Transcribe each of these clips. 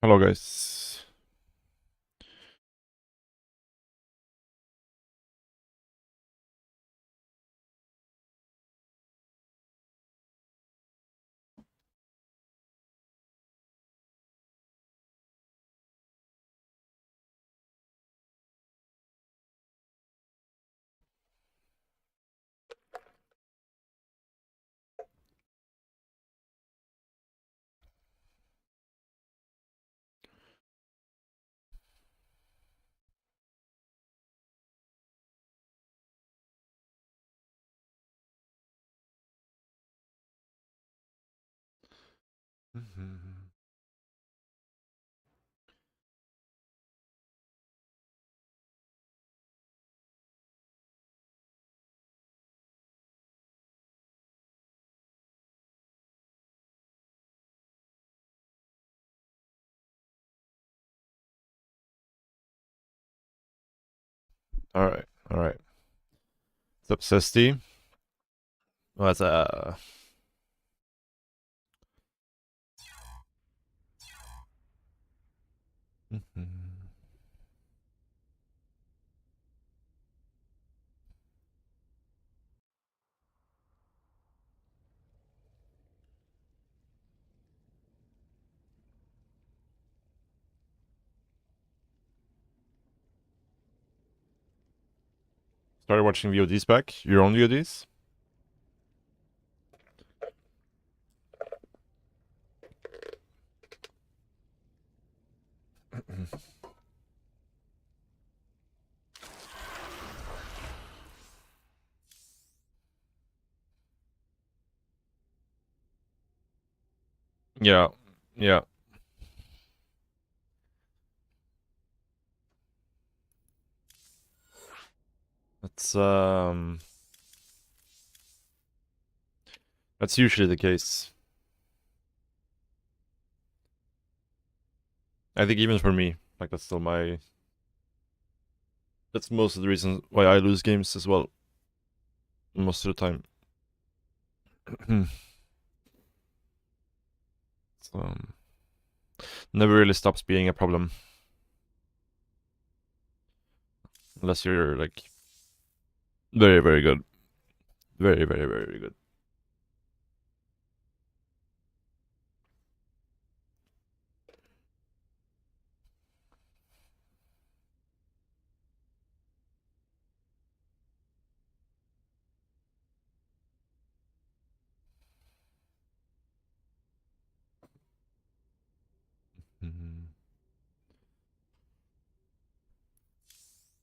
Hello guys. All right. What's up, Sesti? What's Started watching VODs back? Your own VODs? Yeah. Yeah. That's that's usually the case. I think even for me, like that's still my that's most of the reasons why I lose games as well. Most of the time. So never really stops being a problem. Unless you're like very, very good. Very, very, very good.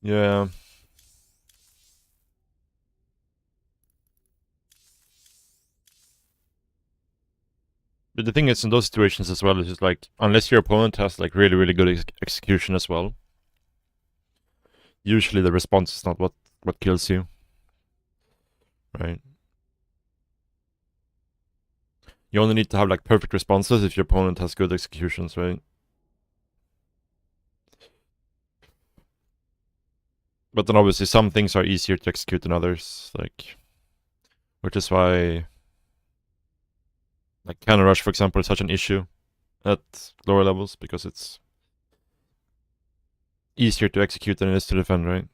Yeah. But the thing is, in those situations as well, is just like unless your opponent has like really, really good execution as well, usually the response is not what kills you, right? You only need to have like perfect responses if your opponent has good executions, right? But then obviously some things are easier to execute than others, like which is why like counter rush, for example, is such an issue at lower levels because it's easier to execute than it is to defend, right?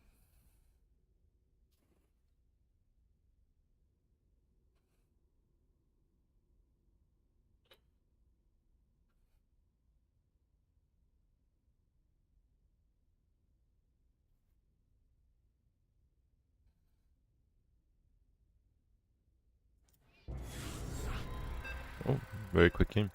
Oh, very quick game.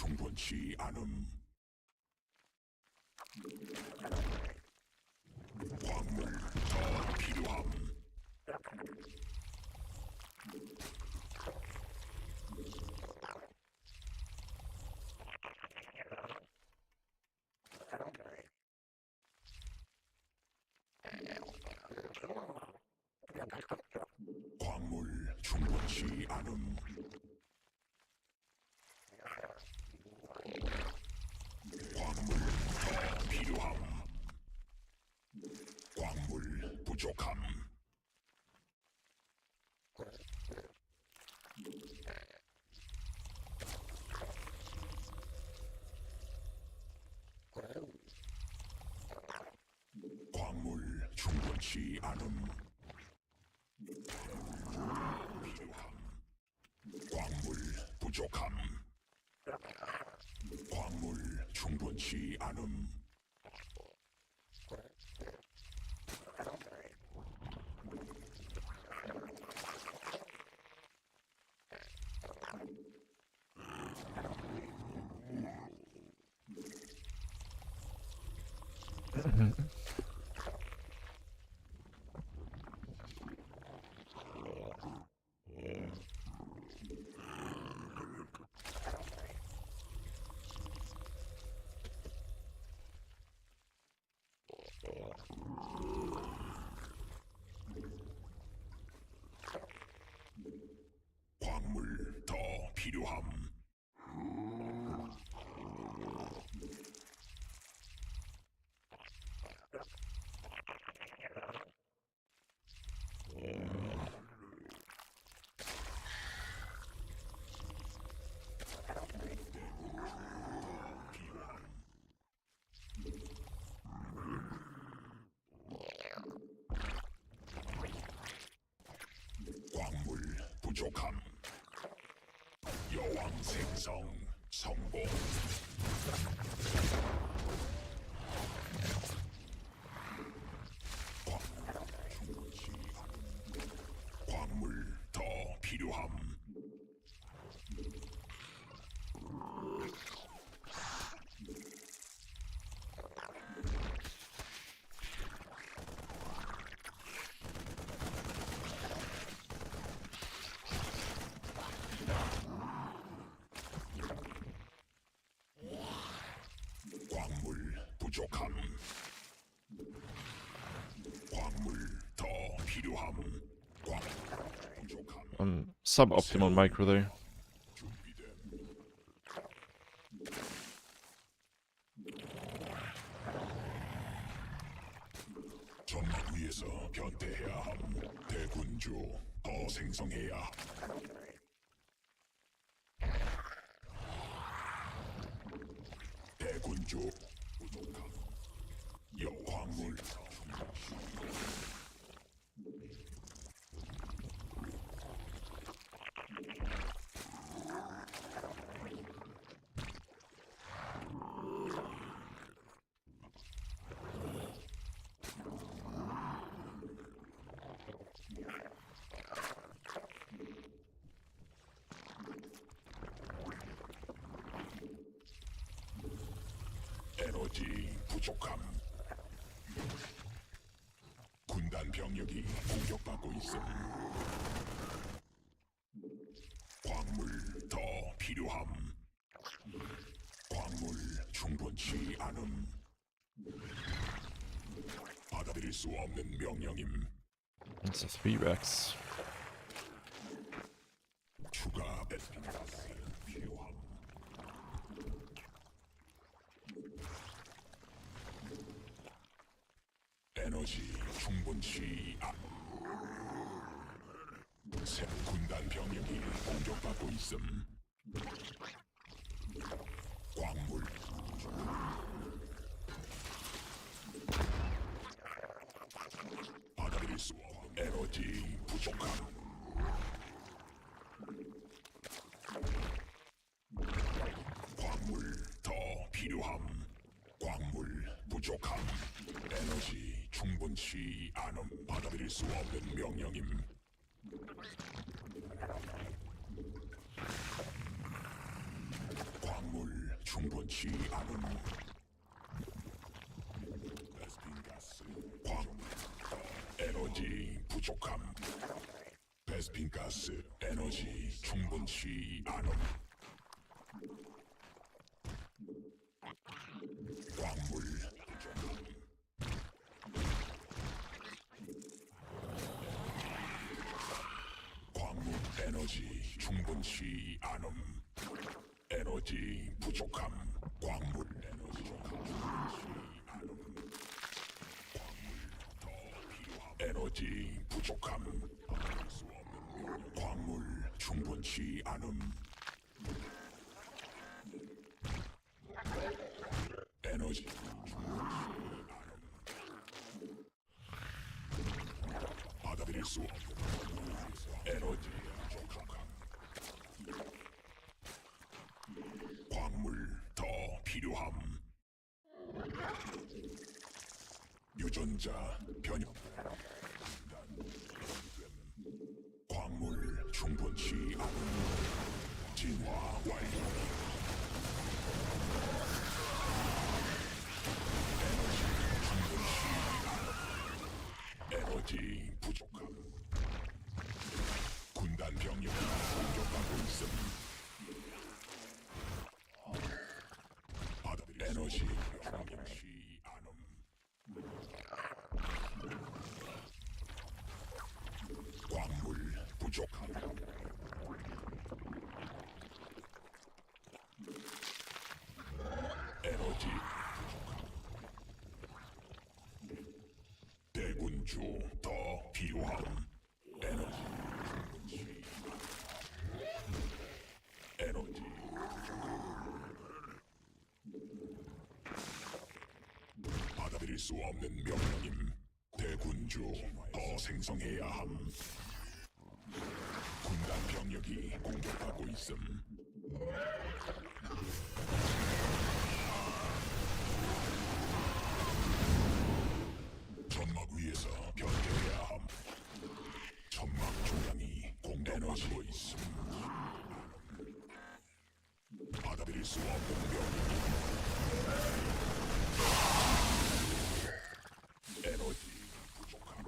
충분치 않음. 광물 더 필요함. 광물 충분치 않음. 광물 더 필요함. 광물 부족함. 광물 충분치 않음. 필요함. 광물 부족함. 광물 충분치 않음. 광물 더 필요함. 광물 부족함. 여왕 생성 성공. 광물 더 필요함. 광물 부족함. 광물 더 필요함. 광물 부족함. Suboptimal micro there. 준비됨. 전막 위에서 변태해야 함. 대군주 더 생성해야 함. 대군주 부족함. 여광물 에너지 부족함. 군단 병력이 공격받고 있음. 광물 더 필요함. 광물 충분치 않음. 받아들일 수 없는 명령임. It's a 3x. 추가 베스핀가스 필요함. 에너지 충분치 않음. 새 군단 병력이 공격받고 있음. 광물 받아들일 수 없는 에너지 부족함. 광물 더 필요함. 광물 부족함. 에너지 충분치 않음. 받아들일 수 없는 명령임. 광물 충분치 않음. 베스핀가스 에너지 부족함. 베스핀가스 에너지 충분치 않음. 광물 부족함. 에너지 충분치 않음. 에너지 부족함. 광물 에너지 충분치 않음. 광물 더 필요함. 에너지 부족함. 받을 수 없는 명령. 광물 충분치 않음. 에너지 받아들일 수 없는 에너지 부족함. 광물 더 필요함. 유전자 변형. 광물 충분치 않음. 진화 완료. 에너지 부족함. 군단 병력이 공격받고 있음. 받아들일 에너지 충분치 않음. 광물 부족함. 에너지 대군주 더 필요함. 에너지 에너지 받아들일 수 없는 명령임. 대군주 더 생성해야 함. 군단 병력이 공격받고 있음. 점막 위에서 변경해야 함. 점막 조량이 공격받고 있음. 받아들일 수 없는 명령. 에너지 부족함.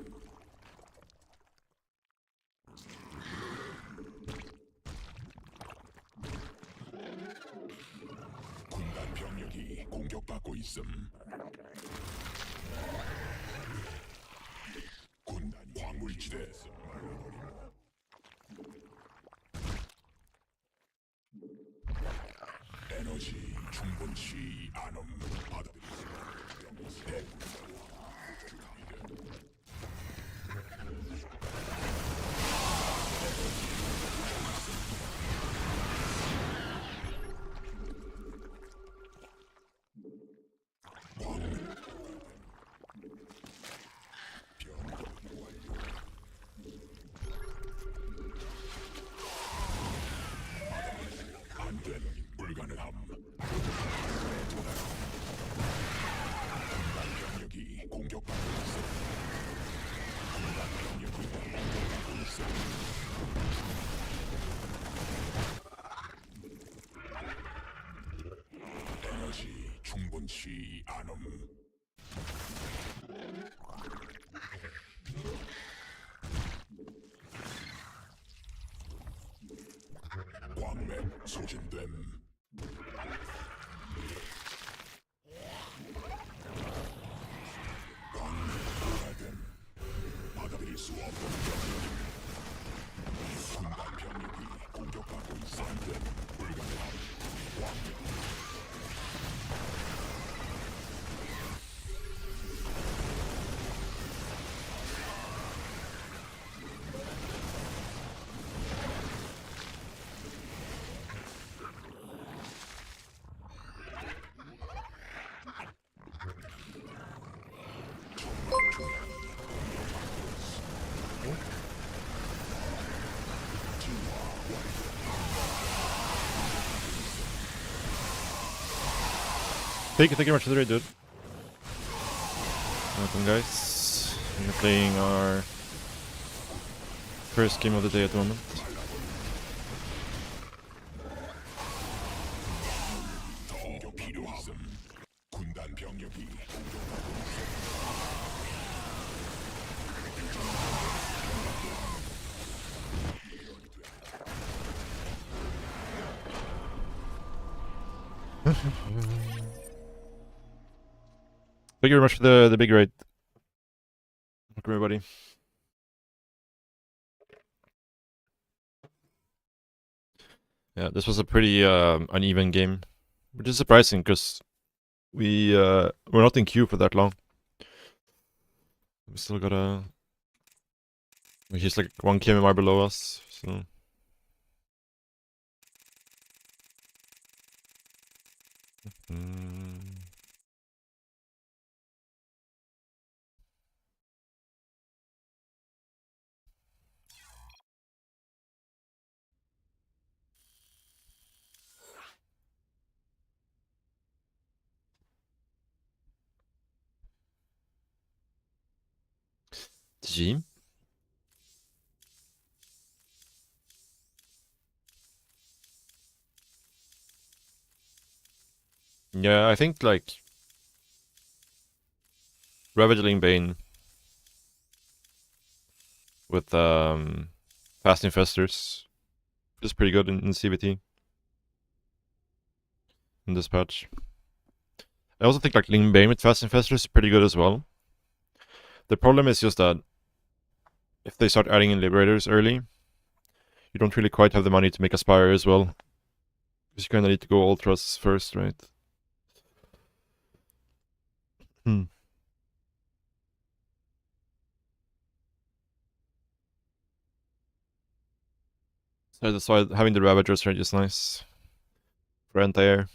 군단 병력이 공격받고 있음. 군단 광물지대 에너지 충분치 않음. 받아들일 수 없는 대군주. 불가능함. 군단 병력이 공격받고 있어. 군단 병력이 공격받고 있어. 에너지 충분치 않음. 광맥 소진됨. 받아들일 수 없는 병력이 군단 병력이 공격받고 있어. 안돼. 불가능함. 완료. Thank you very much for the raid, dude. Welcome, guys. We're playing our first game of the day at the moment. 공격 필요함. 군단 병력이 Thank you very much for the big raid. Welcome, everybody. Yeah, this was a pretty uneven game, which is surprising because we're not in queue for that long. We still got a. He's like 1 kmr below us, so. GG. Yeah, I think like Ravaging Bane with Fast Infestors is pretty good in CVT in this patch. I also think like Ling Bane with Fast Infestors is pretty good as well. The problem is just that if they start adding in Liberators early, you don't really quite have the money to make Aspire as well. Because you kind of need to go Ultras first, right? So that's why having the Ravagers range is nice for anti-air.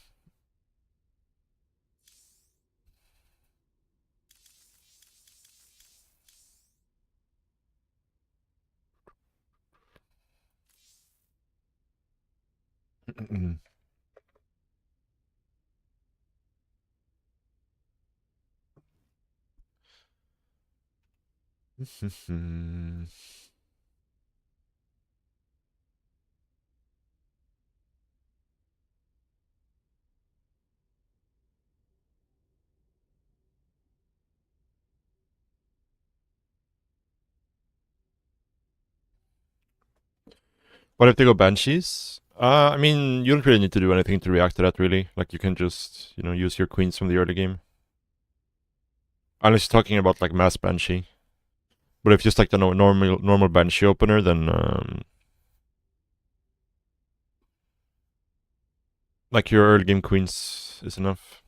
What if they go Banshees? I mean, you don't really need to do anything to react to that, really. Like, you can just, use your queens from the early game. Unless you're talking about, like, Mass Banshee. But if just, like, the normal Banshee opener, then, like, your early game queens is enough.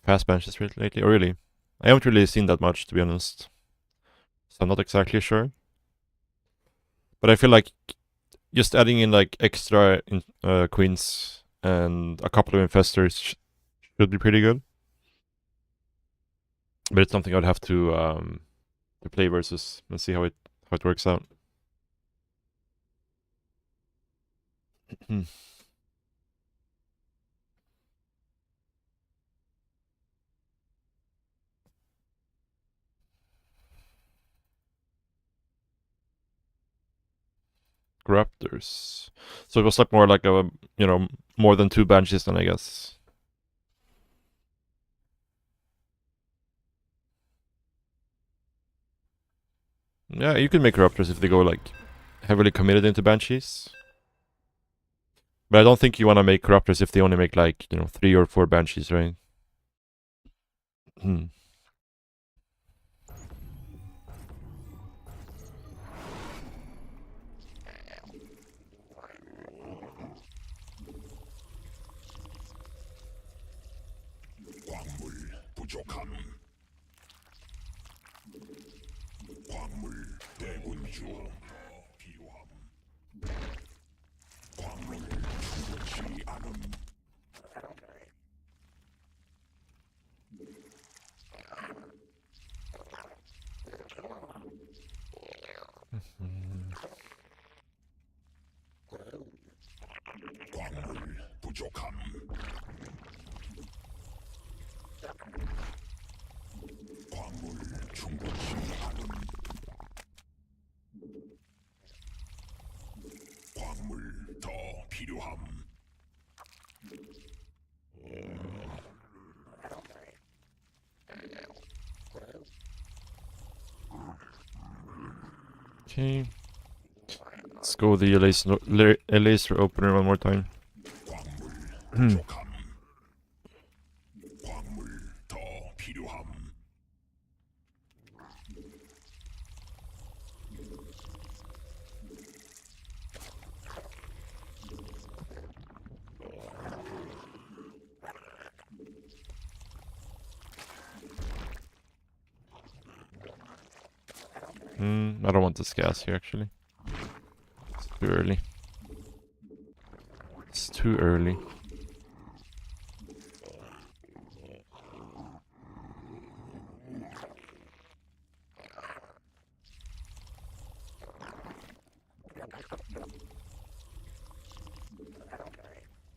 Fast Banshees lately? Oh, really? I haven't really seen that much, to be honest. So I'm not exactly sure. But I feel like just adding in, like, extra queens and a couple of infestors should be pretty good. But it's something I'd have to play versus and see how it works out. Raptors. So it was like more like a more than 2 Banshees then, I guess. Yeah, you can make Raptors if they go like heavily committed into Banshees. But I don't think you want to make Raptors if they only make like 3 or 4 Banshees, right? 광물 부족함. 광물 대군 중 필요함. 광물 충분치 않음. 광물 부족함. 광물 충분치 않음. 광물 더 필요함. Okay. Let's go with the Laser opener one more time. 광물 부족함. 광물 더 필요함. I don't want this gas here actually. It's too early. It's too early.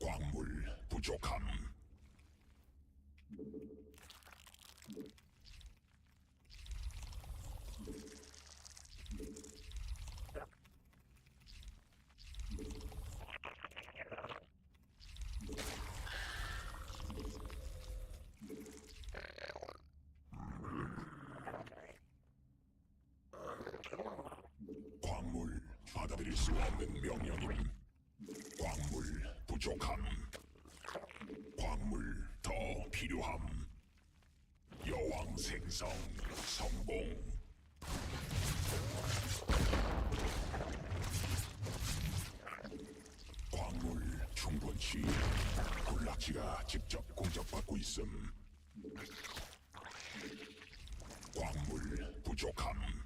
광물 부족함. 광물 받아들일 수 없는 명령임. 광물 부족함. 광물 더 필요함. 여왕 생성 성공. 광물 충분치. 군락지가 직접 공격받고 있음. 광물 부족함.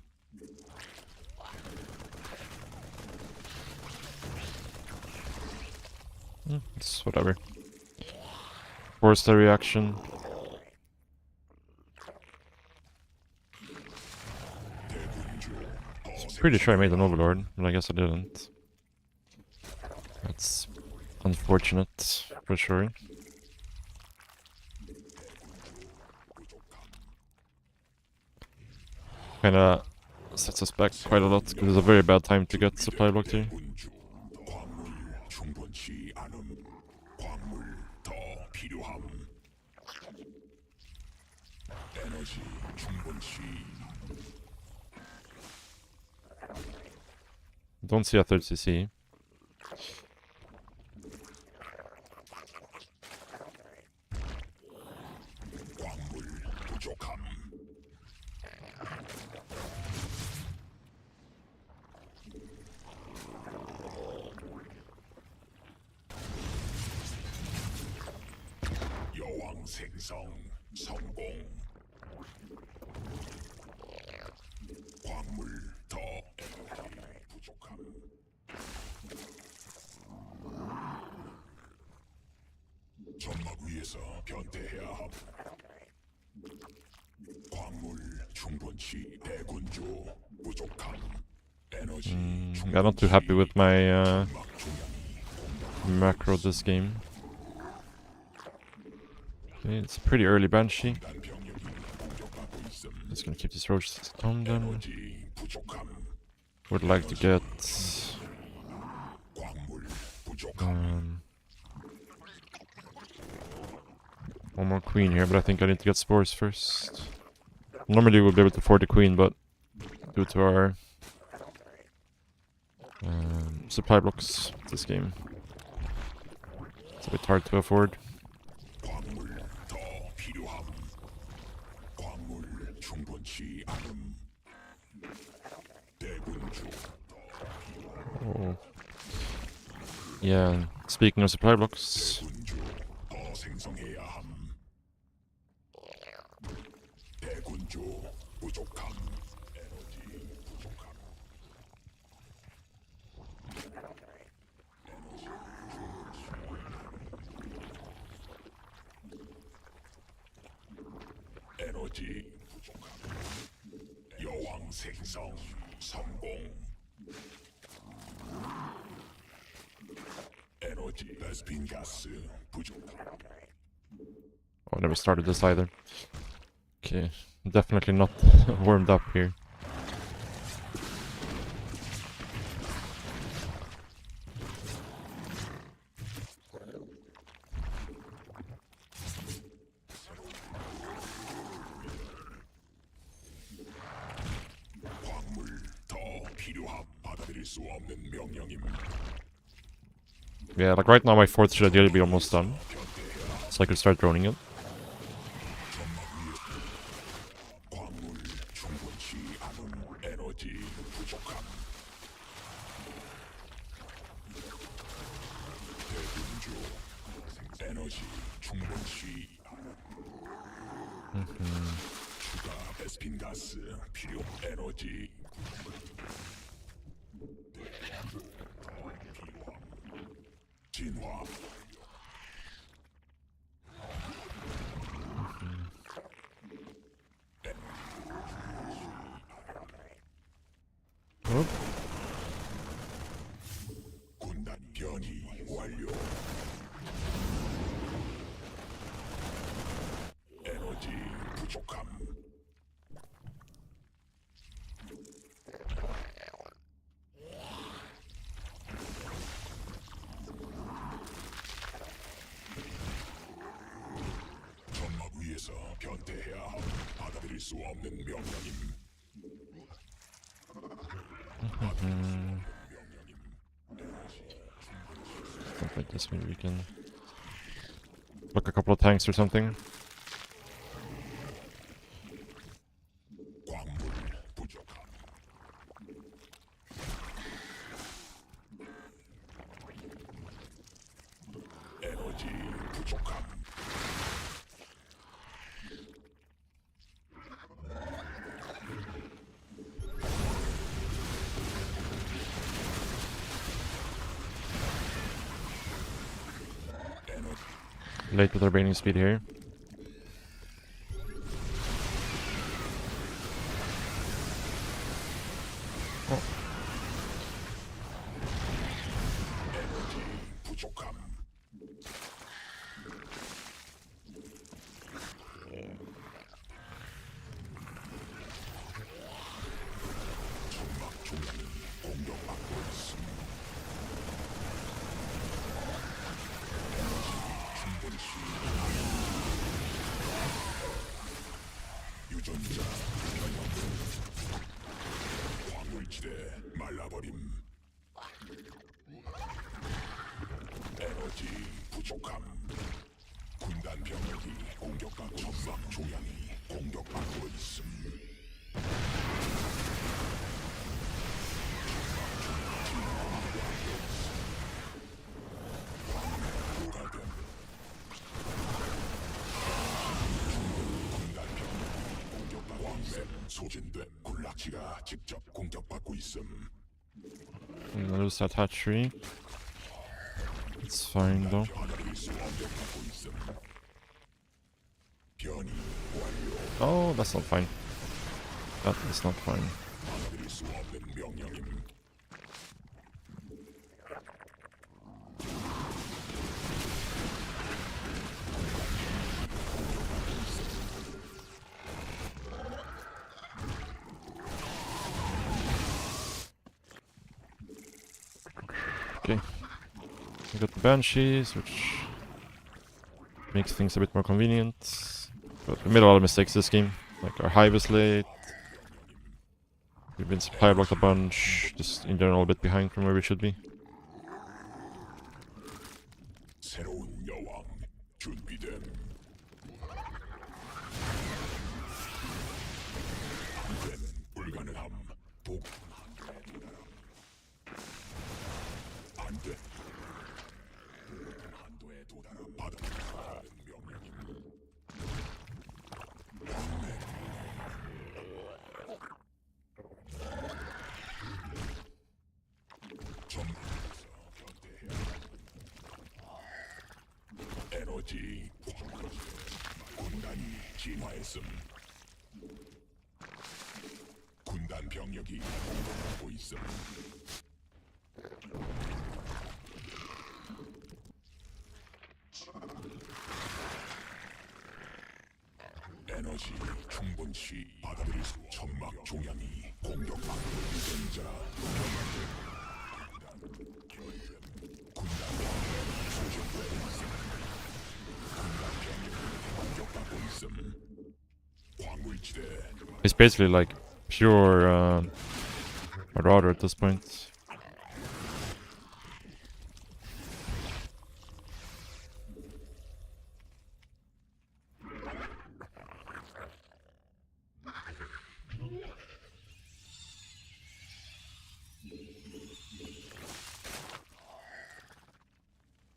It's whatever. Force the reaction. Pretty sure I made an overlord, but I guess I didn't. That's unfortunate, for sure. Kinda sets us back quite a lot, because it's a very bad time to get supply blocked here. 광물 충분치 않음. 광물 더 필요함. 에너지 충분치. Don't see a third CC. 광물 부족함. 여왕 생성 성공. 광물 더 에너지 부족함. 점막 위에서 변태해야 함. 광물 충분치. 대군주 부족함. 에너지 I'm not too happy with my macro this game. Okay, it's a pretty early Banshee. Just gonna keep these roaches calm down. 에너지 부족함. Would like to get 광물 부족함. one more queen here, but I think I need to get spores first. Normally we'll be able to afford the queen, but due to our supply blocks this game, it's a bit hard to afford. 광물 더 필요함. 광물 충분치 않음. 대군주 Oh. Yeah, speaking of supply blocks, 대군주 더 생성해야 함. 대군주 부족함. 에너지 부족함. 에너지 부족함. 여왕 생성 성공. 에너지 베스핀 가스 부족함. oh, I never started this either. Okay, definitely not warmed up here. 광물 더 필요함. 받아들일 수 없는 명령임. Yeah, like right now my fourth should ideally be almost done, so I could start droning it. 광물 충분치 않음. 에너지 부족함. 대군주 에너지 충분치 않음. 추가 베스핀 가스 필요. 에너지 Oop. 군단 변이 완료. 에너지 부족함. 점막 위에서 변태해야 함. 받아들일 수 없는 명령임. Stuff like this, maybe we can block a couple of tanks or something. 광물 부족함. 에너지 부족함. Late with our baiting speed here. Oh. 에너지 부족함. 점막 중앙이 공격받고 있음. 충분히 유전자 변형. 광물지대 말라버림. 에너지 부족함. 군단 병력이 공격받고 점막 중앙이 공격받고 있음. 오가든 군단 병력이 공격받고 왕샘 소진된 군락지가 직접 공격받고 있음. I'm gonna lose that hatchery. It's fine though. 받아들일 수 공격받고 있음. 변이 완료. Oh, that's not fine. That is not fine. 받아들일 수 없는 명령임. Okay. We got the Banshees, which makes things a bit more convenient. But we made a lot of mistakes this game. Like our hive is late. We've been supply blocked a bunch. Just in general a bit behind from where we should be. 새로운 여왕 준비됨. 한때는 불가능함. 복. 안돼. 한도에 도달함. 받아들이는 명령임. 점에서 견대해야 에너지 부족함. 군단이 진화했음. 군단 병력이 공격하고 있음. 에너지 충분치 받아들일 수. 점막 종양이 공격받고 유전자 군단 수정되고 있음. 군단 병력이 공격받고 있음. 광물지대 It's basically like pure Marauder at this point.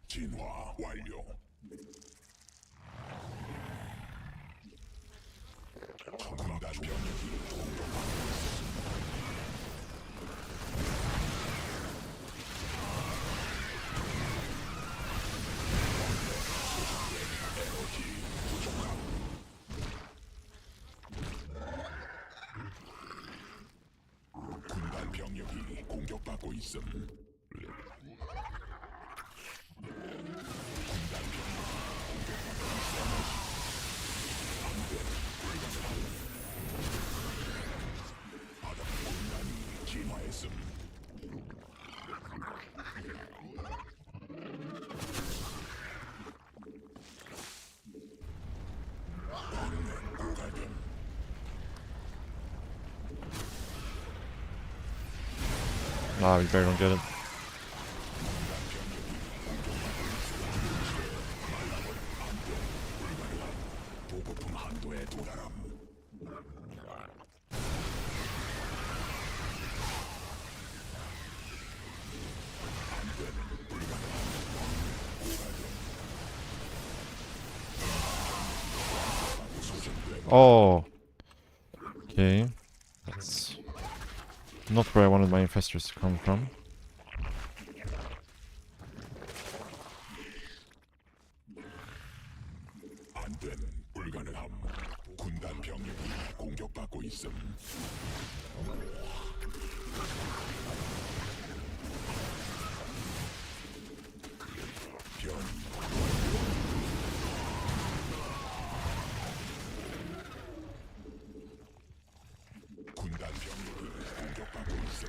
진화 완료. 군단 병력이 공격받고 있음. 공격받고 있음. 진화했음. 고갈됨. Ah, we better don't get it. 보급품 한도에 도달함. Oh. Okay. That's not where I wanted my infestors to come from. 안됨. 불가능함. 군단 병력이 공격받고 있음. 변. 군단 병력이 공격받고 있음.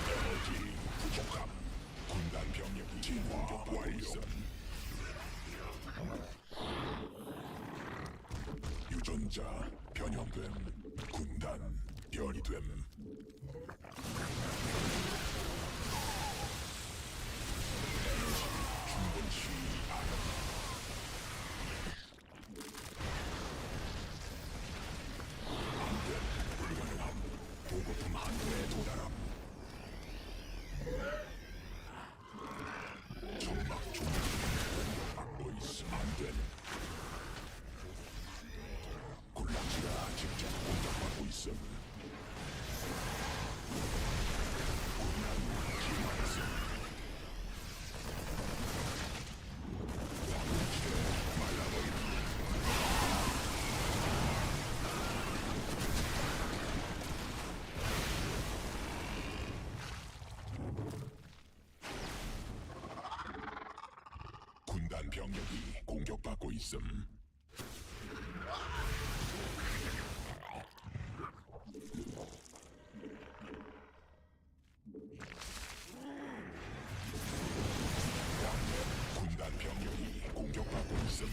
에너지 부족함. 군단 병력이 공격받고 있음. 유전자 변형됨. 군단 변이 됨. 충분치 않음. 불가능함. 보급품 한도에 도달함. 점막 중받고 있음. 안됨. 군락지가 직접 공격받고 있음. 군단 진화했음. 황무지대 말라버리는 군단 병력이 공격받고 있음. 군단 병력이 공격받고 있음.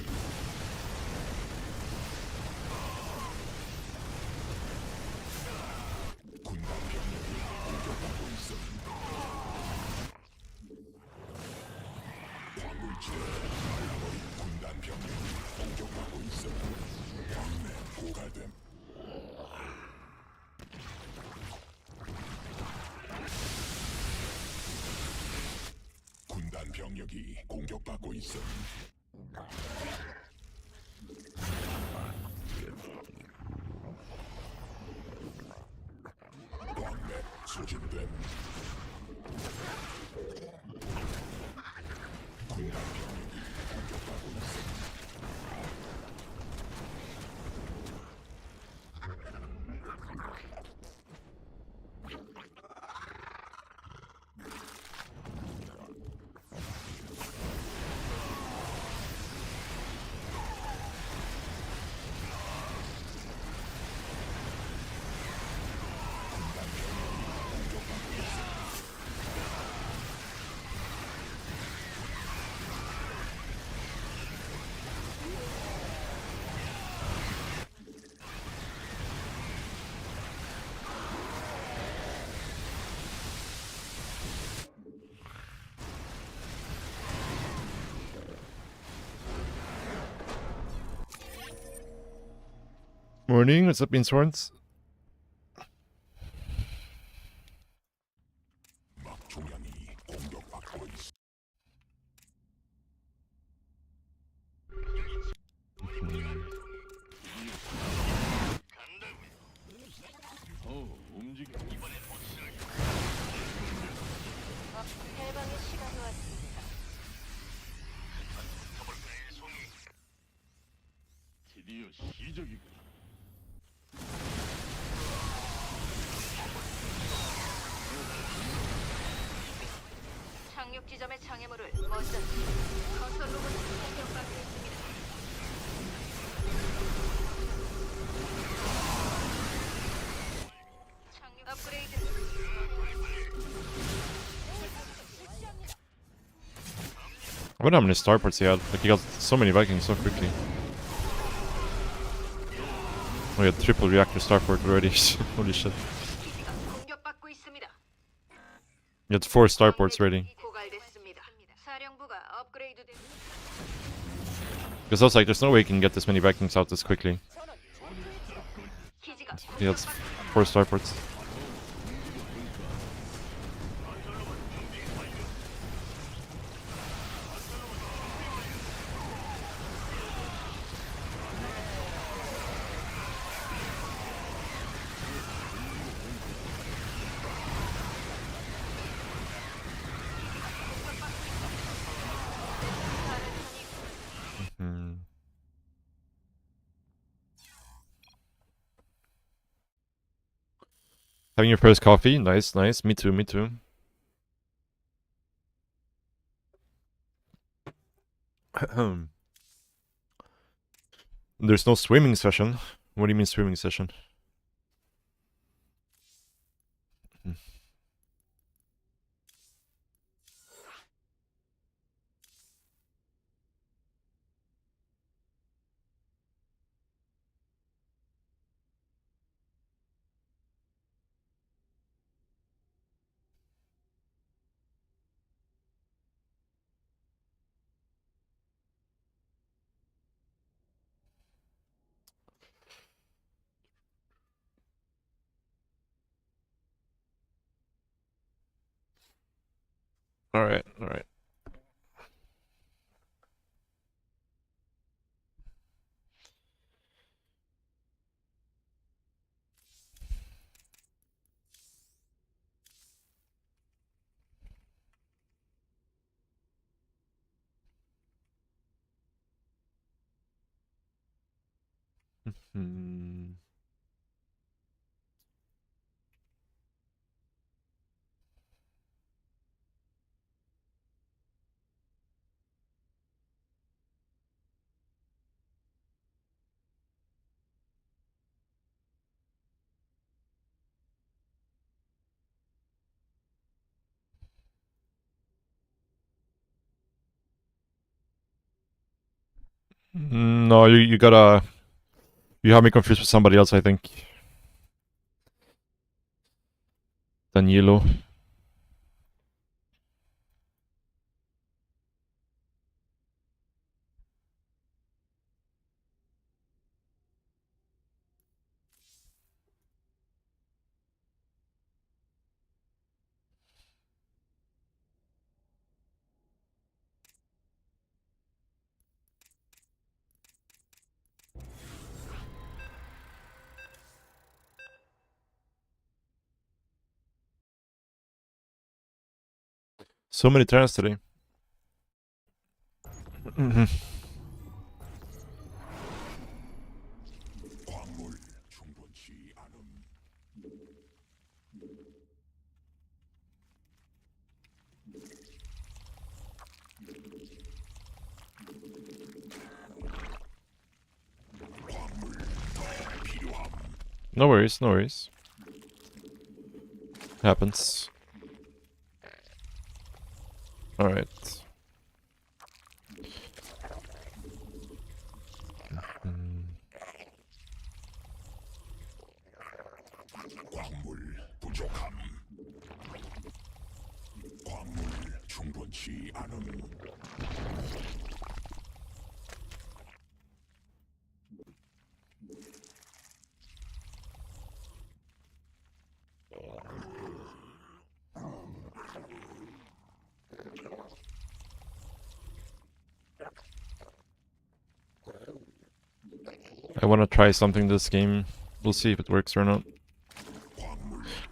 군단 병력이 공격받고 있음. 광물지대 말라버린 군단 병력이 공격받고 있음. 광맥 고갈됨. 군단 병력이 공격받고 있음. 광맥 소진됨. 군단 병력이 공격받고 있음. Morning, what's up, Beanswords? 막 종양이 공격받고 있음. 해방의 시간이 왔습니다. 드디어 시작이군. 착륙 지점의 장애물을 먼저 건설 로봇이 공격받고 있습니다. 착륙 업그레이드. I wonder how many starports he had. Like, he got so many Vikings so quickly. Oh, he had triple reactor starport already. Holy shit. 기지가 공격받고 있습니다. He had 4 starports ready. 고갈됐습니다. 사령부가 업그레이드 된 Because I was like, there's no way he can get this many Vikings out this quickly. 기지가 He had 공격받고 4 starports. Hmm. Having your first coffee? Nice, nice. Me too, me too. There's no swimming session. What do you mean swimming session? Alright, alright. Hmm. No, you gotta... You have me confused with somebody else, I think. Danilo. So many turns today. 광물 충분치 않음. 광물 더 필요함. No worries, no worries. Happens. Alright. 광물 부족함. 광물 충분치 않음. I wanna try something this game. We'll see if it works or not.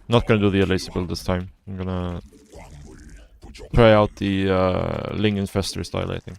Not gonna do the LAC build this time. I'm gonna 광물 부족. try out the Ling Infestor style, I think.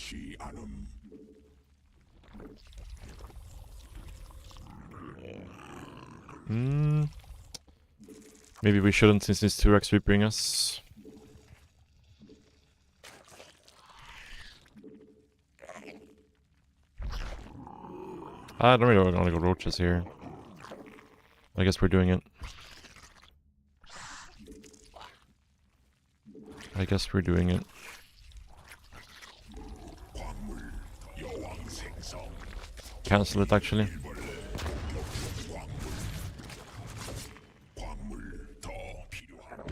충분치 않음. Maybe we shouldn't since these 2x we bring us. I don't really want to go roaches here. I guess we're doing it. I guess we're doing it. 광물 여왕 생성. Cancel it actually. 광물 더 필요한.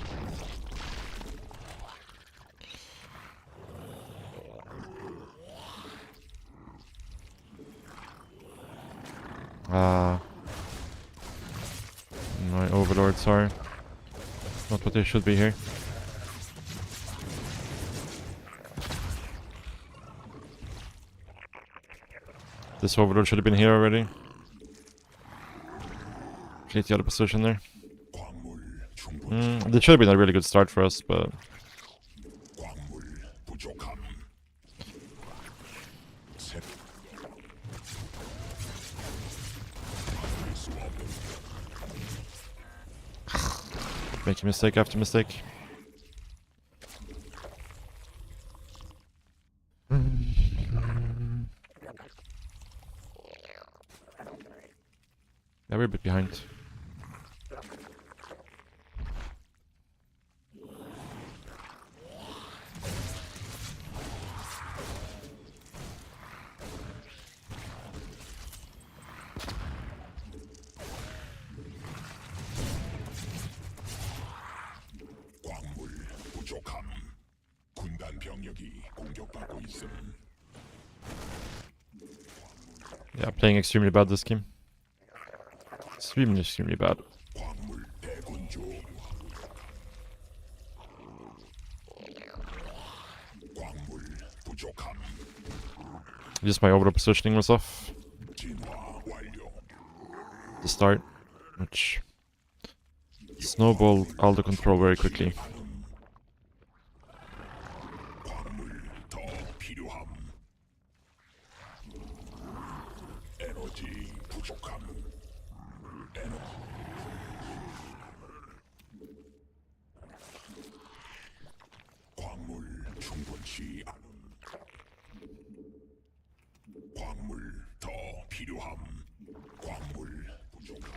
My overlords are not what they should be here. This overlord should have been here already. Hit the other position there. 광물 충분. This should have been a really good start for us, but 광물 부족함. 새- 수 없는 making mistake after mistake. Yeah, we're a bit behind. 광물 부족함. 군단 병력이 공격받고 있음. Yeah, playing extremely bad this game. Extremely bad. 광물 대군주. 광물 부족함. Just my overall positioning was off 진화 완료. at the start, which snowballed all the control very quickly. 광물 더 필요함. 에너지 부족함. 광물 충분치 않음. 광물 더 필요함. 광물 부족함.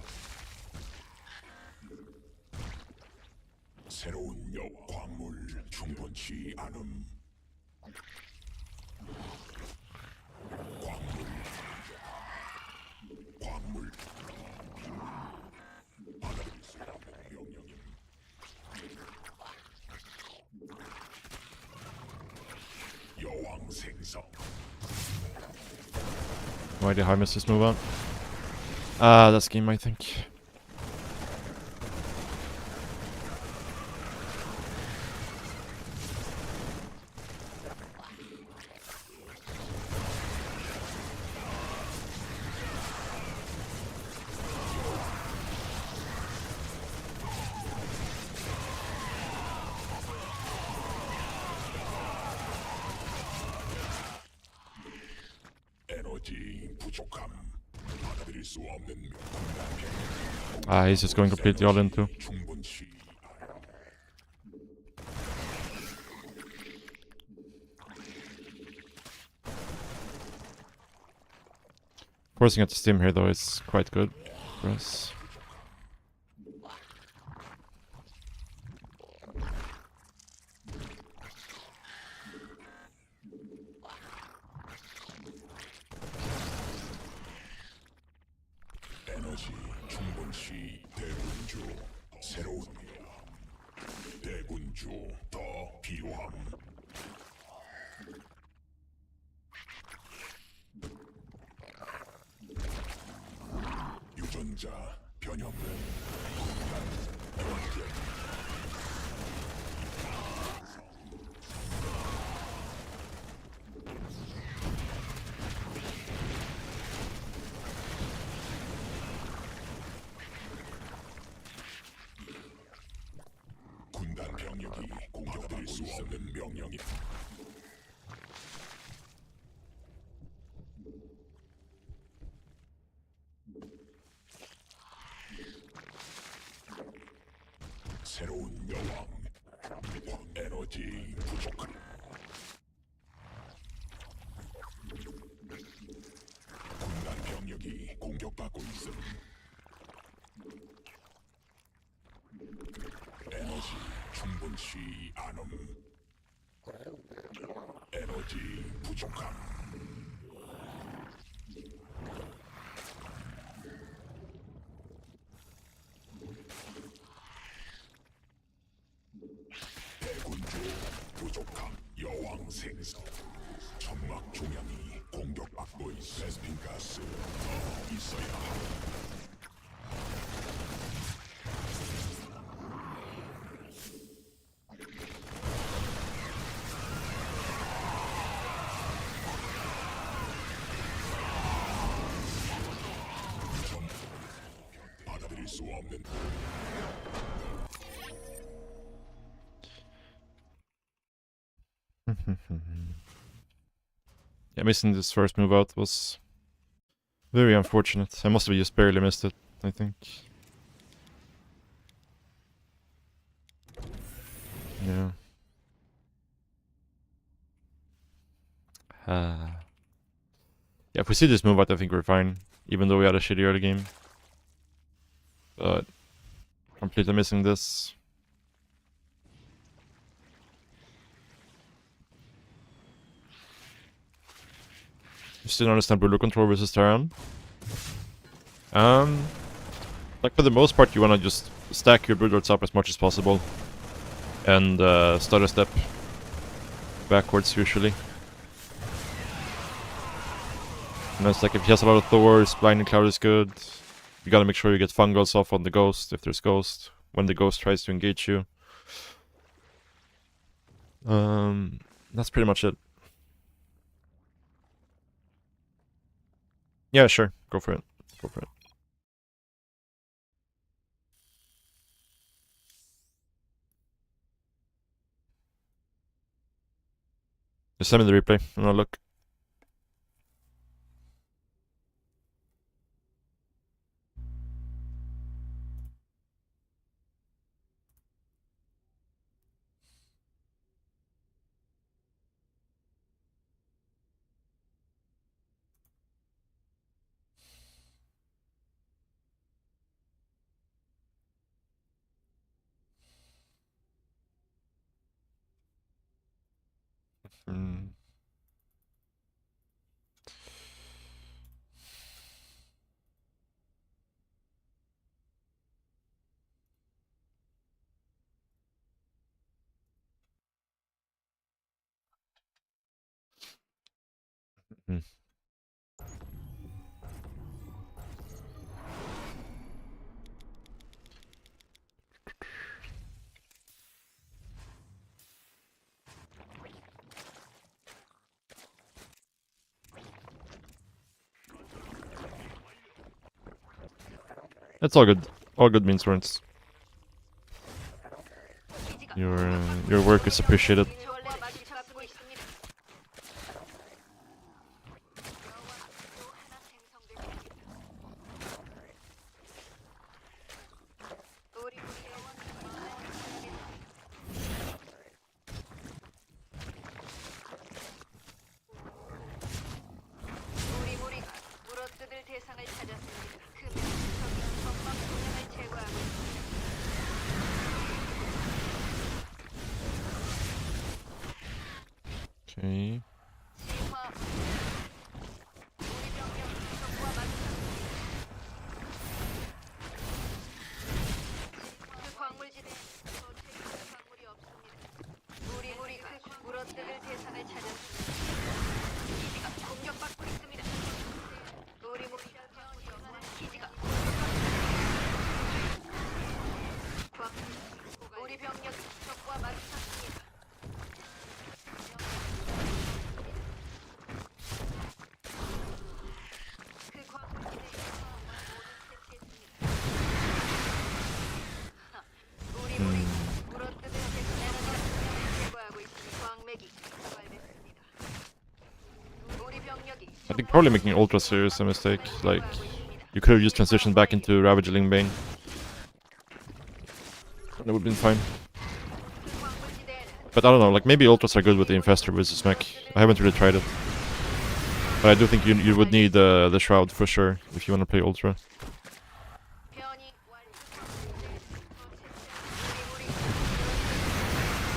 새로운 광물 충분치 않음. 광물 받아들일 수 없는 명령임. 여왕 생성. Why did I miss this move out? That's game, I think. 에너지 부족함. 받아들일 수 없는 He's just going completely all in too. 충분치. Forcing it to steam here though is quite good for us. 에너지 충분치. 대군주 새로운 대군주 더 필요함. 유전자 변형. 군단 병력이 공격받을 수 없는 명령이. 새로운 여왕. 에너지 부족한. 군단 병력이 공격받고 있음. 에너지 충분치 않음. 에너지 부족함. 대군주 부족함. 여왕 생성. 점막 중량이 공격받고 있어. 베스핀 가스 더 있어야 함. 받아들일 수 없는. Yeah, missing this first move out was very unfortunate. I must have just barely missed it, I think. Yeah. Yeah, if we see this move out, I think we're fine. Even though we had a shitty early game. But completely missing this. You still understand ruler control versus Terran? Like for the most part, you wanna just stack your rulers up as much as possible. And start a step backwards usually. And it's like if he has a lot of Thors, Blinding Cloud is good. You gotta make sure you get Fungals off on the Ghost if there's Ghost. When the Ghost tries to engage you. That's pretty much it. Yeah, sure. Go for it. Go for it. Just send me the replay and I'll look. Hmm. Hmm. It's all good. All good means words. Your work is appreciated. 저와 마주쳐가고 있습니다. 또 하나 생성됩니다. 우리 무리가 물어뜯을 대상을 찾았습니다. 그 적이 전방 동향을 제거하고 있습니다. Okay. 진화. 우리 병력 적과 마주쳤습니다. 그 광물지대에 더 채취할 광물이 없습니다. 우리 무리가 물어뜯을 대상을 찾았습니다. 기지가 공격받고 있습니다. 우리 무리가 기지가 우리 병력이 적과 마주쳤습니다. 그 광물지대에서 채취했습니다. 우리 무리가 물어뜯을 대상을 제거하고 있으니 광맥이 발됐습니다. 우리 병력이 I think probably making Ultra Series a mistake. Like, you could have just transitioned back into Ravaging Bane. That would have been fine. 그 광물지대에는 But I don't know, like maybe ultras are good with the Infestor versus mech. I haven't really tried it. But I do think you would need the Shroud for sure if you want to play ultra. 변이 완료.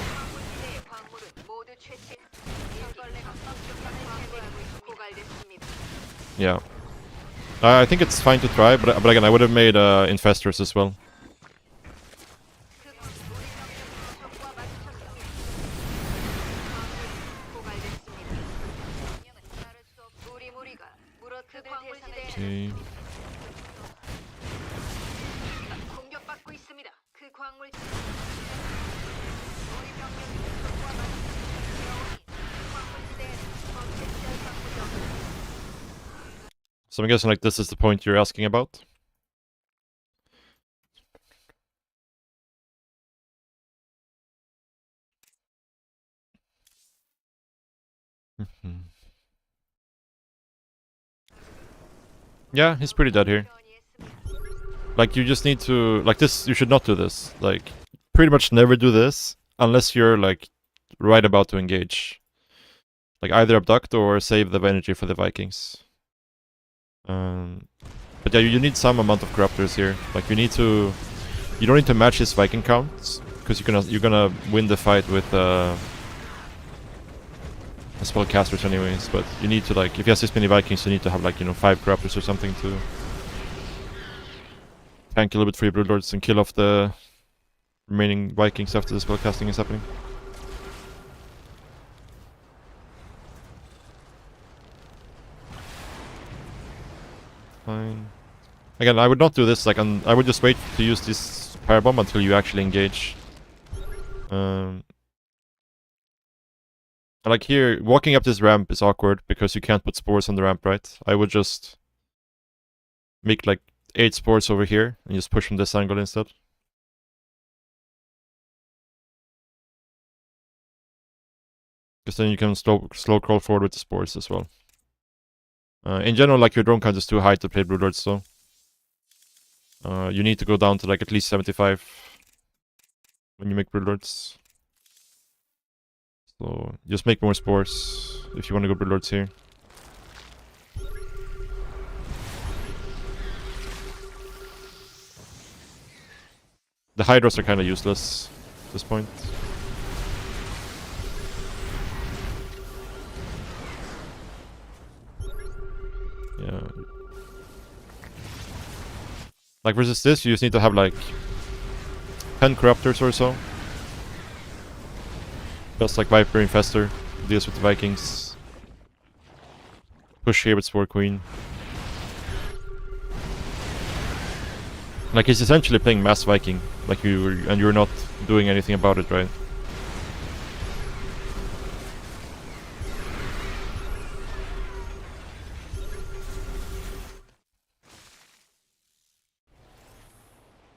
광물지대의 광물은 모두 채취. 일벌레가 섭격하는 광물이 고갈됐습니다. Yeah. I think it's fine to try, but again, I would have made Infestors as well. 그 광물이 적과 마주쳤습니다. 광물이 고갈됐습니다. 명령은 따를 수 없. 우리 무리가 물어뜯을 대상을 Okay. 공격받고 있습니다. 그 광물 우리 병력이 적과 마주쳤습니다. 그 광물지대에는 범죄자의 광물이 없습니다. So I'm guessing like this is the point you're asking about. Yeah, he's pretty dead here. Like you just need to like this. You should not do this. Like pretty much never do this unless you're like right about to engage. Like either abduct or save the energy for the Vikings. But yeah, you need some amount of corruptors here. Like you need to. You don't need to match his Viking counts because you're gonna win the fight with spellcasters anyways. But you need to like if he has this many Vikings, you need to have like 5 corruptors or something to tank a little bit for your broodlords and kill off the remaining Vikings after the spellcasting is happening. Fine. Again, I would not do this. Like, I would just wait to use this firebomb until you actually engage. Like here, walking up this ramp is awkward because you can't put spores on the ramp, right? I would just make like 8 spores over here and just push from this angle instead. Because then you can slow crawl forward with the spores as well. In general, like your drone count is too high to play broodlords, so you need to go down to like at least 75 when you make broodlords. So just make more spores if you want to go broodlords here. The Hydras are kind of useless at this point. Yeah. Like versus this, you just need to have like 10 corruptors or so. Just like Viper Infestor deals with the Vikings. Push here with Spore Queen. Like he's essentially playing mass Viking, like you're not doing anything about it, right?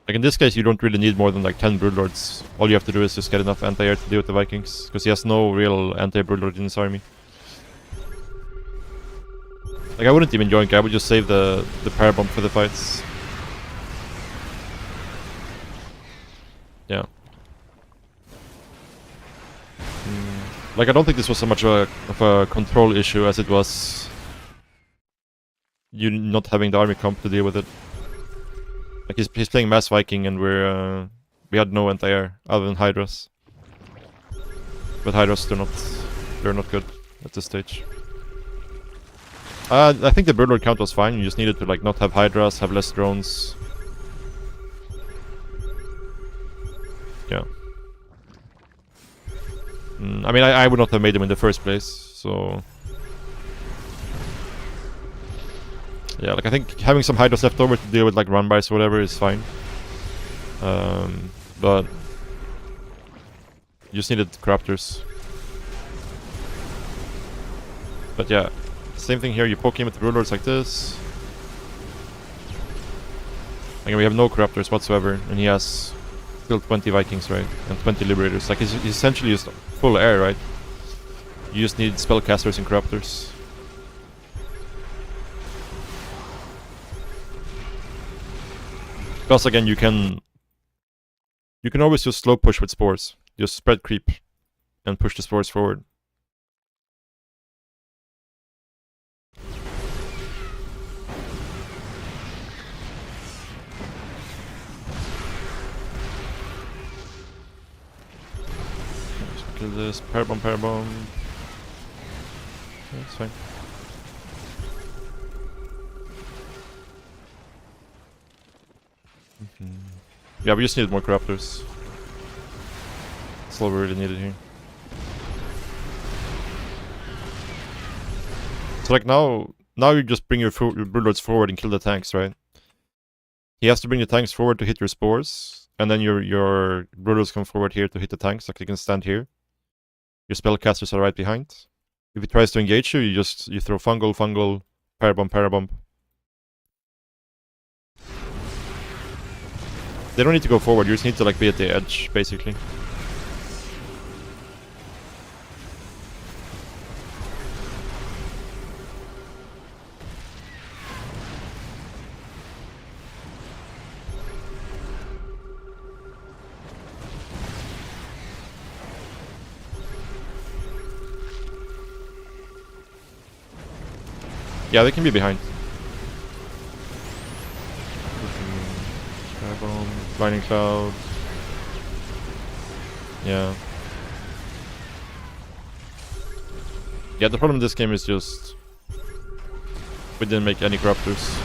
Like in this case, you don't really need more than like 10 broodlords. All you have to do is just get enough anti-air to deal with the Vikings, because he has no real anti-broodlord in his army. Like I wouldn't even join, I would just save the parabomb for the fights. Yeah. Like I don't think this was so much of a control issue as it was you not having the army comp to deal with it. Like he's playing mass Viking and we had no anti-air other than Hydras. But Hydras they're not good at this stage. I think the broodlord count was fine. You just needed to like not have Hydras, have less drones. Yeah. I mean, I would not have made them in the first place, so... Yeah, like I think having some Hydras left over to deal with like run-bys or whatever is fine. But... You just needed Corruptors. But yeah, same thing here, you poke him with the Broodlords like this. Again, we have no Corruptors whatsoever, and he has still 20 Vikings, right? And 20 Liberators. Like, he's essentially just full air, right? You just need Spellcasters and Corruptors. Plus, again, you can You can always just slow push with spores. Just spread creep and push the spores forward. Just kill this. Parabomb, parabomb. Yeah, it's fine. Yeah, we just needed more corruptors. That's all we really needed here. So like now you just bring your broodlords forward and kill the tanks, right? He has to bring the tanks forward to hit your spores, and then your broodlords come forward here to hit the tanks. Like they can stand here. Your spellcasters are right behind. If he tries to engage you, you throw fungal, parabomb. They don't need to go forward. You just need to like be at the edge, basically. Yeah, they can be behind. Firebomb, Lightning Cloud. Yeah. Yeah, the problem in this game is just we didn't make any corruptors.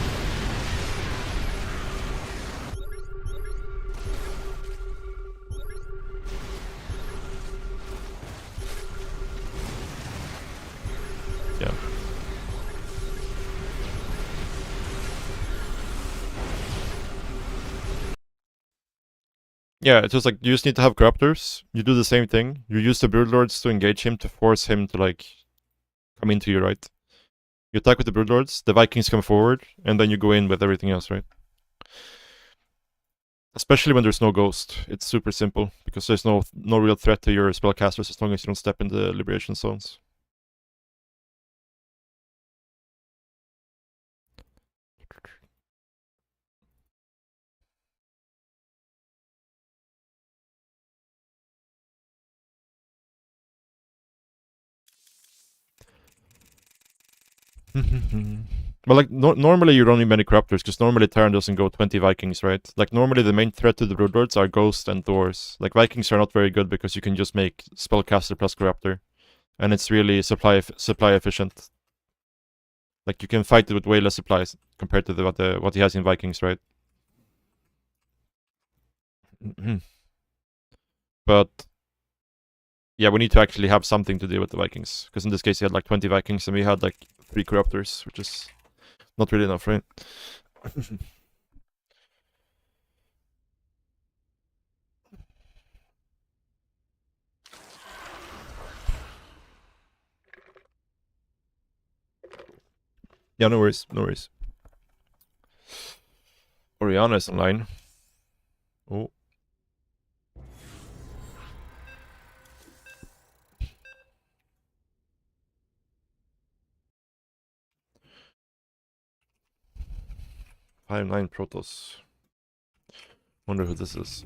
Yeah. Yeah, it's just like you just need to have corruptors. You do the same thing. You use the broodlords to engage him to force him to like come into you, right? You attack with the broodlords, the Vikings come forward, and then you go in with everything else, right? Especially when there's no ghost. It's super simple because there's no real threat to your spellcasters as long as you don't step in the liberation zones. But like normally you don't need many corruptors because normally Terran doesn't go 20 Vikings, right? Like normally the main threat to the broodlords are ghosts and doors. Like Vikings are not very good because you can just make spellcaster plus corruptor, and it's really supply efficient. Like you can fight it with way less supplies compared to what he has in Vikings, right? But yeah, we need to actually have something to deal with the Vikings because in this case he had like 20 Vikings and we had like 3 corruptors, which is not really enough, right? Yeah, no worries, no worries. Oriana is online. Oh. Five 9 Protoss. Wonder who this is.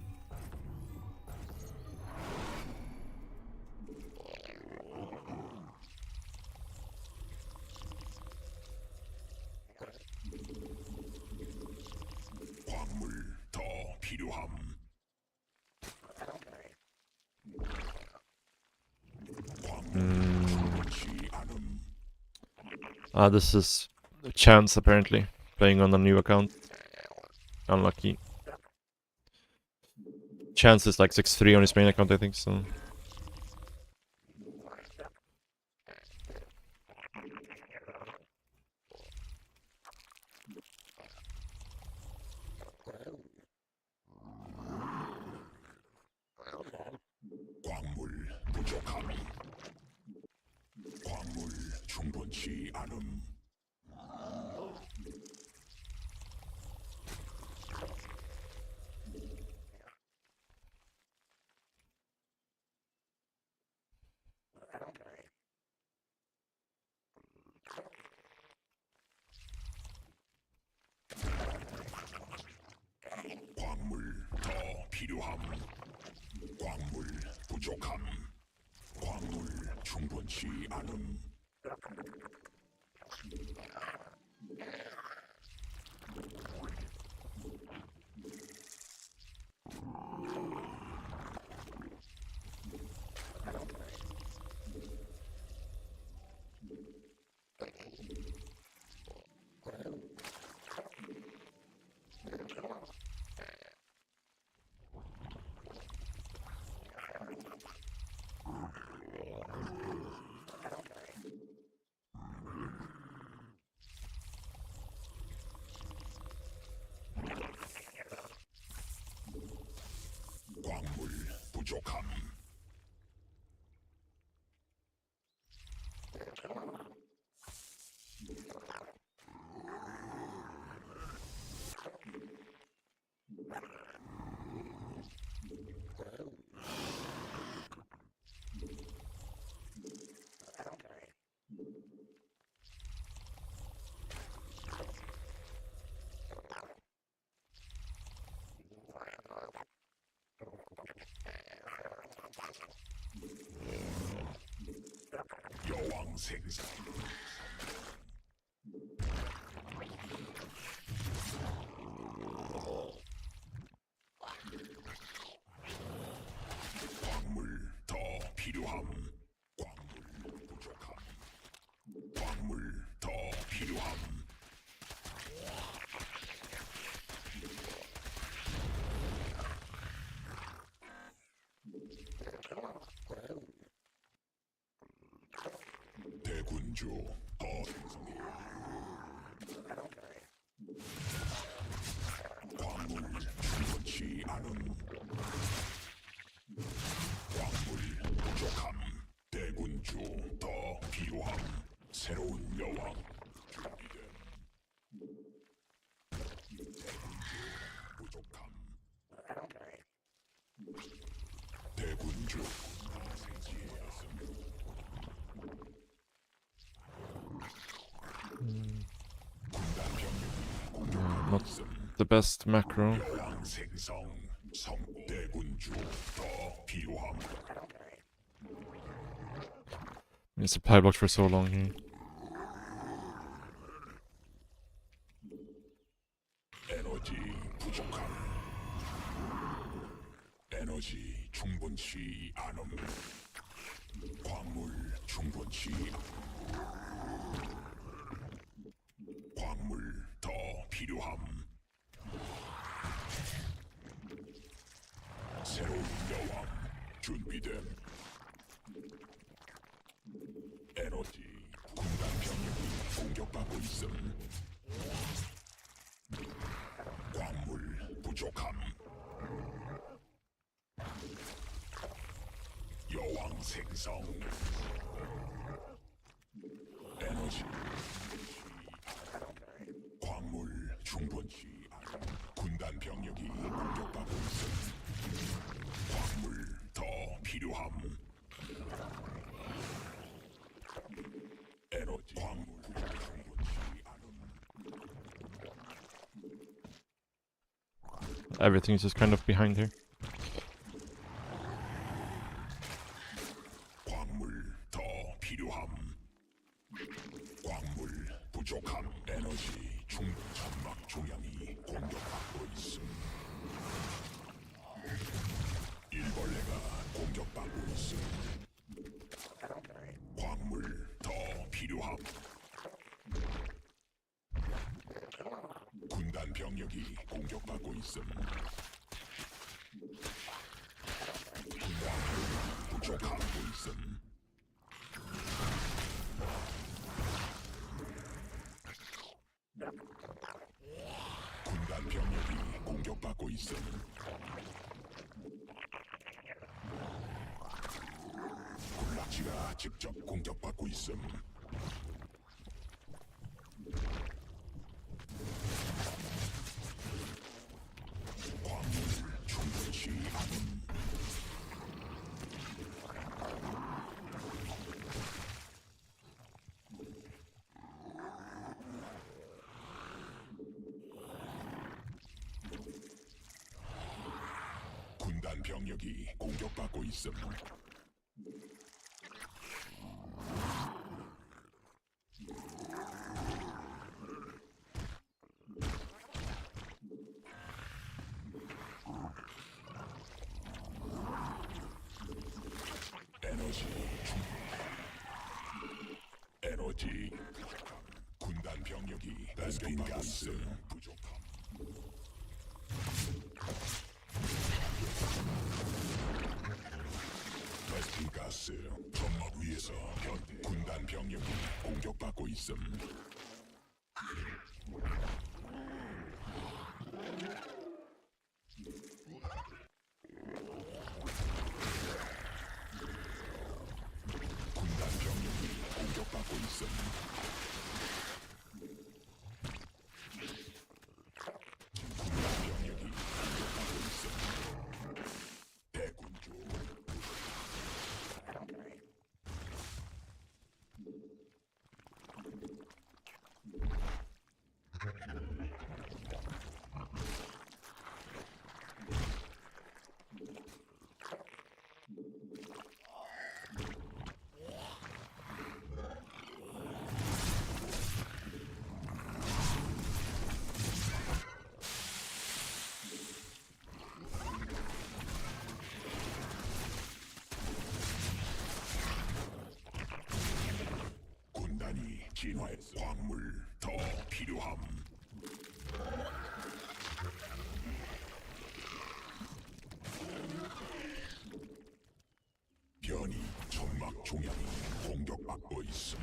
광물 더 필요함. 광물치 않음. Ah, this is Chance apparently playing on a new account. Unlucky. Chance is like 6-3 on his main account, I think, so. 광물 부족함. 광물 충분치 않음. 광물 더 필요함. 충분치 않음. 광물 부족함. 여왕 생산. 광물 더 필요함. 광물 부족함. 광물 더 필요함. 대군주 더 생성해. 광물 충분치 않음. 광물 부족함. 대군주 더 필요함. 새로운 여왕 준비됨. 부족함. 대군주 생지해야 했음. 군단 병력이 공격하고 Not 있음. the best macro. 여왕 생성. 성 대군주 더 필요함. Been supply blocked for so long here. 에너지 부족함. 에너지 충분치 않음. 광물 충분치 광물 더 필요함. 새로운 여왕 준비됨. 에너지 군단 병력이 공격받고 있음. 광물 부족함. 여왕 생성. 에너지 광물 충분치 않음. 군단 병력이 공격받고 있음. 광물 더 필요함. 에너지 광물 충분치 않음. Everything's just kind of behind here. 광물 더 필요함. 광물 부족함. 에너지 충분. 천막 중앙이 공격받고 있음. 일벌레가 공격받고 있음. 광물 더 필요함. 군단 병력이 공격받고 있음. 군단 병력이 부족하고 있음. 군단 병력이 공격받고 있음. 군락지가 직접 공격받고 있음. 광물 충분치 않음. 군단 병력이 공격받고 있음. 에너지 군단 병력이 베스킨 가스 부족함. 베스킨 가스 점막 위에서 현대 군단 병력이 공격받고 있음. 군단 병력이 공격받고 있음. 군단 병력이 공격받고 있음. 대군주 군단이 진화해서 광물 더 필요함. 변이 점막 종양이 공격받고 있음.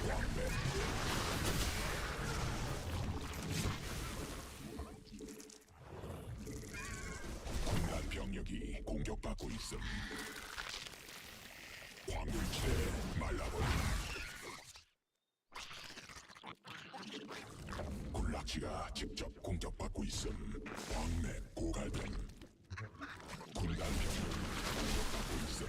왕맨 군단 병력이 공격받고 있음. 광물지대 말라버림. 군락지가 직접 공격받고 있음. 광맥 고갈됨. 군단 병력이 공격받고 있음.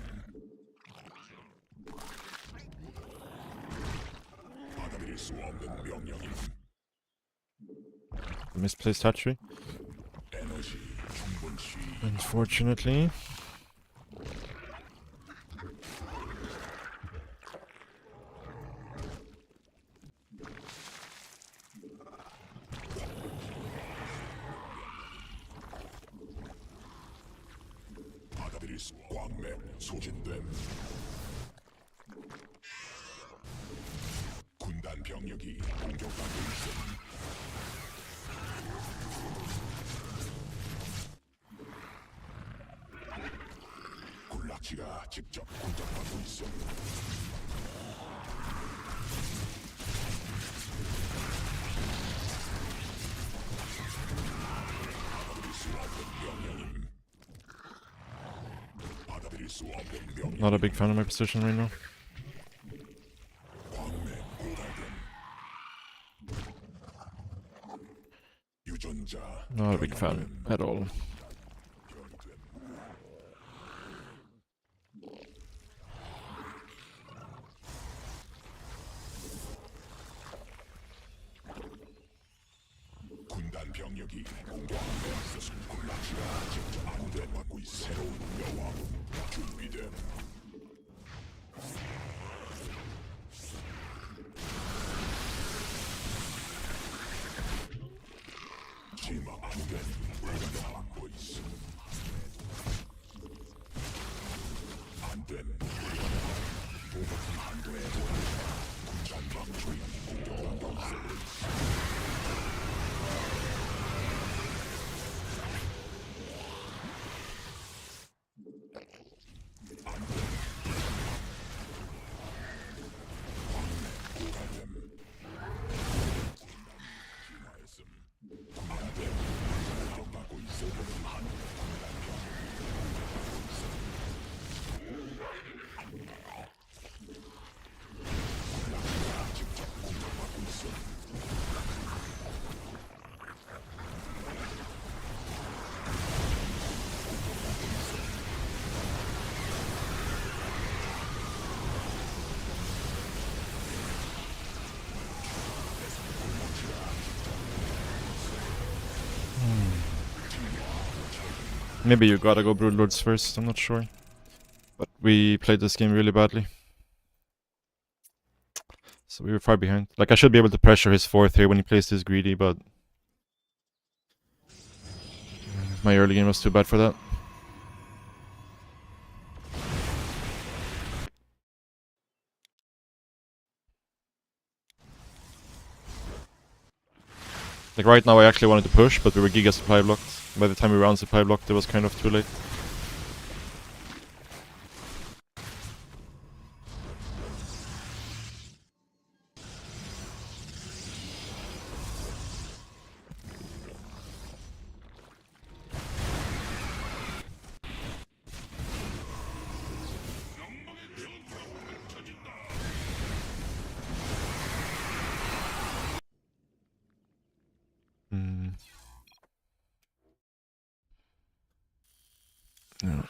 받아들일 수 없는 명령임. Misplaced hatchery. 에너지 충분치. Unfortunately. 받아들일 수 광맥 소진됨. 군단 병력이 공격받고 있음. 군락지가 직접 공격받고 있음. 받아들일 수 없는 명령임. 받아들일 수 없는 명령. Not a big fan of my position right now. 광맥 고갈됨. 유전자 Not a big fan at all. 변이됨. 군단 병력이 공격하면서 군락지가 직접 안돼받고 있어. 새로운 여왕 준비됨. 지마 안돼 공격받고 있어. 안돼 보급품 한도에 군단 방출이 공격받고 있어. Maybe you gotta go Broodlords first, I'm not sure. But we played this game really badly. So we were far behind. Like, I should be able to pressure his 4th here when he plays this greedy, but my early game was too bad for that. Like right now I actually wanted to push, but we were giga supply blocked. By the time we were unsupply blocked, it was kind of too late. Yeah.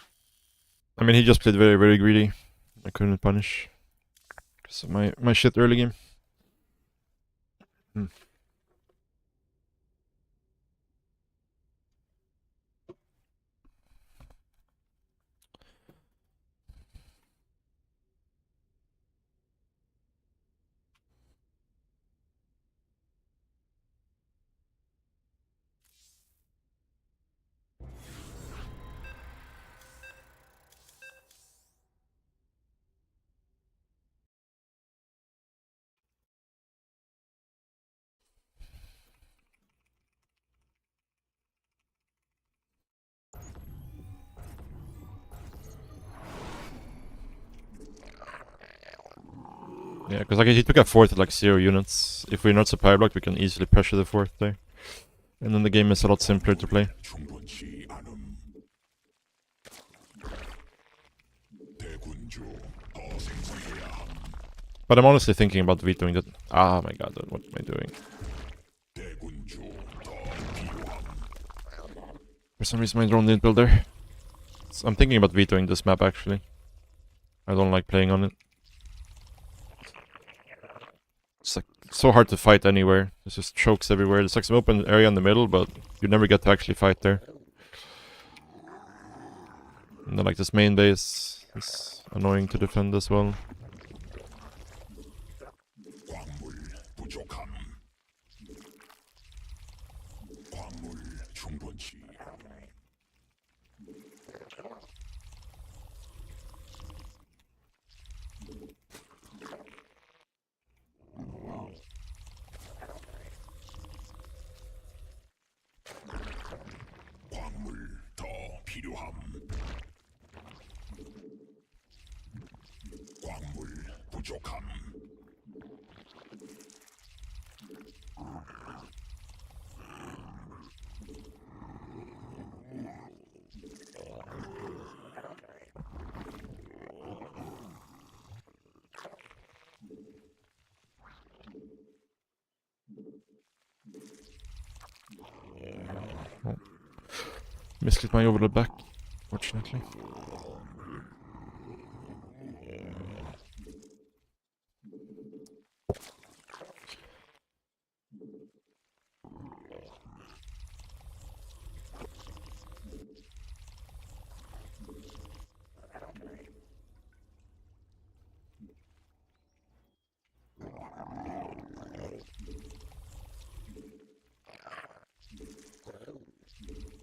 I mean, he just played very, very greedy. I couldn't punish. So my shit early game. Yeah, because like he took a fourth at like 0 units. If we're not supply blocked, we can easily pressure the fourth there. And then the game is a lot simpler to play. 충분치 않음. 대군주 더 생성해야 함. But I'm honestly thinking about vetoing that. Ah, my god, what am I doing? 대군주 더 필요함. For some reason my drone didn't build there. So I'm thinking about vetoing this map actually. I don't like playing on it. It's like so hard to fight anywhere. There's just chokes everywhere. There's like some open area in the middle, but you never get to actually fight there. And then like this main base is annoying to defend as well. 광물 부족함. 광물 충분치. 광물 더 필요함. 광물 부족함. Misclicked my overload back, fortunately.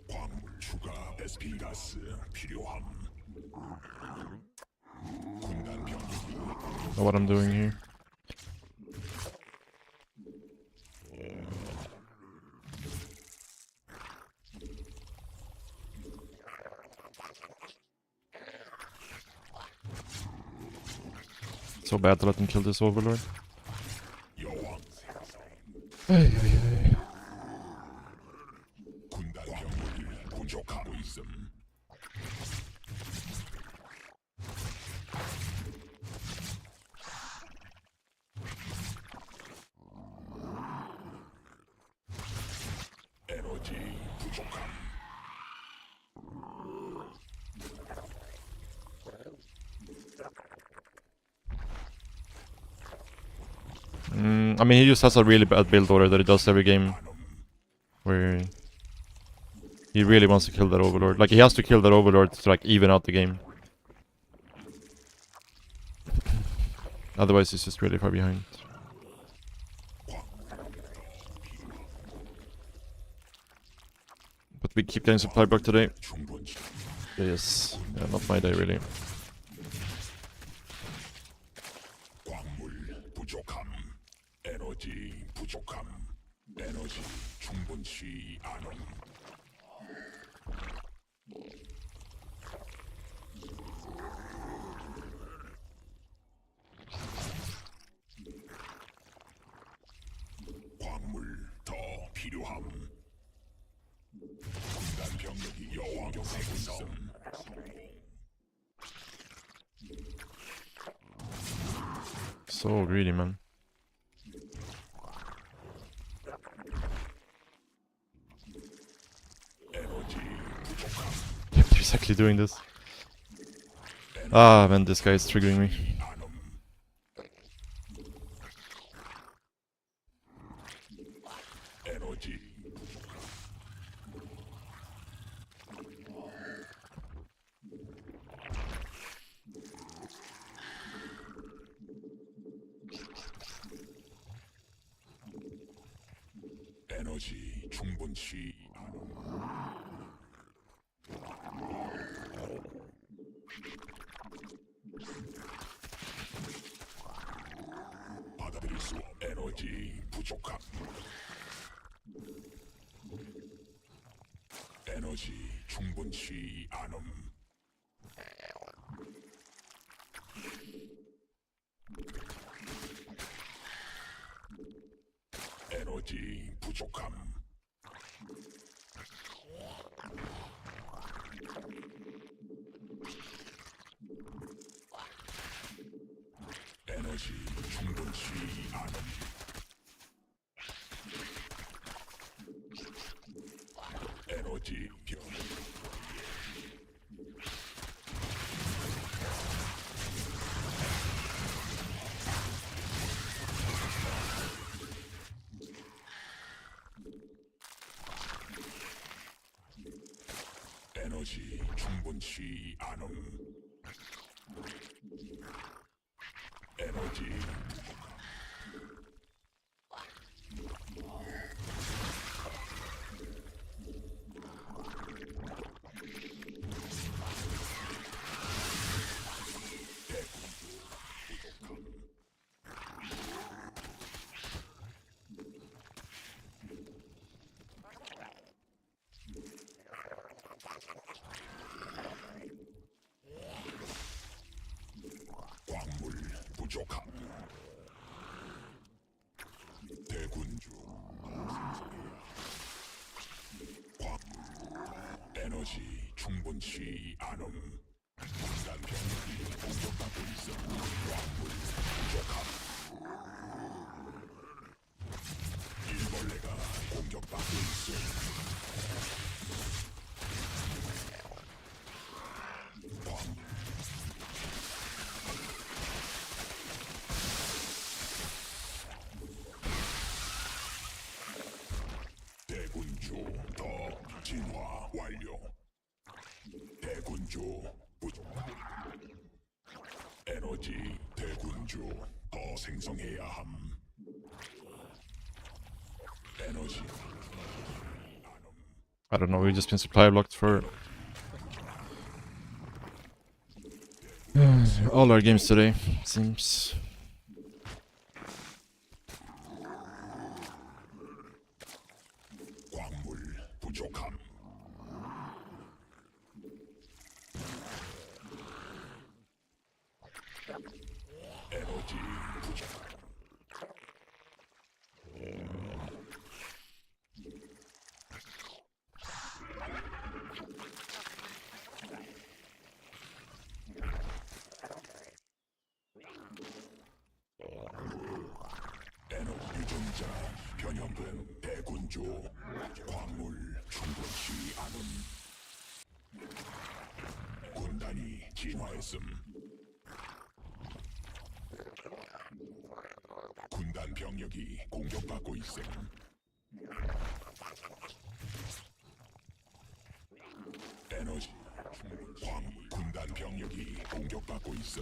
광물 추가 SP 가스 필요함. 군단 병력이 Know what I'm doing here. So bad to let him kill this overlord. 여왕. Hey, hey, hey. 군단 병력이 부족하고 있음. 에너지 부족함. I mean, he just has a really bad build order that he does every game. Where he really wants to kill that overlord. Like, he has to kill that overlord to like even out the game. Otherwise, he's just really far behind. But we keep getting supply block today. 충분치. Yes. Yeah, not my day, really. 광물 부족함. 에너지 부족함. 에너지 충분치. 필요함. 군단 병력이 여왕 생성. So greedy, man. 에너지 부족함. Yep, they're exactly doing this. Ah, man, this guy is triggering me. 나눔. 에너지 에너지 충분치 않음. 받아들일 수 없. 에너지 부족함. 에너지 충분치 않음. 에너지 부족함. 에너지 충분치 않음. 에너지 병. 에너지 충분치 않음. 에너지 광물 부족함. 대군주 광물 에너지 충분치 않음. 군단 병력이 공격받고 있어. 광물 부족함. 일벌레가 공격받고 있어. 대군주 더 진화 완료. 대군주 부족함. 에너지 대군주 더 생성해야 함. 에너지 I don't know, we've just been supply blocked for all our games today, seems. 광물 부족함. 에너지 부족함. 에너지 유전자 변형된 대군주 광물 충분치 않음. 군단이 진화했음. 군단 병력이 공격받고 있음. 에너지 광 군단 병력이 공격받고 있음.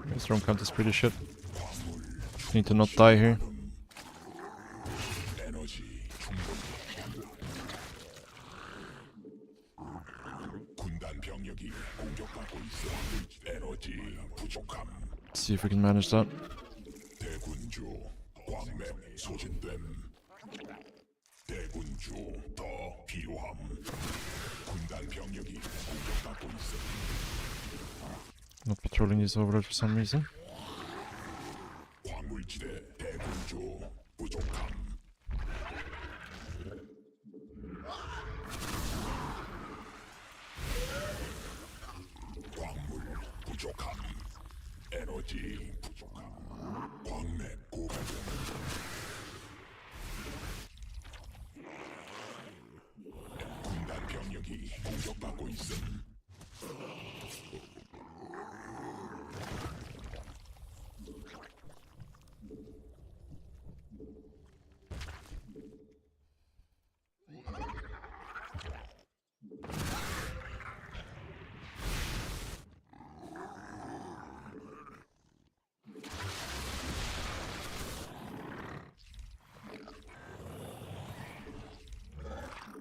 This room count is pretty shit. 광물 Need to not die here. 에너지 충분. 군단 병력이 공격받고 있어. 에너지 부족함. See if we can manage that. 대군주 광맥 소진됨. 대군주 더 필요함. 군단 병력이 공격받고 있어. Not patrolling these overlords for some reason. 광물지대 대군주 에너지 부족함. 광맥 고갈됨. 군단 병력이 공격받고 있음.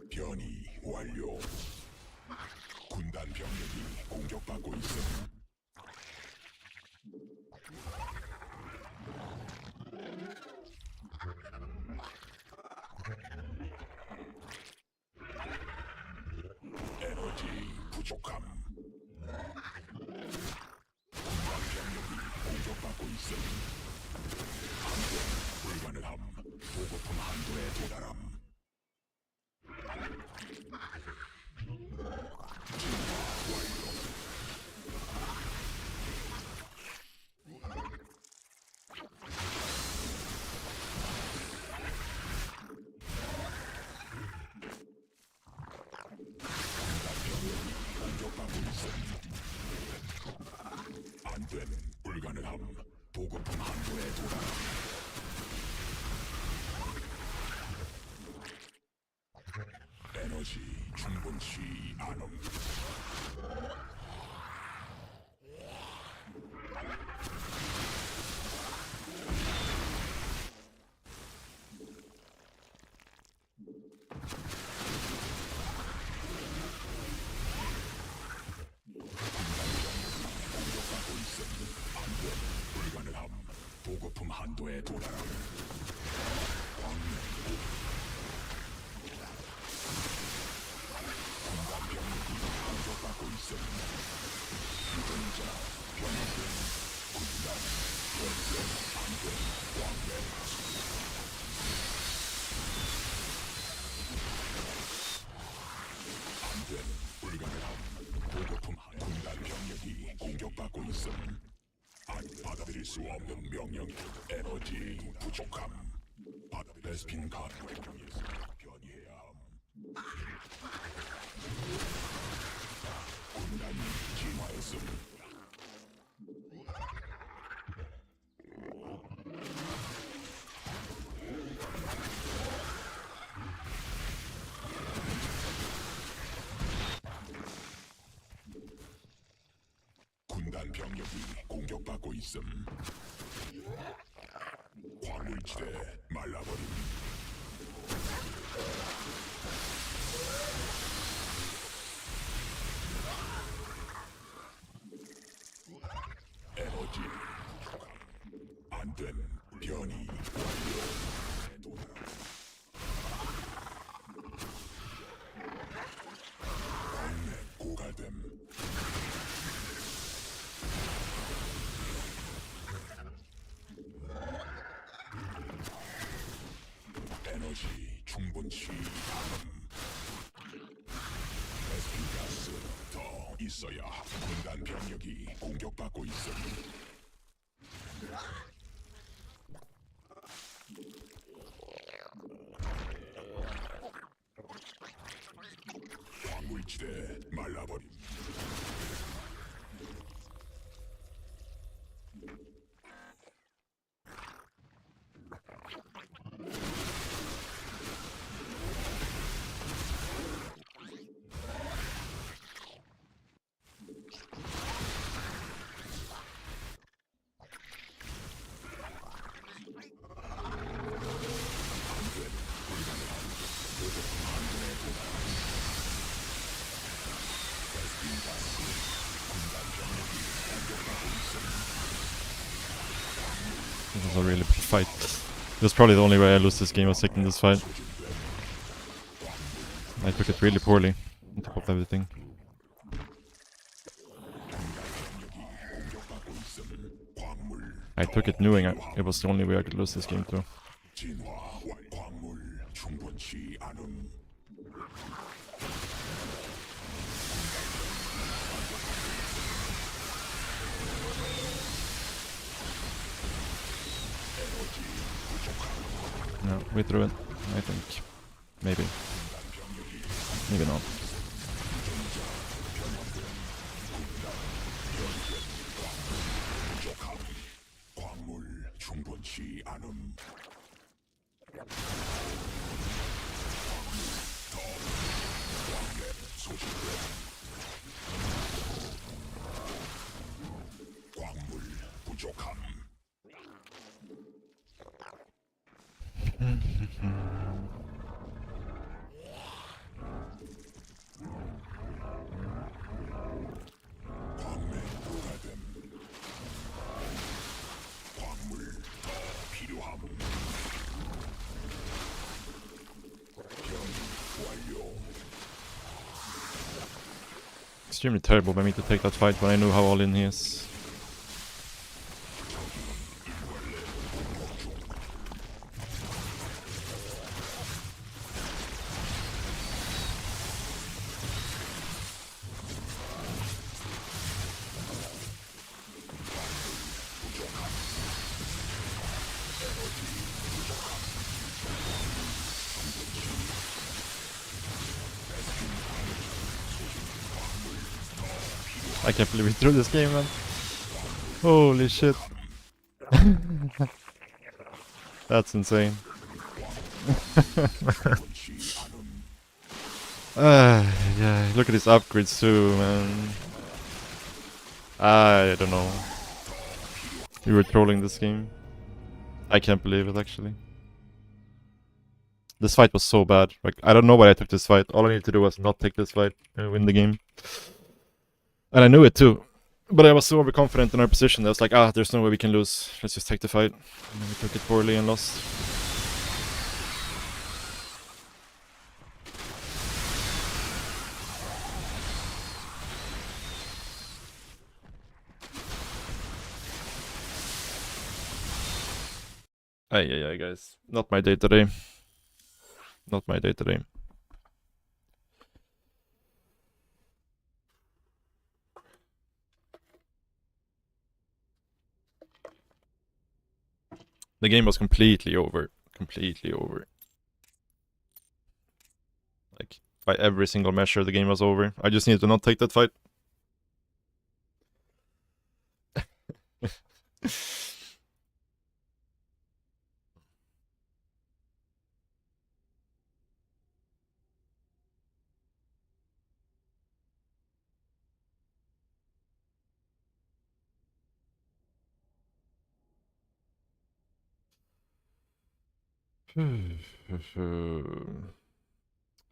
변이 완료. 군단 병력이 공격받고 있음. 에너지 부족함. 군단 병력이 공격받고 있음. 한동 불가능함. 보급품 한도에 도달함. 공격받고 있음. 안됨 불가능함. 보급품 한도에 도달함. 에너지 충분치 않음. 공격받고 있음. 안됨 불가능함. 보급품 한도에 도달함. 광맥 군단 병력이 공격받고 있음. 유전자 변화됨. 군단 연쇄 안됨. 광맥 안됨 불가능함. 보급품 군단 병력이 공격받고 있음. 받아들일 수 없는 명령. 에너지 부족함. 베스핀 가스가 변이해야 함. 군단이 진화했음. 군단 병력이 공격받고 있음. 광물지대 말라버림. 에너지 안됨 변이 완료. 광맥 고갈됨. 에너지 충분치 않음. 베스핀가스 더 있어야 함. 군단 병력이 공격받고 있음. 광물지대 말라버림. This was a really big fight. It was probably the only way I lose this game was taking this fight. I took it really poorly, on top of everything. I took it knowing it was the only way I could lose this game too. way through it, I think. Maybe. Maybe not. 광물 충분치 않음. 광물 부족함. 광맥 불가됨. 광물 더 필요함. 완료. Extremely terrible by me to take that fight when I knew how all in he is. I can't believe we threw this game, man. Holy shit. That's insane. Yeah, look at these upgrades too, man. I don't know. We were trolling this game. I can't believe it, actually. This fight was so bad. Like, I don't know why I took this fight. All I needed to do was not take this fight and win the game. And I knew it too. But I was so overconfident in our position that I was like, there's no way we can lose. Let's just take the fight. And then we took it poorly and lost. Ay, guys. Not my day today. Not my day today. The game was completely over. Completely over. Like, by every single measure, the game was over. I just needed to not take that fight.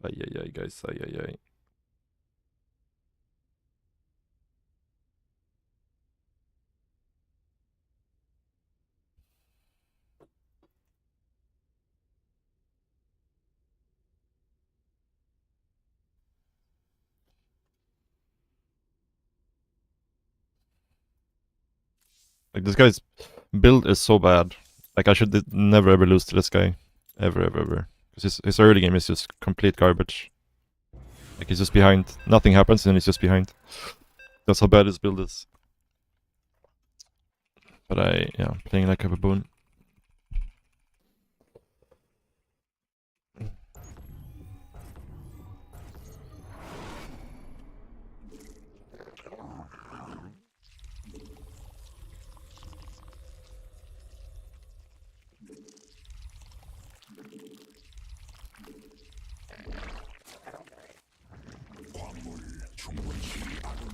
Ay, guys. Ay. Like, this guy's build is so bad. Like, I should never ever lose to this guy. Ever. Because his early game is just complete garbage. Like, he's just behind. Nothing happens and he's just behind. That's how bad his build is. But playing like a baboon. 광물 충분치 않음.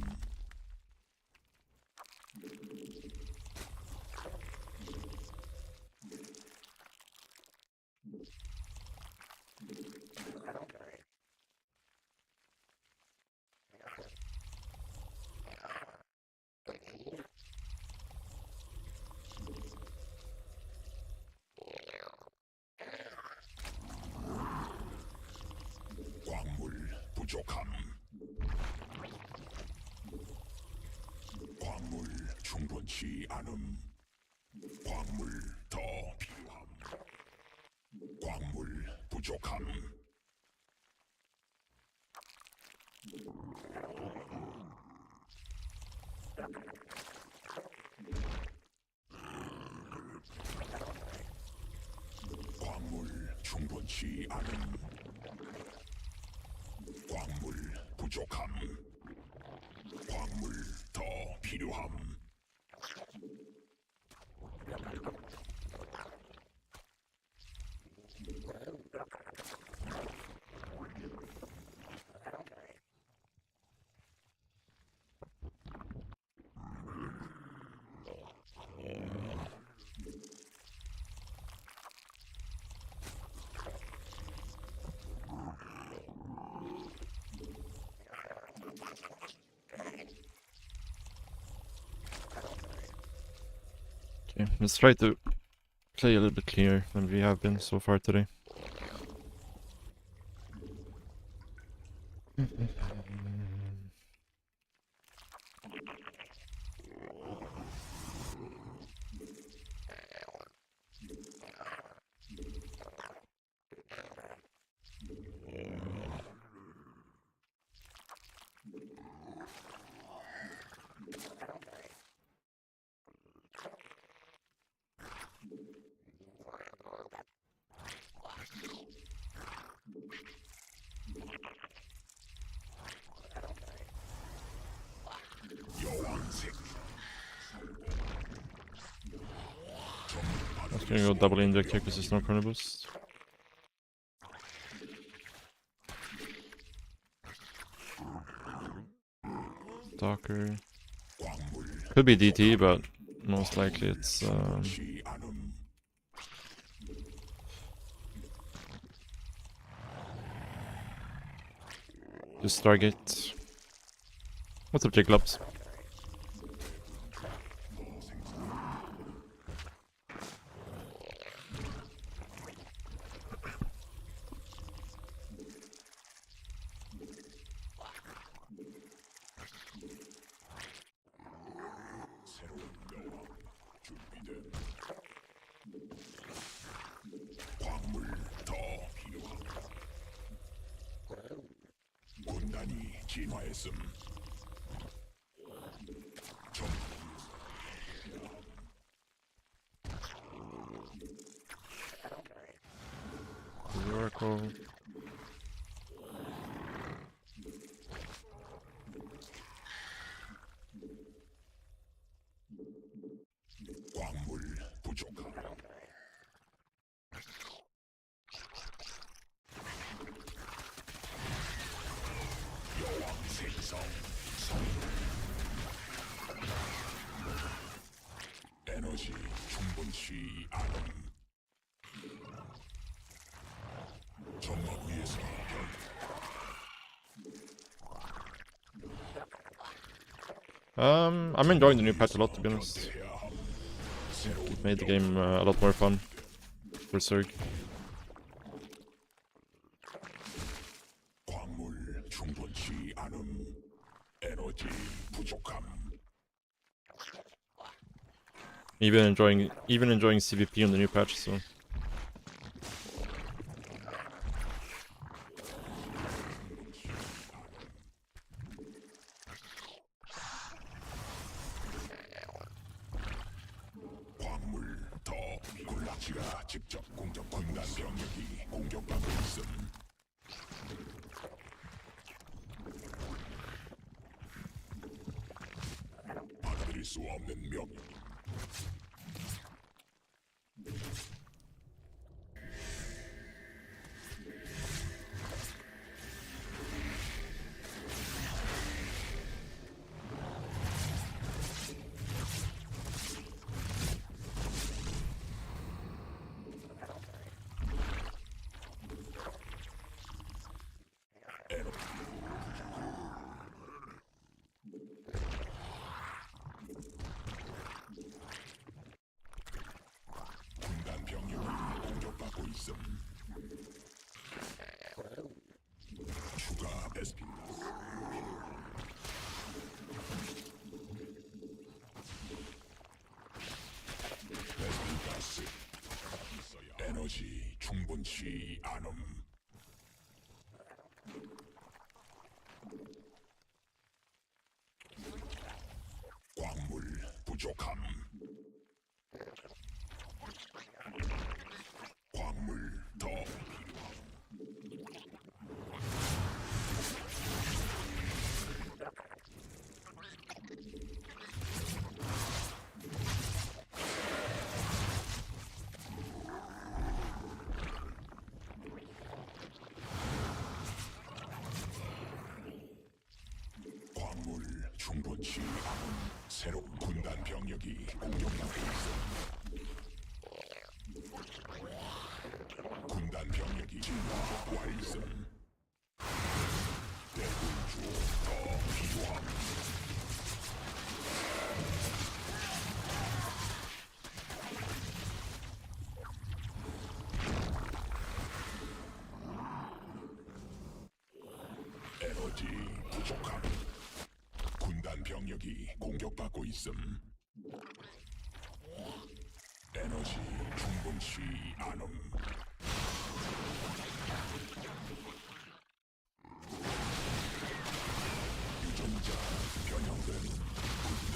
광물 부족함. 광물 충분치 않음. 광물 더 필요함. 광물 부족함. 광물 충분치 않음. 광물 부족함. 광물 더 필요함. Okay, let's try to play a little bit cleaner than we have been so far today. 여왕색. I was gonna go double inject here because there's no corner boost. Stalker. Could be DT, but most likely it's 충분치 않음. just Stargate. What's up, Cyclops? 새로운 여왕 준비된. 광물 더 필요함. 군단이 진화했음. Oracle. 광물 부족함. 여왕 생성. 에너지 충분치 않음. 점막 위에서 I'm enjoying the new patch a lot, to be honest. 해야 함. It made the game a lot more fun for Zerg. 광물 충분치 않음. 에너지 부족함. Even enjoying CVP on the new patch, so 광물 더 굴락지가 직접 공격 군단 병력이 공격받고 있음. 받아들일 수 없는 명. 군단 병력이 공격받고 있음. 추가 베스핀 가스. 에너지 충분치 않음. 광물 부족함. 광물 더 필요함. 충분치 않은 새로운 군단 병력이 공격받고 있음. 군단 병력이 진화와 있음. 대군주 더 필요함. 에너지 부족함. 군단 병력이 공격받고 있음. 에너지 충분치 않음. 유전자 변형된 군단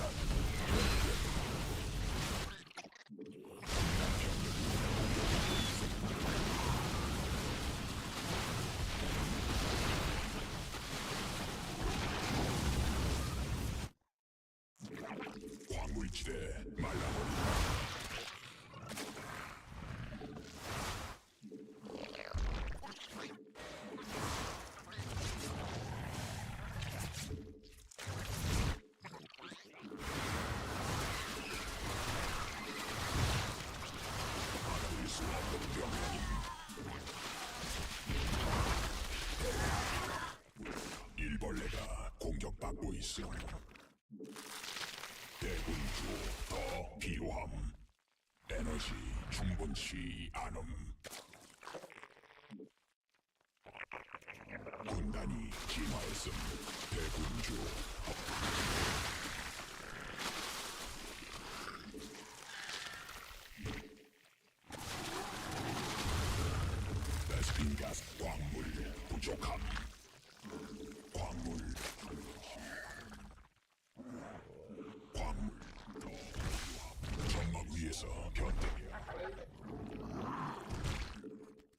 광물지대 말라버린다. 막을 수 없는 병력임. 일벌레가 공격받고 있음. 대군주 더 필요함. 에너지 충분치 않음. 군단이 진화했음. 대군주 베스핀가스 광물 부족함. 광물 더 필요함. 점막 위에서 변태야.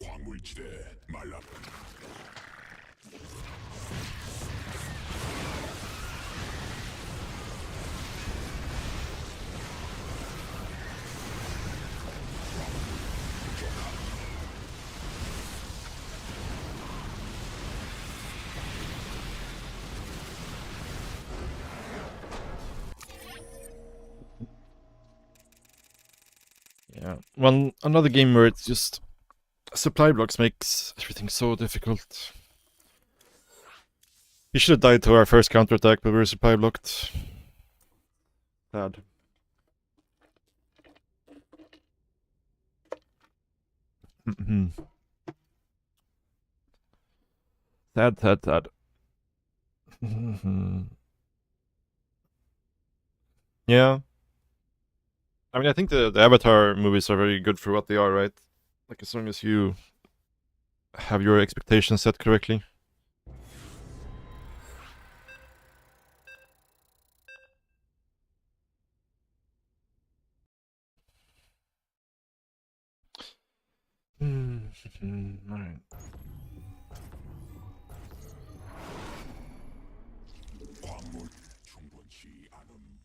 광물지대 말라버린다. Yeah. Well, another game where it's just supply blocks makes everything so difficult. We should have died to our first counterattack, but we were supply blocked. Bad. Sad. Yeah. I mean, I think the Avatar movies are very good for what they are, right? Like, as long as you have your expectations set correctly. Alright. 광물 충분치 않음.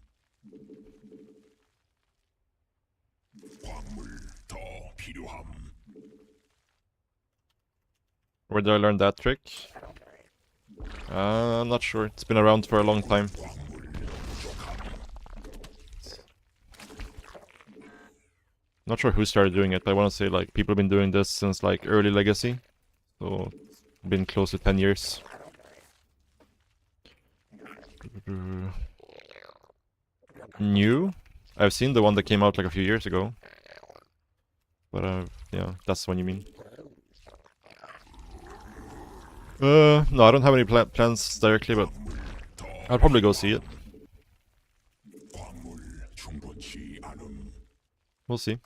광물 더 필요함. Where did I learn that trick? I'm not sure. It's been around for a long time. 광물 부족함. Not sure who started doing it, but I want to say like people have been doing this since like early Legacy. So, been close to 10 years. New? I've seen the one that came out like a few years ago. But yeah, that's the one you mean. No, I don't have any plans directly, but I'll probably go see it. 광물 충분치 않음. We'll see.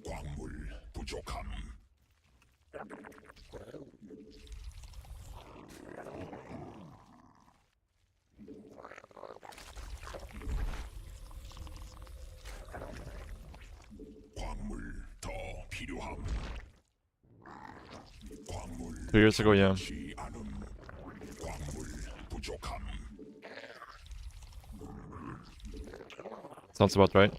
광물 부족함. 광물 더 필요함. 광물 2 years ago, yeah. 치 않음. 광물 부족함. Sounds about right.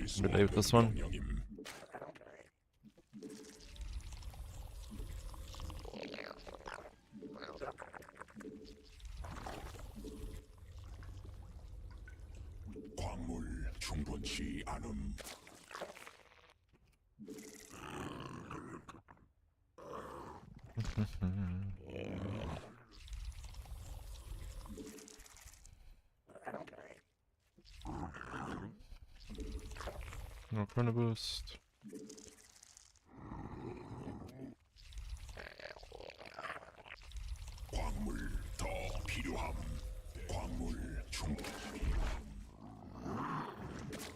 버틸 수 Relay with 없는 this one. 명령임. 광물 충분치 않음. No chrono boost. 광물 더 필요함. 광물 충분.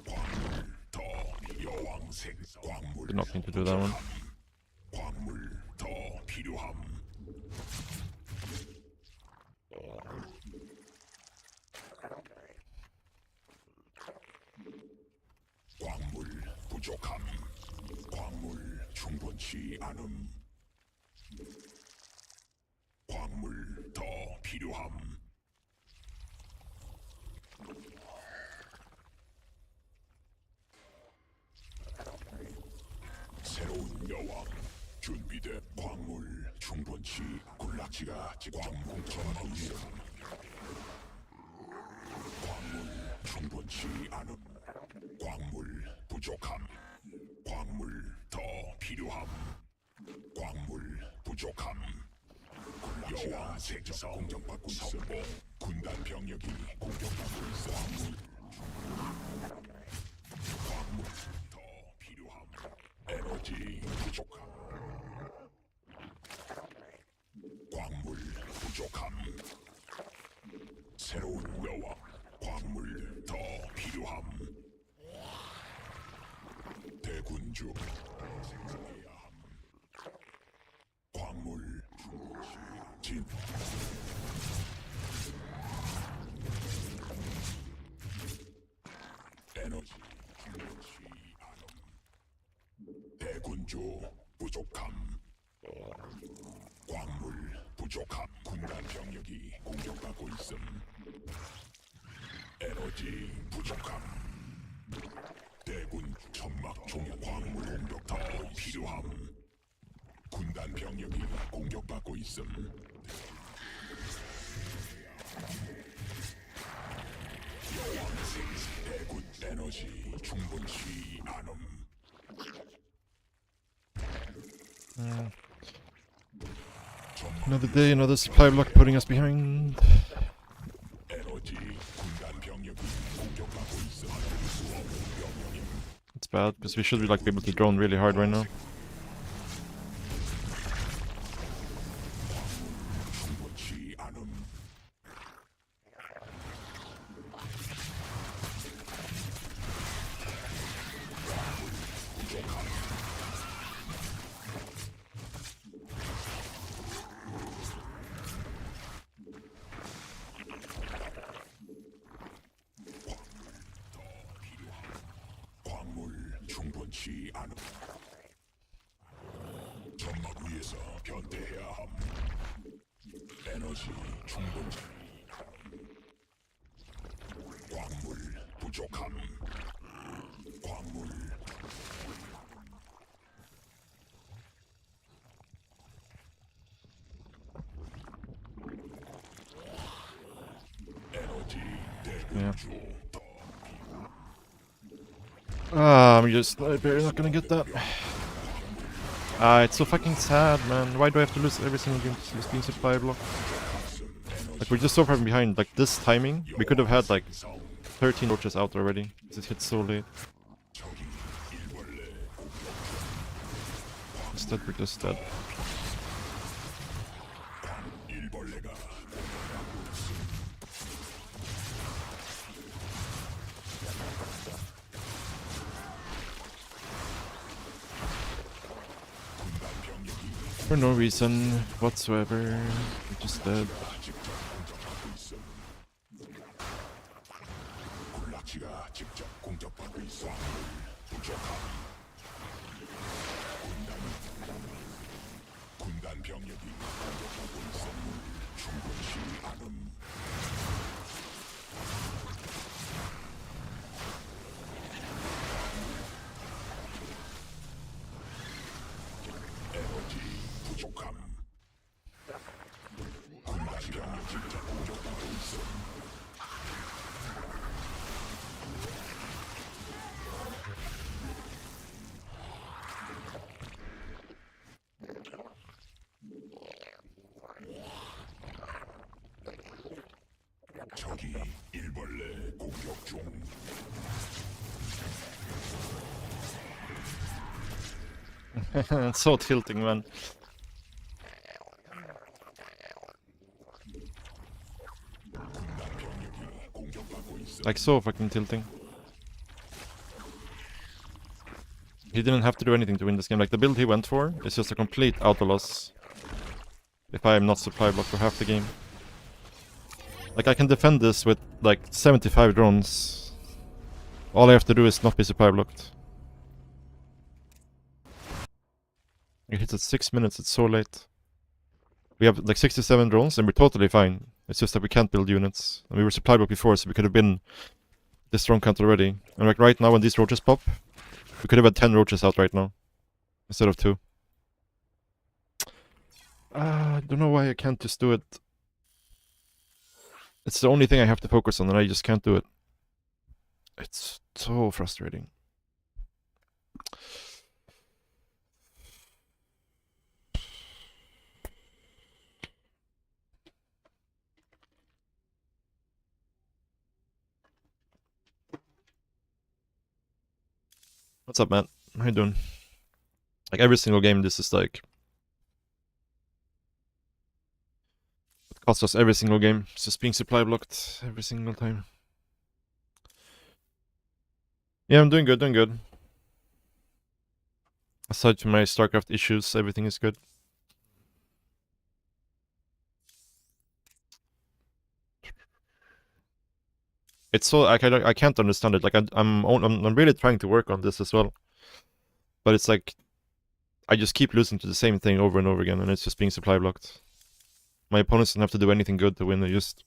광물 더 여왕색. 광물 Did not mean to do that one. 광물 더 필요함. 광물 부족함. 광물 충분치 않음. 광물 더 필요함. 새로운 여왕 준비된 광물 충분치 군락지가 직접 공천하고 있음. 광물 충분치 않음. 광물 부족함. 광물 더 필요함. 광물 부족함. 여왕 색에서 공격받고 있음. 군단 병력이 공격받고 있어. 광물 더 필요함. 에너지 부족함. 광물 부족함. 새로운 여왕. 광물 더 필요함. 대군주 생산해야 함. 광물 진. 에너지 충분치 않음. 대군주 부족함. 광물 부족함. 군단 병력이 공격받고 있음. 에너지 부족함. 대군 천막 종양 광물 공격 더 필요함. 군단 병력이 공격받고 있음. 여왕생 대군 에너지 충분치 않음. Another day, another supply block putting us behind. 에너지 군단 병력이 공격받고 있음. 명령임. It's bad because we should be like be able to drone really hard right now. 충분치 않음. 광물 충분치 않음. 점막 위에서 변태해야 함. 에너지 충분치. 광물 부족함. 광물 에너지 대군주 더 Ah, I'm just barely not gonna get that. Ah, it's so fucking sad, man. Why do I have to lose every single game to this being supply block? Like, we're just so far behind. Like, this timing, we could have had like 13 roaches out already. Because it hit so late. Instead, we're just dead. 일벌레가 군단 병력이 For no reason whatsoever. We're just dead. 직접 공격받고 있음. 군락지가 직접 공격받고 있어. 부족함. 군단 병력이 공격받고 있어. 충분치 않음. 바퀴벌레 공격 중. It's so tilting, man. Like, so fucking tilting. He didn't have to do anything to win this game. Like, the build he went for is just a complete auto loss. If I am not supply blocked for half the game. Like, I can defend this with, like, 75 drones. All I have to do is not be supply blocked. It hits at 6 minutes, it's so late. We have, like, 67 drones, and we're totally fine. It's just that we can't build units. And we were supply blocked before, so we could have been this strong count already. And, like, right now, when these roaches pop, we could have had 10 roaches out right now. Instead of 2. I don't know why I can't just do it. It's the only thing I have to focus on, and I just can't do it. It's so frustrating. What's up, man? How you doing? Like, every single game, this is like... It costs us every single game. It's just being supply blocked every single time. Yeah, I'm doing good, doing good. Aside from my StarCraft issues, everything is good. It's so I can't understand it. Like, I'm really trying to work on this as well, but it's like I just keep losing to the same thing over and over again, and it's just being supply blocked. My opponents don't have to do anything good to win. They just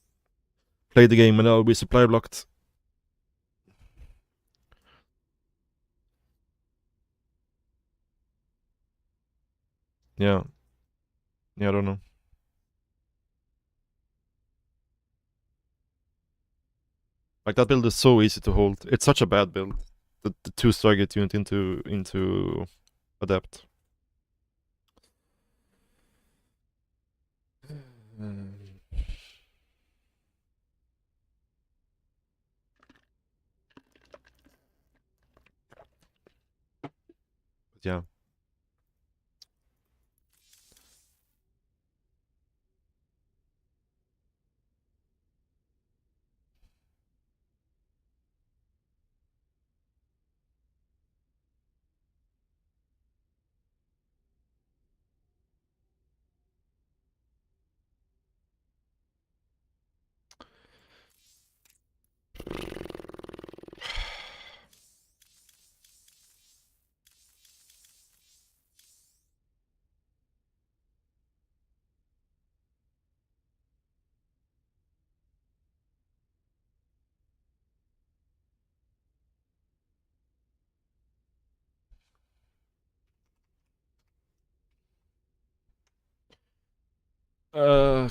play the game, and I'll be supply blocked. Yeah. Yeah, I don't know. Like, that build is so easy to hold. It's such a bad build. The 2-star get tuned into Adept. But yeah.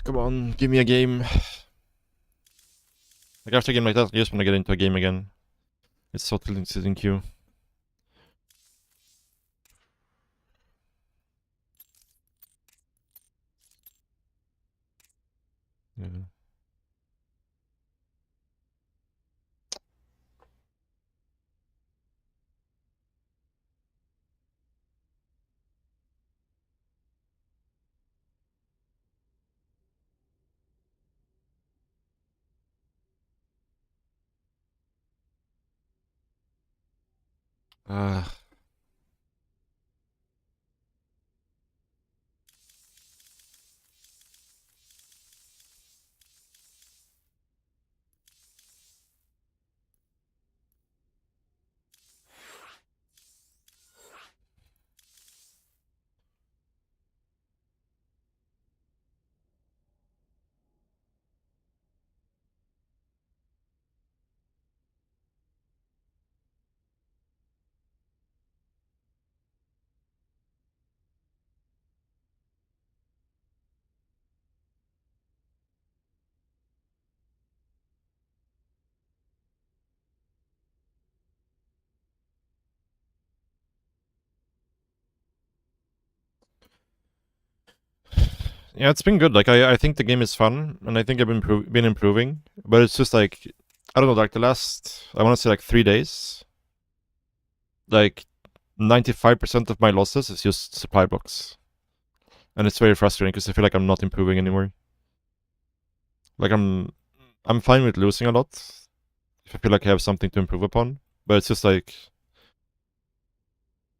Come on, give me a game. Like, after a game like that, I just want to get into a game again. It's so tilting sitting queue. Yeah. Yeah, it's been good. Like, I think the game is fun, and I think I've been improving. But it's just like, I don't know, like the last, I want to say like 3 days, like 95% of my losses is just supply blocks. And it's very frustrating because I feel like I'm not improving anymore. Like I'm fine with losing a lot if I feel like I have something to improve upon, but it's just like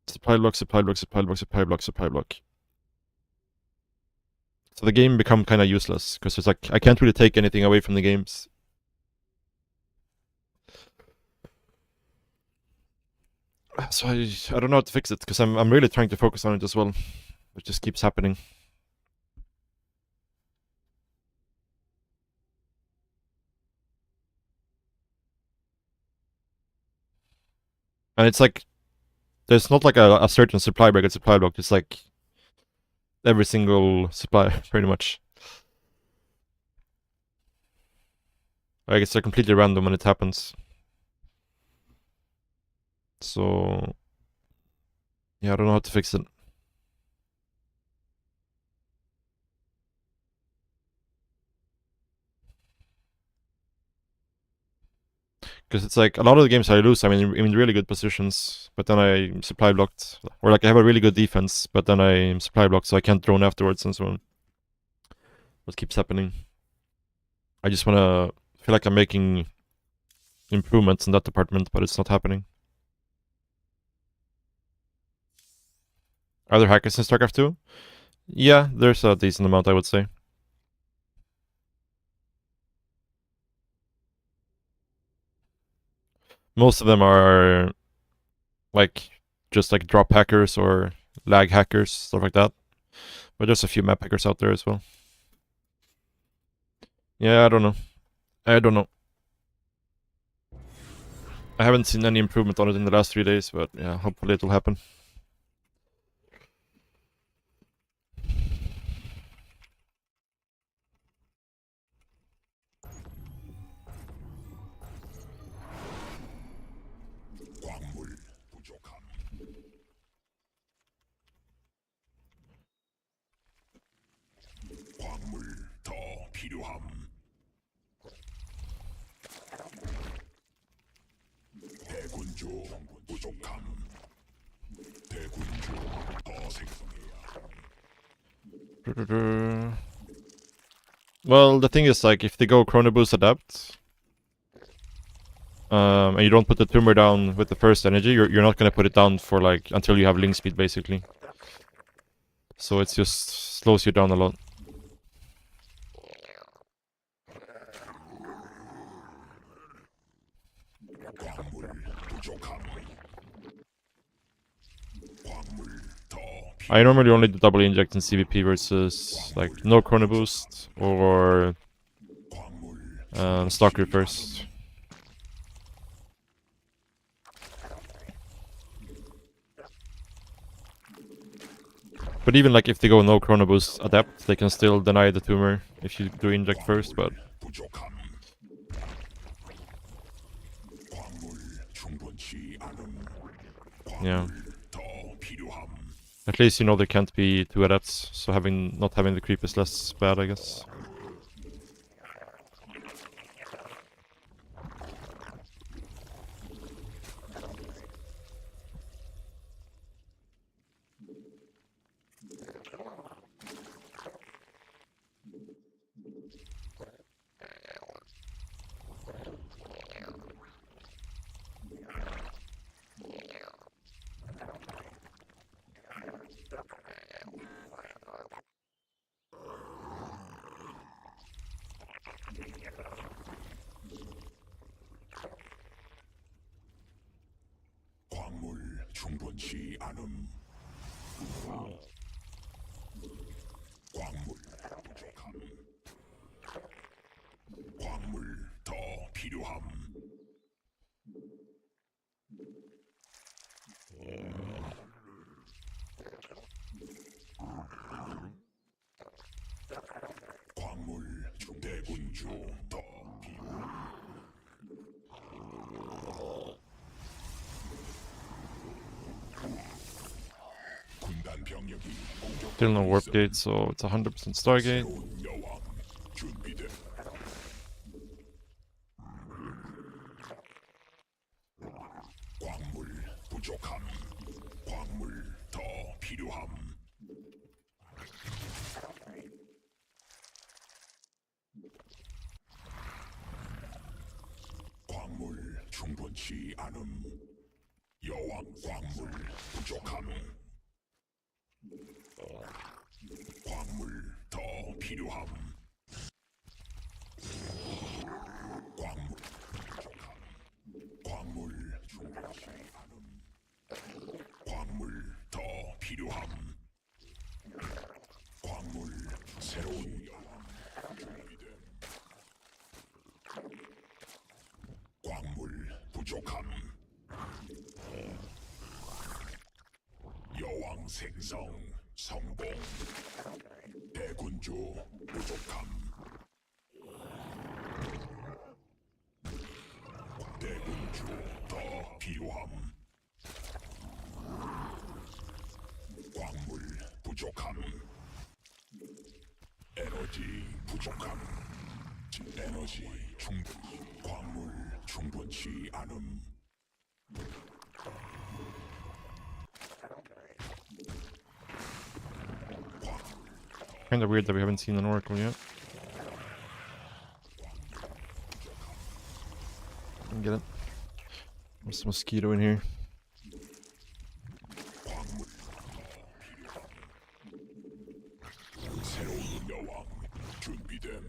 supply block, supply block, supply block, supply block, supply block. So the game become kind of useless because it's like I can't really take anything away from the games. So I don't know how to fix it because I'm really trying to focus on it as well. It just keeps happening. And it's like there's not like a certain supply bracket supply block. It's like every single supply pretty much. Like it's like completely random when it happens. So yeah, I don't know how to fix it. Because it's like a lot of the games I lose, I'm in really good positions, but then I supply blocked. Or like I have a really good defense, but then I supply blocked, so I can't drone afterwards and so on. What keeps happening? I just wanna feel like I'm making improvements in that department, but it's not happening. Are there hackers in StarCraft 2? Yeah, there's a decent amount, I would say. Most of them are like just like drop hackers or lag hackers, stuff like that. But there's a few map hackers out there as well. Yeah, I don't know. I haven't seen any improvement on it in the last 3 days, but yeah, hopefully it'll happen. 광물 부족함. 광물 더 필요함. 대군주 부족함. 대군주 더 생성해야 함. Well, the thing is, like, if they go Chrono Boost Adapt, and you don't put the tumor down with the first energy, you're not gonna put it down for like until you have link speed, basically. So it just slows you down a lot. 광물 부족함. 광물 더 I normally only do double inject in CVP versus like no Chrono Boost or 광물 Stalker first. But even like if they go no Chrono Boost Adapt, they can still deny the tumor if you do inject first, but 부족함. 광물 충분치 않음. yeah. 더 필요함. At least you know there can't be two adapts, so not having the creep is less bad, I guess. 광물 충분치 않음. 광물 부족함. 광물 더 필요함. 광물 대군주 더 필요함. 군단 병력이 Still no warp gate, so it's 100% Stargate. 새로운 여왕 준비돼. 부족함. 광물 더 필요함. 광물 충분치 않음. 여왕 광물 부족함. 광물 더 필요함. 광물 부족함. 광물 충분치 않음. 광물 더 필요함. 광물 새로운 여왕 준비됨. 광물 부족함. 여왕 생성 성공. 대군주 부족함. 대군주 더 필요함. 광물 부족함. 에너지 부족함. 에너지 충분. 광물 충분치 않음. Kinda weird that we haven't seen an oracle yet. Get it. There's a mosquito in here. 새로운 여왕 준비됨.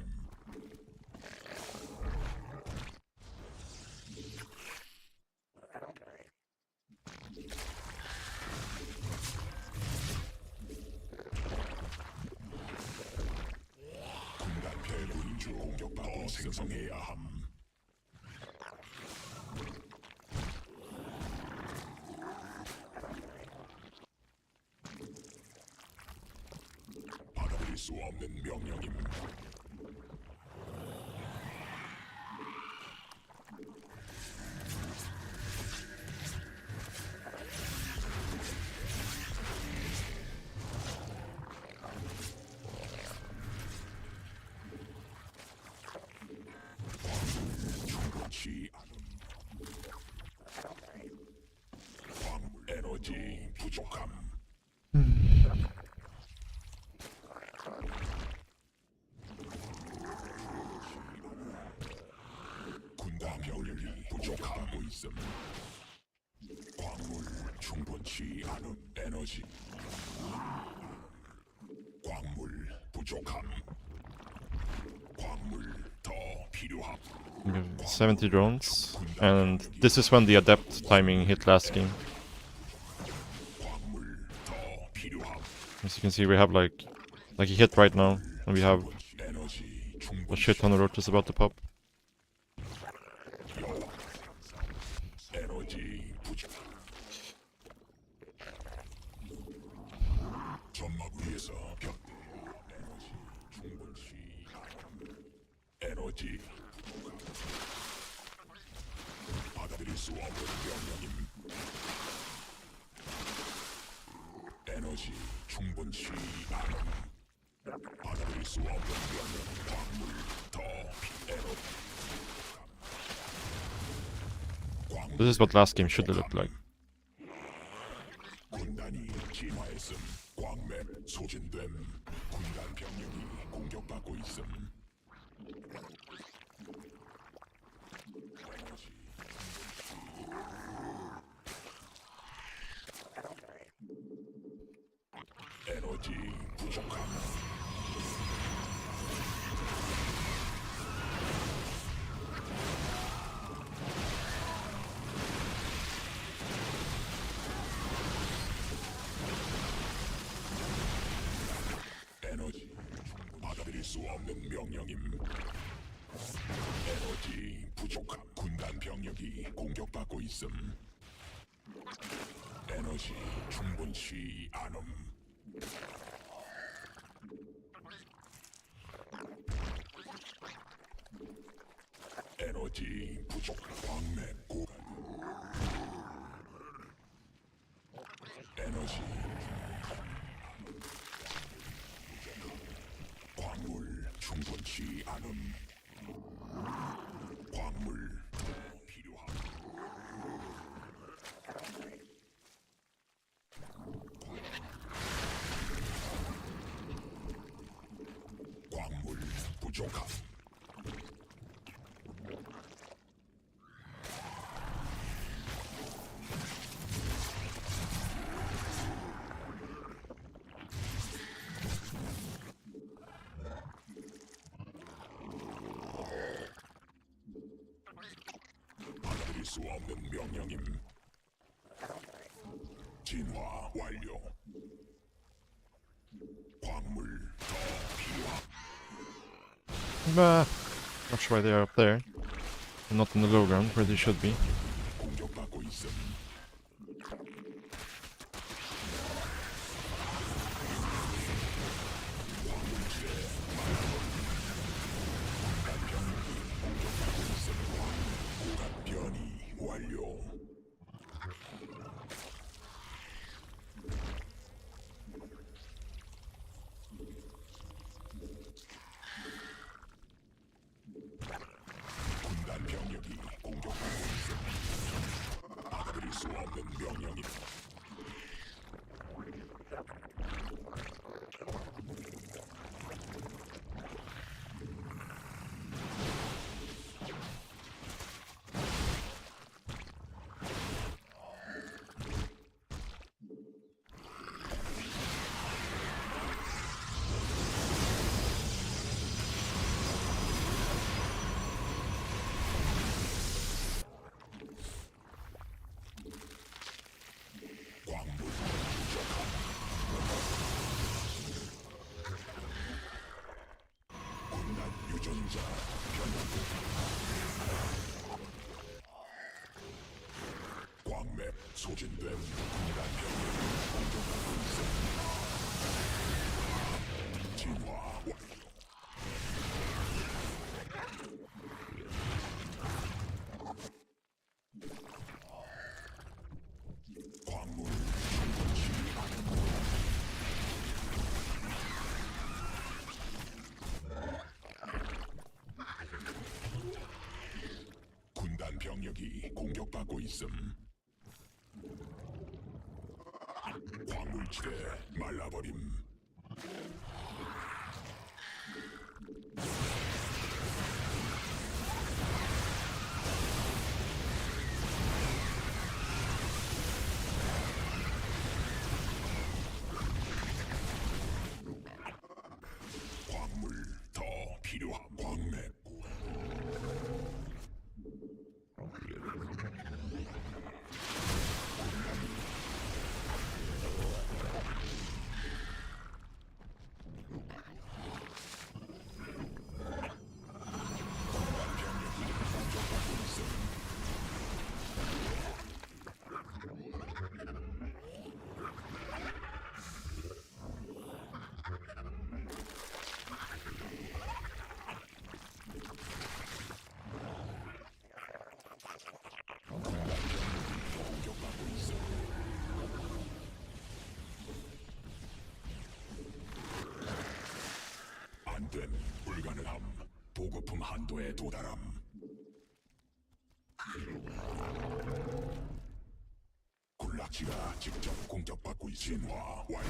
군단 대군주 공격받고 생성해야 함. 받아들일 수 없는 명령임. 충분치 않음. 광물 에너지 부족함. 군단 병력이 부족하고 있음. 광물 충분치 않음. 에너지. 광물 부족함. 광물 더 필요함. We have 70 drones, and this is when the adept timing hit last game. 광물 더 필요함. As you can see, we have like he hit right now, and we have 에너지 a 충분. shit ton of roaches about to pop. 에너지 부족. 점막 위에서 벽대. 에너지 충분치 않음. 에너지 부족함. 받아들일 수 없는 명령임. 에너지 충분치 않음. 받아들일 수 없는 명령. 광물 더 에너지. This is what last game should have looked like. 군단이 진화했음. 광맥 소진됨. 군단 병력이 공격받고 있음. 에너지 부족함. 에너지 받아들일 수 없는 명령임. 에너지 부족함. 군단 병력이 공격받고 있음. 에너지 충분치 않음. 에너지 부족. 광맥 고갈. 에너지 광물 충분치 않음. 광물 필요함. 없는 명령임. 진화 완료. 광물 더 필요함. Bah, not sure why they are up there. And not in the low ground where they should be. 공격받고 있음. 고갑 변이 완료. 군단 병력이 공격받고 있음. 받아들일 수 없는 명령이. 광물 부족함. 군단 유전자 변환. 광맥 소진된 군단 병력이 공격하고 있음. 진화 완료. 광물 충분치 않은. 군단 병력이 공격받고 있음. 광물지대 말라버림. 광물 더 필요한 광맥. 안된 불가능함. 보급품 한도에 도달함. 군락지가 직접 공격받고 있음. 진화 완료.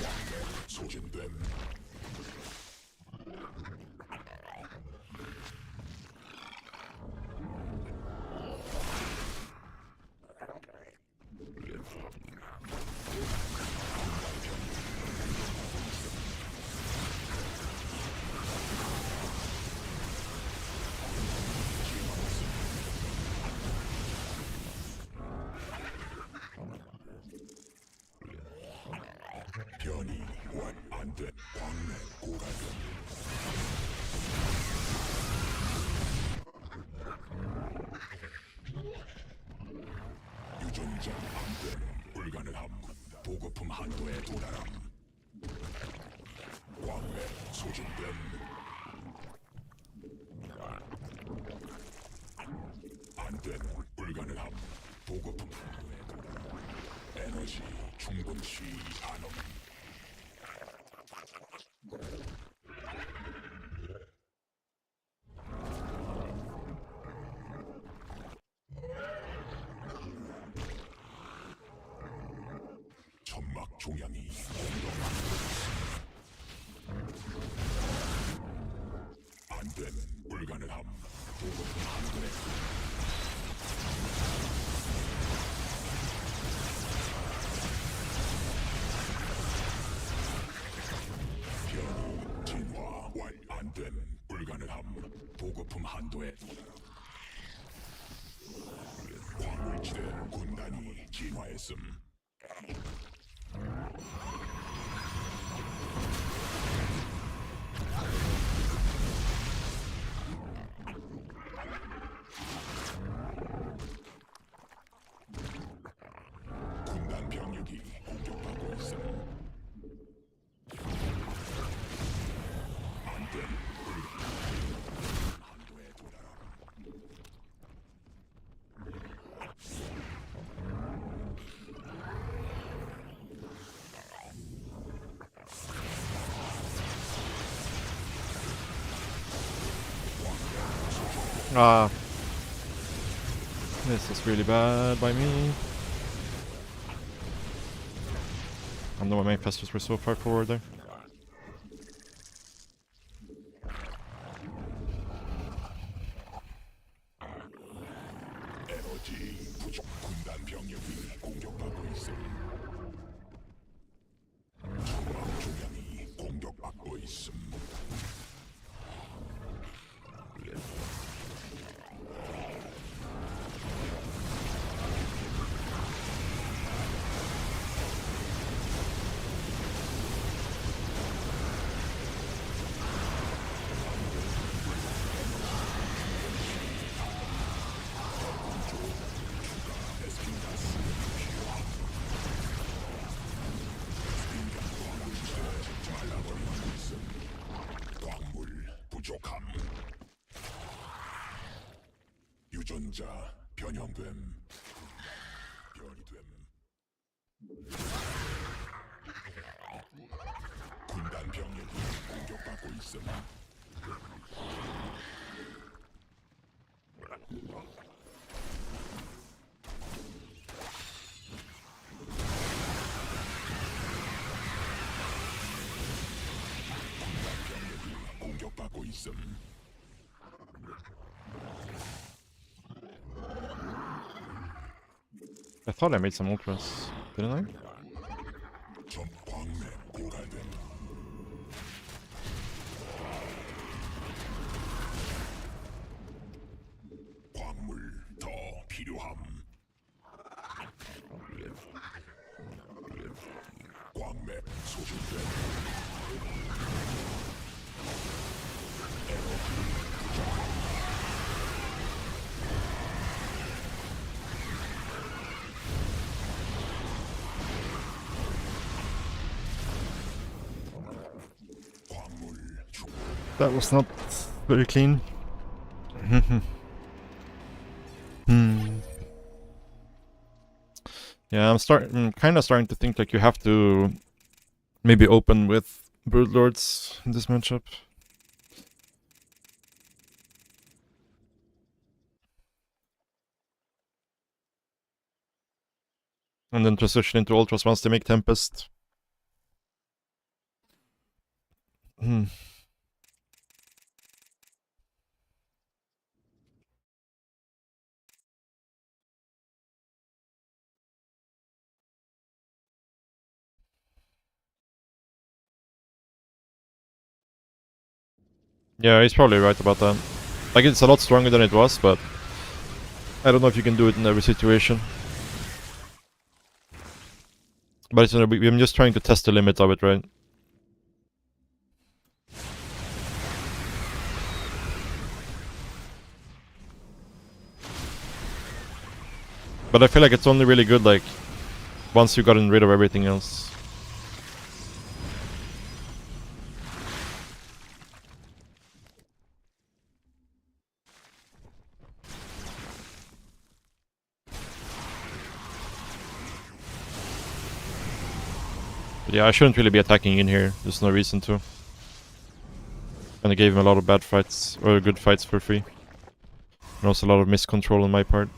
광맥 소진됨. 변이 완 안된 광맥 고갈등. 유전자 안된 불가능함. 보급품 한도에 도달함. 광맥 소진됨. 안된 불가능함. 보급품 한도에 도달함. 에너지 충분치 않음. 천막 종양이 안된 불가능함. 보급품 한도에 변이 불가능함. 보급품 한도에 광물지대 군단이 진화했음. 군단 병력이 공격받고 있음. 안돼. 한도에 도달함. Ah. This is really bad by me. I don't know why my infestors were so far forward there. 에너지 부족. 군단 병력이 공격받고 있음. 전방 중량이 공격받고 있음. 광물 부족함. 유전자 변형됨. 변이됨. 군단 병력이 공격받고 있음. 공격받고 있음. I thought I made some ultras, didn't I? 전 광맥 고갈됨. 광물 더 필요함. 광맥 소진됨. 광물 충. That was not very clean. Yeah, I'm kind of starting to think like you have to maybe open with Broodlords in this matchup. And then transition into Ultras once they make Tempest. Yeah, he's probably right about that. Like, it's a lot stronger than it was, but I don't know if you can do it in every situation. But it's, I'm just trying to test the limits of it, right? But I feel like it's only really good, like, once you've gotten rid of everything else. But yeah, I shouldn't really be attacking in here. There's no reason to. And I gave him a lot of bad fights, or good fights for free. And also a lot of miscontrol on my part.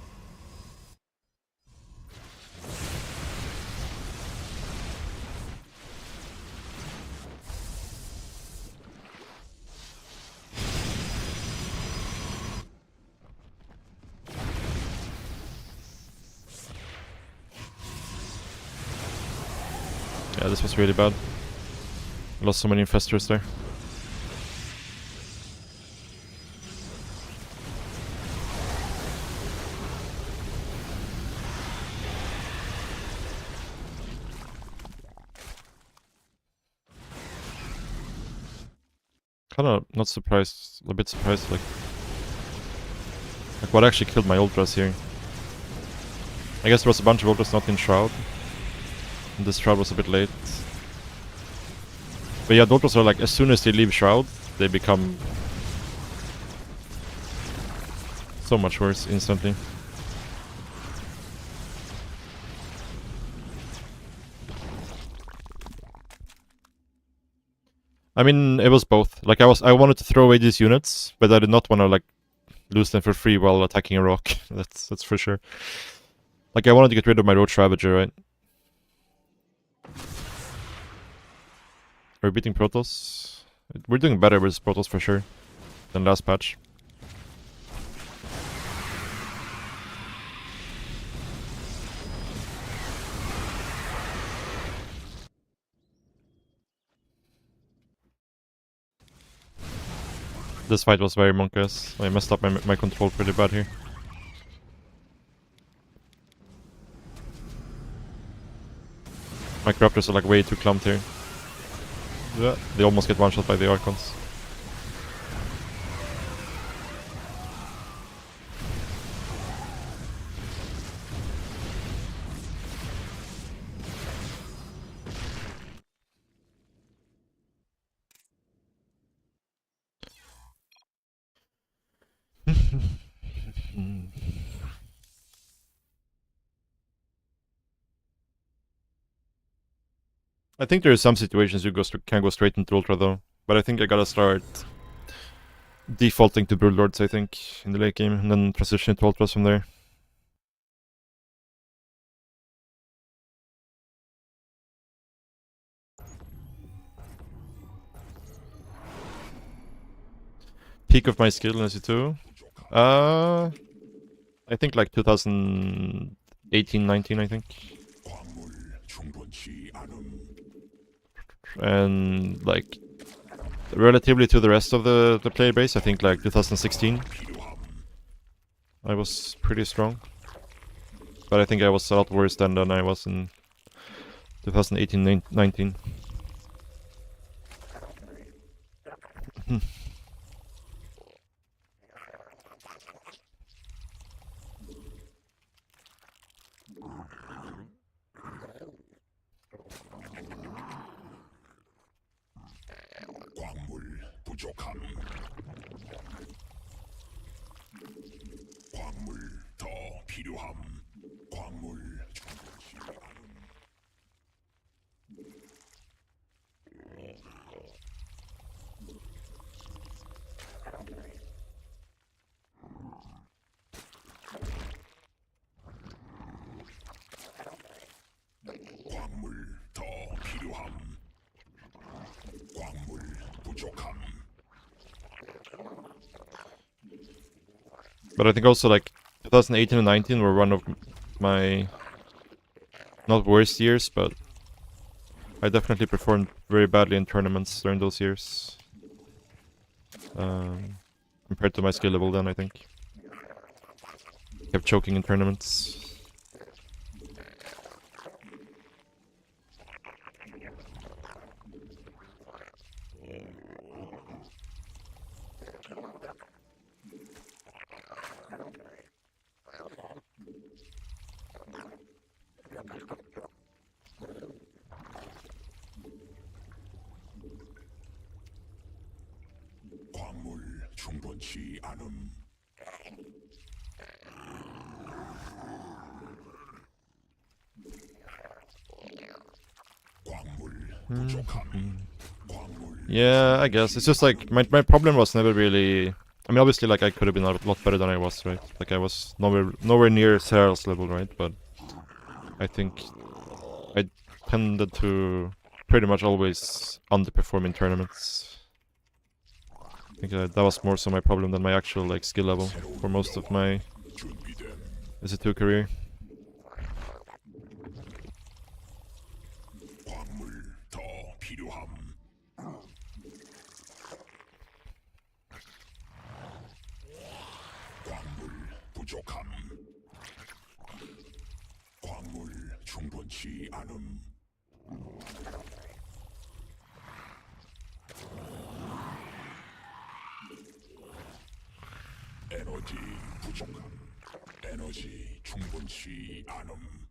Yeah, this was really bad. Lost so many infestors there. Kind of not surprised, a bit surprised, like what actually killed my ultras here. I guess there was a bunch of ultras not in Shroud. And this Shroud was a bit late. But yeah, the ultras are like, as soon as they leave Shroud, they become so much worse instantly. I mean, it was both. Like I wanted to throw away these units, but I did not want to like lose them for free while attacking a rock. That's for sure. Like I wanted to get rid of my Roach Ravager, right? We're beating Protoss. We're doing better with Protoss for sure than last patch. This fight was very monk-ass. I messed up my control pretty bad here. My Corruptors are like way too clumped here. Yeah, they almost get one-shot by the Archons. I think there are some situations you can go straight into Ultra though, but I think I gotta start defaulting to Broodlords, I think, in the late game, and then transition to Ultras from there. Peak of my skill in SC2? I think like 2018, 19, I think. And like relatively to the rest of the player base, I think like 2016 I was pretty strong. But I think I was a lot worse than I was in 2018, 19. But I think also like 2018 and 19 were one of my not worst years, but I definitely performed very badly in tournaments during those years. Compared to my skill level then, I think. Kept choking in tournaments. 충분치 않음. 광물 부족함. Yeah, I guess. It's just like, my problem was never really... I mean, obviously, like, I could have been a lot better than I was, right? Like, I was nowhere near Sarah's level, right? But I think I tended to pretty much always underperform in tournaments. I think that was more so my problem than my actual, like, skill level for most of my SC2 career. 부족함. 광물 충분치 않음. 에너지 부족함. 에너지 충분치 않음.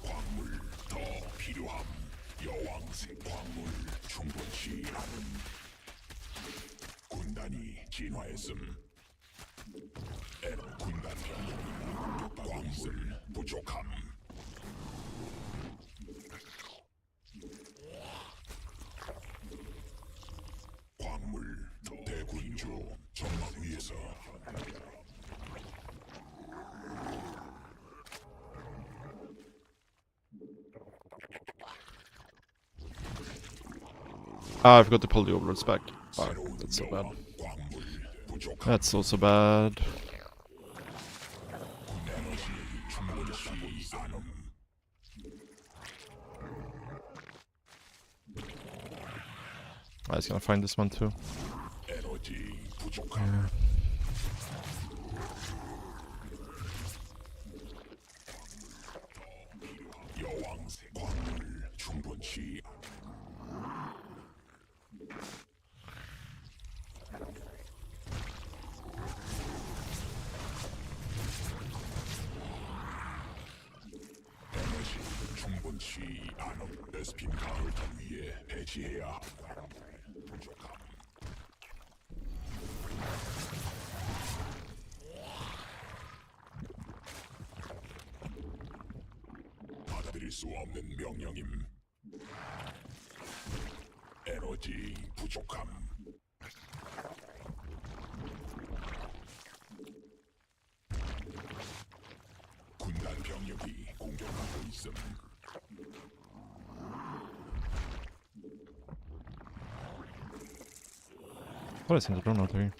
광물 더 필요함. 여왕색 광물 충분치 않음. 군단이 진화했음. 군단 병력이 광물 부족함. 광물 더 대군주 전망 위에서 Ah, I forgot to pull the overlords back. Fuck, 새로운 that's so bad. 여왕 광물 부족함. That's also bad. 에너지 충분치 않음. I was gonna find this one too. 에너지 부족함. 여왕색 광물 충분치 않음. 에너지 충분치 않음. 베스핀 가을탄 위에 배치해야 함. 부족함. 받아들일 수 없는 명령임. 에너지 부족함. 군단 병력이 공격하고 있음. What is in the drone out here?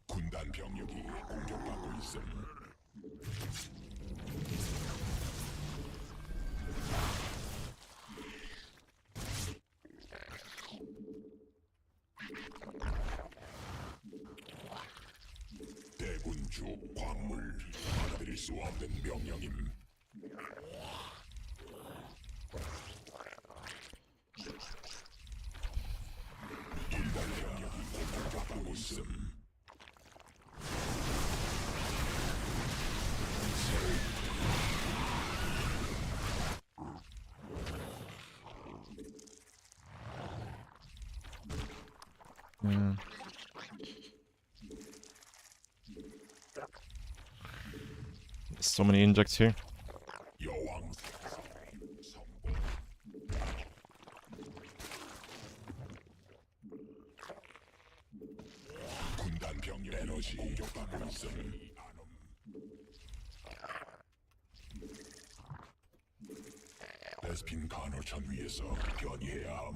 군단 병력이 공격받고 있음. 대군주 광물 받아들일 수 없는 명령임. 군단 병력이 공격받고 있음. Yeah. So many injects here. 여왕 성공. 군단 병력 에너지 공격받고 있음. 베스핀 간헐천 위에서 변이해야 함.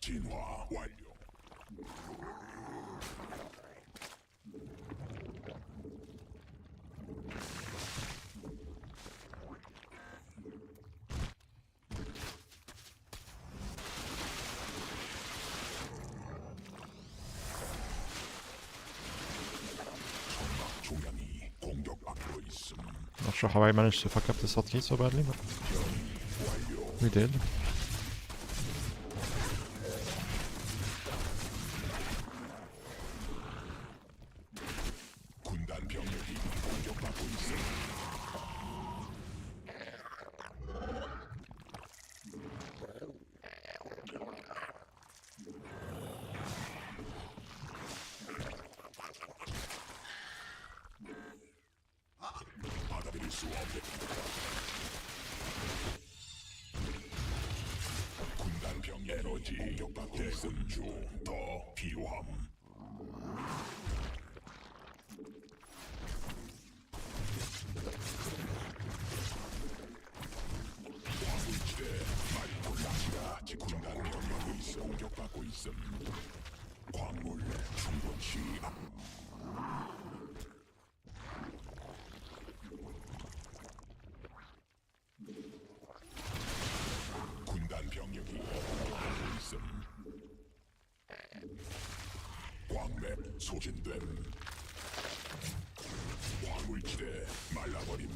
진화 완료. 천막 중량이 공격받고 있음. Not sure how I managed to fuck up this hotkey so badly, but 완료. we did. 군단 병력이 공격받고 있음. 받아들일 수 없는 군단 병력 에너지 광물지 공격받고 있음 중더 필요함. 광물지대 말고라시가 군단 병력이 있어 공격받고 있음. 광물 충분치 않음. 군단 병력이 공격받고 있음. 광맥 소진됨. 광물지대 말라버림.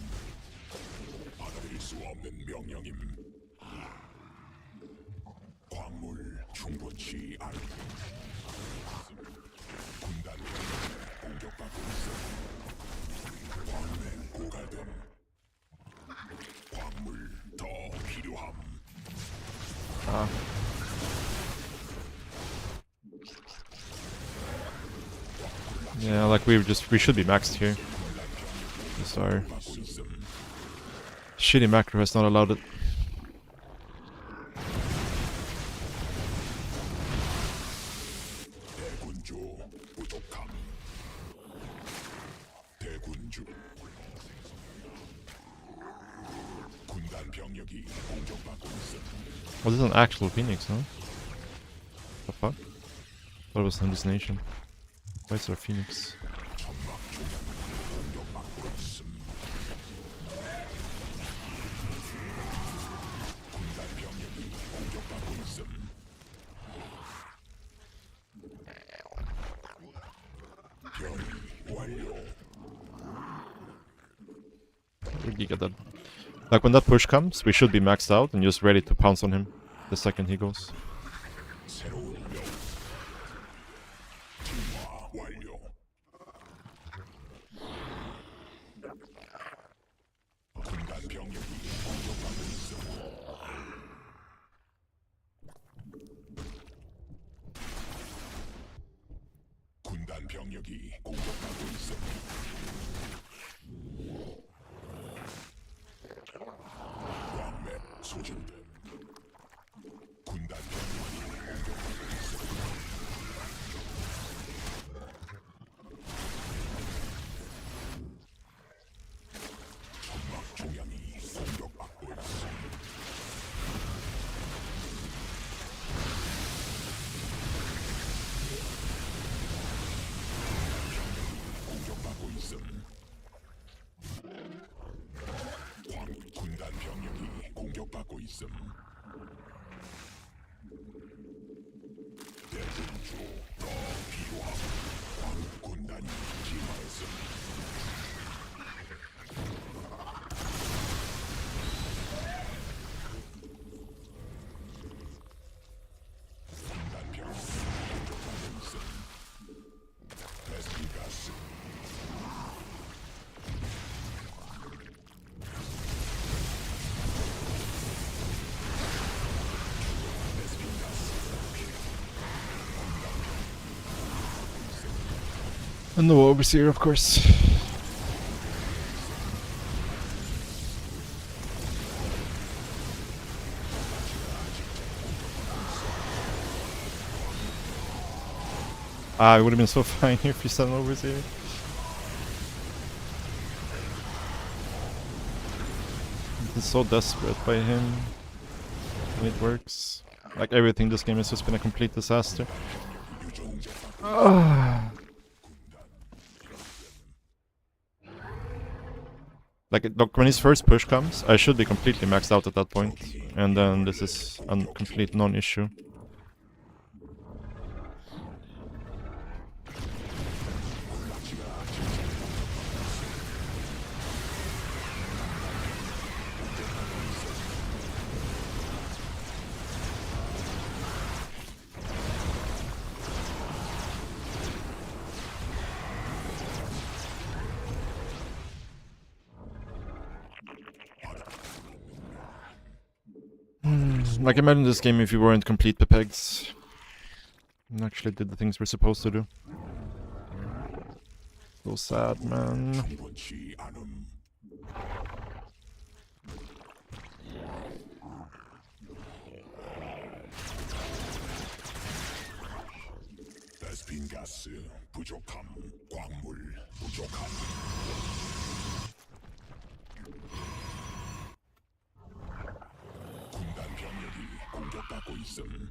받아들일 수 없는 명령임. 광물 충분치 않음. 군단 병력이 공격받고 있음. 광맥 고갈됨. 광물 더 필요함. Ah. Yeah, like we should be maxed here. Just our 받고 있음. shitty macro has not allowed it. 대군주 부족함. 대군주 군단 병력이 공격받고 있음. Oh, this is an actual Phoenix, huh? The fuck? Thought it was hallucination. Why is there a Phoenix? 천막 중앙 공격받고 있음. 군단 병력이 공격받고 있음. 변이 완료. Where'd you get that? Like when that push comes, we should be maxed out and just ready to pounce on him the second he goes. 새로운 명. 진화 완료. 군단 병력이 공격받고 있음. 군단 병력이 공격받고 있음. 광맥 소진됨. 군단 병력이 공격받고 있음. 천막 중앙이 공격받고 있음. 공격받고 있음. 군단 병력이 공격받고 있음. 대군주 더 필요함. 군단이 진화했음. 군단 병력이 공격받고 있음. 베스핀가스 And the overseer, of course. Ah, it would have been so fine if you sent an overseer. This is so desperate by him when it works. Like everything this game has just been a complete disaster. Look, when his first push comes, I should be completely maxed out at that point, and then this is a complete non-issue. Like imagine this game if you weren't complete the pegs and actually did the things we're supposed to do. So sad, man. 충분치 않음. 가스 부족함. 광물 부족함. 군단 병력이 공격받고 있음.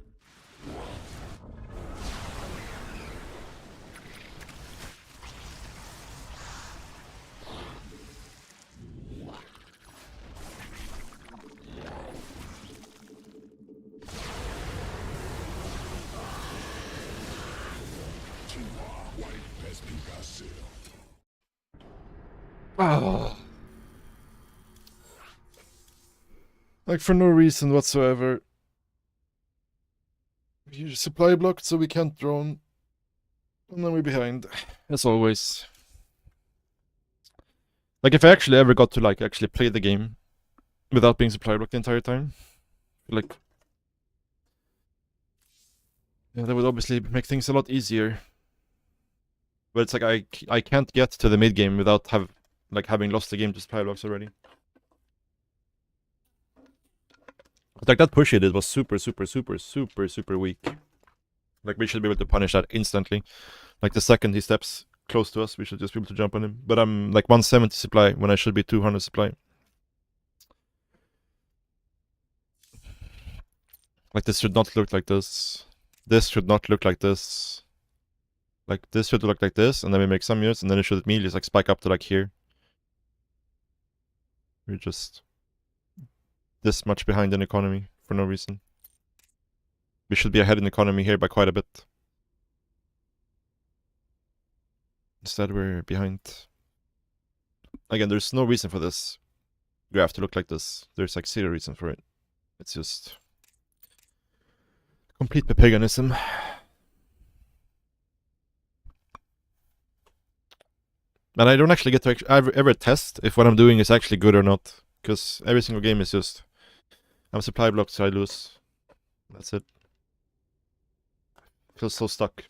진화 와이드 베스핀 가스. Like for no reason whatsoever. You're supply blocked so we can't drone. And then we're behind. As always. Like if I actually ever got to like actually play the game without being supply blocked the entire time. Like yeah, that would obviously make things a lot easier. But it's like I can't get to the mid game without having lost the game to supply blocks already. Like that push he did was super weak. Like we should be able to punish that instantly. Like the second he steps close to us, we should just be able to jump on him. But I'm like 170 supply when I should be 200 supply. Like this should not look like this. This should not look like this. Like this should look like this, and then we make some units, and then it should immediately like spike up to like here. We're just this much behind in economy for no reason. We should be ahead in economy here by quite a bit. Instead we're behind. Again, there's no reason for this graph to look like this. There's like zero reason for it. It's just complete paganism. And I don't actually get to ever test if what I'm doing is actually good or not. Because every single game is just I'm supply blocked so I lose. That's it. Feels so stuck.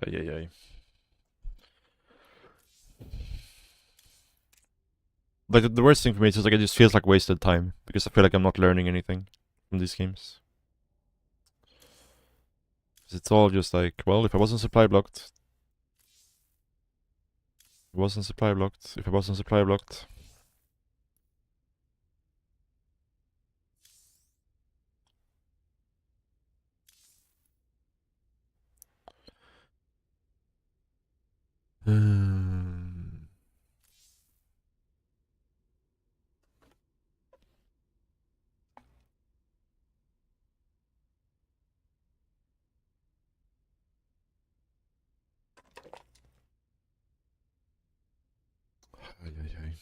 Ay, ay, ay. Like the worst thing for me is just like it just feels like wasted time because I feel like I'm not learning anything from these games. It's all just like, well, if I wasn't supply blocked, if I wasn't supply blocked, if I wasn't supply blocked. Ay, ay, ay.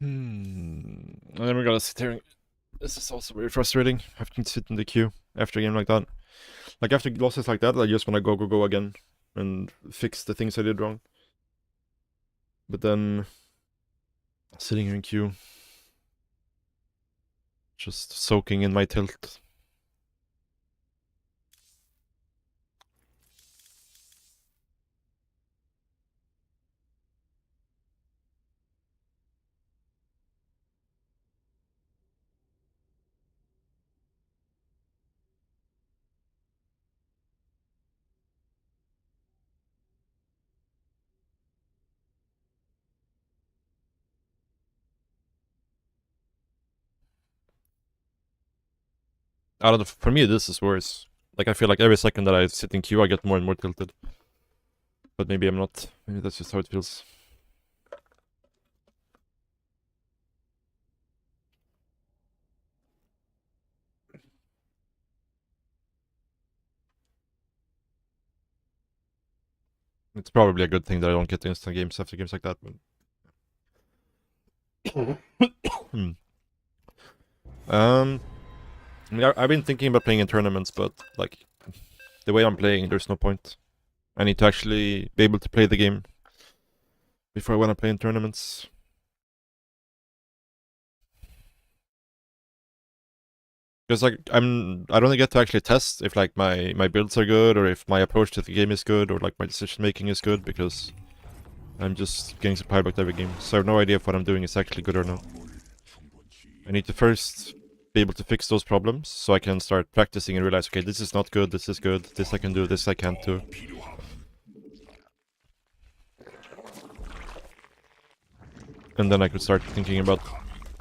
And then we gotta sit here. This is also very frustrating, having to sit in the queue after a game like that. Like, after losses like that, I just wanna go again and fix the things I did wrong. But then, sitting here in queue, just soaking in my tilt. I don't know, for me this is worse. Like, I feel like every second that I sit in queue I get more and more tilted. But maybe I'm not. Maybe that's just how it feels. It's probably a good thing that I don't get instant games after games like that, but... I mean, I've been thinking about playing in tournaments, but, like, the way I'm playing, there's no point. I need to actually be able to play the game before I want to play in tournaments. Because, like, I don't get to actually test if, like, my builds are good, or if my approach to the game is good, or, like, my decision making is good, because I'm just getting supply blocked every game. So I have no idea if what I'm doing is actually good or not. I need to first be able to fix those problems, so I can start practicing and realize, okay, this is not good, this is good, this I can do, this I can't do. And then I could start thinking about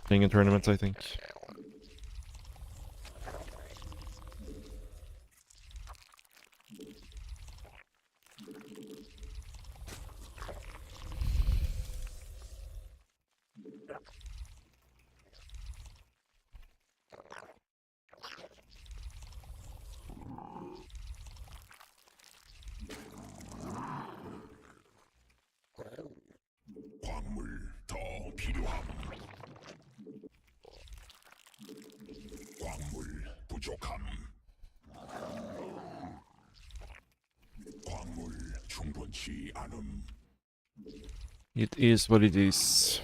playing in tournaments, I think. 광물 더 필요함. 광물 부족함. 광물 충분치 않음. It is what it is.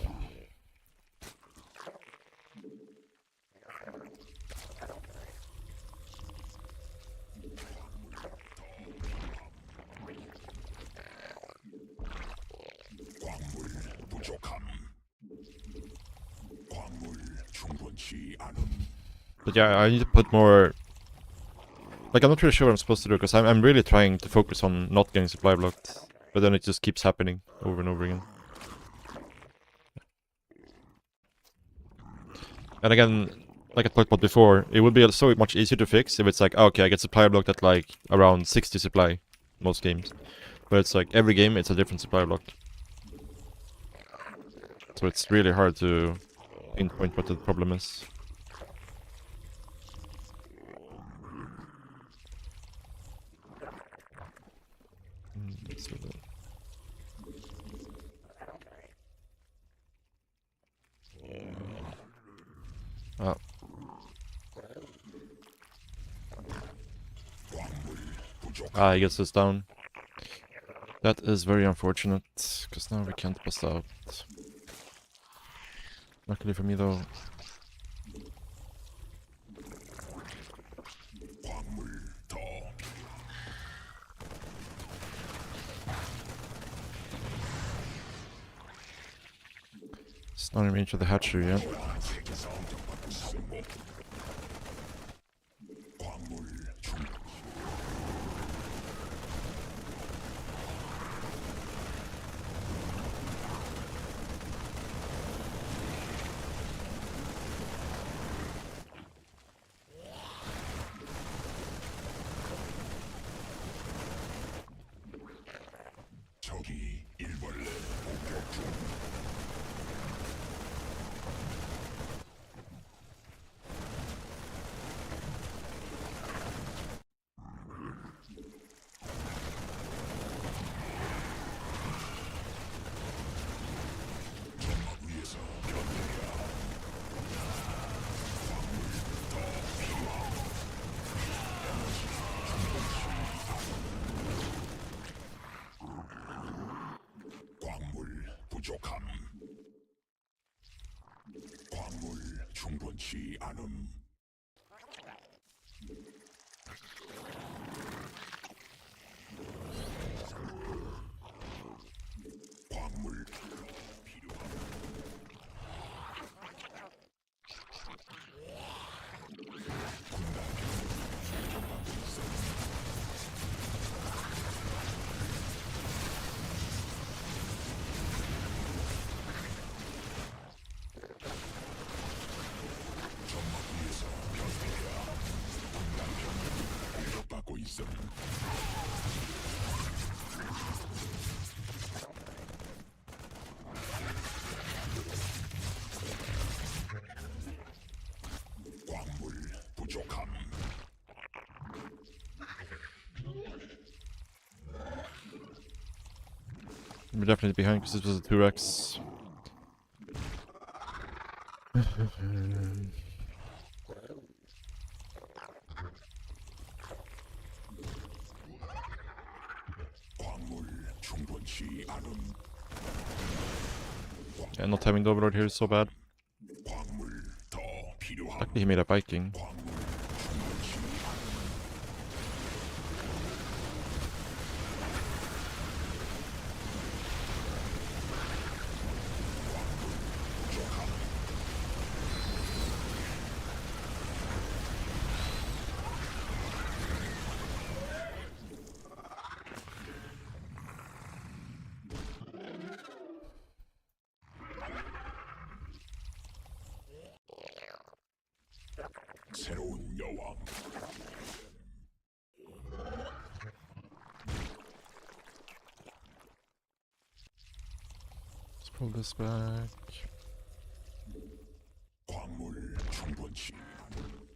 광물 부족함. 광물 충분치 않음. But yeah, I need to put more... Like, I'm not really sure what I'm supposed to do, because I'm really trying to focus on not getting supply blocked. But then it just keeps happening over and over again. And again, like I talked about before, it would be so much easier to fix if it's like, okay, I get supply blocked at like around 60 supply most games. But it's like every game it's a different supply block. So it's really hard to pinpoint what the problem is. Ah. Ah, he gets this down. That is very unfortunate, because now we can't bust out. Luckily for me though. It's not in range of the hatchery yet. 적이 일벌레 공격 중. 않음. 광물 공격받고 있음. 광물 부족함. We're definitely behind because this was a 2x. 광물 충분치 않음. Yeah, not having the overlord here is so bad. 광물 더 필요함. Luckily he made a Viking. 광물 충분치 않음. 부족함. 새로운 여왕. Let's pull this back. 광물 충분치 않음.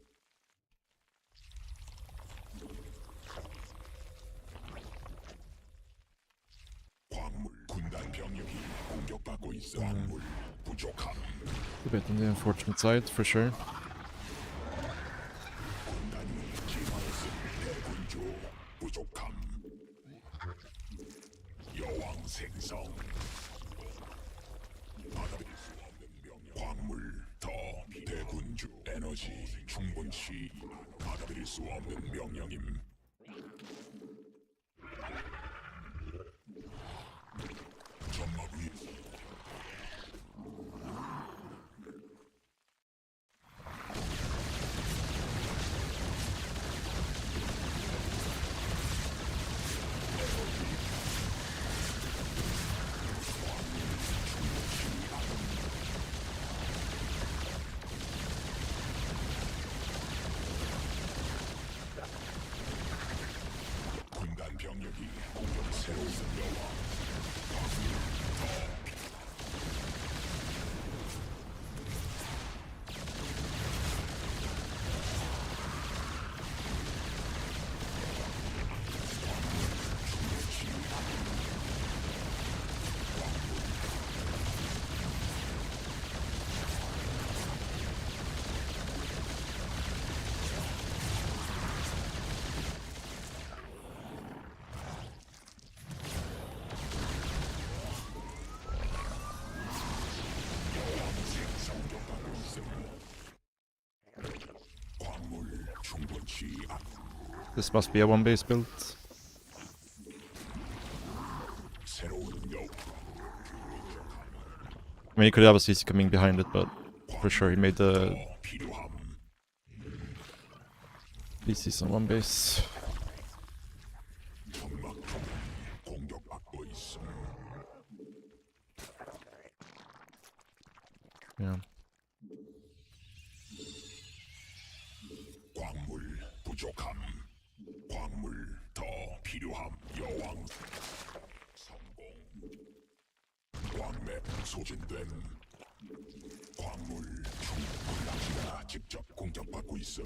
광물 군단 병력이 공격받고 있어. 광물 부족함. A bit on the unfortunate side, for sure. 군단이 진화했을 대군주 부족함. 여왕 생성. 받아들일 수 없는 병력. 광물 더 대군주 에너지 충분치 받아들일 수 없는 명령임. 점막 위 군단 병력이 공격 새로운 여왕. 생성격받고 있음. 광물 충분치 않. This must be a one base build. 새로운 여왕. I mean, he could have a CC coming behind it, but for sure he made the 더 필요함. DCs on one base. 점막 공격받고 있음. Yeah. 광물 부족함. 광물 더 필요함. 여왕 성공. 광맥 소진됨. 광물 충분치가 직접 공격받고 있음.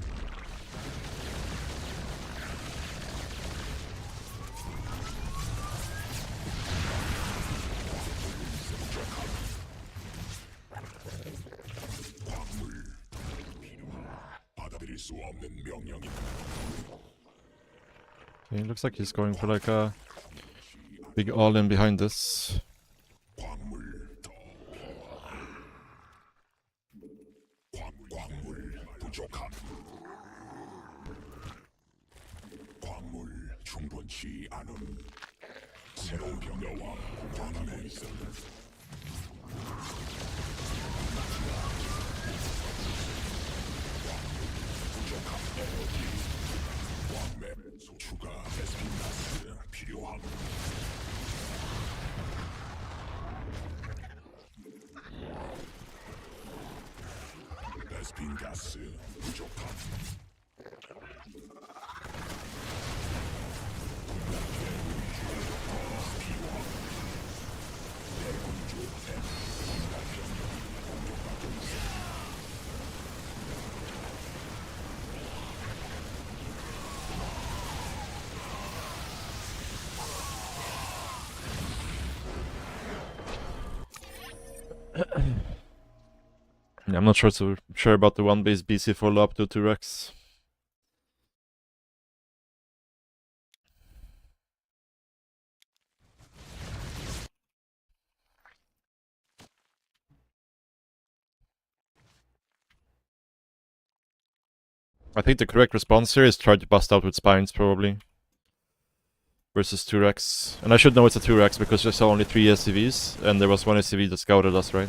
광물 필요함. 받아들일 수 없는 명령이. Okay, looks like he's going for like a big all-in behind this. 광물 더 필요함. 광물 부족. 충분치 않음. 새로운 병여와 왕의 있음. 부족한 에너지. 왕맵 추가 에스핀가스 필요함. 에스핀가스 부족함. Yeah, I'm not sure about the one base BC follow up to 2x. I think the correct response here is try to bust out with spines, probably. Versus 2x. And I should know it's a 2x because I saw only 3 SCVs, and there was one SCV that scouted us, right?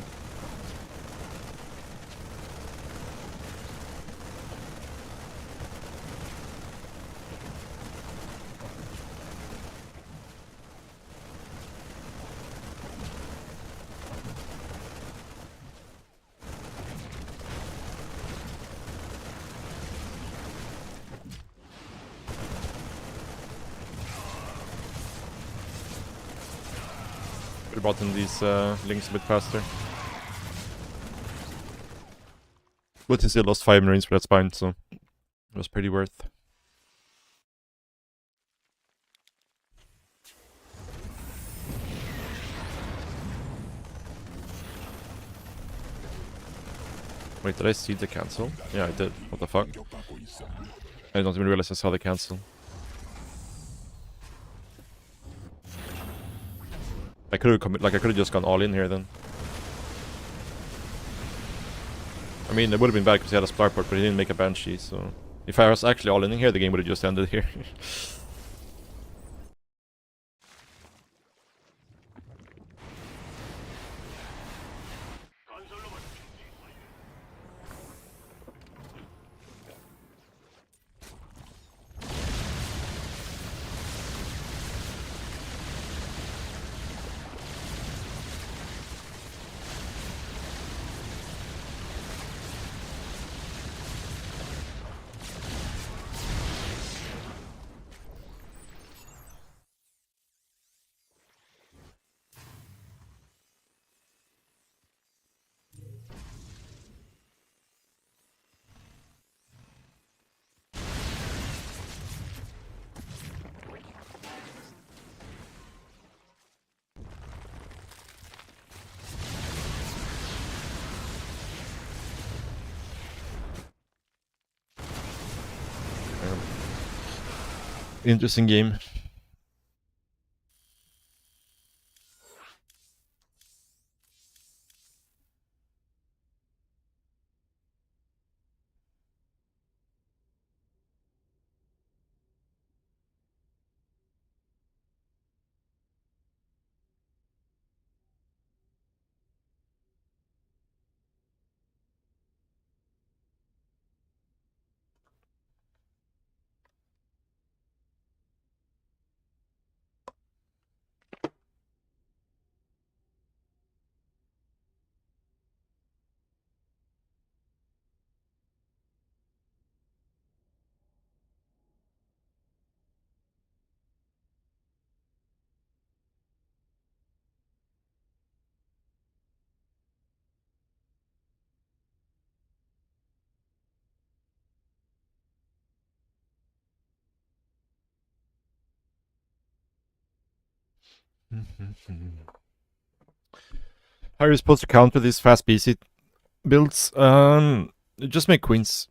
Could have brought in these links a bit faster. But he still lost 5 marines for that spine, so it was pretty worth. Wait, did I see the cancel? Yeah, I did. What the fuck? I don't even realize I saw the cancel. I could have just gone all in here then. I mean, it would have been bad because he had a starport, but he didn't make a banshee, so if I was actually all in here, the game would have just ended here. Interesting game. How are you supposed to counter these fast BC builds? Just make queens.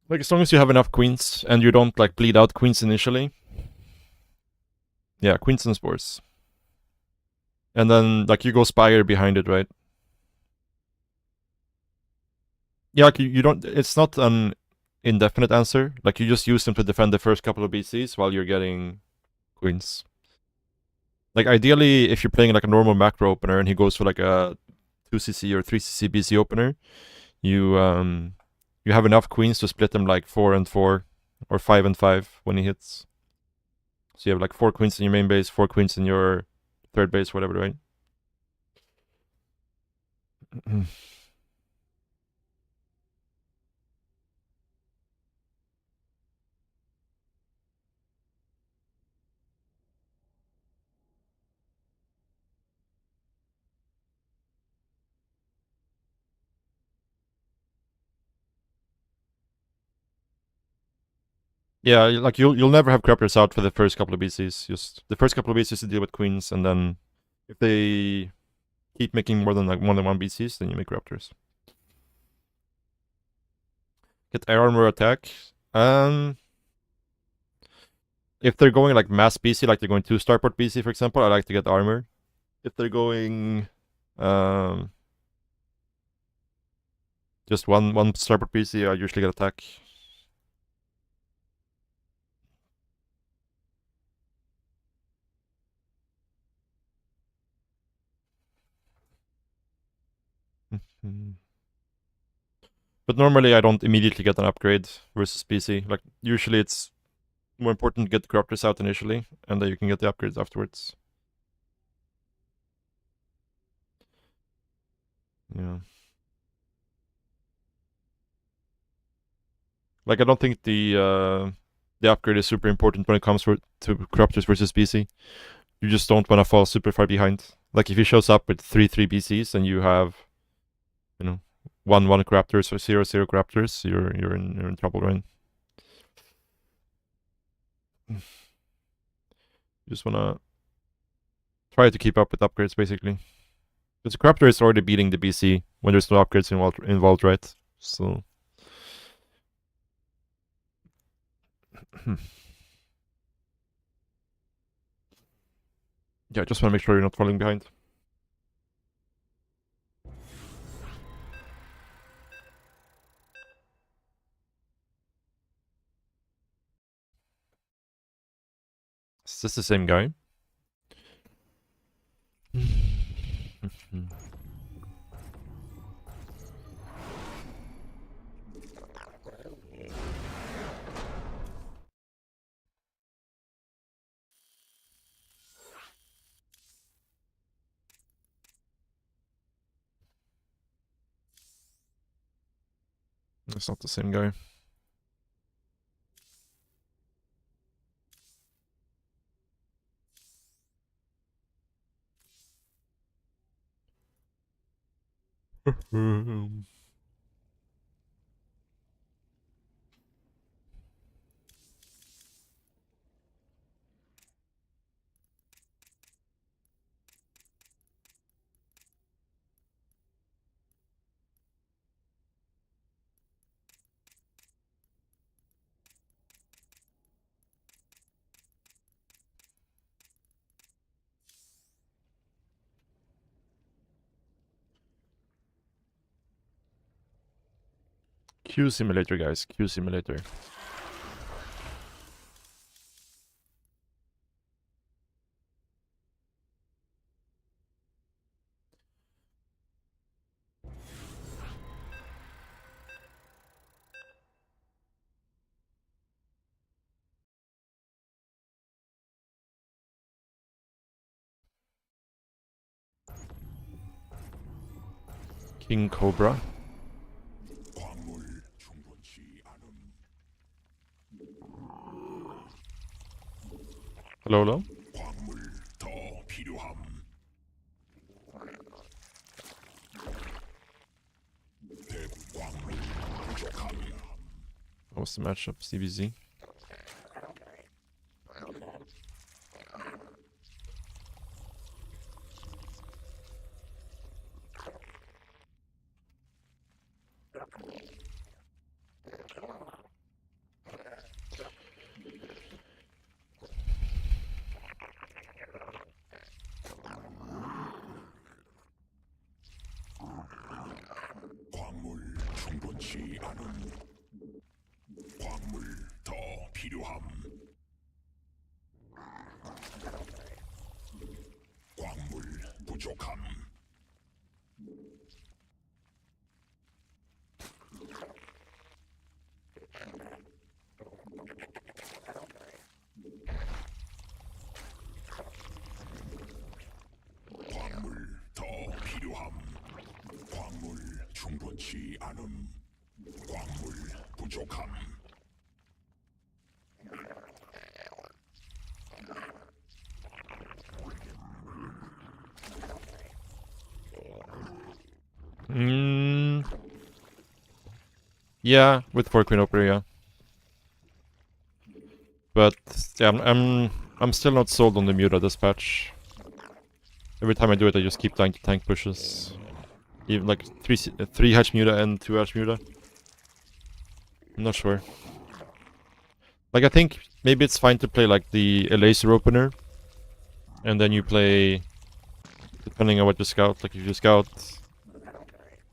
Like, as long as you have enough queens and you don't like bleed out queens initially. Yeah, queens and spores. And then like you go spire behind it, right? Yeah, like you don't. It's not an indefinite answer. Like you just use them to defend the first couple of BCs while you're getting queens. Like ideally, if you're playing like a normal macro opener and he goes for like a 2cc or 3cc BC opener, you have enough queens to split them like 4 and 4 or 5 and 5 when he hits. So you have like 4 queens in your main base, 4 queens in your third base, whatever, right? Yeah, like you'll never have corruptors out for the first couple of BCs. Just the first couple of BCs to deal with queens, and then if they keep making more than one BCs, then you make corruptors. Get air armor attack. If they're going like mass BC, like they're going 2 starport BC, for example, I like to get armor. If they're going just one starport BC, I usually get attack. But normally I don't immediately get an upgrade versus BC. Like usually it's more important to get the corruptors out initially, and then you can get the upgrades afterwards. Yeah. Like I don't think the upgrade is super important when it comes to corruptors versus BC. You just don't want to fall super far behind. Like if he shows up with 3/3 BCs and you have, you know, 1/1 corruptors or 0/0 corruptors, you're in trouble, right? You just wanna try to keep up with upgrades basically. Because the corruptor is already beating the BC when there's no upgrades involved, right? So yeah, just want to make sure you're not falling behind. Is this the same guy? It's not the same guy. Q simulator, guys. Q simulator. King Cobra. 광물 충분치 않음. Hello, hello. 광물 더 필요함. 대구 광물 부족함. What's the matchup? CBZ. 광물 충분치 충분치 않음. 광물 더 필요함. 광물 부족함. 광물 더 필요함. 광물 충분치 않음. 광물 부족함. Yeah, with 4 Queen Opera, yeah. But yeah, I'm still not sold on the Muta dispatch. Every time I do it, I just keep dying to tank pushes. Even like 3 hatch Muta and 2 hatch Muta. I'm not sure. Like I think maybe it's fine to play like the Laser opener, and then you play depending on what you scout. Like if you scout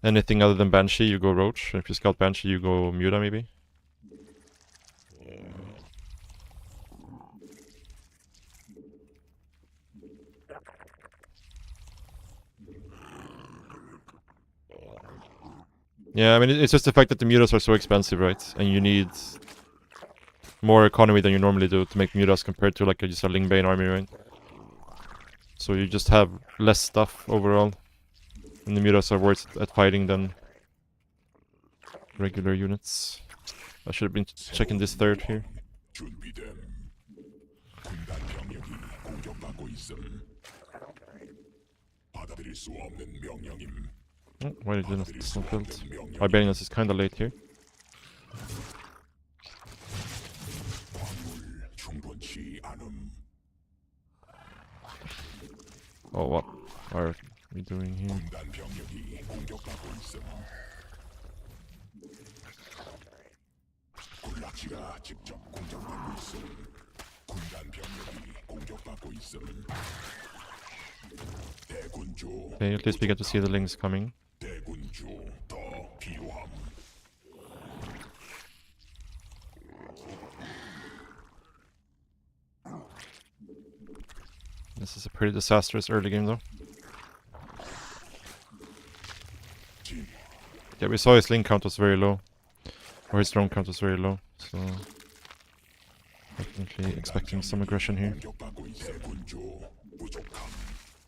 anything other than Banshee, you go Roach. And if you scout Banshee, you go Muta maybe. Yeah, I mean it's just the fact that the Mutas are so expensive, right? And you need more economy than you normally do to make Mutas compared to like just a Lingbane army, right? So you just have less stuff overall. And the Mutas are worse at fighting than regular units. I should have been checking this third here. 준비됨. 군단 병력이 공격받고 있음. 받아들일 수 없는 명령임. Oh, why did it not build? Barbarians is kinda late here. 광물 충분치 않음. Oh, what are we doing here? 군단 병력이 공격받고 있음. 군락지가 직접 공격받고 있음. 군단 병력이 공격받고 있음. 대군주. Okay, at least we get to see the links coming. 대군주 더 필요함. This is a pretty disastrous early game though. 진. Yeah, we saw his link count was very low. Or his drone count was very low, so definitely expecting some aggression here. 공격받고 있음. 대군주 부족함.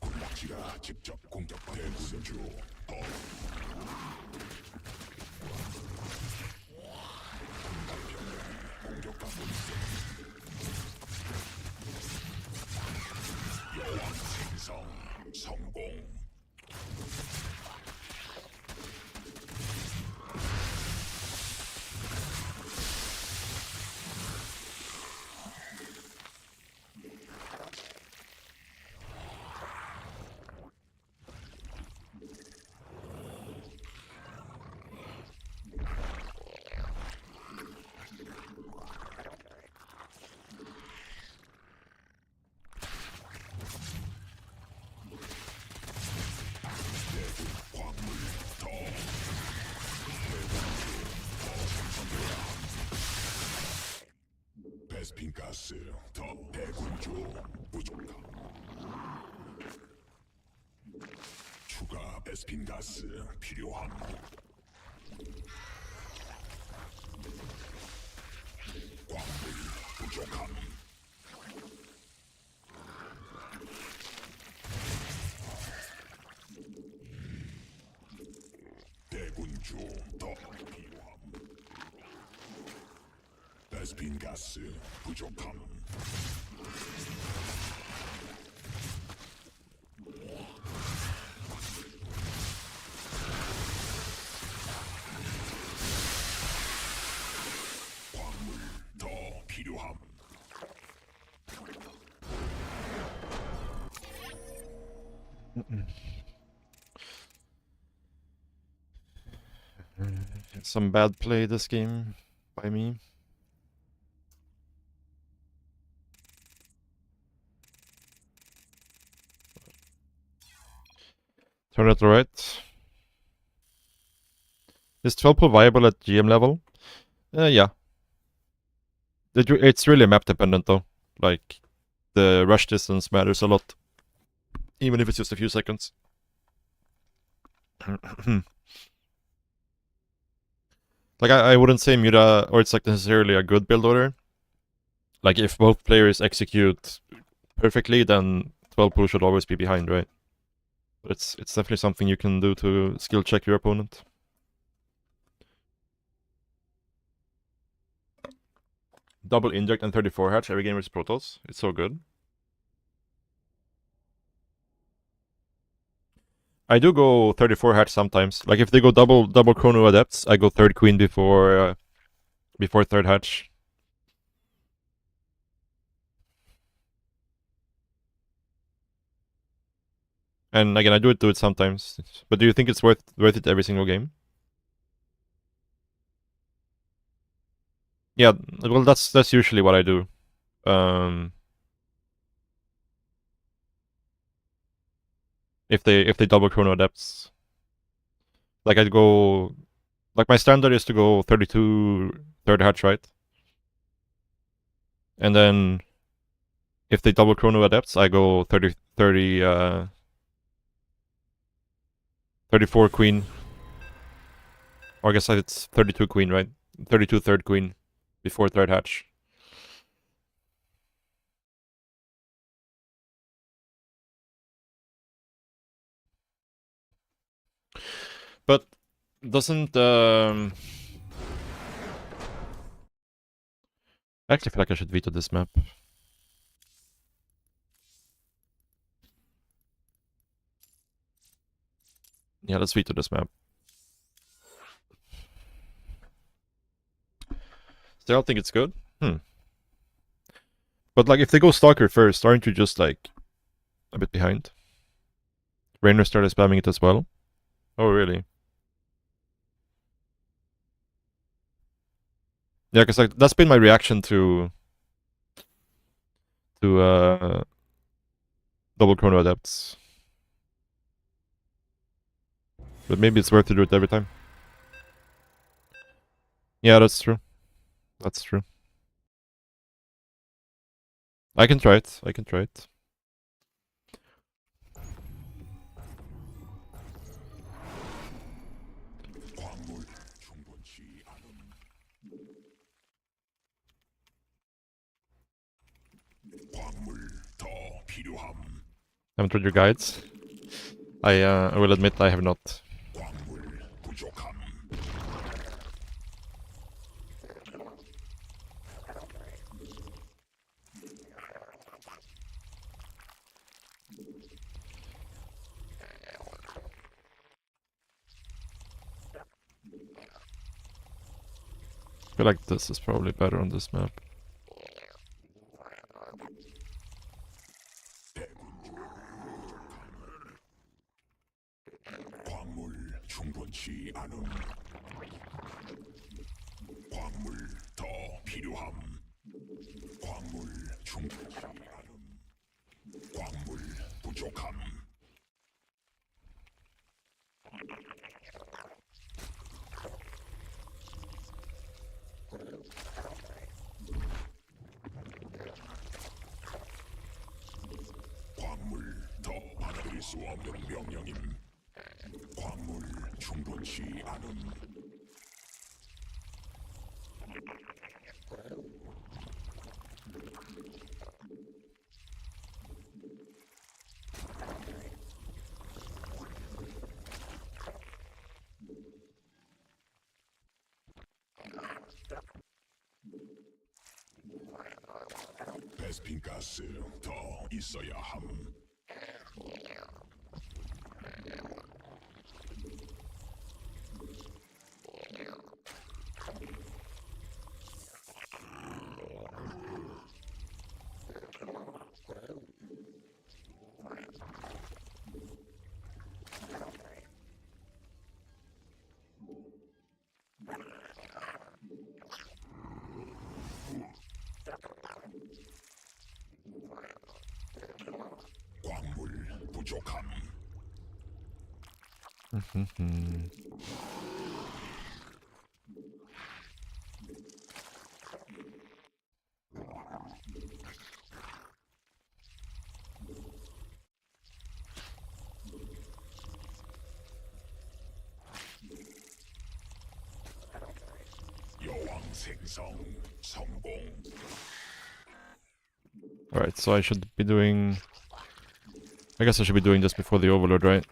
군락지가 직접 공격받고 대군주 더. 공격받고 있음. 여왕 생성 성공. 베스핀가스 더 대군주 부족함. 추가 베스핀가스 필요함. 광물 부족함. 대군주 더 필요함. 베스핀가스 부족함. 광물 더 필요함. Some bad play this game by me. Turn it right. Is 12 pool viable at GM level? Yeah. It's really map dependent though. Like, the rush distance matters a lot. Even if it's just a few seconds. Like, I wouldn't say Muta, or it's like necessarily a good build order. Like, if both players execute perfectly, then 12 pool should always be behind, right? But it's definitely something you can do to skill check your opponent. Double inject and 34 hatch every game versus Protoss. It's so good. I do go 34 hatch sometimes. Like, if they go double chrono adepts, I go third queen before third hatch. And again, I do it sometimes. But do you think it's worth it every single game? Yeah, well, that's usually what I do. If they double chrono adepts, like, I'd go, like, my standard is to go 32 third hatch, right? And then if they double chrono adepts, I go 34 queen. Or I guess it's 32 queen, right? 32 third queen before third hatch. But doesn't I actually feel like I should veto this map. Yeah, let's veto this map. Still think it's good. But like, if they go Stalker first, aren't you just like a bit behind? Rainer started spamming it as well. Oh really? Yeah, because like, that's been my reaction to double chrono adepts. But maybe it's worth to do it every time. Yeah, that's true. That's true. I can try it. I can try it. 광물 충분치 않음. 광물 더 필요함. Haven't read your guides. I will admit I have not. 광물 부족함. I feel like this is probably better on this map. 광물 충분치 않음. 광물 더 필요함. 광물 충분치 않음. 광물 부족함. 광물 더 받아들일 수 없는 명령임. 광물 충분치 않음. 베스핀 가스 더 있어야 함. 광물 부족함. 생성 성공. Alright, so I should be doing... I guess I should be doing this before the overload, right?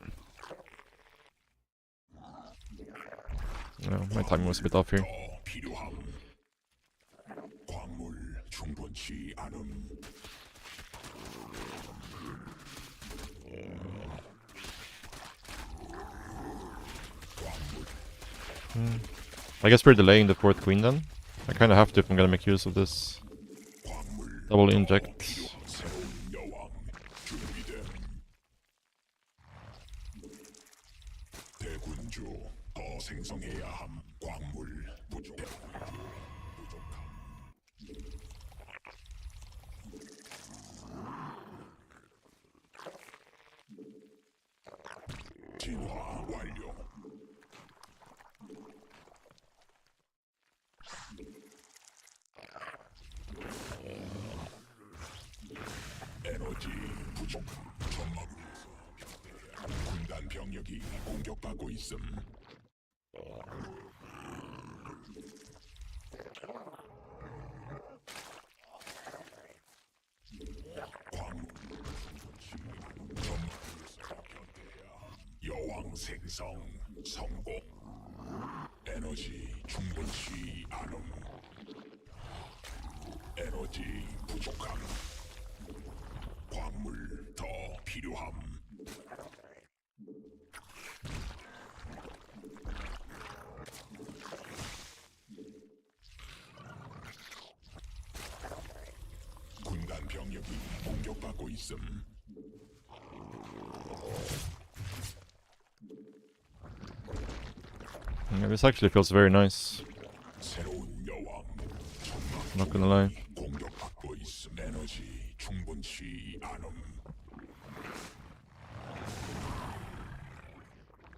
No, my timing was a bit off here. 더 필요함. 광물 충분치 않음. I guess we're delaying the 4th queen then. I kinda have to if I'm gonna make use of this double inject. 새로운 여왕 준비됨. 대군주 더 생성해야 함. 광물 부족함. 진화 완료. 에너지 부족함. 점막 군단 병력이 공격받고 있음. 여왕 생성 성공. 에너지 충분치 않음. 에너지 부족함. 광물 더 필요함. 군단 병력이 공격받고 있음. Yeah, this actually feels very nice. 새로운 여왕 Not gonna lie. 공격받고 있음. 에너지 충분치 않음.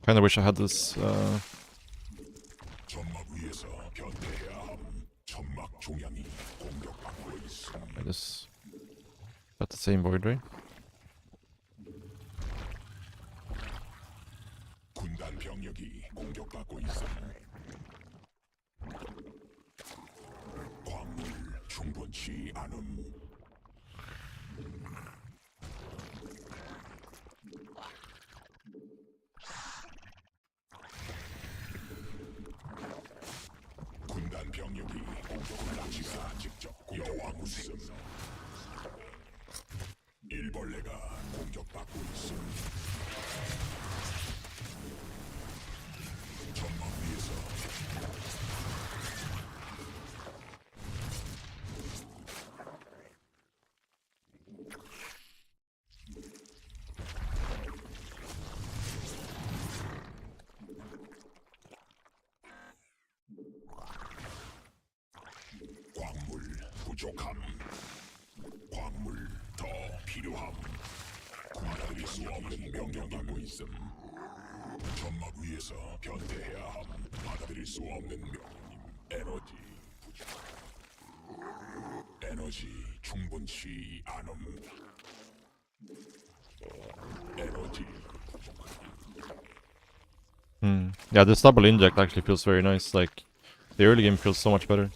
Kinda wish I had this. 점막 위에서 변태해야 함. 점막 종양이 공격받고 있음. I just got the same void ray. 군단 병력이 공격받고 있음. 광물 충분치 않음. 군단 병력이 공격을 라치가 직접 여왕 웃음. 일벌레가 공격받고 있음. 점막 위에서 광물 부족함. 광물 더 필요함. 군단들이 수 없는 명령받고 있음. 점막 위에서 변태해야 함. 받아들일 수 없는 명령님. 에너지 부족함. 에너지 충분치 않음. 에너지 Yeah, this double inject actually feels very nice. Like, the early game feels so much better.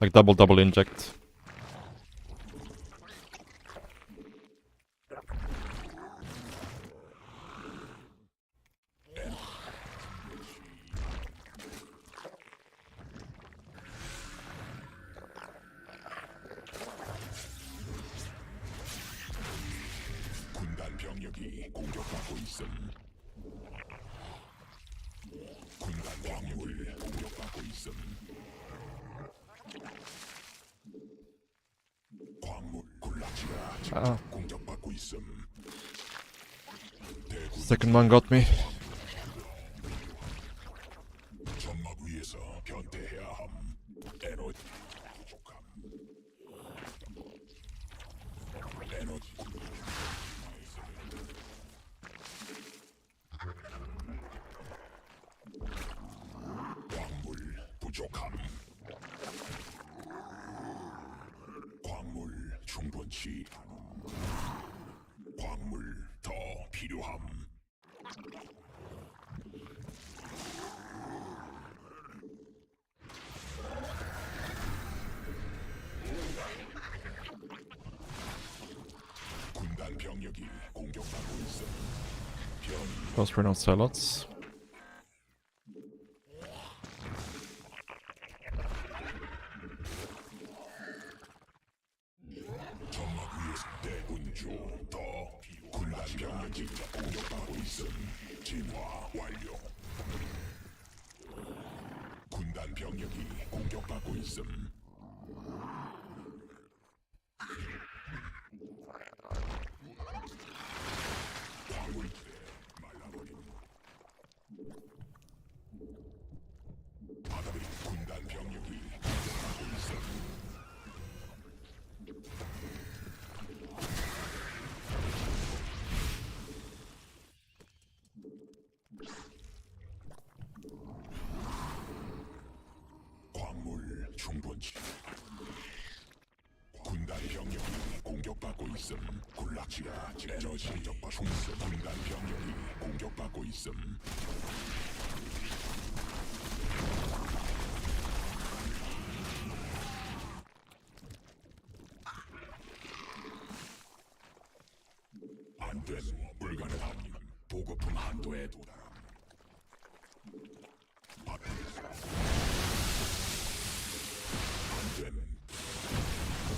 Like double inject. 군단 병력이 공격받고 있음. 군단 병력이 공격받고 있음. 광물 군락지가 지금 공격받고 있음. Second one got me. 점막 위에서 변태해야 함. 에너지 부족함. 에너지 광물 부족함. 광물 충분치 않음. 광물 더 필요함. 병력이 공격받고 있음. 병이 Those were no zealots. 점막 위에서 대군주 더 군단 병력이 공격받고 있음. 진화 완료. 군단 병력이 공격받고 있음. 화물지대 말라버림. 바다리 군단 병력이 공격받고 있음. 광물 충분치. 군단 병력이 공격받고 있음. 군락지가 에너지 공격받고 있음. 군단 병력이 공격받고 있음. 안됨. 불가능함. 보급품 한도에 도달함. 안됨.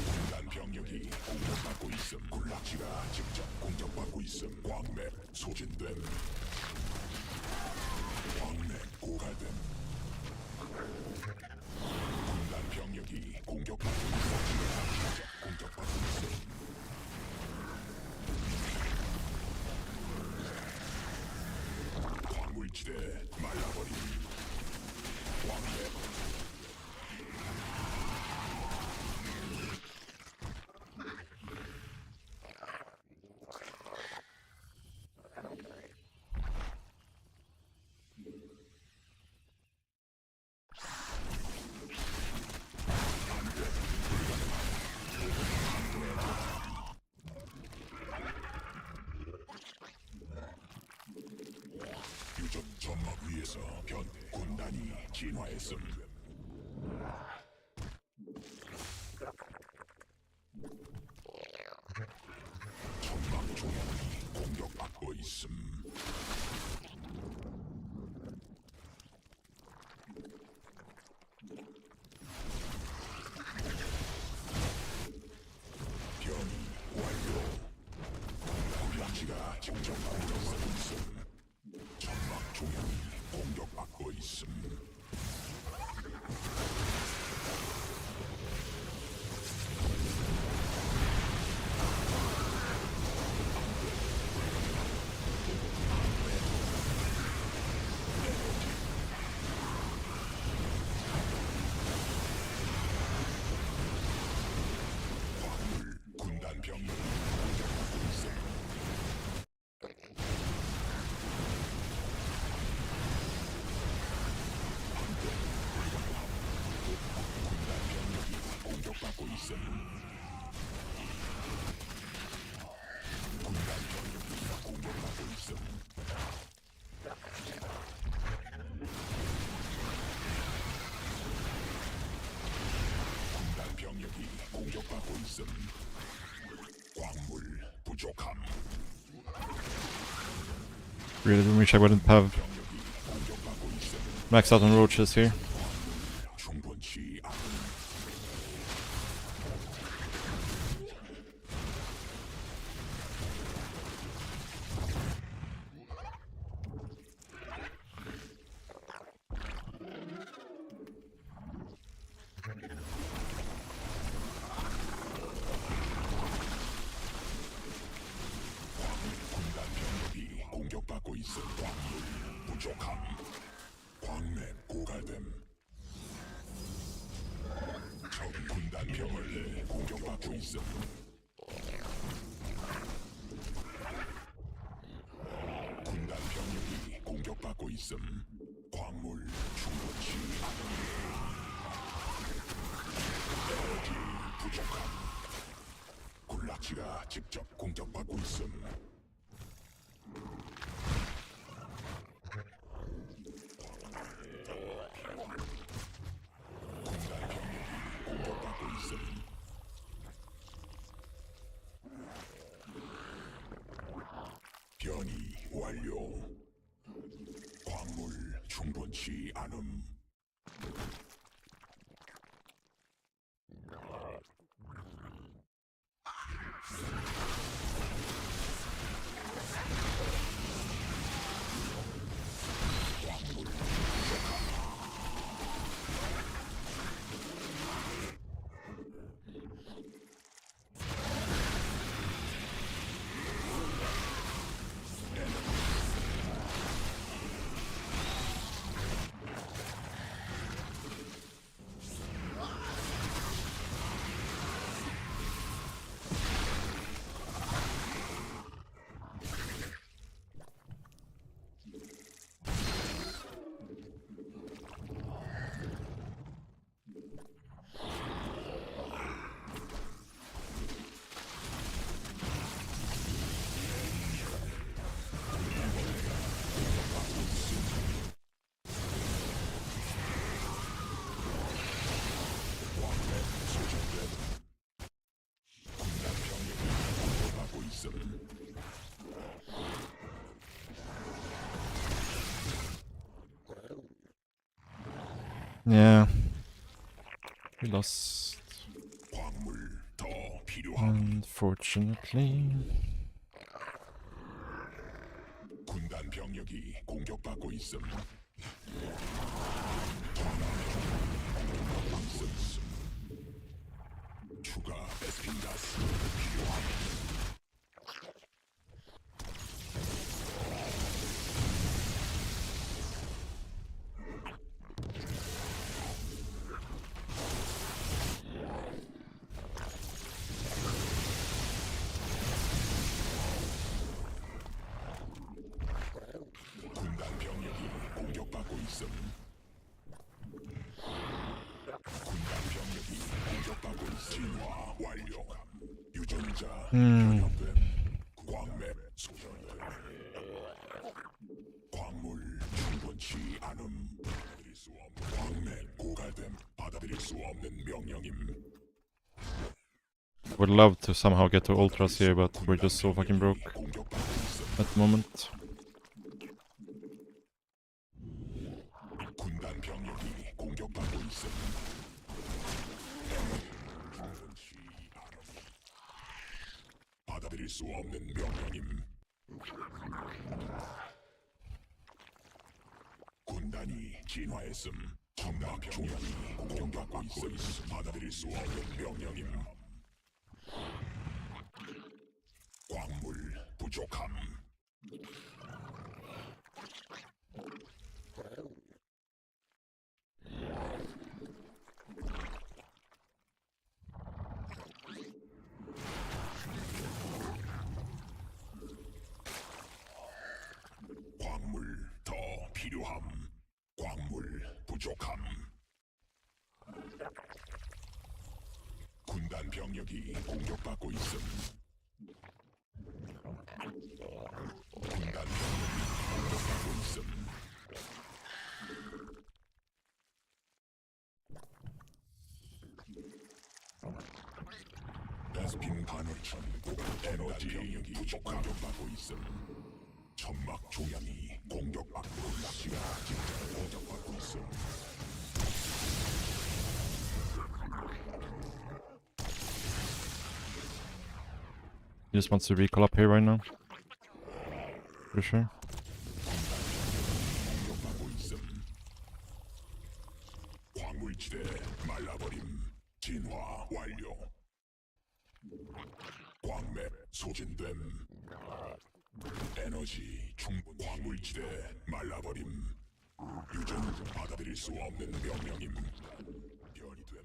군단 병력이 공격받고 있음. 군락지가 직접 공격받고 있음. 광맥 소진됨. 광맥 고갈됨. 군단 병력이 공격받고 있음. 직접 공격받고 있음. 광물지대 말라버림. 광맥 유적 점막 위에서 변 군단이 진화했음. 점막 조약이 공격받고 있음. 변이 완료. 군락지가 직접 공격받고 있음. 점막 조약이 공격받고 있음. 광물 군단 병력이 공격받고 있음. 군단 병력이 공격받고 있음. 군단 병력이 공격받고 있음. 군단 병력이 공격받고 있음. 광물 부족함. Really wish I wouldn't have 병력이 공격받고 있음. maxed out on roaches here. 충분치 않음. 군단 병력이 공격받고 있음. 광물 부족함. 광맥 고갈됨. 적 군단 병력이 공격받고 있음. 군단 병력이 공격받고 있음. 광물 충분치 않음. 에너지 부족함. 군락지가 직접 공격받고 있음. 군단 병력이 공격받고 있음. 완료. 광물 충분치 않음. Yeah. We lost. 광물 더 필요함. Unfortunately. 군단 병력이 공격받고 있음. 추가 베스킨 가스 필요함. 군단 병력이 공격받고 있음. 군단 병력이 공격받고 있음. 진화 완료. 유전자 변형됨. 광맥 소전됨. 광물 충분치 않음. 받아들일 수 없는 광맥 고갈됨. 받아들일 수 없는 명령임. Would love to somehow get to ultras here, but we're just so fucking broke 공격받고 있음. at the moment. 군단 병력이 공격받고 있음. 받아들일 수 없는 명령임. 군단이 진화했음. 천막 병력이 공격받고 있음. 받아들일 수 없는 명령임. 광물 부족함. 광물 더 필요함. 광물 부족함. 군단 병력이 공격받고 있음. 군단 병력이 공격받고 있음. 베스핀 가늘천 에너지 병력이 공격받고 있음. 천막 조약이 공격받고 있음. 진짜 공격받고 있음. He just wants to recall up here right now. For sure. 공격받고 있음. 광물지대 말라버림. 진화 완료. 광맥 소진됨. 에너지 충분. 광물지대 말라버림. 유전 받아들일 수 없는 명령임. 변이 됨.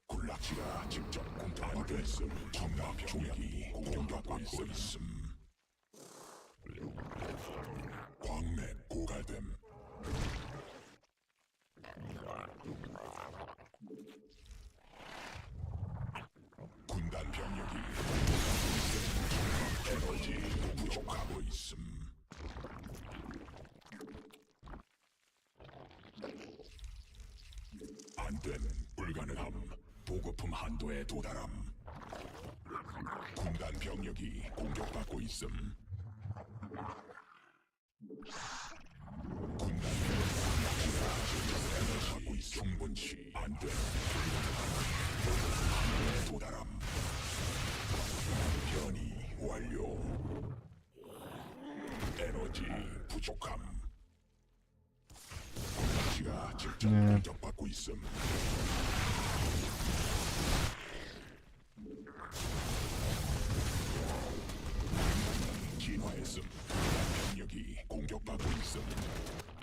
군락지가 직접 공격됐음. 천막 병력이 공격받고 있음. 광맥 고갈됨. 군단 병력이 공격받고 있음. 에너지 부족하고 있음. 안됨. 불가능함. 보급품 한도에 도달함. 군단 병력이 공격받고 있음. 충분치 안돼. 도달함. 변이 완료. 에너지 부족함. 굴락지가 직접 공격받고 있음. 진화했음. 병력이 공격받고 있음.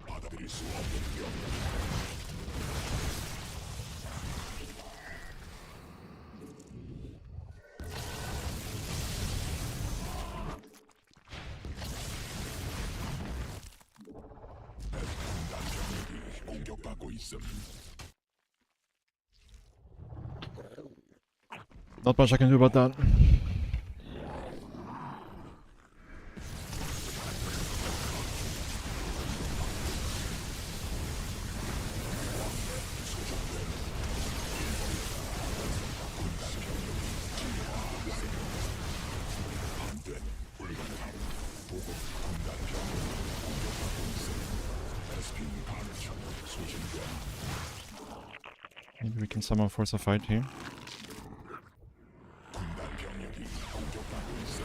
받아들일 수 없는 병력. 군단 병력이 공격받고 있음. Not much I can do about that. 안된 불가능함. 보급 군단 병력이 공격받고 있음. 베스핀 가능성 소진됨. Maybe we can somehow force a fight here. 군단 병력이 공격받고 있음.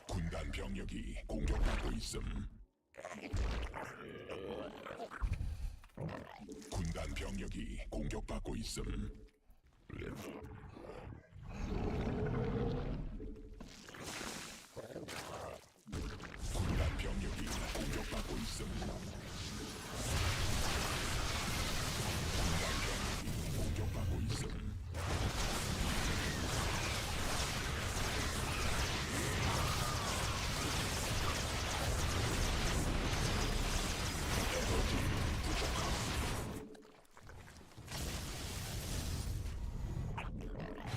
군단 병력이 공격받고 있음. 군단 병력이 공격받고 있음. 군단 병력이 공격받고 있음. 군단 병력이 공격받고 있음. 에너지 부족함.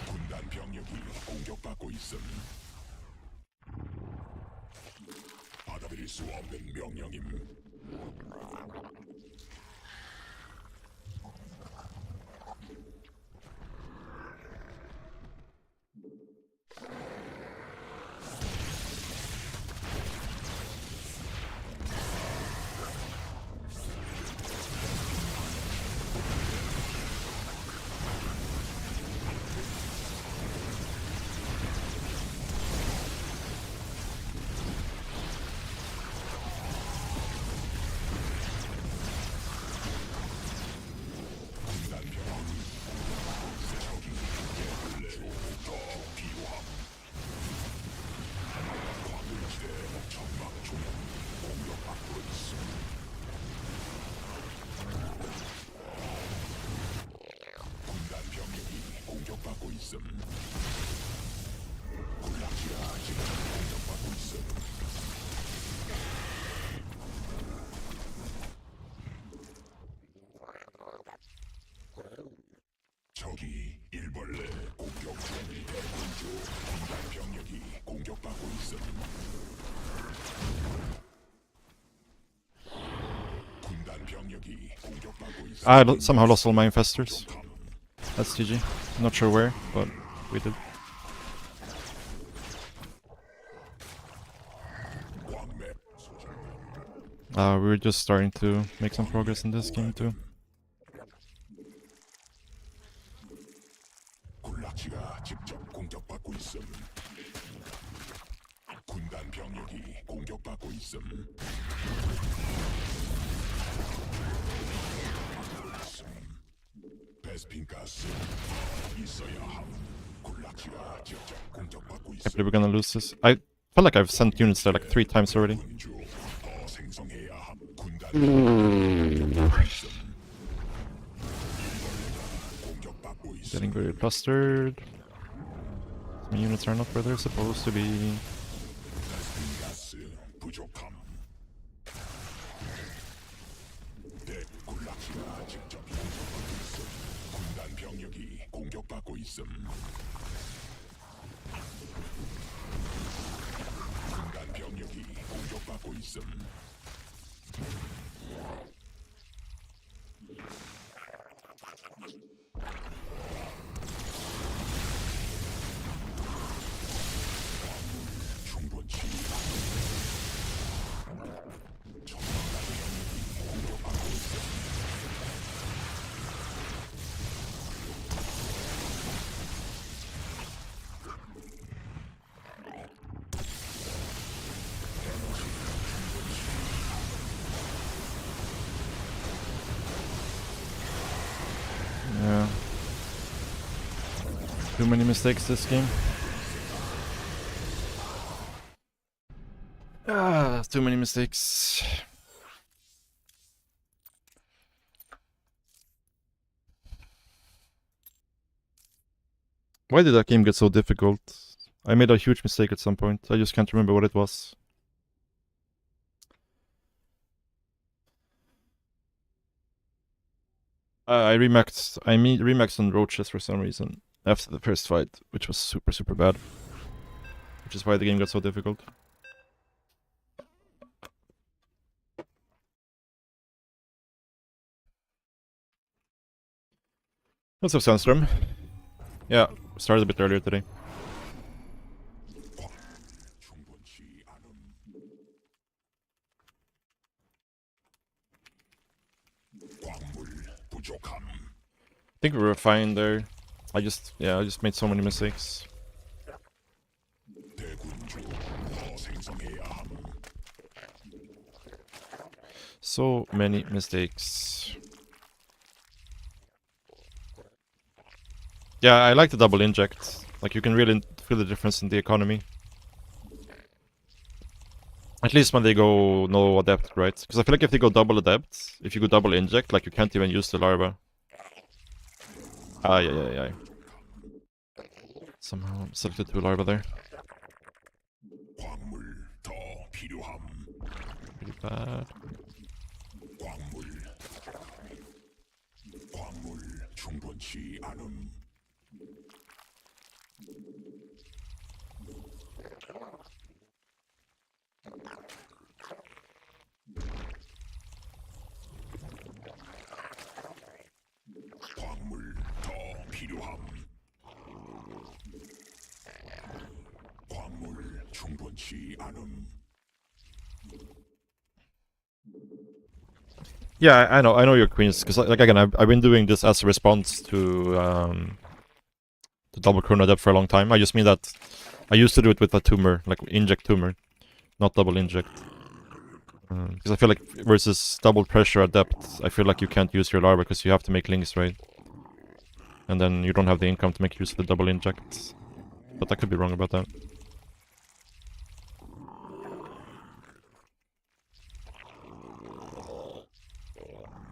군단 병력이 공격받고 있음. 받아들일 수 없는 명령임. 군단 병력이 적이 더 필요함. 광물지대 천막 조명이 공격받고 있음. 군단 병력이 공격받고 있음. 군락지가 지금 공격받고 있음. 적이 일벌레 공격 중. 대군주 군단 병력이 공격받고 있음. 군단 병력이 공격받고 있음. I somehow lost all my infestors. That's GG. Not sure where, but we did. 광맥 소장. We're just starting to make some progress in this game too. 군락지가 직접 공격받고 있음. 군단 병력이 공격받고 있음. 베스핀 가스 있어야 함. 군락지가 직접 공격받고 I 있음. believe we're gonna lose this. I felt like I've sent units there like 3 times already. 군주 더 생성해야 함. 군단 공격받고 있음. 공격받고 있음. Getting very flustered. Some units are not where they're supposed to be. 베스핀 가스 부족함. 군락지가 직접 공격받고 있음. 군단 병력이 공격받고 있음. 군단 병력이 공격받고 있음. Yeah. Too many mistakes this game. Too many mistakes. Why did that game get so difficult? I made a huge mistake at some point. I just can't remember what it was. I remaxed on roaches for some reason after the first fight, which was super bad. Which is why the game got so difficult. What's up, Sandström? Yeah, started a bit earlier today. I think we were fine there. I just made so many mistakes. So many mistakes. Yeah, I like the double inject. Like, you can really feel the difference in the economy. At least when they go no adept, right? Because I feel like if they go double adept, if you go double inject, like, you can't even use the larva. Yeah. Somehow selected 2 larva there. Pretty bad. Yeah, I know your queens, because like again, I've been doing this as a response to the double chrono adept for a long time. I just mean that I used to do it with a tumor, like inject tumor, not double inject. Because I feel like versus double pressure adept, I feel like you can't use your larva because you have to make links, right? And then you don't have the income to make use of the double inject. But I could be wrong about that.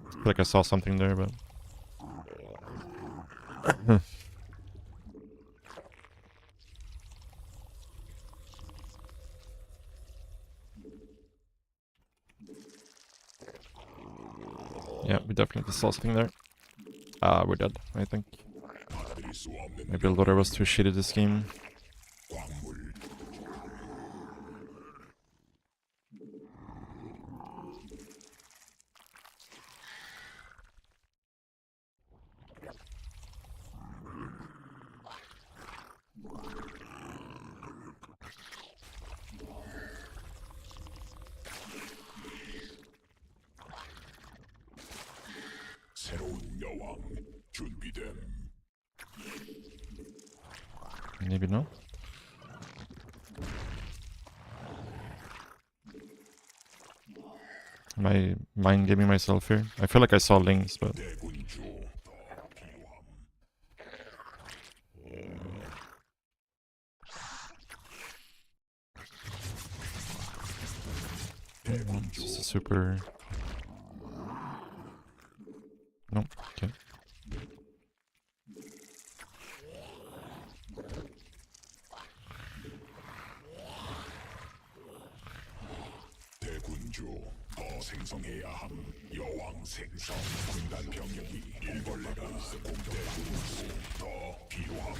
I feel like I saw something there, but... yeah, we definitely saw something there. We're dead, I think. My build order was too shitty this game. Maybe not. Am I mind gaming myself here? I feel like I saw links, but... Just a super... No, okay. 생성해야 함. 여왕 생성 군단 병력이 일벌레가 공대군주 더 필요함.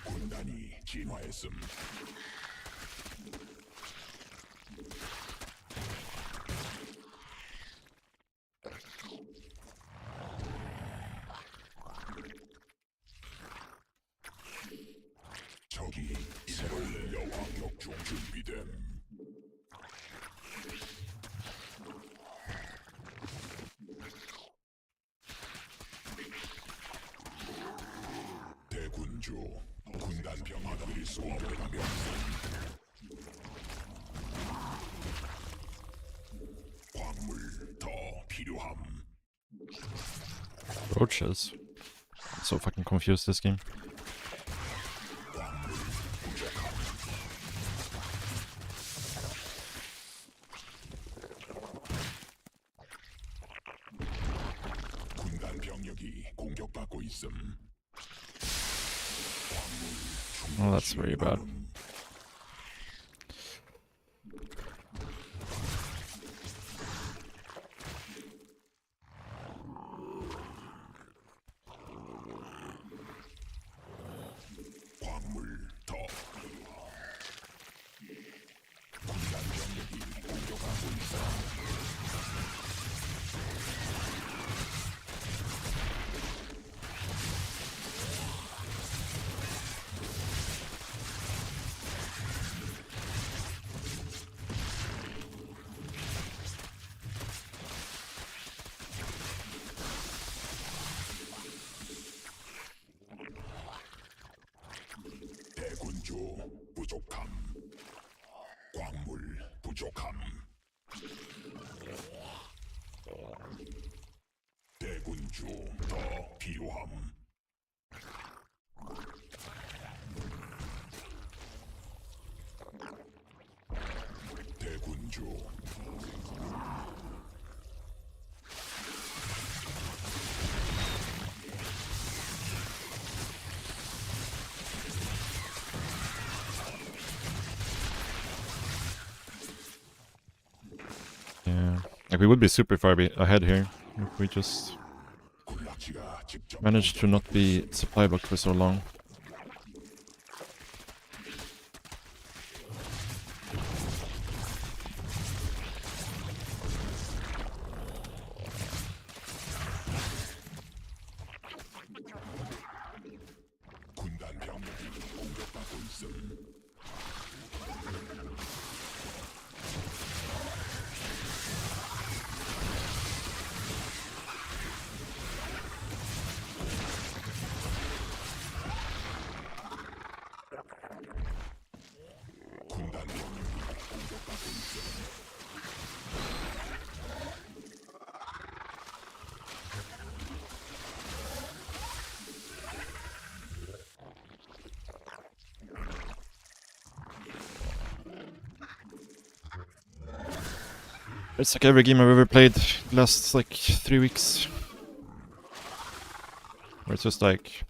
군단이 진화했음. 적이 새로운 여왕 격중 준비됨. 대군주 군단 병력이 소화된 명성. 광물 더 필요함. Roaches. I'm so fucking confused this game. 군단 병력이 공격받고 있음. Oh, that's very bad. 광물 더. 군단 병력이 공격하고 있어. 대군주 부족함. 광물 부족함. 대군주 더 필요함. 대군주 Yeah. Like, we would be super far ahead here if we just 군락지가 직접 managed to not be supply blocked for so long. 군단 병력이 공격받고 있음. 군단 병력이 공격받고 있음. It's like every game I've ever played the last like 3 weeks. Where it's just like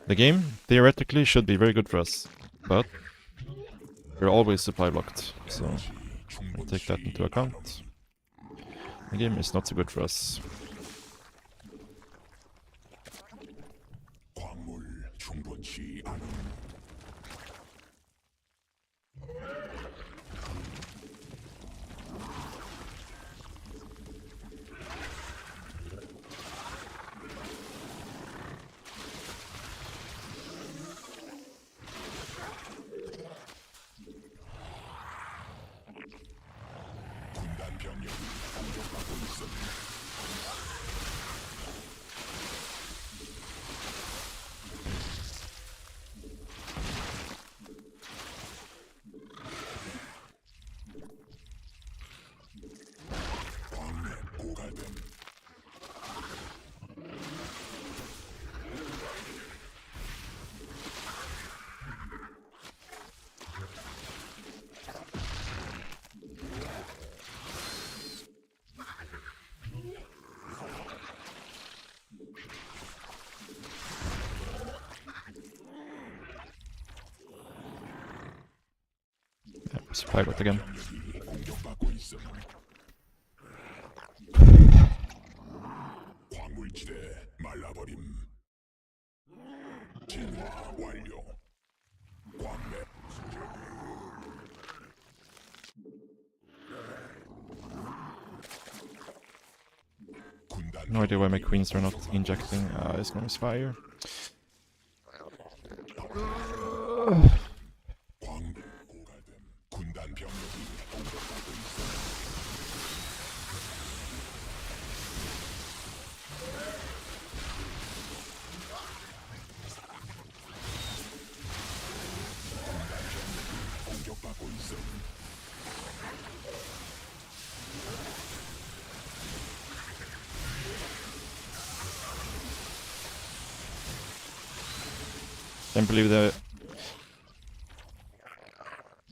the game theoretically should be very good for us, but we're always supply blocked. So we'll take that into account. The game is not so good for us. 광물 충분치 않음. 군단 병력이 공격받고 있음. 광맥 고갈됨. Yeah, supply blocked again. 병력이 공격받고 있음. 광물지대 말라버림. 진화 완료. 광맥 군단 No idea why my queens are not injecting. It's gonna misfire. 광맥 고갈됨. 군단 병력이 공격받고 있음. 공격받고 있음. Can't believe that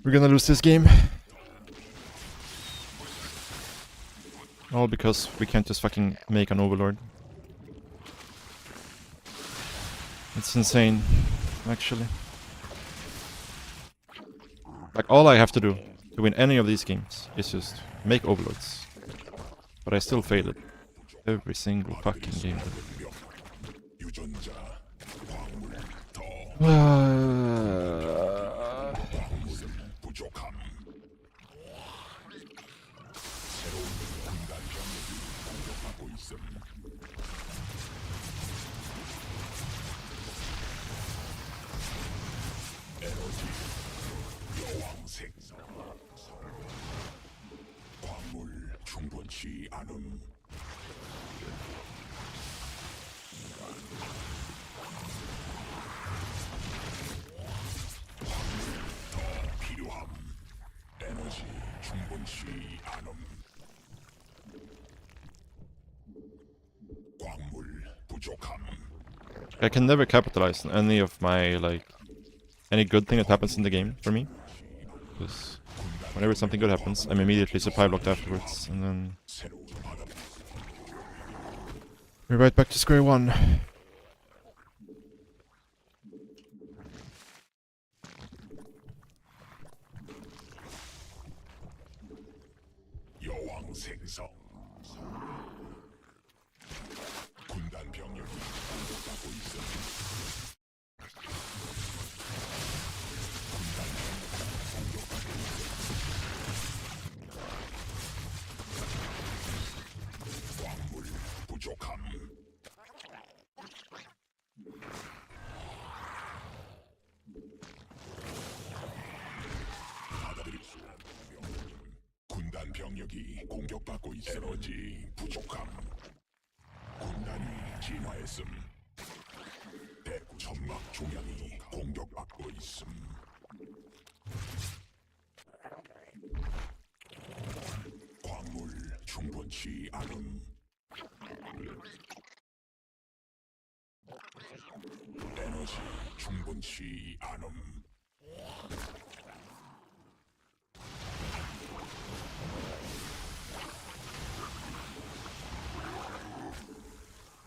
we're gonna lose this game. All because we can't just fucking make an overlord. It's insane, actually. Like, all I have to do to win any of these games is just make overlords. But I still fail it. Every single fucking game. 유전자 광물 더 부족함. 새로운 군단 병력이 공격받고 있음. 에너지 여왕 생성. 광물 충분치 않음. 필요함. 에너지 충분치 않음. 광물 부족함. I can never capitalize on any of my, like, any good thing that happens in the game for me. Because whenever something good happens, I'm immediately supply blocked afterwards, and then 새로운 바다 we're right back to square one. 여왕 생성. 군단 병력이 공격받고 있음. 군단 병력이 공격받고 있음. 광물 부족함. 받아들일 수 없는 병력임. 군단 병력이 공격받고 있음. 에너지 부족함. 군단이 진화했음. 대구 천막 중량이 공격받고 있음. 광물 충분치 않음. 에너지 충분치 않음.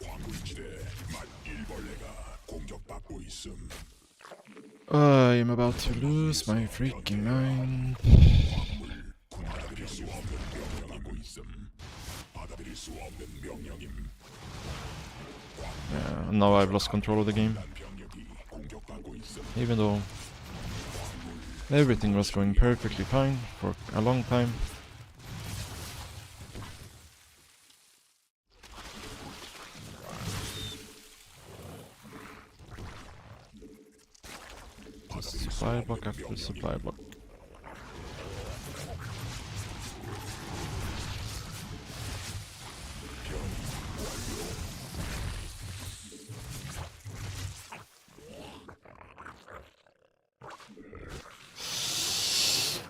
광물지대 만 일벌레가 공격받고 있음. I am about to lose my freaking mind. 광물 군단들일 수 없는 명령이고 있음. 받아들일 수 없는 명령임. Yeah, now I've lost control of the game. 군단 병력이 공격받고 있음. Even though everything was going perfectly fine for a long time. Supply block after supply block.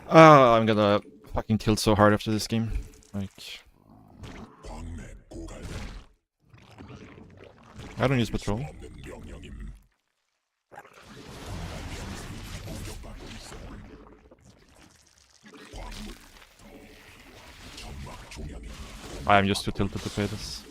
I'm gonna fucking tilt so hard after this game. Like, 광맥 고갈된 I don't use patrol. 없는 명령임. 공격받고 있음. 광물 천막 중량이 I am just too tilted to play this.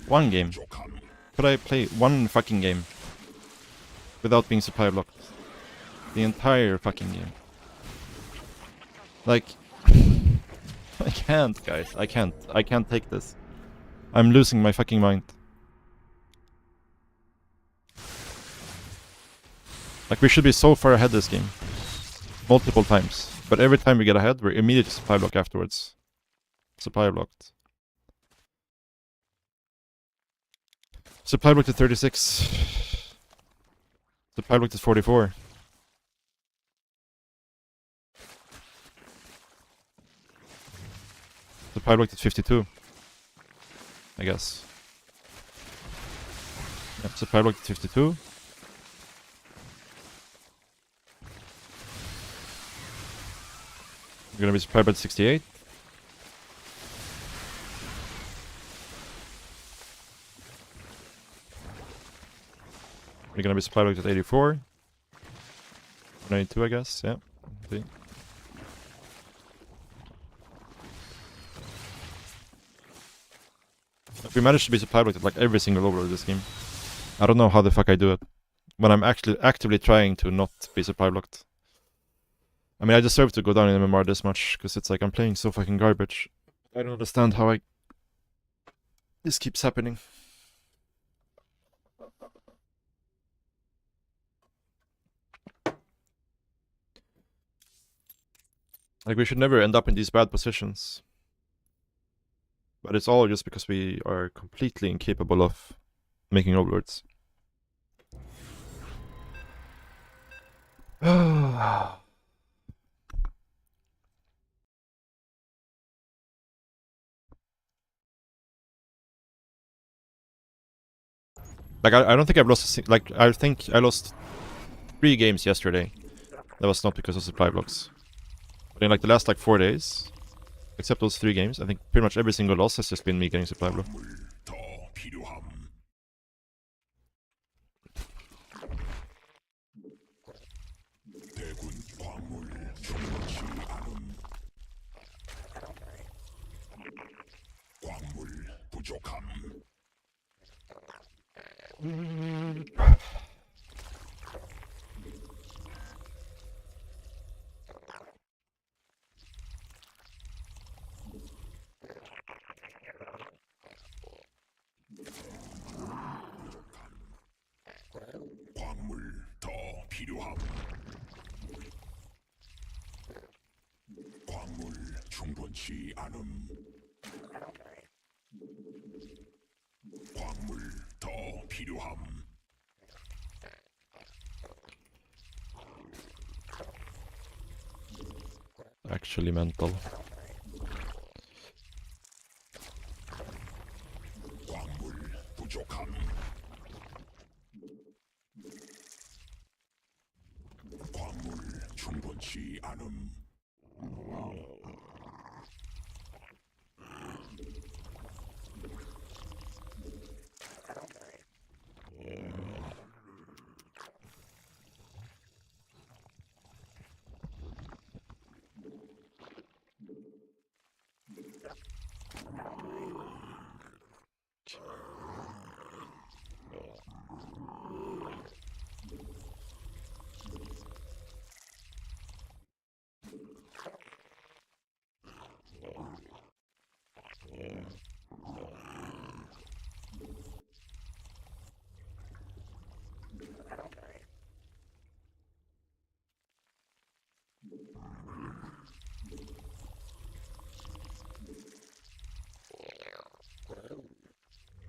One game. 부족함. Could I play one fucking game without being supply blocked? The entire fucking game. Like, I can't, guys. I can't. I can't take this. I'm losing my fucking mind. Like, we should be so far ahead this game. Multiple times. But every time we get ahead, we're immediately supply block afterwards. Supply blocked. Supply block to 36. Supply blocked is 44. Supply blocked is 52. I guess. Yep, supply blocked is 52. We're gonna be supply blocked 68. We're gonna be supply blocked at 84. 92, I guess, yeah. See. We managed to be supply blocked at like every single overlord this game. I don't know how the fuck I do it. When I'm actually actively trying to not be supply blocked. I mean, I deserve to go down in MMR this much, because it's like I'm playing so fucking garbage. I don't understand how this keeps happening. Like, we should never end up in these bad positions. But it's all just because we are completely incapable of making overlords. Like, I don't think I've lost like, I think I lost 3 games yesterday. That was not because of supply blocks. But in like the last like 4 days, except those 3 games, I think pretty much every single loss has just been me getting supply block. 더 필요함. 대군 광물 충분치 않음. 광물 부족함. 광물 더 필요함. 광물 충분치 않음. 광물 더 필요함. Actually mental. 광물 부족함. 광물 충분치 않음.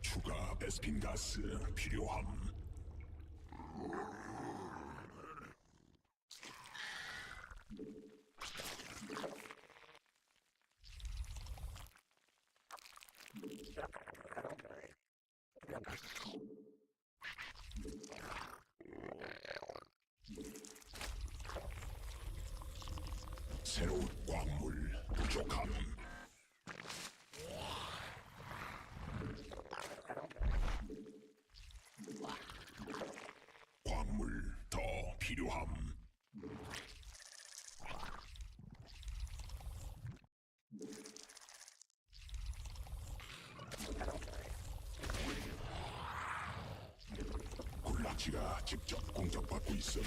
추가 베스핀 가스 필요함. 새로운 광물 부족함. 광물 더 필요함. 군락지가 직접 공격받고 있음.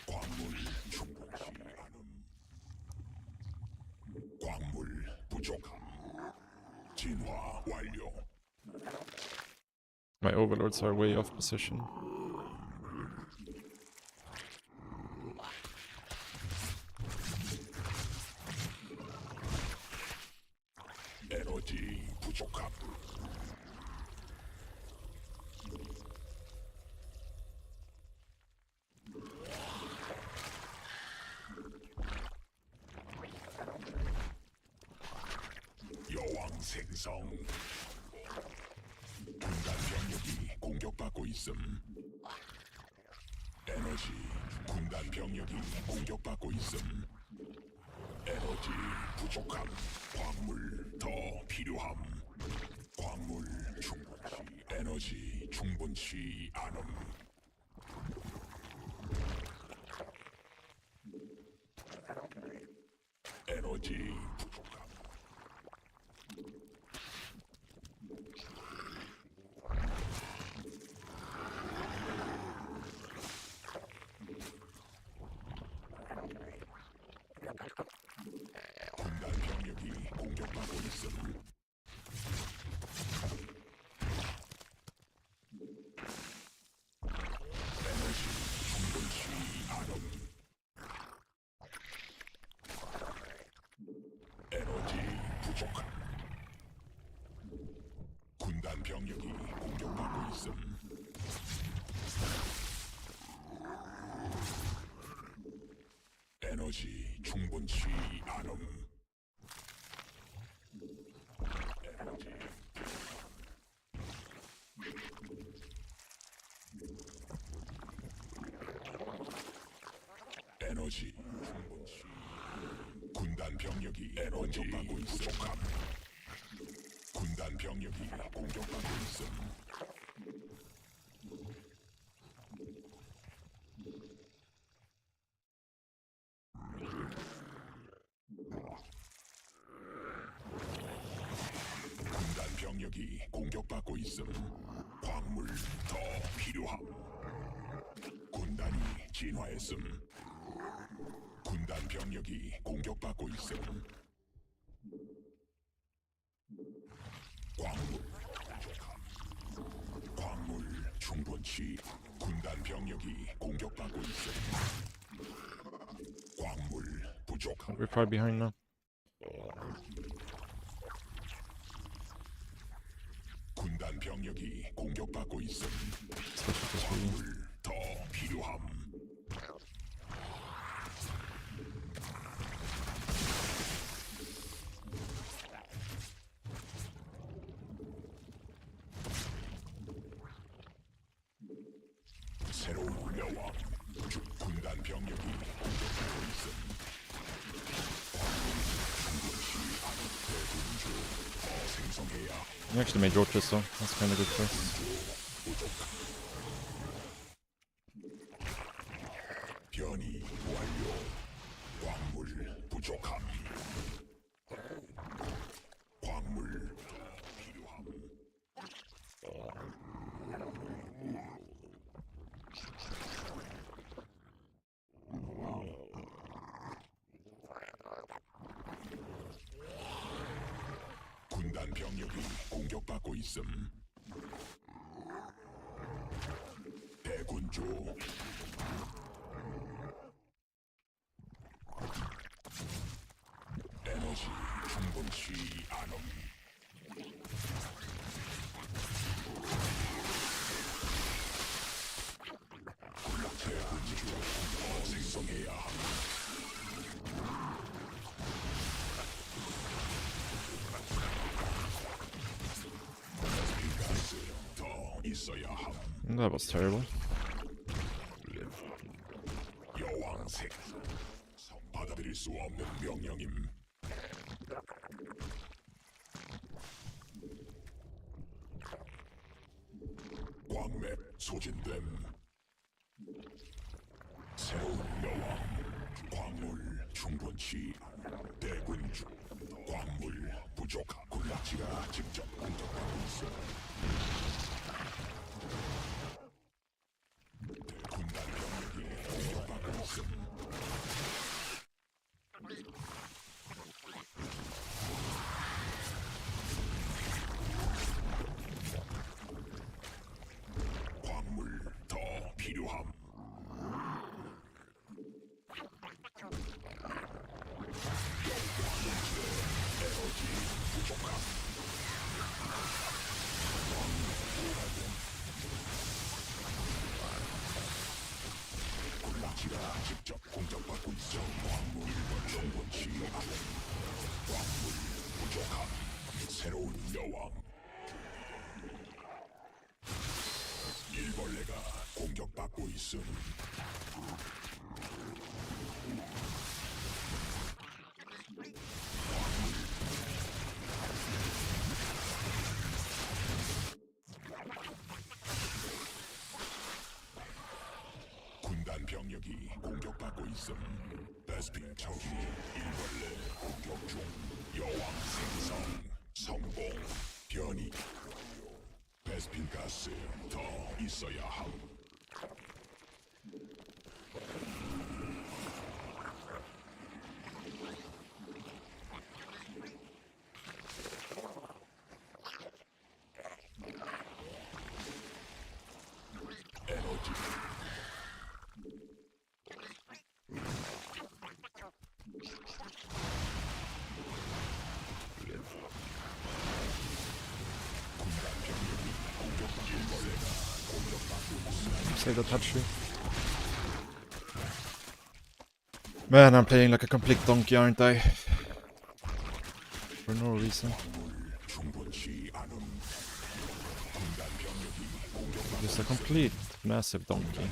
광물 충분치 않음. 광물 부족함. 진화 완료. My overlords are way off position. 에너지 부족함. 여왕 생성. 군단 병력이 공격받고 있음. 에너지 군단 병력이 공격받고 있음. 에너지 부족함. 광물 더 필요함. 광물 충분치. 에너지 충분치 않음. 에너지 부족함. 군단 병력이 공격받고 있음. 에너지 충분치 않음. 에너지 부족함. 군단 병력이 공격받고 있음. 에너지 충분치 않음. 에너지 에너지 충분치. 군단 병력이 에너지 부족함. 군단 병력이 공격받고 있음. 군단 병력이 공격받고 있음. 광물 더 필요함. 군단이 진화했음. 군단 병력이 공격받고 있음. 광물 부족함. 광물 충분치. 군단 병력이 공격받고 있음. 광물 부족함. We're far behind now. 군단 병력이 공격받고 있음. Especially this really. 광물 더 필요함. 새로운 여왕. 군단 병력이 공격받고 있음. 광물 충분치 않은 대군주 더 생성해야 We actually made road so that's kind of good for us. 부족함. 변이 완료. 광물 부족함. 광물 필요함. 군단 병력이 공격받고 있음. 대군주 에너지 충분치 않음. 대군주 더 생성해야 함. 가스 더 있어야 함. That was terrible. 여왕 생성. 받아들일 수 없는 명령임. 광맥 소진됨. 새로운 여왕. 광물 충분치. 대군주. 광물 부족함. 군락지가 직접 공격하고 있어. 군단 병력이 공격받고 있음. 병력이 공격받고 있음. 베스핀 적이 일벌레 공격 중. 여왕 생성 성공. 변이. 베스핀 가스 더 있어야 함. 에너지. Save the touch tree. Man, I'm playing like a complete donkey, aren't I? For no reason. 충분치 않음. Just a complete massive donkey.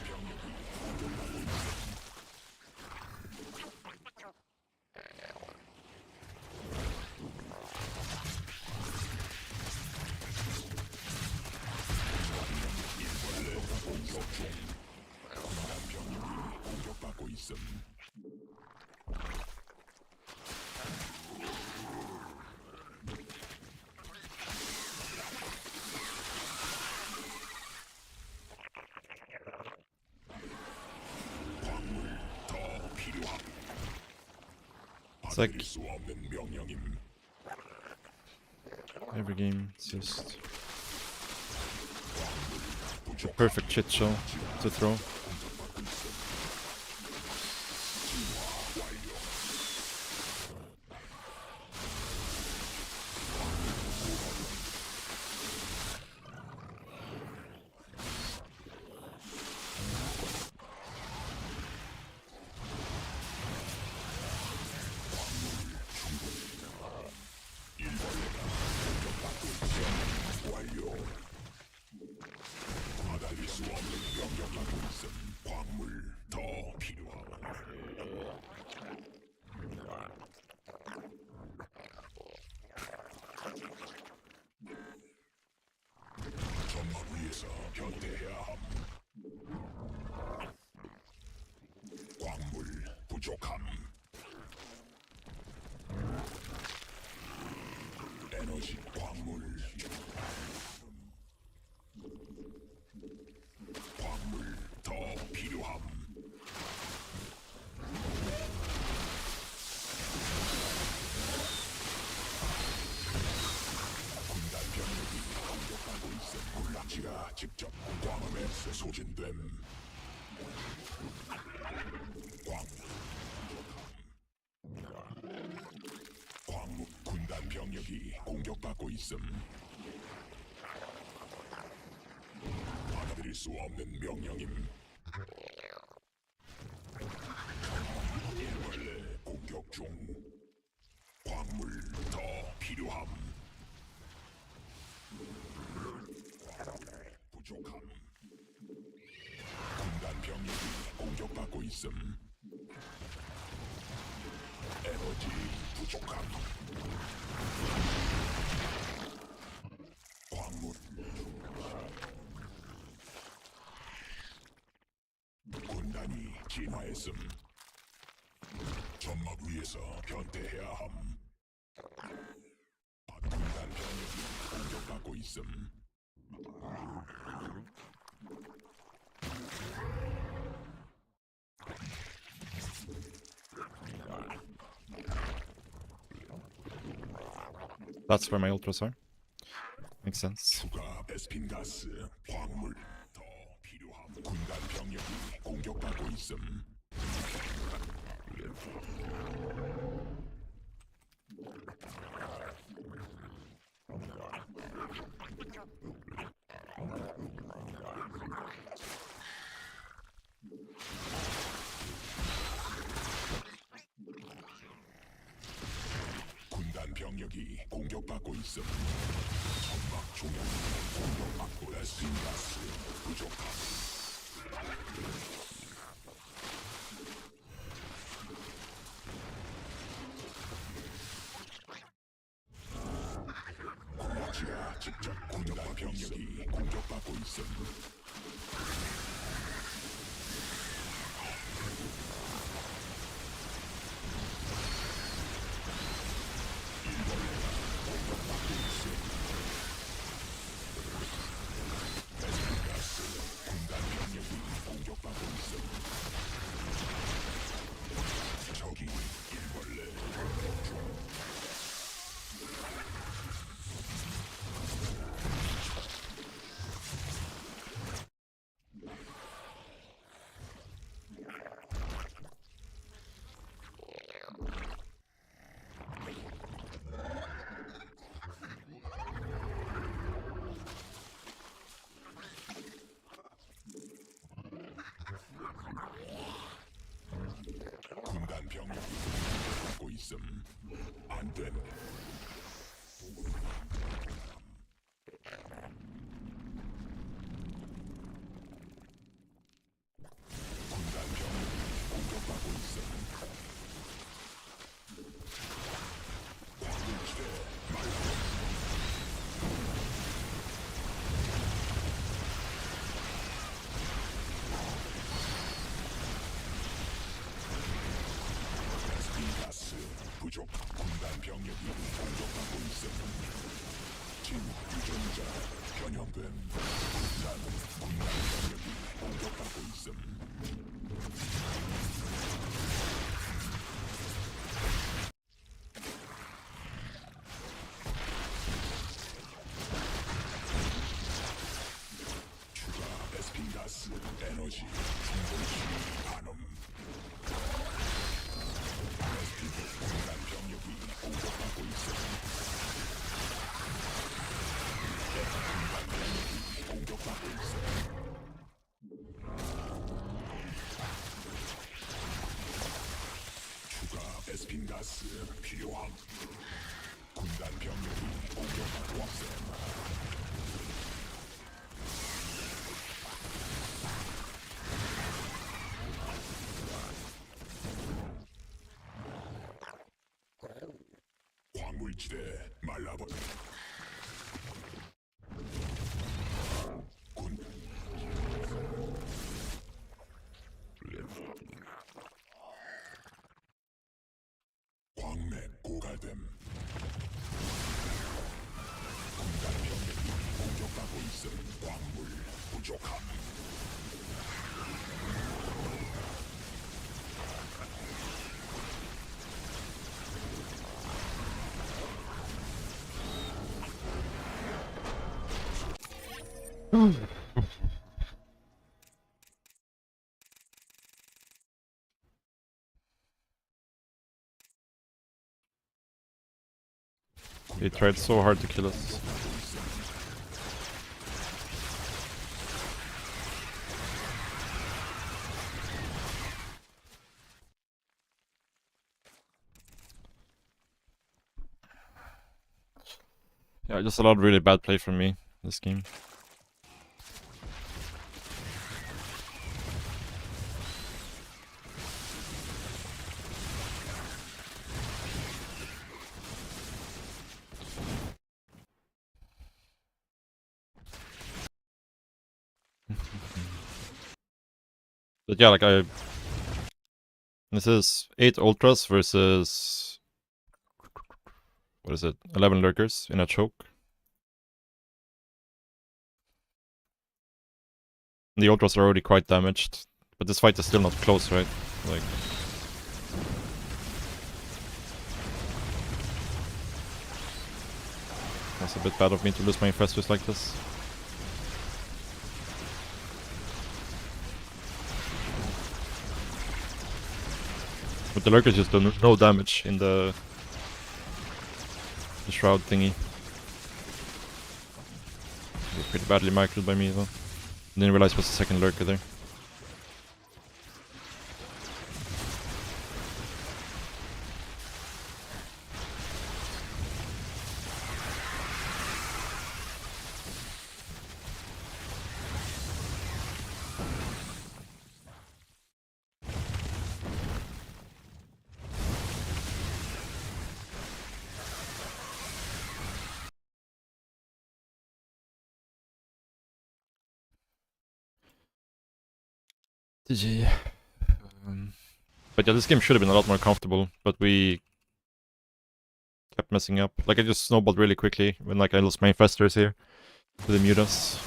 공격받고 있음. 광물 더 필요함. It's like 받을 수 없는 명령임. every game, it's just a perfect shit show to throw. 완료. 받을 수 없는 명령받고 있음. 광물 더 필요함. 점막 위에서 변태해야 함. 광물 부족함. 에너지 광물. 광물 더 필요함. 군단 병력이 공격하고 있어. 군락지가 직접 광음에 소진됨. 광무 군단 병력이 공격받고 있음. 받아들일 수 없는 명령임. 일벌레 공격 중. 광물 더 필요함. 부족함. 군단 병력이 공격받고 있음. 에너지 부족함. 광물. 군단이 진화했음. 점막 위에서 변태해야 함. 군단 병력이 공격받고 있음. That's where my ultras are. Makes sense. 추가 베스핀 가스 광물 더 필요함. 군단 병력이 공격받고 있음. 군단 병력이 공격받고 있음. 점막 중앙 공격받고 베스핀 가스 부족함. 군락지가 직접 군단 병력이 공격받고 있음. 있음. 안 된. 군단 병력이 공격받고 있음. 광물지대 말고. 가스 부족. 군단 병력이 공격받고 있음. 진 유전자 변형된 군단 병력이 공격받고 있음. 추가 베스핀 가스 에너지 충분치 반음. 베스핀 군단 병력이 공격받고 있음. 군단 병력이 공격받고 있음. 추가 베스핀 가스 필요함. 군단 병력이 공격받고 있음. 광물지대 말라버. 군. 광맥 고갈됨. 군단 병력이 공격받고 있음. 광물 부족함. They tried so hard to kill us. Yeah, just a lot of really bad play from me this game. But yeah, like this is 8 ultras versus, what is it, 11 lurkers in a choke. The ultras are already quite damaged, but this fight is still not close, right? Like, that's a bit bad of me to lose my infestors like this. But the lurkers just do no damage in the shroud thingy. They're pretty badly microed by me though. Didn't realize it was the second lurker there. GG. But yeah, this game should have been a lot more comfortable, but we kept messing up. Like, I just snowballed really quickly when like I lost my infestors here to the mutas.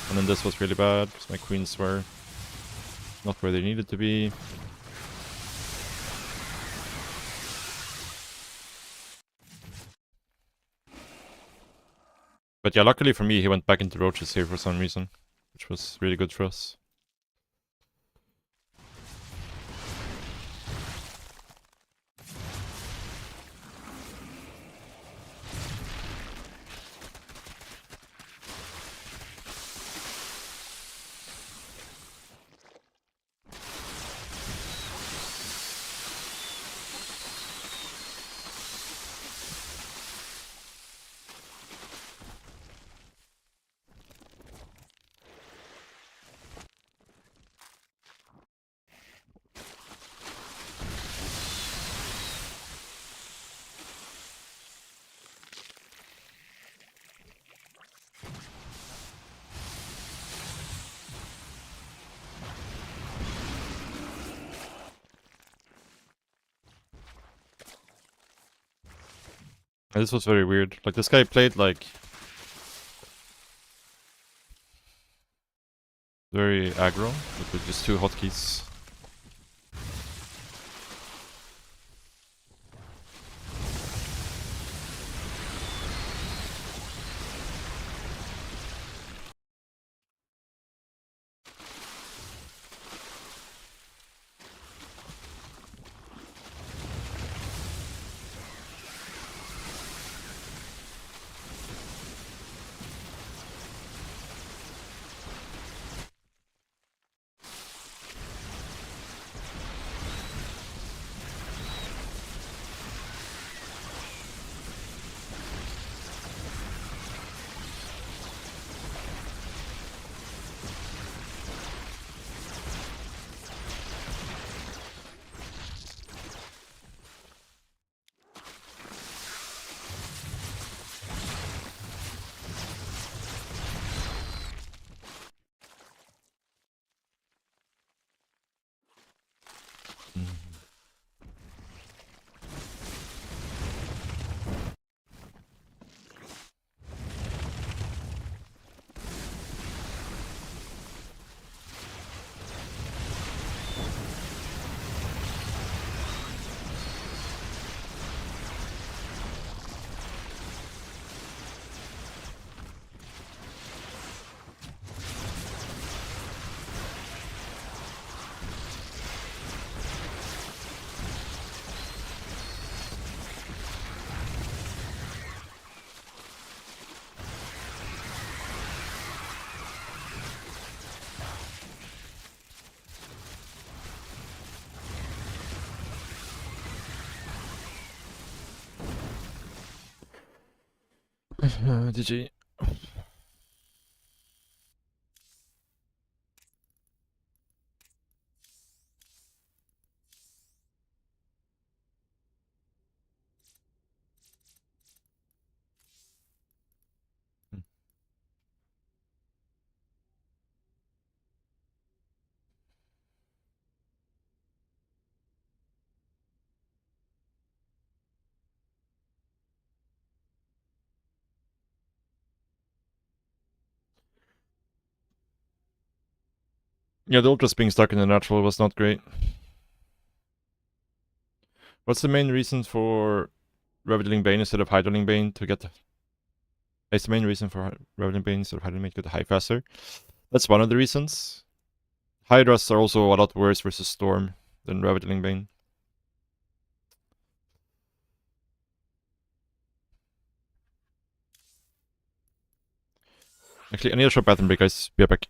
And then this was really bad, because my queens were not where they needed to be. But yeah, luckily for me, he went back into roaches here for some reason, which was really good for us. And this was very weird. Like, this guy played, like, very aggro, like, with just 2 hotkeys. GG. Yeah, the ultras being stuck in the natural was not great. What's the main reason for Reveling Bane instead of Hydroling Bane to get... It's the main reason for Reveling Bane instead of Hydroling Bane to get the high faster. That's one of the reasons. Hydras are also a lot worse versus Storm than Reveling Bane. Actually, I need a short bathroom break, guys. Be right back.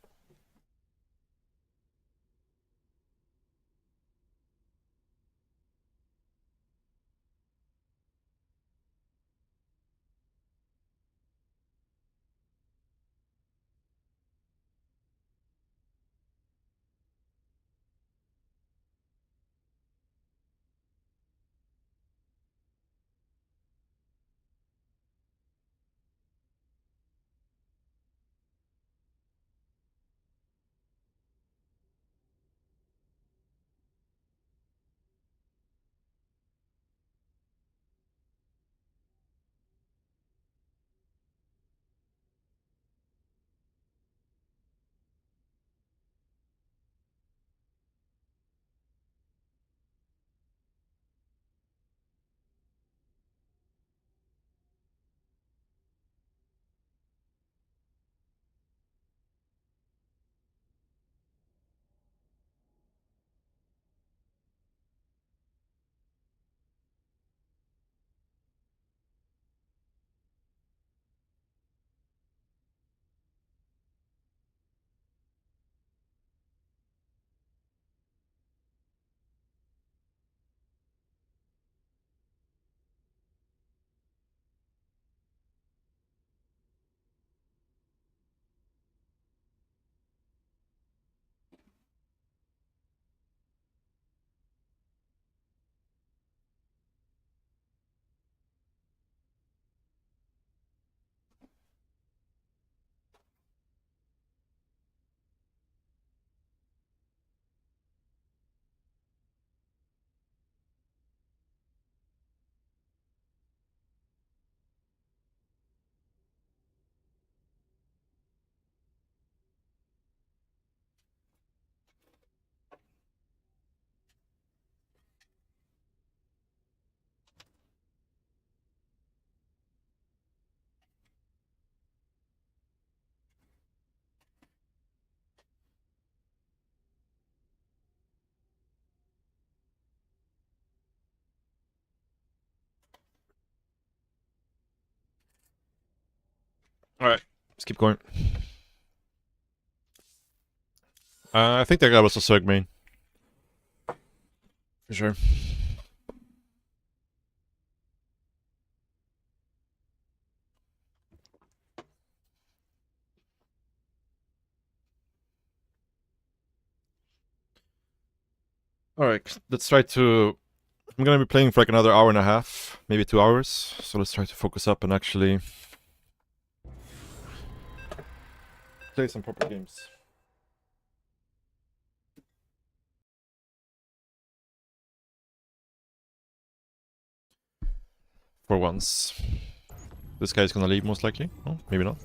Alright, let's keep going. I think that guy was a Zerg main. For sure. Alright, let's try to... I'm gonna be playing for like another hour and a half, maybe 2 hours. So let's try to focus up and actually play some proper games. For once. This guy's gonna leave most likely. Oh, maybe not.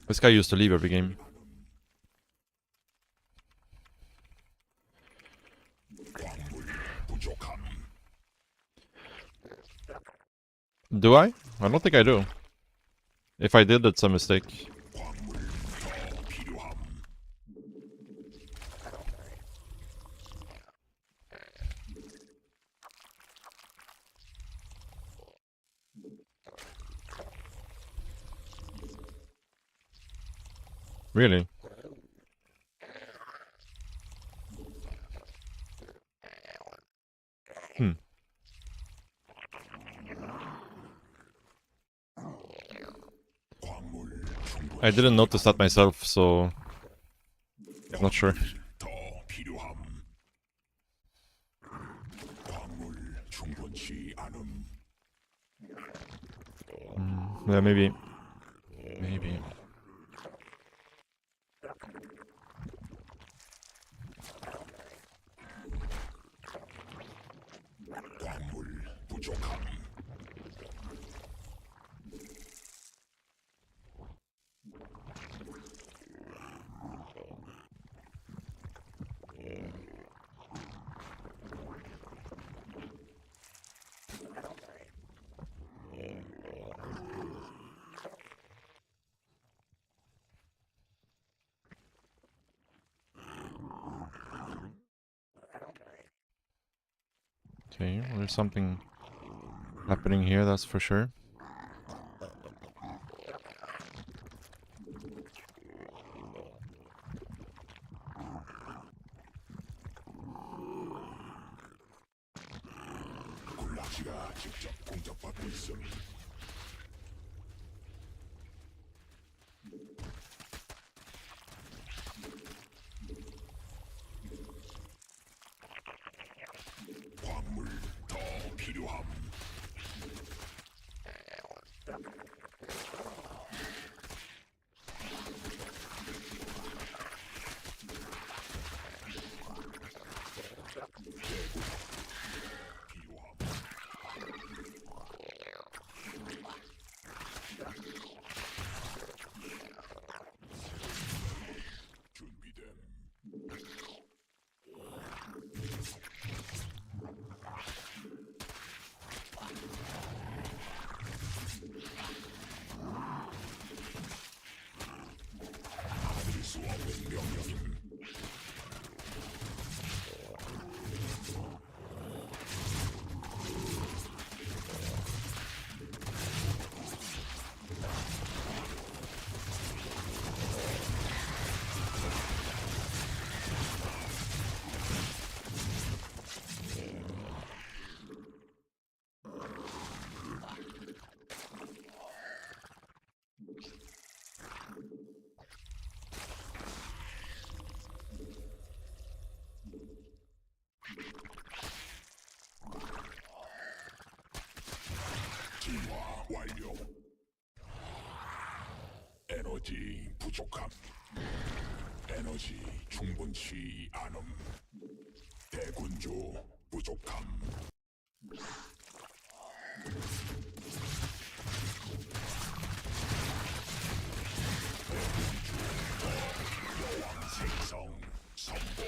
This guy used to leave every game. Do I? I don't think I do. If I did, that's a mistake. Really? Hmm. I didn't notice that myself, so I'm not sure. Yeah, maybe. Maybe. Okay, well, there's something happening here, that's for sure. 완료. 에너지 부족함. 에너지 충분치 않음. 대군주 부족함. 여왕 생성 성공.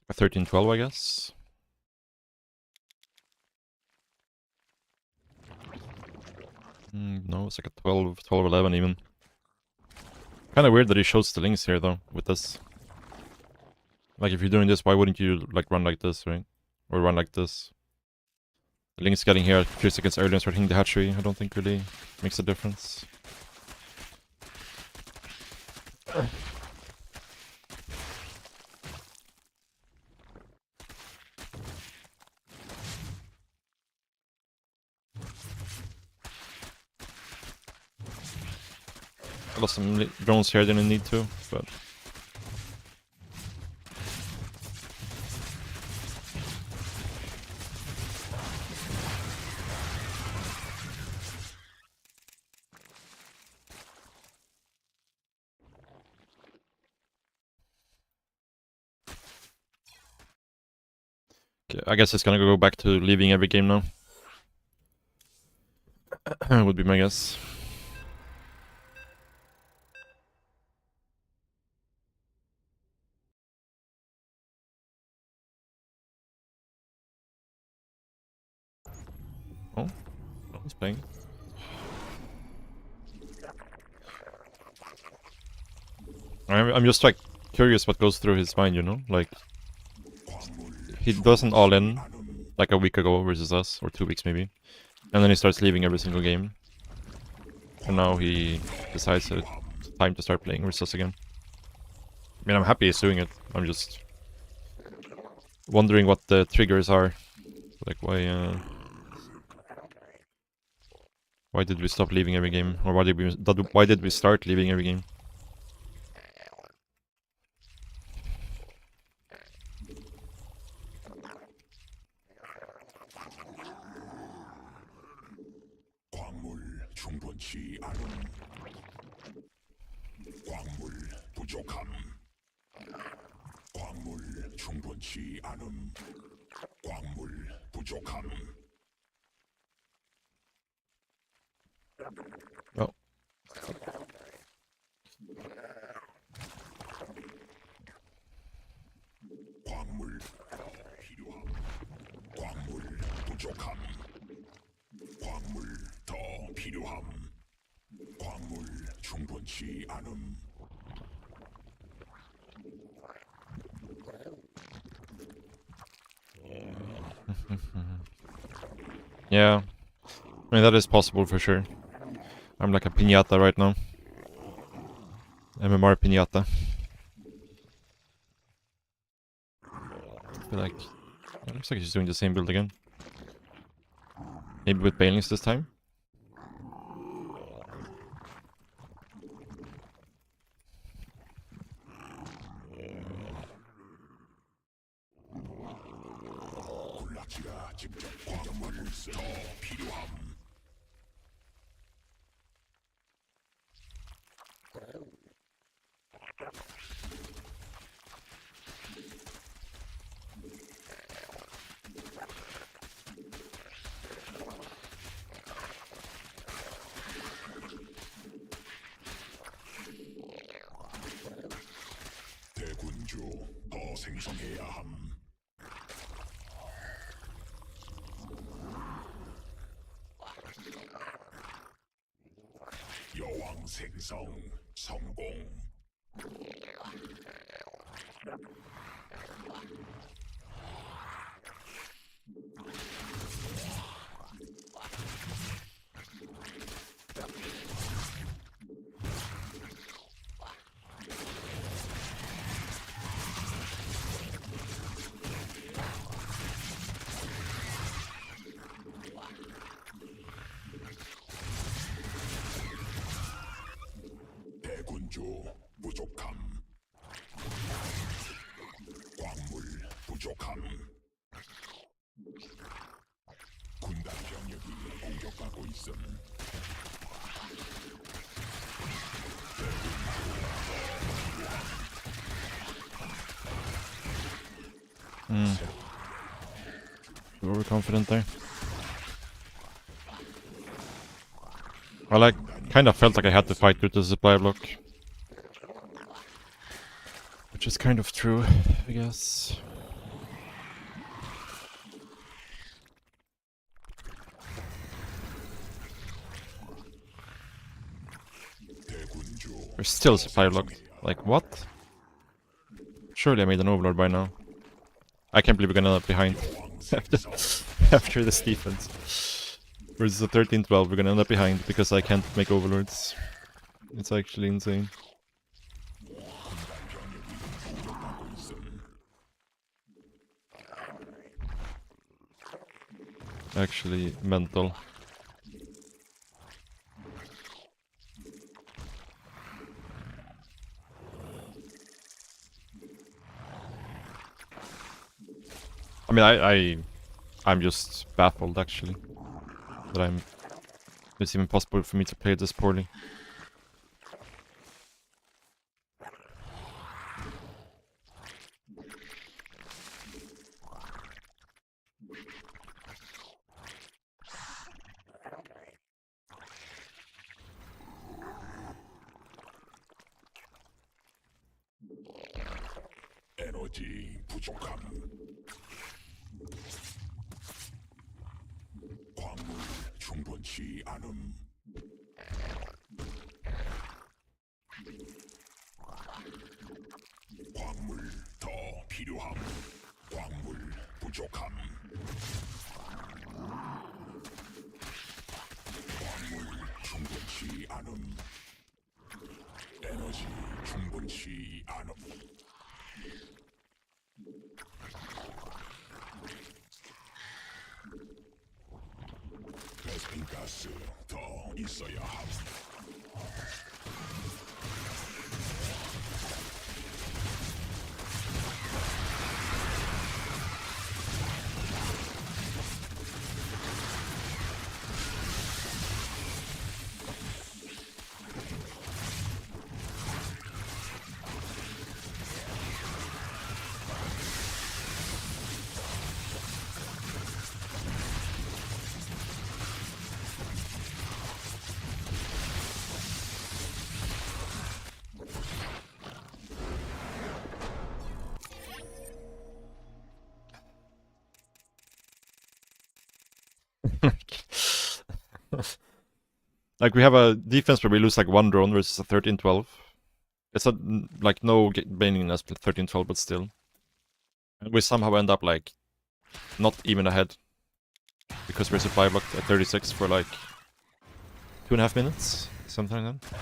A 13-12, I guess. No, it's like a 12, 11 even. Kind of weird that he shows the links here though, with this. Like if you're doing this, why wouldn't you like run like this, right? Or run like this? The link's getting here a few seconds earlier and starting the hatchery, I don't think really makes a difference. I lost some drones here, didn't need to, but... Okay, I guess it's gonna go back to leaving every game now. Would be my guess. Oh, he's playing. I'm just like curious what goes through his mind, you know? Like, he doesn't all in like a week ago versus us, or 2 weeks maybe. And then he starts leaving every single game. And now he decides it's time to start playing versus us again. I mean, I'm happy he's doing it. I'm just wondering what the triggers are. Like, why did we stop leaving every game? Or why did we start leaving every game? 광물 충분치 않음. 광물 부족함. 광물 충분치 않음. 광물 부족함. Oh. 광물 필요함. 광물 부족함. 광물 더 필요함. 광물 충분치 않음. Yeah. I mean, that is possible for sure. I'm like a piñata right now. MMR piñata. I feel like... It looks like he's doing the same build again. Maybe with Banelings this time? 군락지가 직접 광물을 더 필요함. 대군주 더 생성해야 함. 여왕 생성 성공. 대군주 부족함. 광물 부족함. 군단 병력이 공격받고 있음. Overconfident there. I like kind of felt like I had to fight with the supply block. Which is kind of true, I guess. We're still supply blocked. Like, what? Surely I made an overlord by now. I can't believe we're gonna end up behind after this defense. Versus a 13-12, we're gonna end up behind because I can't make overlords. It's actually insane. Actually mental. I mean, I'm just baffled actually that it's even possible for me to play this poorly. 에너지 부족함. 광물 충분치 않음. 광물 더 필요함. 광물 부족함. 광물 충분치 않음. 에너지 충분치 않음. 베스핀 가스 더 있어야 함. Like, we have a defense where we lose like one drone versus a 13-12. It's not like no baning us 13-12, but still. And we somehow end up like not even ahead because we're supply blocked at 36 for like 2.5 minutes, something like that.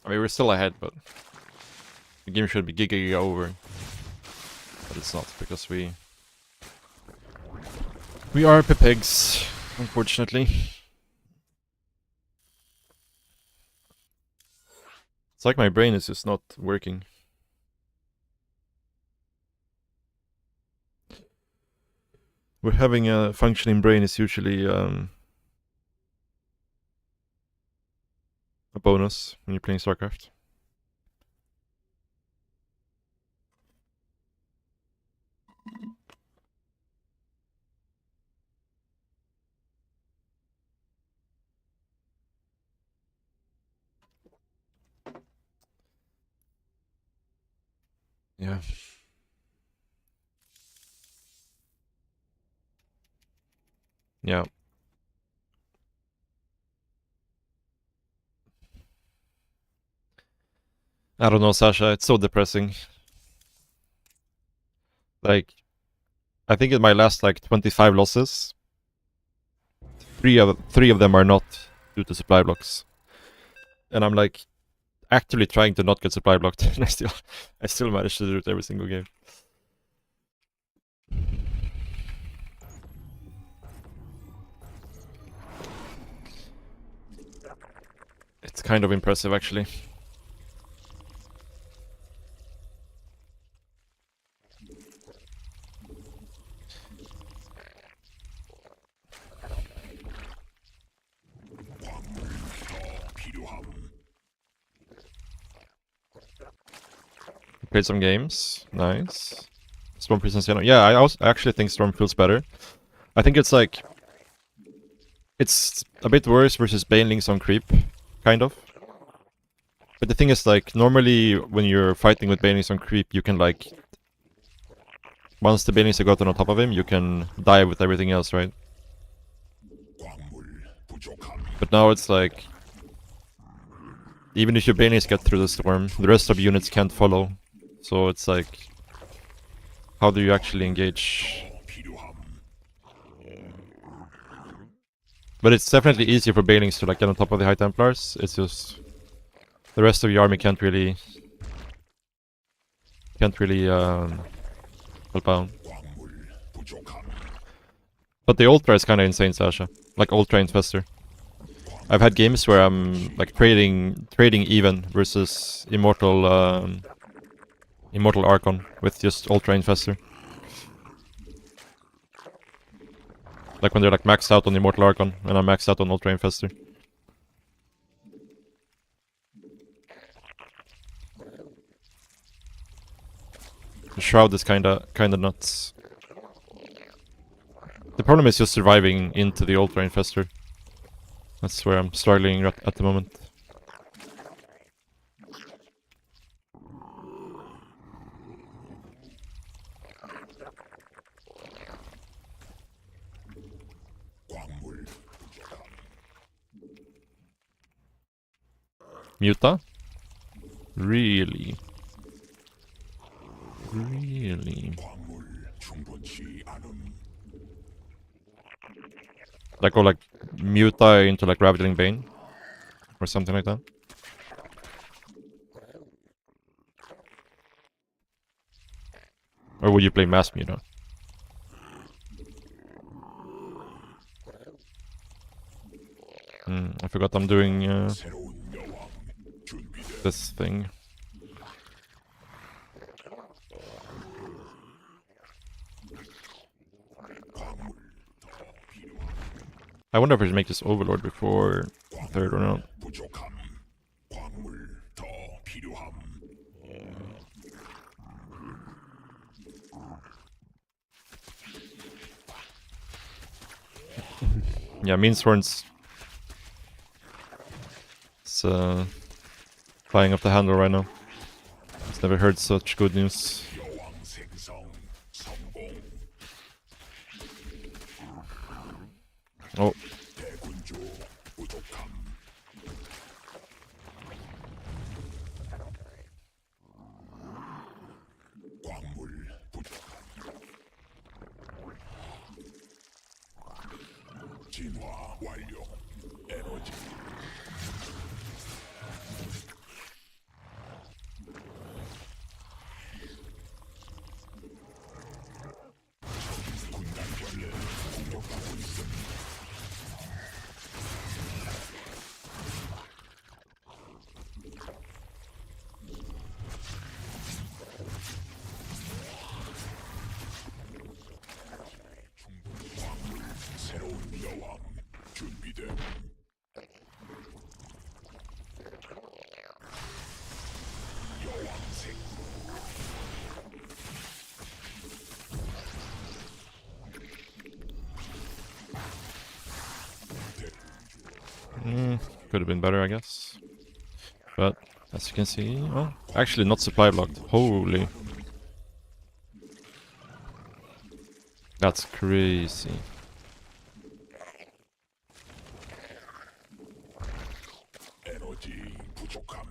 I mean, we're still ahead, but the game should be giga over. But it's not because we are pigs, unfortunately. It's like my brain is just not working. We're having a functioning brain is usually a bonus when you're playing StarCraft. Yeah. Yeah. I don't know, Sasha. It's so depressing. Like, I think in my last like 25 losses, three of them are not due to supply blocks, and I'm like actively trying to not get supply blocked, and I still manage to do it every single game. It's kind of impressive, actually. Played some games. Nice. Storm Prison Sienna. Yeah, I actually think Storm feels better. I think it's like... It's a bit worse versus Banelings on creep, kind of. But the thing is, like, normally when you're fighting with Banelings on creep, you can, like... Once the Banelings have gotten on top of him, you can die with everything else, right? But now it's like... even if your Banelings get through the storm, the rest of the units can't follow. So it's like, how do you actually engage? 필요함. But it's definitely easier for Banelings to like get on top of the High Templars. It's just the rest of the army can't really help out. 광물 부족함. But the Ultra is kind of insane, Sasha. Like Ultra Infestor. I've had games where I'm like trading even versus Immortal Archon with just Ultra Infestor. Like when they're like maxed out on Immortal Archon and I'm maxed out on Ultra Infestor. The Shroud is kinda nuts. The problem is just surviving into the Ultra Infestor. That's where I'm struggling at the moment. 광물 Muta? Really? Really? 광물 충분치 않음. Like go like Muta into like Ravaging Bane? Or something like that? Or would you play Mass Muta? I forgot I'm doing 새로운 여왕 준비돼. this thing. 광물 더 필요함. I wonder if I should make this Overlord before third or not. 부족함. 광물 더 필요함. Yeah, Meansworn's it's flying off the handle right now. It's never heard such good news. 여왕 생성 성공. Oh, 대군주 부족함. 광물 부족함. 진화 완료. 에너지 군단벌레 공격하고 있음. 광물 새로운 여왕 준비됨. 여왕색 could have been better, I guess. But as you can see, oh, actually not supply blocked. Holy, that's crazy. 에너지 부족함.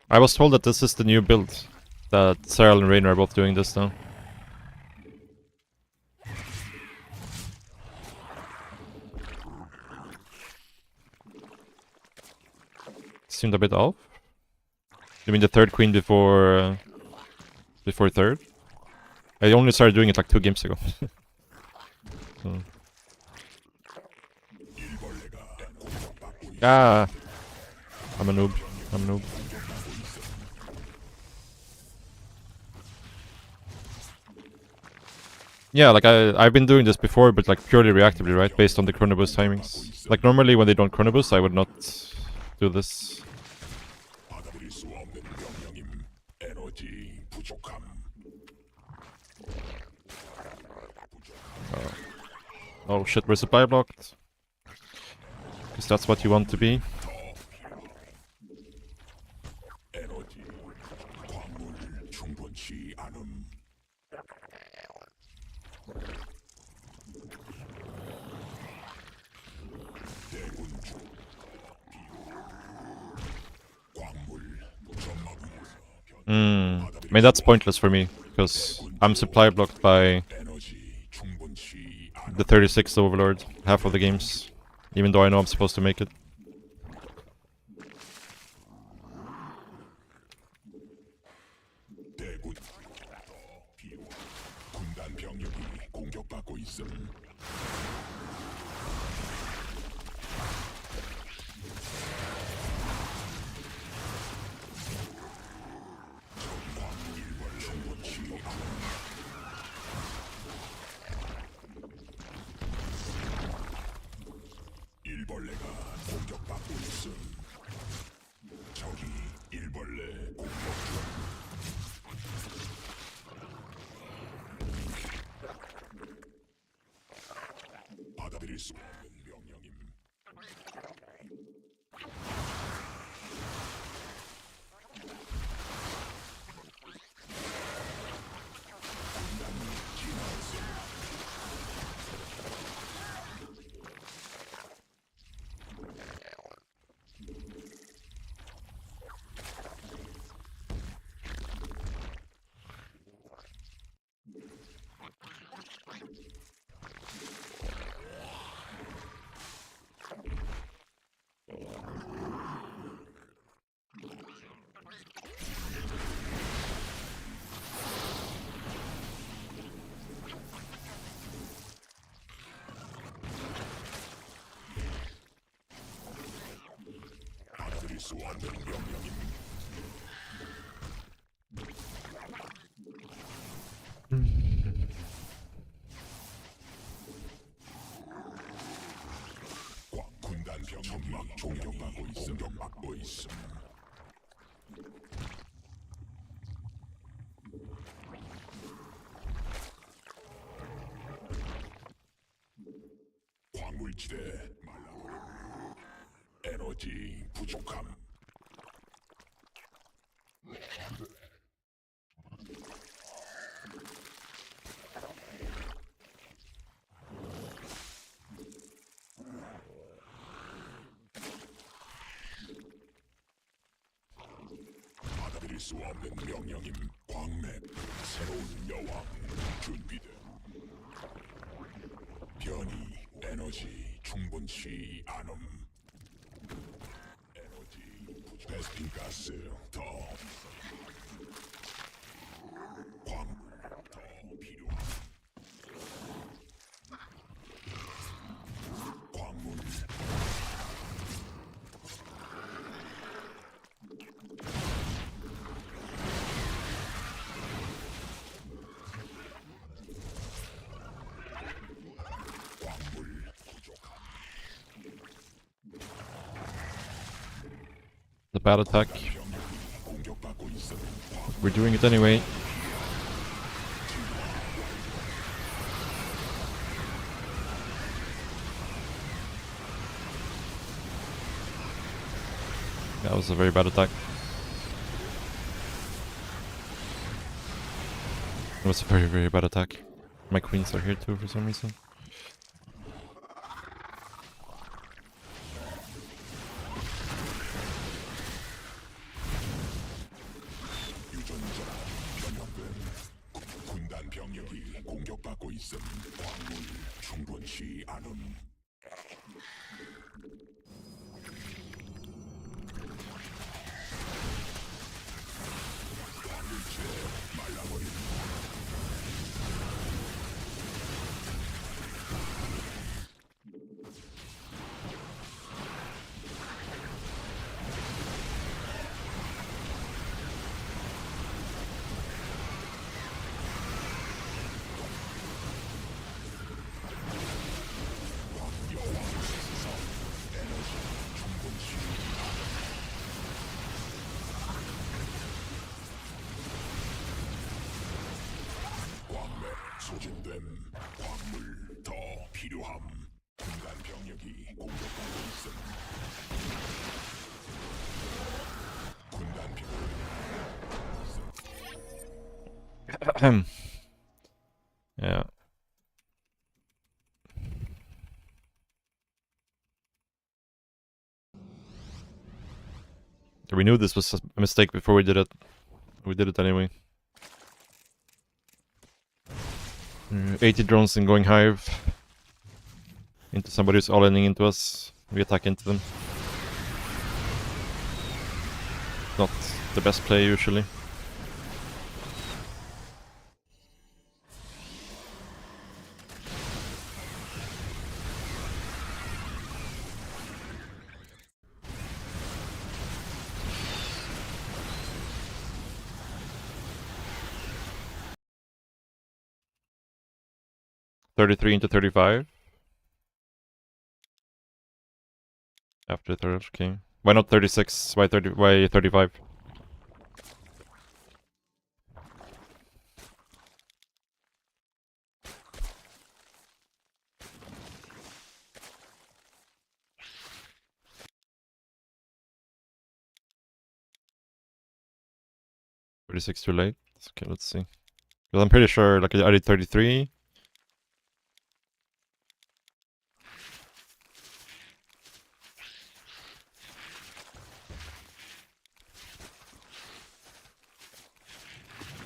I was told that this is the new build. That Cyril and Rainer are both doing this now. Seemed a bit off. You mean the third queen before third? I only started doing it like 2 games ago. So. 일벌레가 공격받고 있음. Ah, I'm a noob. I'm a noob. Yeah, like I've been doing this before, but like purely reactively, right? Based on the chronoboost timings. Like normally when they don't chronoboost, I would not do this. 받아들일 수 없는 명령임. 에너지 부족함. Oh shit, we're supply blocked. Because that's what you want to be. 에너지 광물 충분치 않음. I mean, that's pointless for me, because I'm supply blocked by 에너지 충분치 않음. the 36th Overlord half of the games, even though I know I'm supposed to make it. 대군 더 필요함. 군단 병력이 공격받고 있음. 충분치 않음. 일벌레가 공격받고 있음. 적이 일벌레 공격 중. 받아들일 수 없는 명령임. 군단이 진화했음. 받아들일 수 없는 명령임. 군단 병력이 공격받고 있음. 공격받고 있음. 광물지대 말라버림. 에너지 부족함. 받아들일 수 없는 명령임. 광맥 새로운 여왕 준비돼. 변이 에너지 충분치 않음. 에너지 부족. 베스핀 가스 더. 광물 더 필요함. 광물 광물 부족함. The bad attack. 병력이 공격받고 있음. We're doing it anyway. That was a very bad attack. It was a very, very bad attack. My queens are here too for some reason. 유전자 변형됨. 군단 병력이 공격받고 있음. 광물 충분치 않음. 광물체 말라버림. 소진됨. 광물 더 필요함. 군단 병력이 공격받고 있음. 군단 병력 Yeah. We knew this was a mistake before we did it. We did it anyway. 80 drones and going hive. Into somebody who's all-inning into us. We attack into them. Not the best play usually. $33 into 35. After third, okay. Why not 36? Why 30? Why 35? $36 too late. Okay, let's see. Because I'm pretty sure, like, I did 33.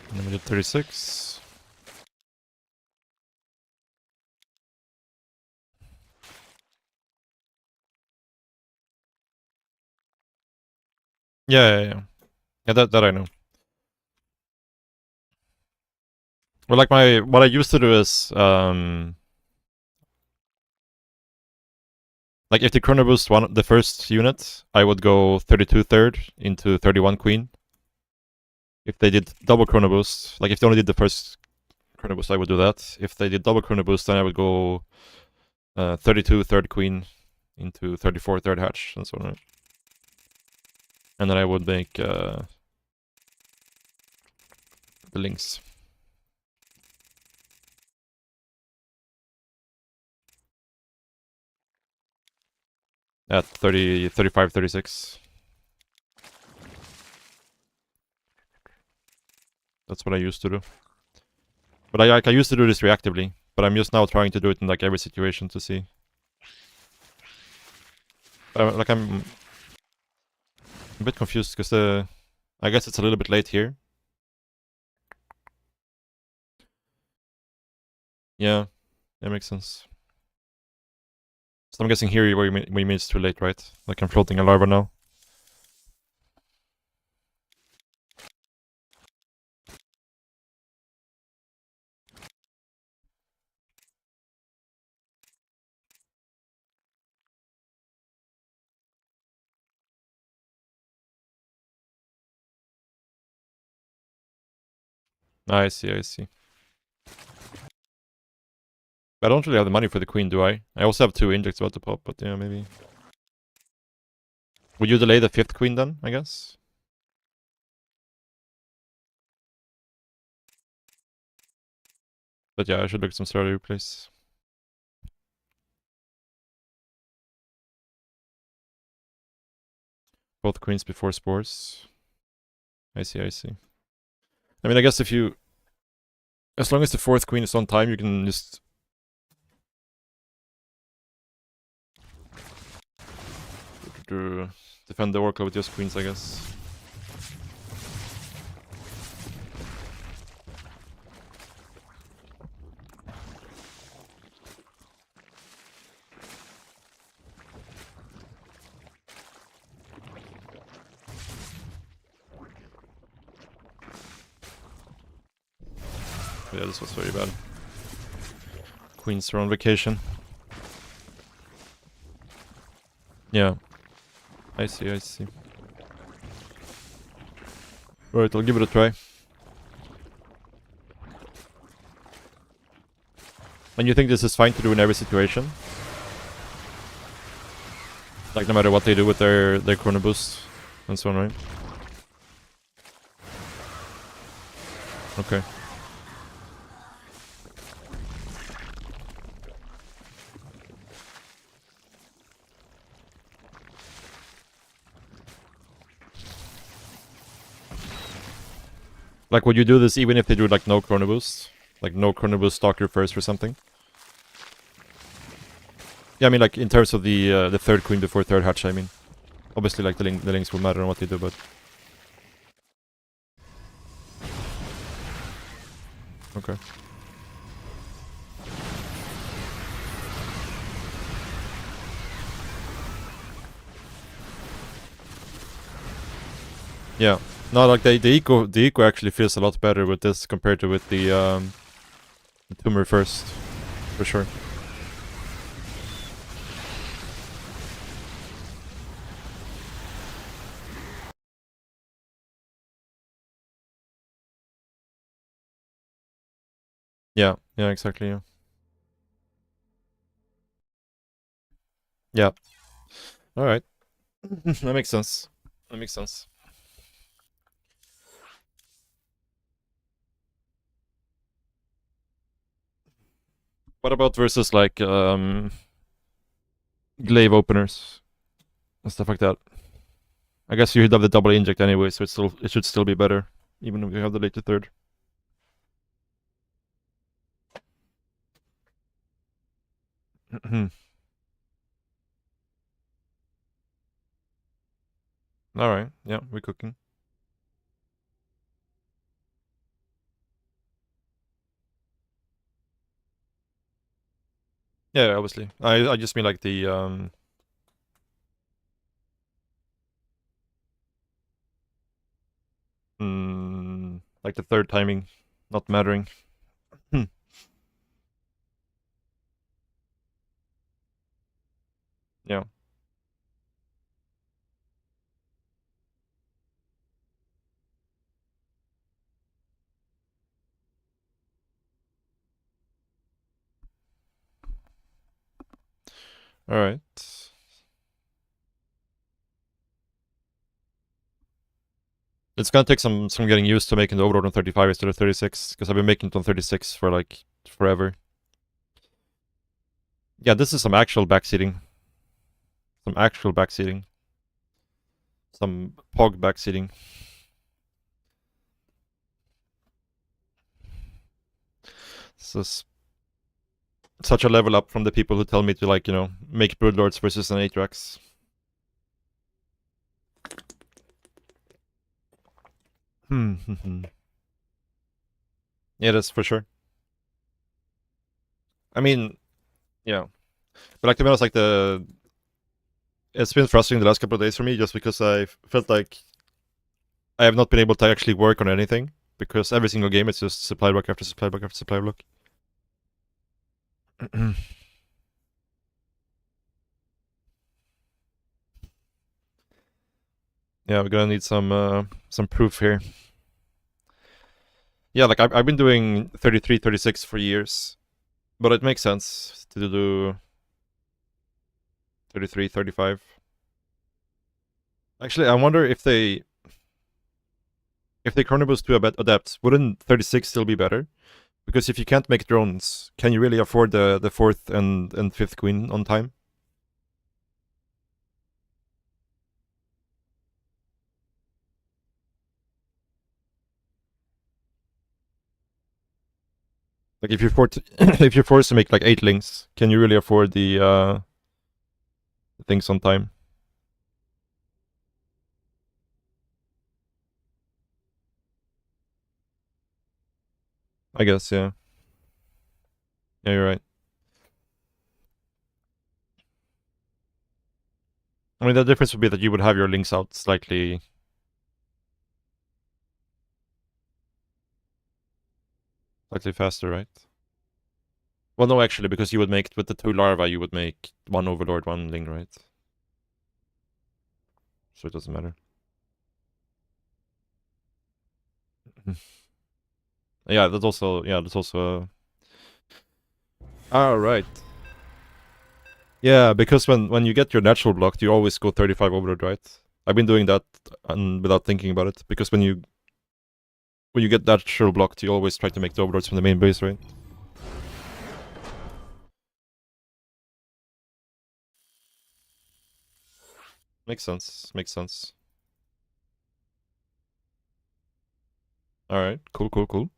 And then we did 36. Yeah. Yeah, that I know. Well, like what I used to do is, like if the chrono boost the first unit, I would go 32 third into 31 queen. If they did double chrono boost, like if they only did the first chrono boost, I would do that. If they did double chrono boost, then I would go 32 third queen into 34 third hatch and so on. And then I would make the links. At 30, 35, 36. That's what I used to do. But I used to do this reactively. But I'm just now trying to do it in like every situation to see. But I'm a bit confused because I guess it's a little bit late here. Yeah, that makes sense. So I'm guessing here where you mean it's too late, right? Like I'm floating a larva now. I see. I don't really have the money for the queen, do I? I also have 2 injects about to pop, but yeah, maybe. Would you delay the 5th queen then, I guess? But yeah, I should look at some strategy replays. Both queens before spores. I see. I mean, I guess if you... As long as the 4th queen is on time, you can just... defend the Oracle with just queens, I guess. Yeah, this was very bad. Queens are on vacation. Yeah. I see. Alright, I'll give it a try. And you think this is fine to do in every situation? Like no matter what they do with their chrono boost and so on, right? Okay. Like, would you do this even if they do like no chrono boost? Like no chrono boost stalker first or something? Yeah, I mean like in terms of the 3rd queen before 3rd hatch, I mean. Obviously like the links will matter on what they do, but... Okay. Yeah. No, like the eco actually feels a lot better with this compared to with the tumor first, for sure. Yeah, yeah, exactly, yeah. Yeah. Alright. That makes sense. That makes sense. What about versus like glaive openers and stuff like that? I guess you'd have the double inject anyway, so it should still be better, even if you have the later third. Alright, yeah, we're cooking. Yeah, obviously. I just mean like the like the third timing not mattering. Hmm. Yeah. Alright. It's gonna take some getting used to making the overload on 35 instead of 36, because I've been making it on 36 for like forever. Yeah, this is some actual backseating. Some actual backseating. Some POG backseating. This is such a level up from the people who tell me to, like, you know, make Broodlords versus an Atrax. Yeah, that's for sure. I mean, yeah. But like, to be honest, like it's been frustrating the last couple of days for me just because I felt like I have not been able to actually work on anything because every single game it's just supply block after supply block after supply block. Yeah, we're gonna need some proof here. Yeah, like I've been doing 33, 36 for years, but it makes sense to do 33, 35. Actually, I wonder if they chrono boost to adapt, wouldn't 36 still be better? Because if you can't make drones, can you really afford the fourth and fifth queen on time? Like if you're forced if you're forced to make like 8 links, can you really afford the things on time? I guess, yeah. Yeah, you're right. I mean, the difference would be that you would have your links out slightly faster, right? Well, no, actually, because you would make with the 2 larvae, you would make 1 overlord, 1 ling, right? So it doesn't matter. Yeah, that's also. Right. Yeah, because when you get your natural blocked, you always go 35 overload, right? I've been doing that without thinking about it, because when you get natural blocked, you always try to make the overlords from the main base, right? Makes sense. Makes sense. All right. Cool. Cool. Cool.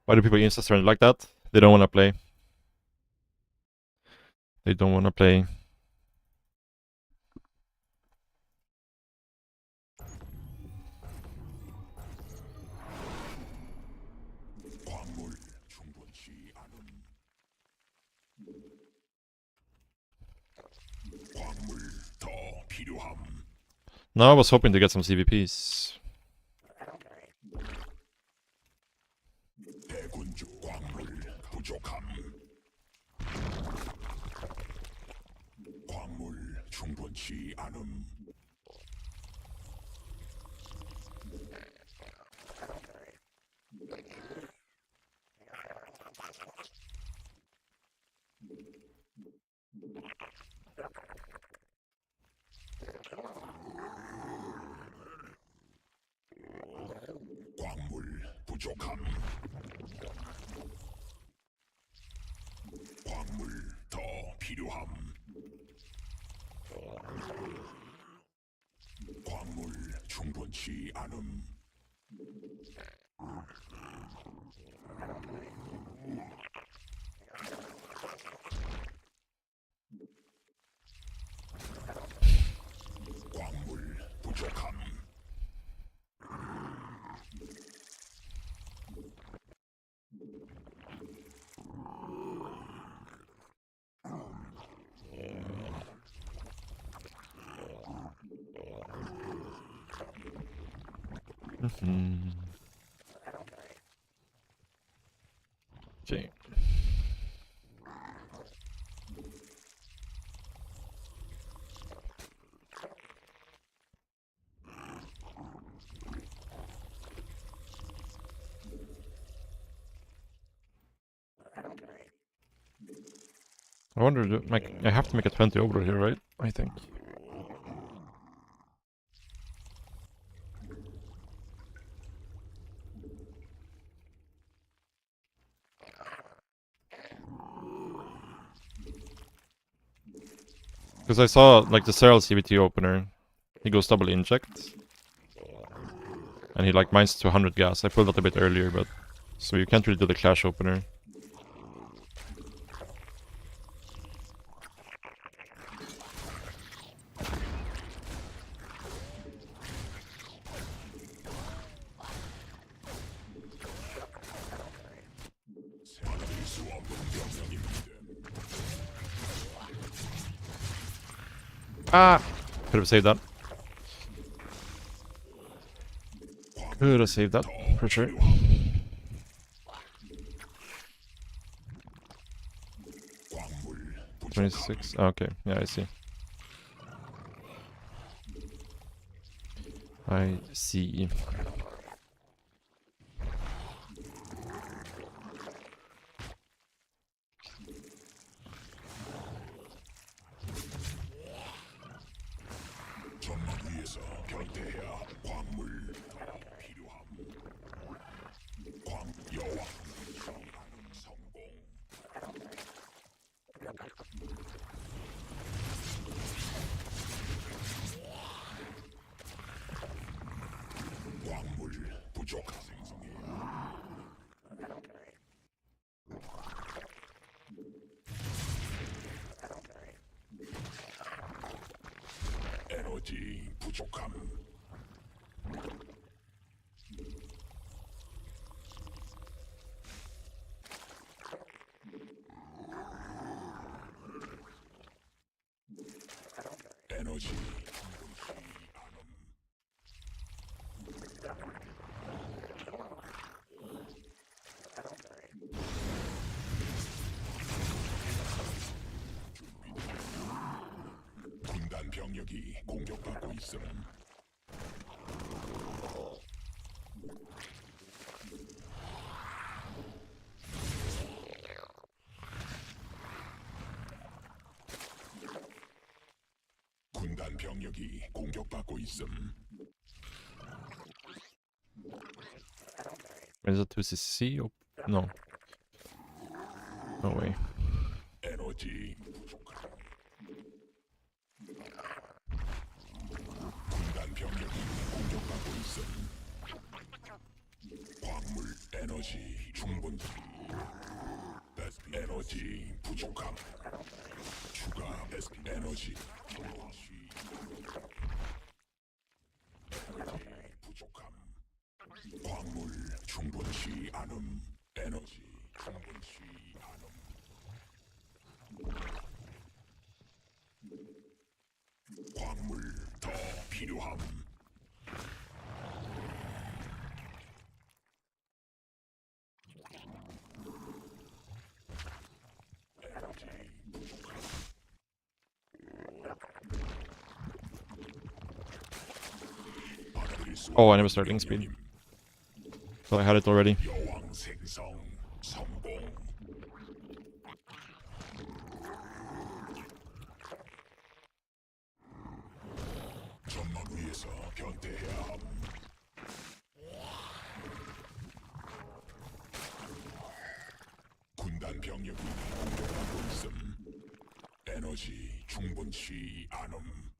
Why do people insta surrender like that? They don't want to play. They don't want to play. 광물 충분치 않음. 광물 더 필요함. No, I was hoping to get some CVPs. 대군주 광물 부족함. 광물 충분치 않음. 광물 부족함. 광물 더 필요함. 광물 충분치 않음. 광물 부족함. Okay. I wonder, I have to make a 20 over here, right? I think. Because I saw, like, the Serral CVT opener. He goes double inject. And he, like, mines to 100 gas. I pulled that a bit earlier, but... So you can't really do the clash opener. Ah! Could have saved that. Could have saved that, for sure. 광물 26. Okay, yeah, I see. I see. 전망 위에서 변태해야 광물 필요함. 광 여왕 성공. 광물 부족함. 생성해. 에너지 부족함. 에너지 충분치 않음. 군단 병력이 공격받고 있음. 군단 병력이 공격받고 있음. Is it 2cc? Oh, no. No way. 에너지 부족함. 군단 있음. 광물 에너지 충분치. 에너지 부족함. 추가 에너지 충분치. 에너지 부족함. 광물 충분치 않음. 에너지 충분치 않음. 광물 더 필요함. 에너지 부족함. 받아들일 수 Oh, I never started speed. Thought I had it already. 여왕 생성 성공. 점막 위에서 변태해야 함. 군단 병력이 공격하고 있음. 에너지 충분치 않음.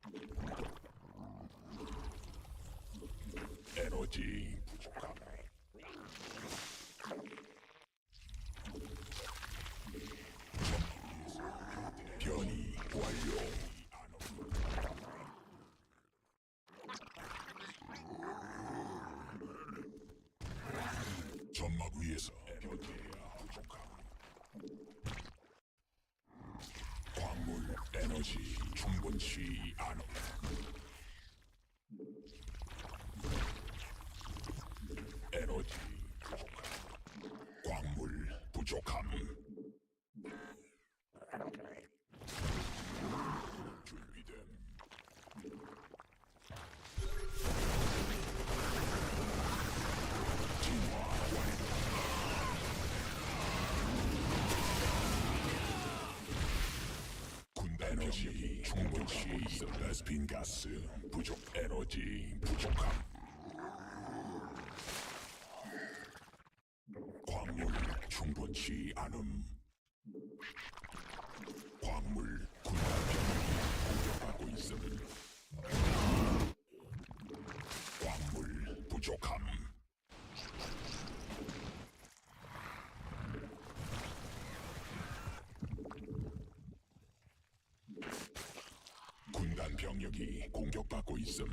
에너지 부족함. 변이 완료. 점막 위에서 변태해야 부족함. 광물 에너지 충분치 않음. 에너지 부족함. 광물 부족함. 준비됨. 진화 완료. 군단 에너지 충분치 있음. 레스핀 가스 부족. 에너지 부족함. 광물 충분치 않음. 광물 군단 병력이 공격받고 있음. 광물 부족함. 군단 병력이 공격받고 있음.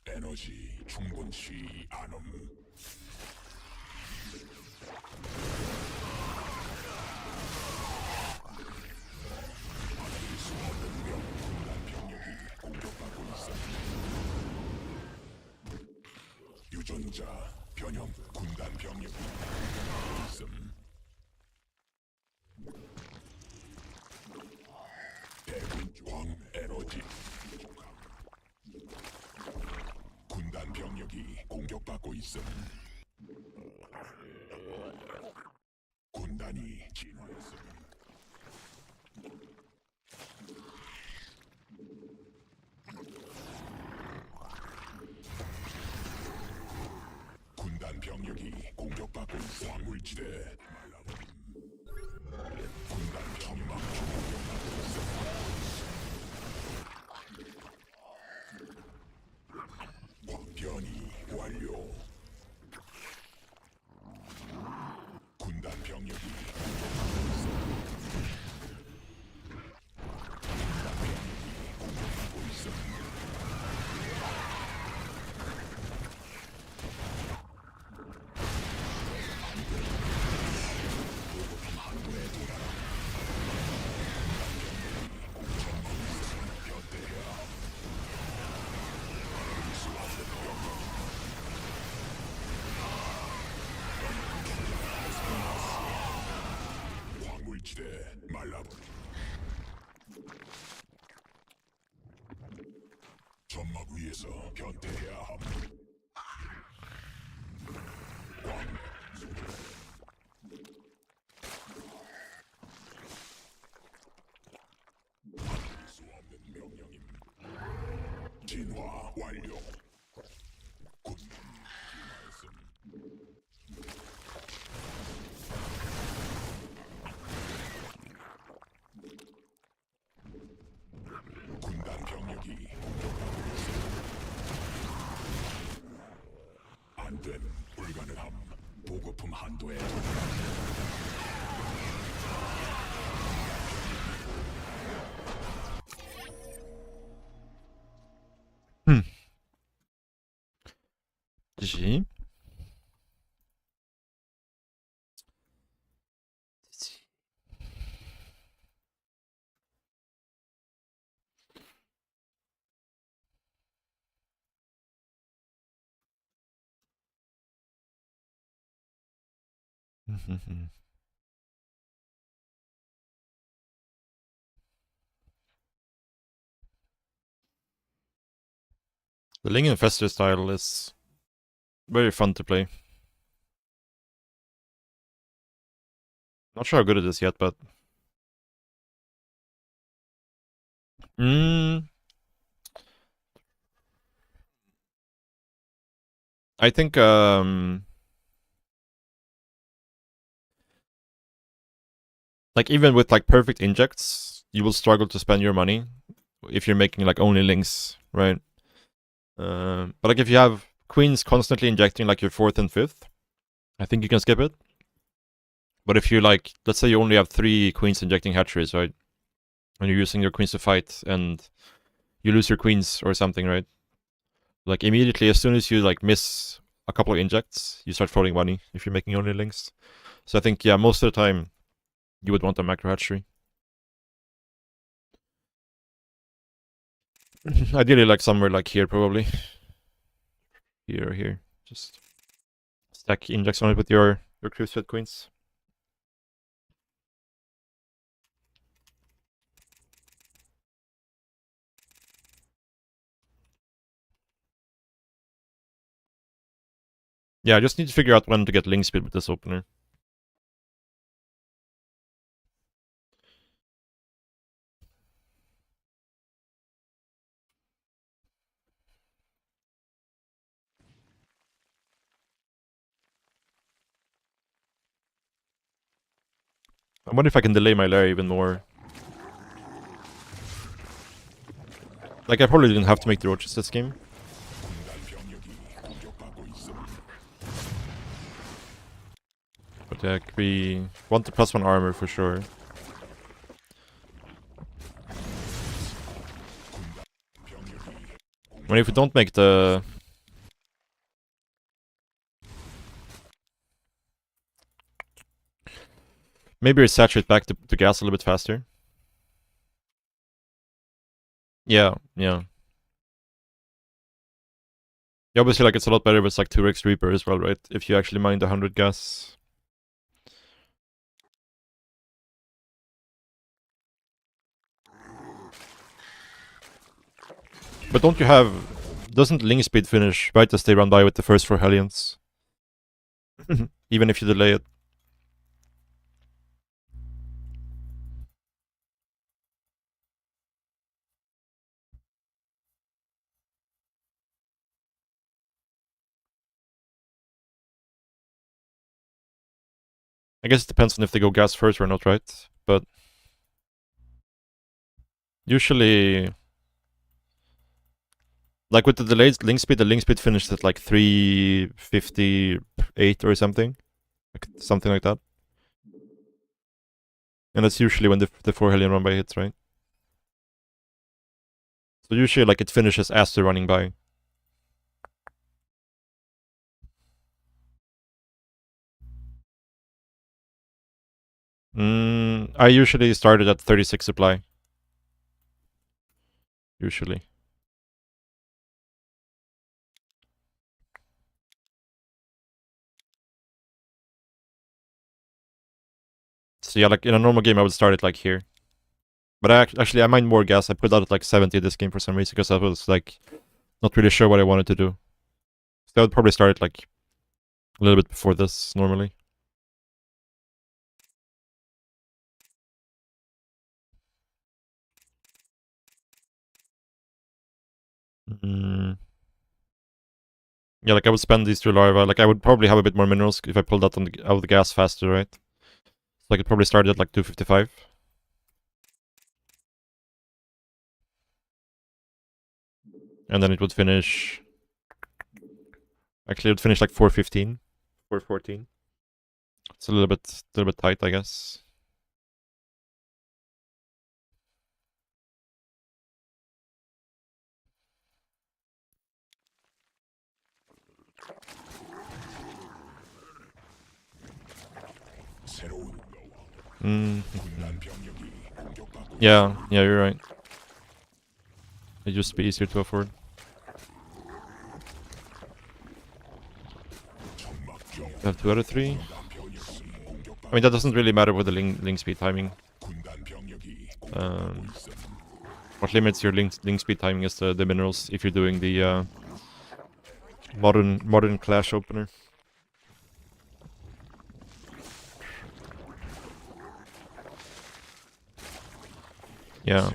에너지 충분치 않음. 받아들일 수 없는 군단 병력이 공격받고 있음. 유전자 변형 군단 병력이 공격받고 있음. 대군 광 에너지 부족함. 군단 병력이 공격받고 있음. 군단이 진화했음. 군단 병력이 공격받고 있음. 화물지대 말라버림. 군단 병력 공격받고 있음. 변이 완료. 군단 병력이 공격받고 있음. 군단 병력이 공격받고 있음. 한군에 돌아라. 군단 병력이 변태해야 함. 받아들일 수 없는 병력. 화물지대 말라버림. 점막 위에서 변태해야 함. 광 받을 수 없는 명령임. 진화 완료. 군 진화했음. 전된 불가능함. 보급품 한도에 GG. The Ling Infestor style is very fun to play. Not sure how good it is yet, but I think like even with like perfect injects, you will struggle to spend your money if you're making like only links, right? But like if you have queens constantly injecting like your 4th and 5th, I think you can skip it. But if you like, let's say you only have 3 queens injecting hatcheries, right? And you're using your queens to fight and you lose your queens or something, right? Like immediately, as soon as you like miss a couple of injects, you start folding money if you're making only links. So I think, yeah, most of the time you would want a macro hatchery. Ideally like somewhere like here probably. Here or here. Just stack injects on it with your cruise fed queens. Yeah, I just need to figure out when to get link speed with this opener. I wonder if I can delay my lair even more. Like I probably didn't have to make the roaches this game. But yeah, we want the +1 armor for sure. I mean, if we don't make the... Maybe we saturate back to gas a little bit faster. Yeah. Yeah, obviously, like, it's a lot better with, like, 2x Reaper as well, right? If you actually mine the 100 gas. But don't you have... Doesn't Ling speed finish right as they run by with the first 4 Hellions? Even if you delay it. I guess it depends on if they go gas first or not, right? But... Usually... Like with the delayed link speed, the link speed finished at like 358 or something. Like something like that. And that's usually when the 4 Hellion run by hits, right? So usually like it finishes as they're running by. I usually started at 36 supply. Usually. So yeah, like in a normal game I would start it like here. But actually I mined more gas. I put out at like 70 this game for some reason because I was like not really sure what I wanted to do. So I would probably start it like a little bit before this normally. Yeah, like I would spend these 2 larvae. Like I would probably have a bit more minerals if I pulled out out of the gas faster, right? So I could probably start at like 255. And then it would finish Actually, it would finish like 415, 414. It's a little bit tight, I guess. Yeah, you're right. It used to be easier to afford. I have 2 out of 3. I mean, that doesn't really matter with the link speed timing. What limits your link speed timing is the minerals if you're doing the modern clash opener. Yeah.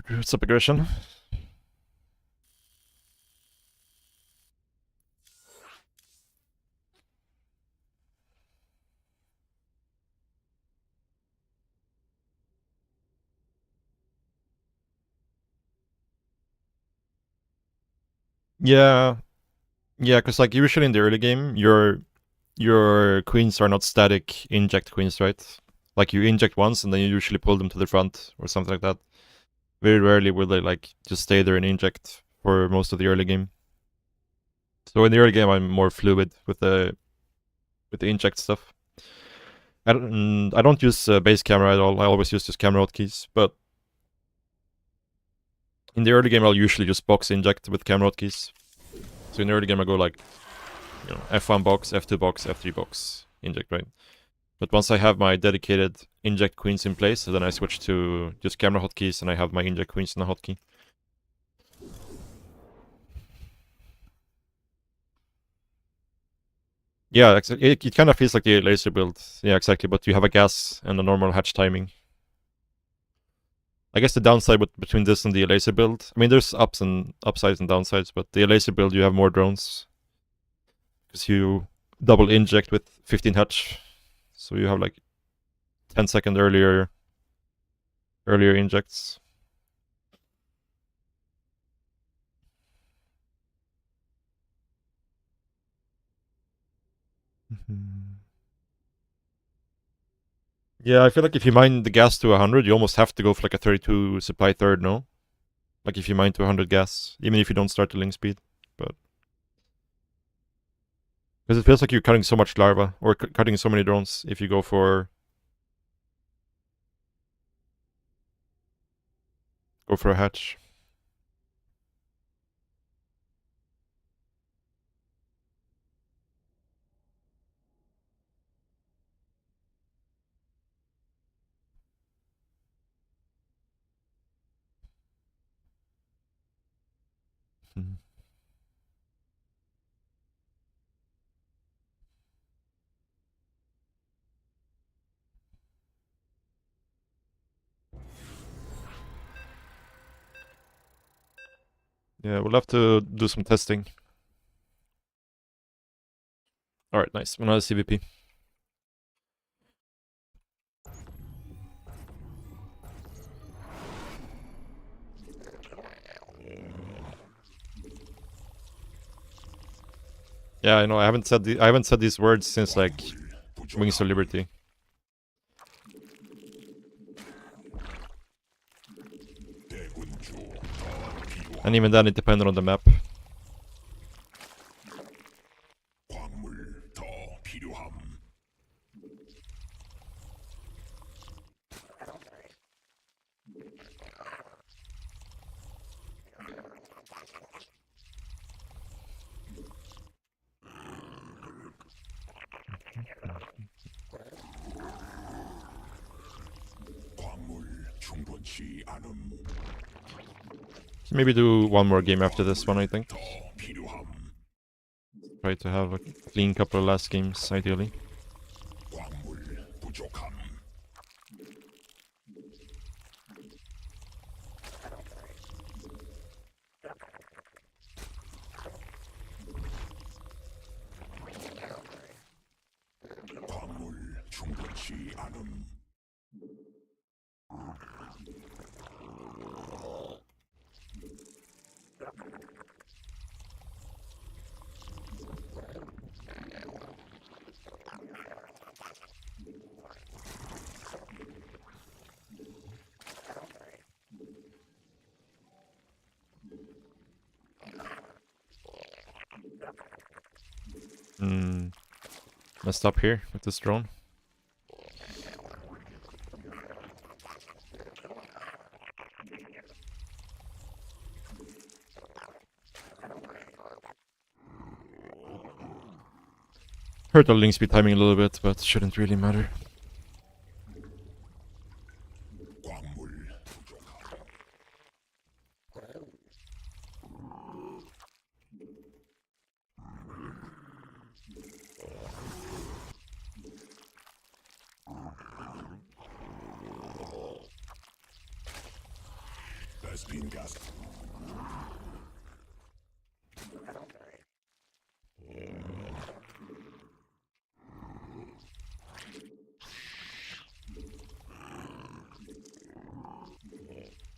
What's up, aggression? Yeah, because like usually in the early game, your queens are not static inject queens, right? Like you inject once and then you usually pull them to the front or something like that. Very rarely will they like just stay there and inject for most of the early game. So in the early game, I'm more fluid with the inject stuff. I don't use base camera at all. I always use just camera hotkeys, but in the early game, I'll usually just box inject with camera hotkeys. So in the early game, I go like, F1 box, F2 box, F3 box, inject, right? But once I have my dedicated inject queens in place, then I switch to just camera hotkeys and I have my inject queens in a hotkey. Yeah, it kind of feels like the laser build. Yeah, exactly, but you have a gas and a normal hatch timing. I guess the downside between this and the laser build, I mean, there's upsides and downsides, but the laser build, you have more drones. Because you double inject with 15 hatch. So you have like 10-second earlier injects. Yeah, I feel like if you mine the gas to 100, you almost have to go for like a 32 supply third, no? Like if you mine to 100 gas, even if you don't start the link speed. But because it feels like you're cutting so much larva, or cutting so many drones if you go for a hatch. Mhm. Yeah, we'll have to do some testing. Alright, nice. Another CVP. Yeah, I know. I haven't said these words since like Wings of Liberty. And even then, it depended on the map. 광물 더 필요함. 광물 충분치 않음. Maybe do one more game after this one, I think. 더 필요함. Try to have a clean couple of last games, ideally. 광물 부족함. 광물 충분치 않음. Messed up here with this drone. Hurt the link speed timing a little bit, but shouldn't really matter. 광물 부족함. 베스핀 가스.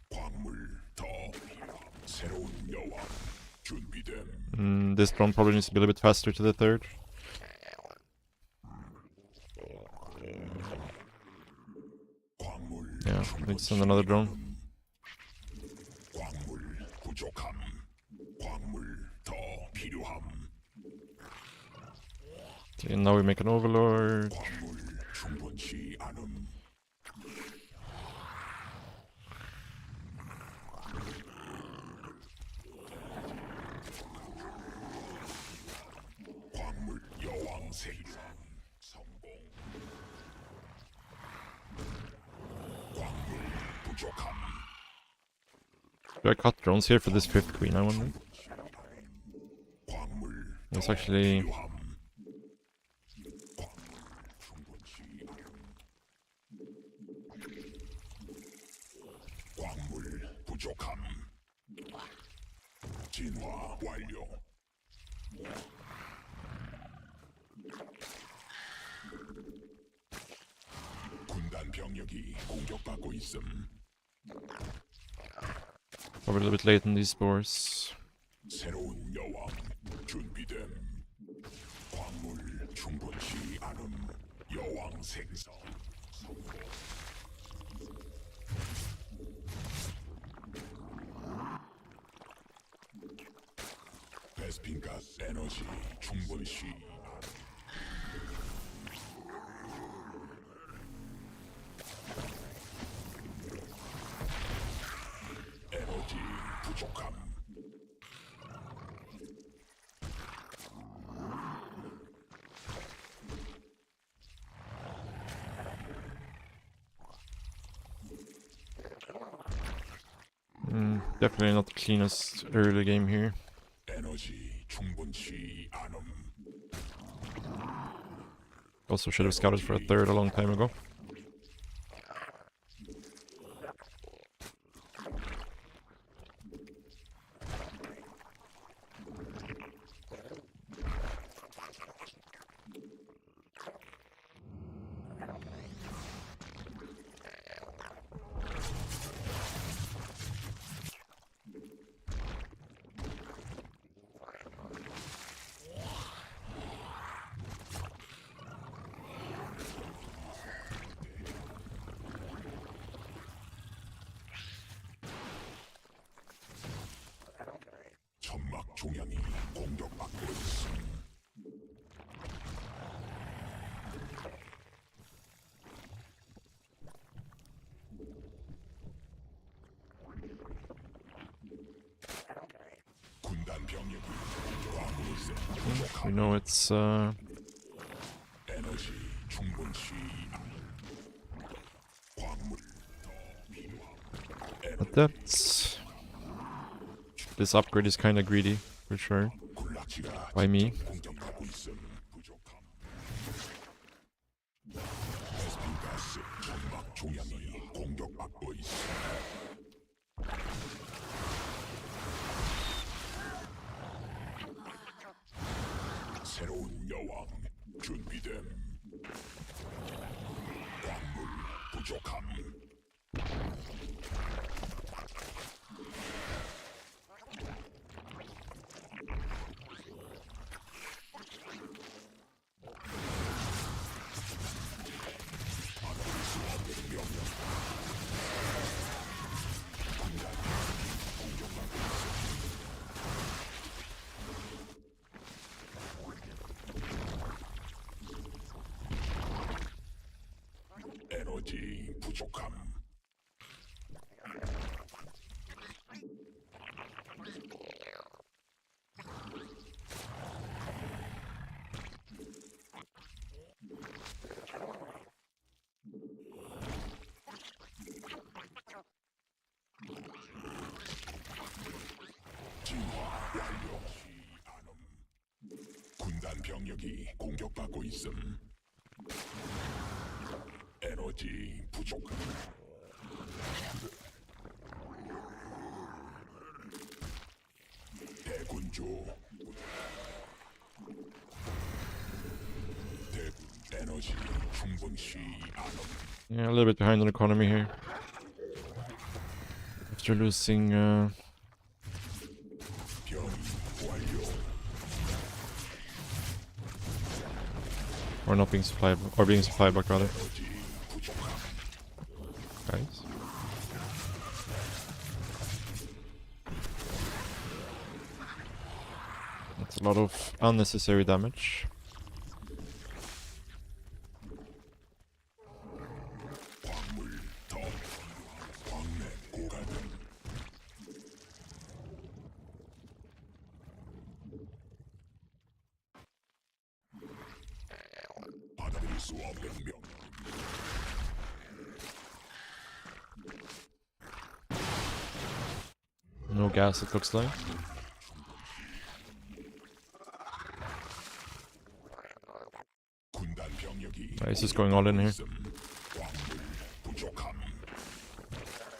광물 더 필요함. 새로운 여왕 준비됨. This drone probably needs to be a little bit faster to the third. 광물 Yeah, I need to send another drone. 광물 부족함. 광물 더 필요함. Okay, now we make an overlord. 광물 충분치 않음. 광물 여왕 생산 성공. 광물 부족함. Do I cut drones here for this fifth queen, I wonder? 광물 It's actually... 필요함. 충분치 않음. 광물 부족함. 진화 완료. 군단 병력이 공격받고 있음. Probably a little bit late in these spores. 새로운 여왕 준비됨. 광물 충분치 않음. 여왕 생성 성공. 베스핀 가스 에너지 충분치 않음. 에너지 부족함. Definitely not the cleanest early game here. 에너지 충분치 않음. Also should have scouted for a third a long time ago. 종양이 공격받고 있음. 군단 병력이 광물세 We know it's 에너지 충분치 광물 더 필요함. but that's this upgrade is kind of greedy for sure 군락지가 by me. 공격받고 있음. 부족함. 베스핀가스 점막 종양이 공격받고 있음. 새로운 여왕 준비됨. 광물 부족함. 에너지 부족함. 진화 완료. 군단 병력이 공격받고 있음. 에너지 부족함. 대군주. 대군 에너지 충분치 않음. Yeah, a little bit behind on economy here. After losing 변이 완료. or not being supplied or being supplied back rather. 에너지 부족함. Guys. That's a lot of unnecessary damage. 광물 더 광맥 고갈등. 받아들일 수 없는 명. No gas it looks like. 군단 병력이 He's just going all in here. 광물 부족함.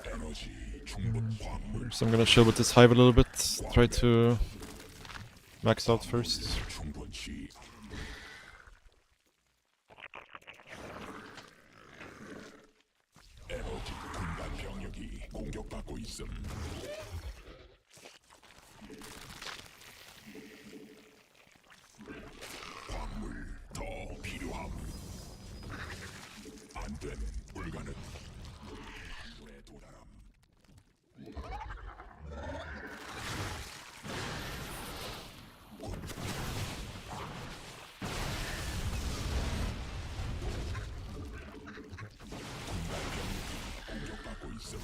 에너지 충분 광물 So I'm gonna chill with this hive a little bit. Try to max out first. 충분치. 에너지 군단 병력이 공격받고 있음. 광물 더 필요함. 안됨 불가능. 왜 도달함. 공격받고 있음.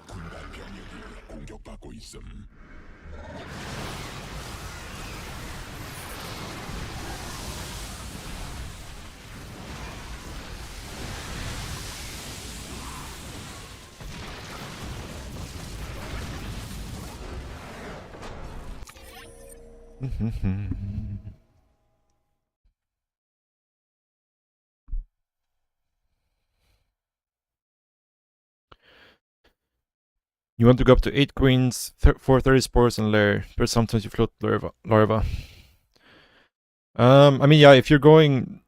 군단 병력이 공격받고 있음. You want to go up to 8 queens, 430 spores and lair, but sometimes you float larva. I mean, yeah, if you're going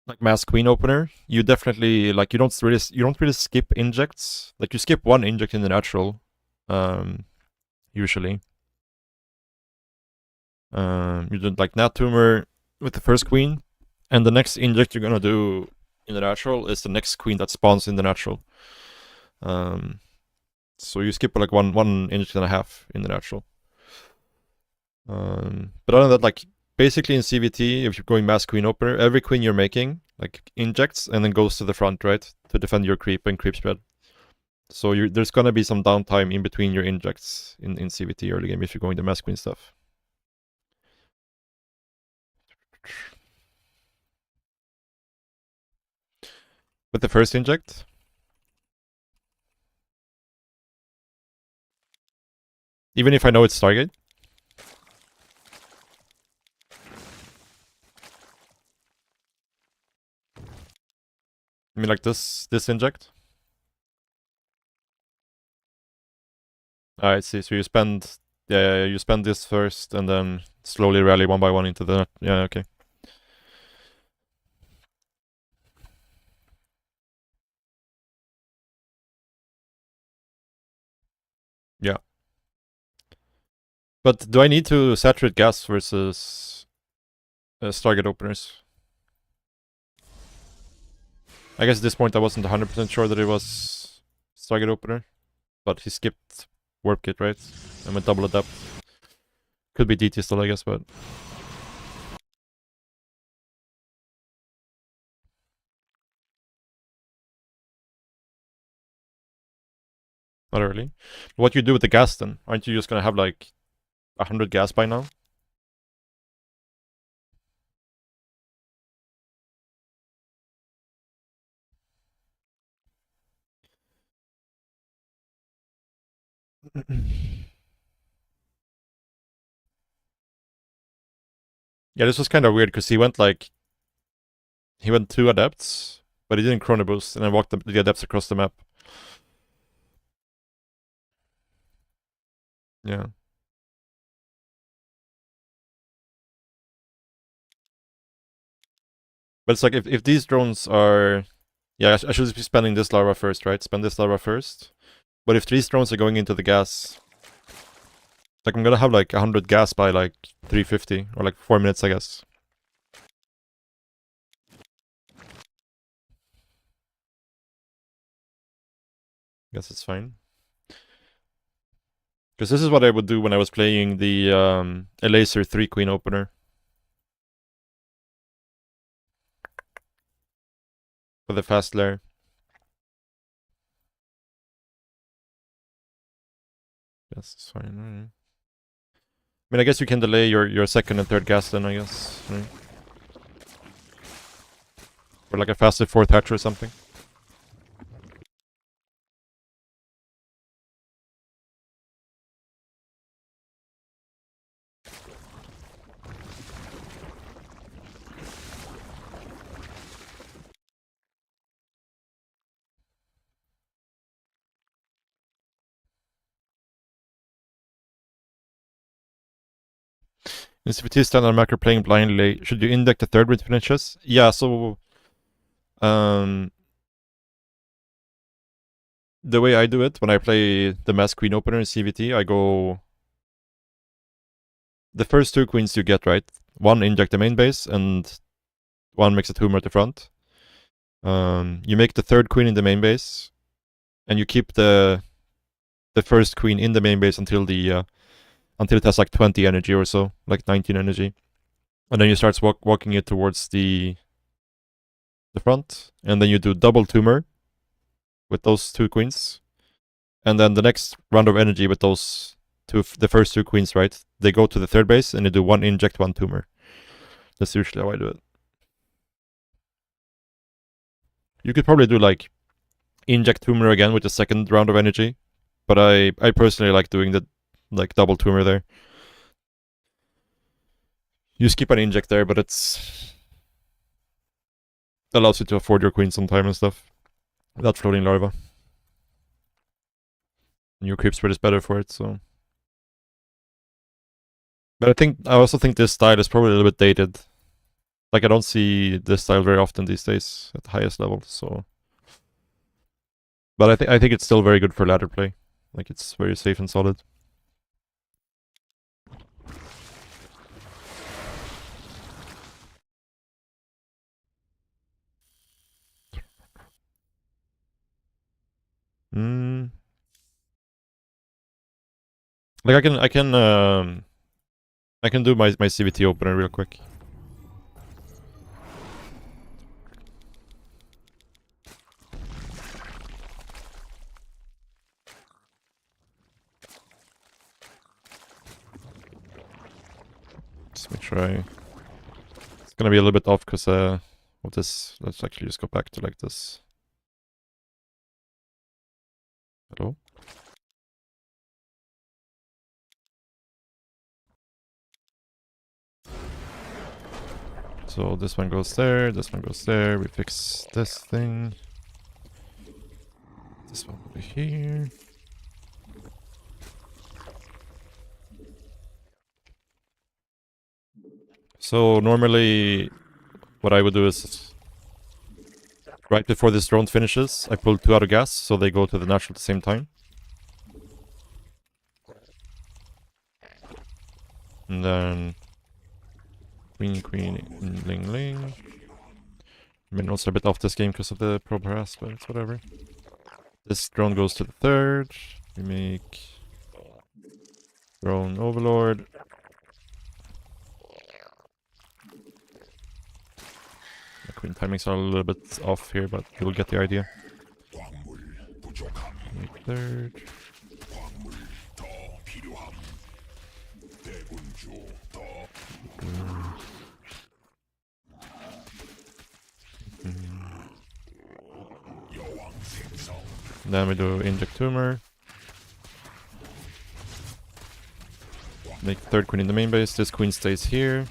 like mass queen opener, you definitely like you don't really skip injects. Like you skip one inject in the natural, usually. You do like nat tumor with the first queen, and the next inject you're gonna do in the natural is the next queen that spawns in the natural. So you skip like one inch and a half in the natural. But other than that, like basically in CVT, if you're going mass queen opener, every queen you're making like injects and then goes to the front, right, to defend your creep and creep spread. So there's gonna be some downtime in between your injects in CVT early game if you're going the mass queen stuff. But the first inject, even if I know it's Stargate, I mean like this inject. I see. So you spend, yeah, you spend this first and then slowly rally one by one into the net. Yeah, okay. Yeah. But do I need to saturate gas versus Stargate openers? I guess at this point I wasn't 100% sure that it was Stargate opener, but he skipped warp kit, right? And went double adept. Could be DT still, I guess, but not early. What do you do with the gas then? Aren't you just gonna have like 100 gas by now? Yeah, this was kind of weird because he went 2 adepts, but he didn't chrono boost and then walked the adepts across the map. Yeah. But it's like if these drones are, yeah, I should be spending this larva first, right? Spend this larva first. But if these drones are going into the gas, like I'm gonna have like 100 gas by like 350 or like 4 minutes, I guess. Guess it's fine. Because this is what I would do when I was playing the Laser 3 Queen opener. For the fast layer. Yes, it's fine. Right. I mean, I guess you can delay your second and third gas then, I guess. Right? Or like a faster fourth hatch or something. In CPT standard macro playing blindly, should you index the third with finishes? Yeah, so the way I do it when I play the mass queen opener in CVT, I go the first 2 queens you get, right? One inject the main base and one makes a tumor at the front. You make the third queen in the main base, and you keep the first queen in the main base until it has like 20 energy or so, like 19 energy, and then you start walking it towards the front, and then you do double tumor with those 2 queens, and then the next round of energy with those the first 2 queens, right? They go to the third base and you do 1 inject, 1 tumor. That's usually how I do it. You could probably do like inject tumor again with the second round of energy, but I personally like doing the like double tumor there. You skip an inject there, but it's allows you to afford your queen some time and stuff without floating larva. And your creep spread is better for it, so. But I also think this style is probably a little bit dated. Like I don't see this style very often these days at the highest level, so. But I think it's still very good for ladder play. Like it's very safe and solid. Like I can do my CVT opener real quick. Just make sure it's gonna be a little bit off because of this. Let's actually just go back to like this. Hello? So this one goes there, this one goes there. We fix this thing. This one will be here. So normally what I would do is right before this drone finishes, I pull 2 out of gas so they go to the natural at the same time. And then queen, queen, ling, ling. Minerals are a bit off this game because of the probe harass, but it's whatever. This drone goes to the 3rd. We make drone overlord. The queen timings are a little bit off here, but you'll get the idea. Make 3rd. Then we do inject tumor. Make 3rd queen in the main base. This queen stays here.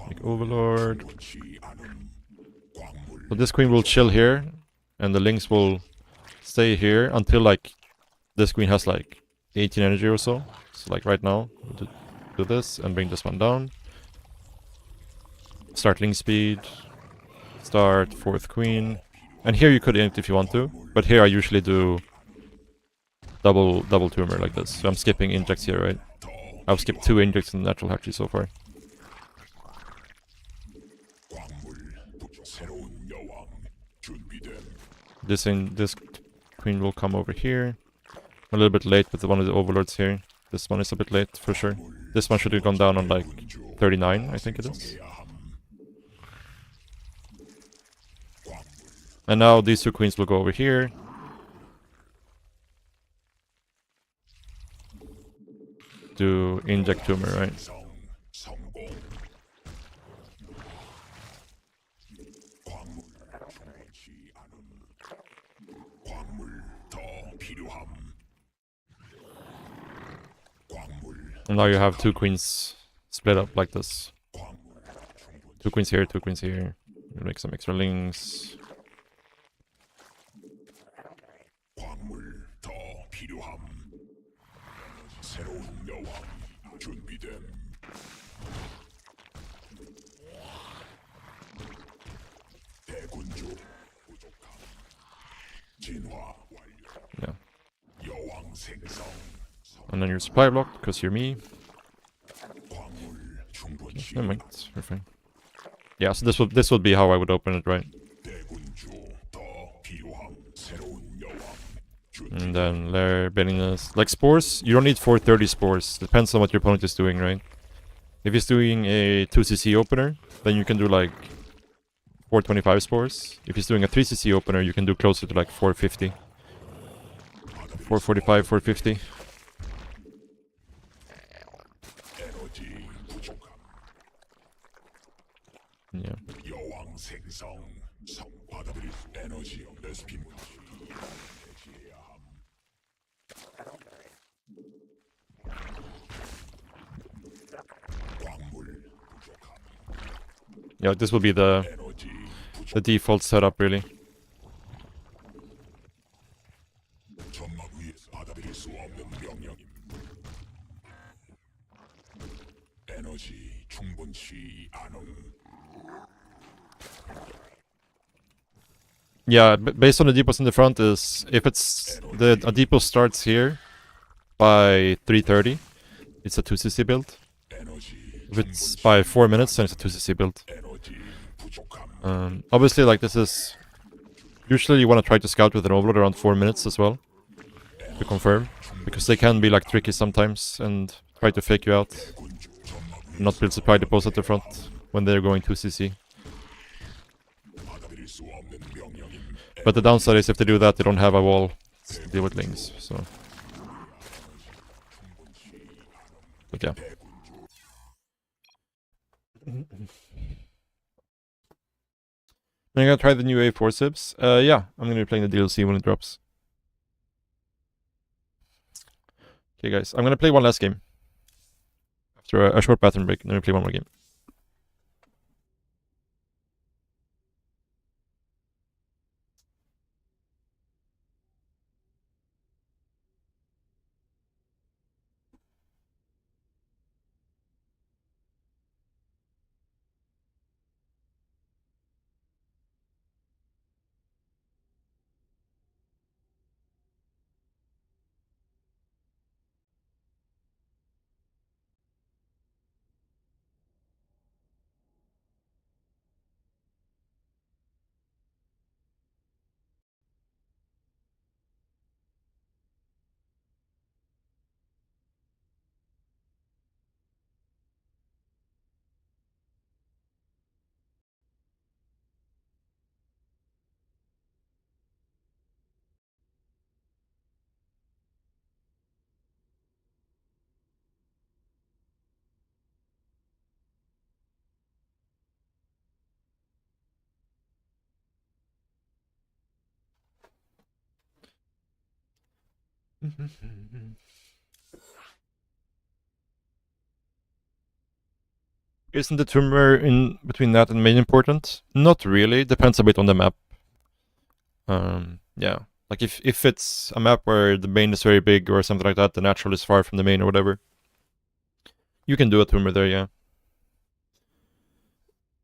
Make overlord. So this queen will chill here, and the links will stay here until like this queen has like 18 energy or so. So like right now, we'll do this and bring this one down. Start link speed. Start 4th queen. And here you could int if you want to, but here I usually do double tumor like this. So I'm skipping injects here, right? I've skipped 2 injects in the natural hatchery so far. This queen will come over here. A little bit late with one of the overlords here. This one is a bit late for sure. This one should have gone down on like 39, I think it is. And now these 2 queens will go over here. Do inject tumor, right? And now you have 2 queens split up like this. 2 queens here, 2 queens here. Make some extra links. Yeah. And then you're supply blocked because you're me. Okay, never mind, we're fine. Yeah, so this would be how I would open it, right? And then lair baitiness. Like spores, you don't need 430 spores. Depends on what your opponent is doing, right? If he's doing a 2cc opener, then you can do like 425 spores. If he's doing a 3cc opener, you can do closer to like 450. 445, 450. Yeah. Yeah, this will be the default setup, really. Yeah, based on the depots in the front is if it's a depot starts here by 3:30, it's a 2cc build. If it's by 4 minutes, then it's a 2cc build. Obviously, like this is usually you want to try to scout with an overload around 4 minutes as well to confirm. Because they can be like tricky sometimes and try to fake you out. Not build supply depots at the front when they're going 2cc. 받아들일 수 없는 명령임. But the downside is if they do that, they don't have a wall to deal with lings, so... But yeah. Am I gonna try the new A4 Sibs? Yeah, I'm gonna be playing the DLC when it drops. Okay guys, I'm gonna play one last game. After a short bathroom break, then we play one more game. Isn't the tumor in between that and main important? Not really. Depends a bit on the map. Yeah. Like if it's a map where the main is very big or something like that, the natural is far from the main or whatever, you can do a tumor there, yeah.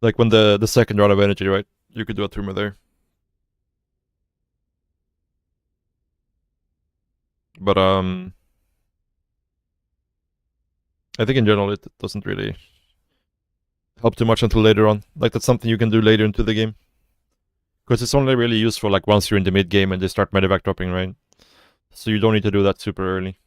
Like when the second round of energy, right? You could do a tumor there. But I think in general it doesn't really help too much until later on. Like that's something you can do later into the game. Because it's only really useful like once you're in the mid game and they start medevac dropping, right? So you don't need to do that super early.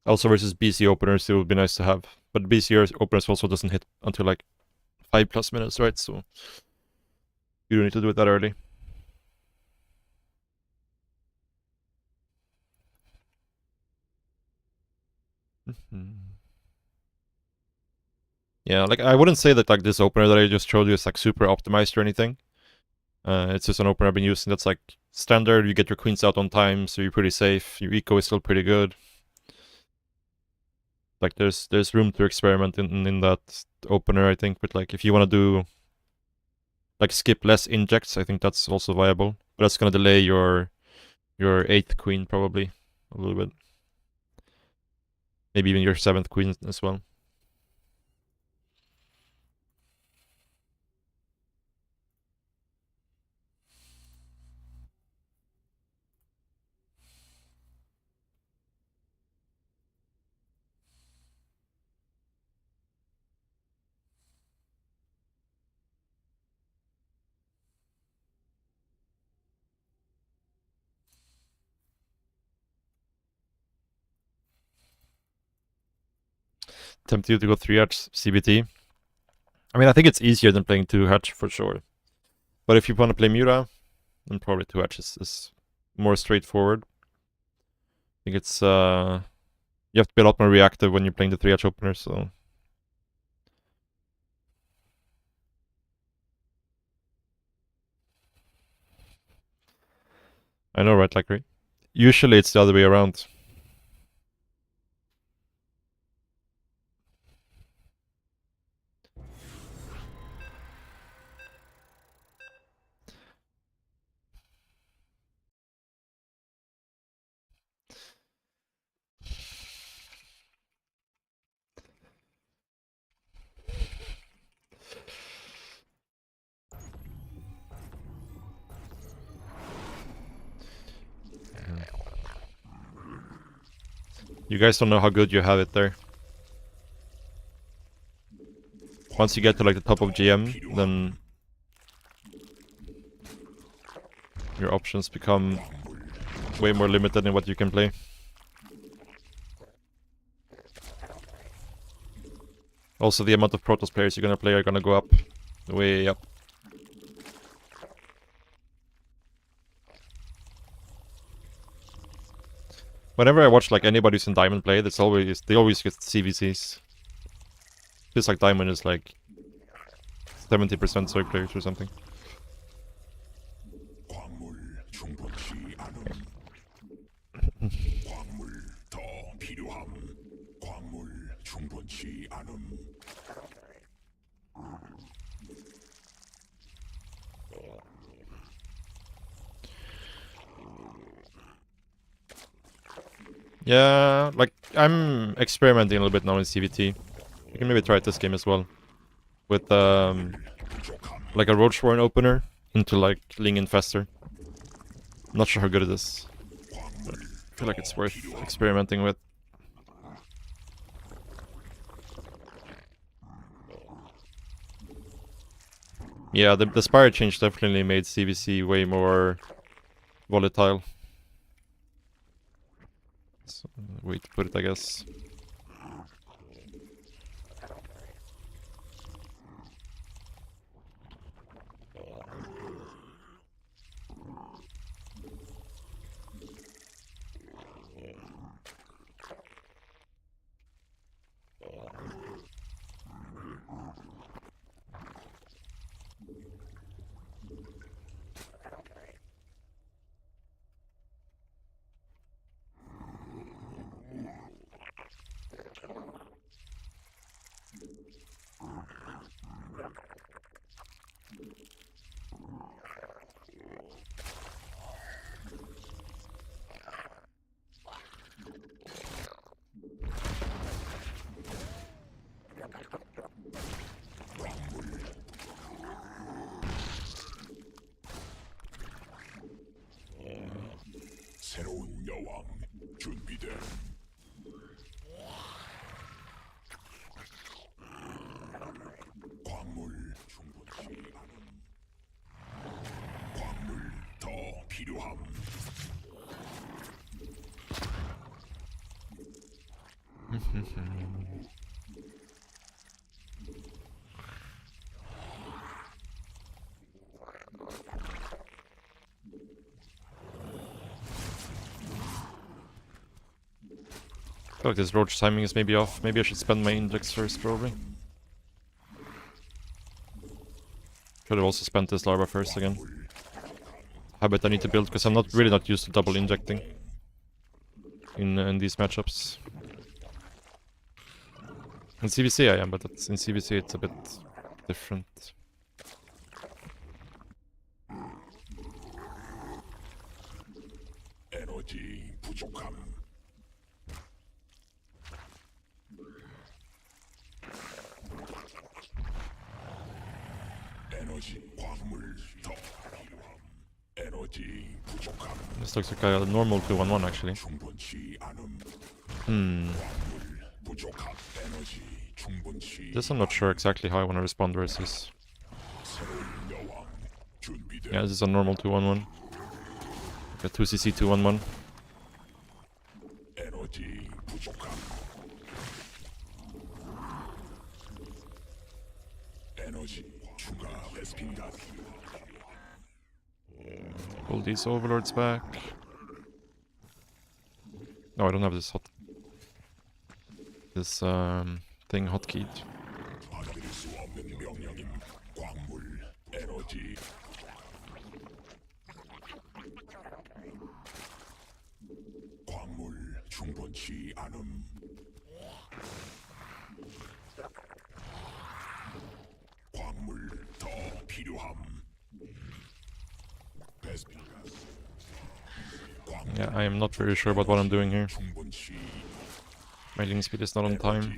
Also versus BC openers, it would be nice to have. But BC openers also doesn't hit until like 5+ minutes, right? So you don't need to do it that early. Yeah, like I wouldn't say that like this opener that I just showed you is like super optimized or anything. It's just an opener I've been using that's like standard. You get your queens out on time, so you're pretty safe. Your eco is still pretty good. Like there's room to experiment in that opener, I think. But like if you want to do like skip less injects, I think that's also viable. But that's gonna delay your 8th queen probably a little bit. Maybe even your 7th queen as well. Tempted you to go 3-hatch CBT. I mean, I think it's easier than playing 2-hatch for sure. But if you want to play Mura, then probably 2-hatch is more straightforward. I think it's you have to be a lot more reactive when you're playing the 3-hatch opener, so I know, right? Like, usually it's the other way around. You guys don't know how good you have it there. Once you get to like the top of GM, then your options become way more limited in what you can play. Also, the amount of Protoss players you're gonna play are gonna go up. Way up. Whenever I watch like anybody who's in Diamond play, they always get CVCs. Feels like Diamond is like 70% soy players or something. 광물 충분치 않음. 광물 더 필요함. 광물 충분치 않음. Yeah, like I'm experimenting a little bit now in CVT. You can maybe try it this game as well. With like a Roachborn opener into like Ling Infestor. Not sure how good it is. But I feel like it's worth experimenting with. Yeah, the Spire change definitely made CVC way more volatile. So, way to put it, I guess. 새로운 여왕 준비됨. 광물 충분치 않음. 광물 더 필요함. I feel like this Roach timing is maybe off. Maybe I should spend my index first, probably. Should have also spent this larva first again. Habit I need to build, because I'm really not used to double injecting in these matchups. In CVC I am, but in CVC it's a bit different. 에너지 부족함. 에너지 광물 더 필요함. 에너지 부족함. This looks like a normal 2-1-1 actually. 충분치 않음. Hmm. 부족함. 에너지 충분치. This I'm not sure exactly how I want to respond versus. 새로운 여왕 준비됨. Yeah, this is a normal 2-1-1. Like a 2cc 2-1-1. 에너지 부족함. 에너지 추가 베스핀가 Pull these overlords back. No, I don't have this thing hotkeyed. 받아들일 수 없는 명령임. 광물 에너지 광물 충분치 않음. 광물 더 필요함. 베스핀가 Yeah, I am not very sure about what I'm doing here. 충분치 My link speed is not on time.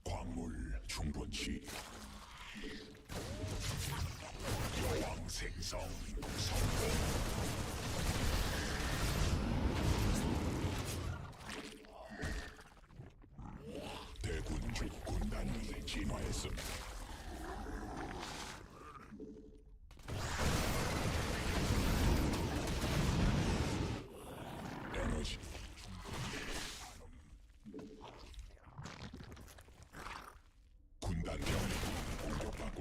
광물 충분치 여왕 생성 성공 대군주 군단이 진화했음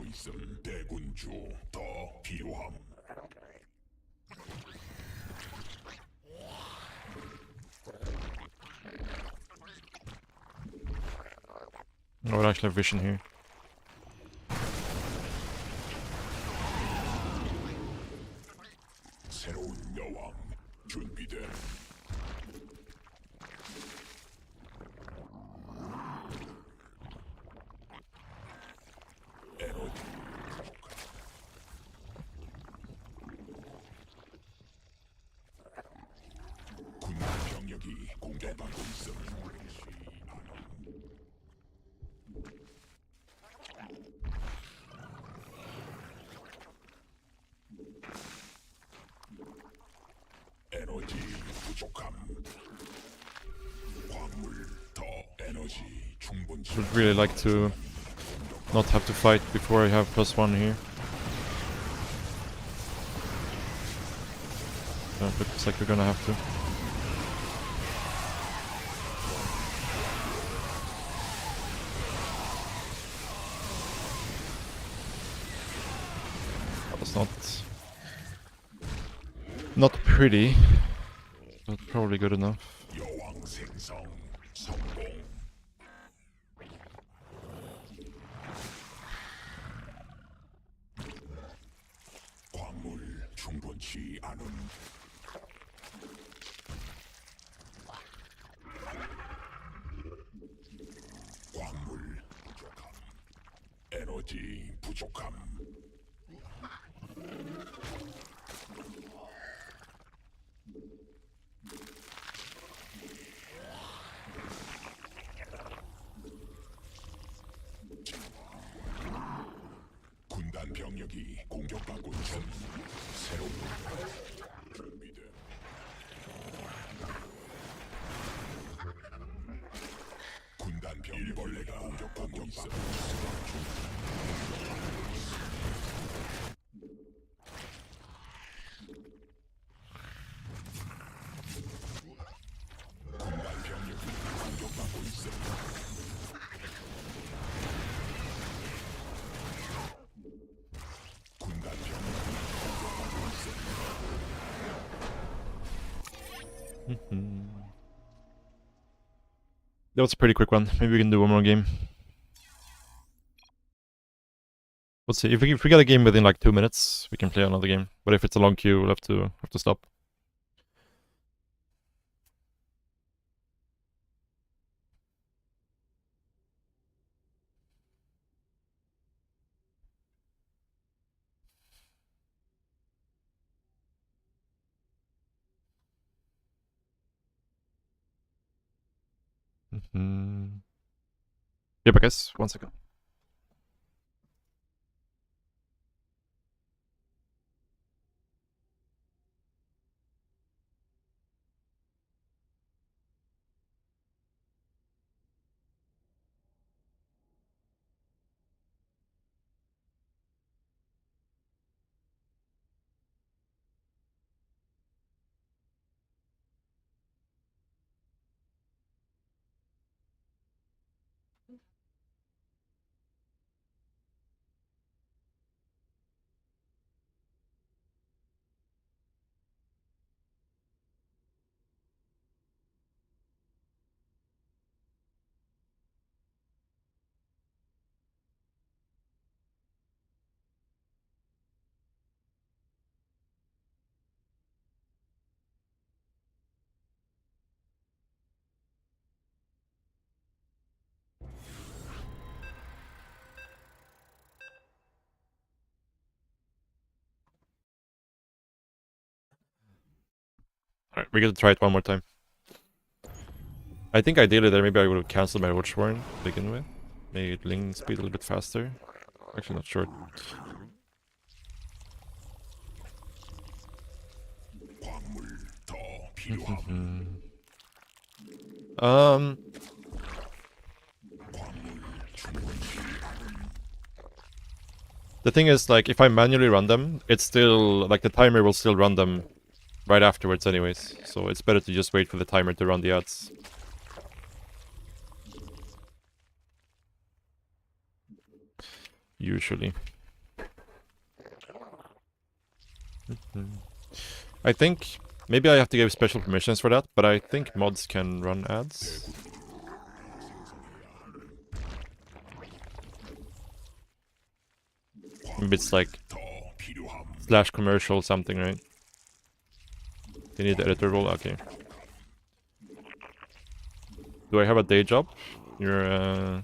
있음. 대군주 더 필요함. I would actually have vision here. 새로운 여왕 준비됨. 에너지 군대 병력이 공격받고 있음. 에너지 부족함. 광물 더 에너지 충분치. Would really like to not have to fight before I have +1 here. Looks like we're gonna have to. That's not pretty, but probably good enough. 여왕 생성 성공. 광물 충분치 않음. 광물 부족함. 에너지 부족함. 군단 병력이 공격받고 있음. 새로운 준비됨. 군단 병력이 공격받고 있음. 군단 병력이 공격받고 있음. 군단 병력이 공격받고 있음. That was a pretty quick one. Maybe we can do one more game. Let's see. If we get a game within like 2 minutes, we can play another game. But if it's a long queue, we'll have to stop. Yep, I guess. 1 second. Alright, we get to try it one more time. I think ideally there maybe I would have cancelled my Watch Warren to begin with. Made Ling speed a little bit faster. Actually not sure. 광물 더 필요함. The thing is, like, if I manually run them, it's still, like, the timer will still run them right afterwards anyways. So it's better to just wait for the timer to run the ads. Usually. I think maybe I have to give special permissions for that, but I think mods can run ads. Maybe it's like 더 필요함. slash commercial something, right? They need the editor role. Okay. Do I have a day job? You're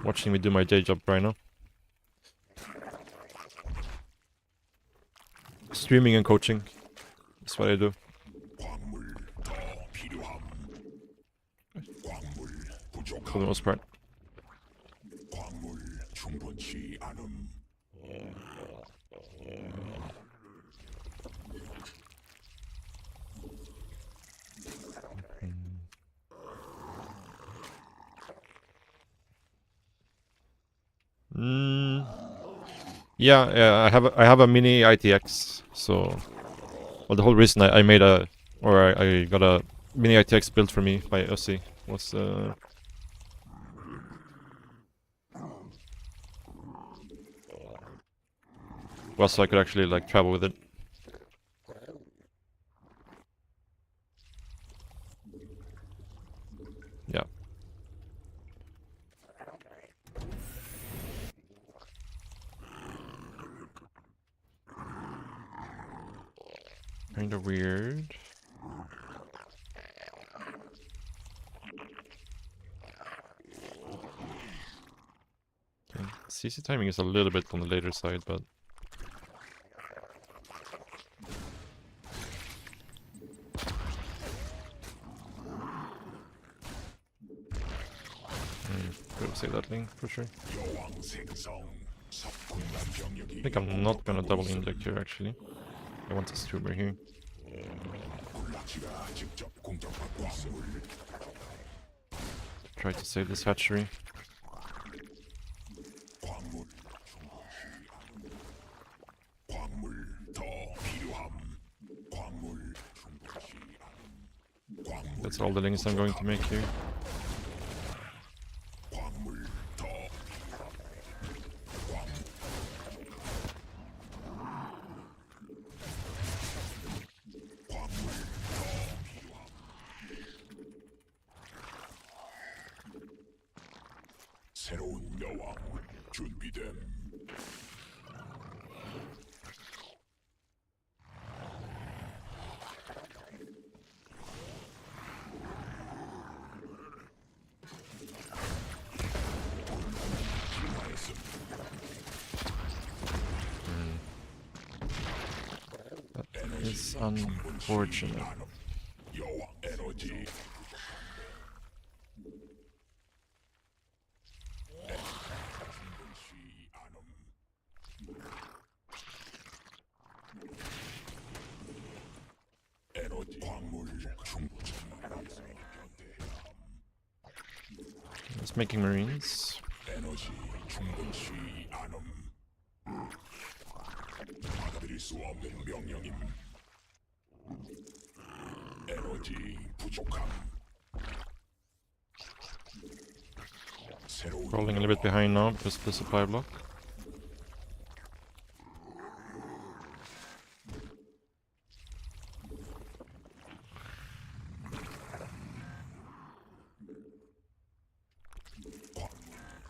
watching me do my day job right now. Streaming and coaching. That's what I do. 광물 더 필요함. 광물 For the 부족함. most part. 광물 충분치 않음. Yeah, I have a mini ITX, so well, the whole reason I made a I got a mini ITX built for me by SC was so I could actually like travel with it. Yeah. Kinda weird. Okay. CC timing is a little bit on the later side, but could say that link for sure. 여왕 생성. 석군단 병력이 I think I'm not gonna double inject here actually. I want this tuber here. 군락지가 직접 공격받고 있음. Try to save this hatchery. 광물 광물 더 필요함. 광물 충분치 않음. 광물 That's all the links I'm going to make here. 광물 더 광물 더 필요함. 새로운 여왕 준비됨. It's unfortunate. 여왕 에너지 충분치 않음. 에너지 광물 충분치 It's making marines. 에너지 충분치 않음. 받아들일 수 없는 명령임. 에너지 부족함. 새로운 Rolling a little bit behind now because of the supply block.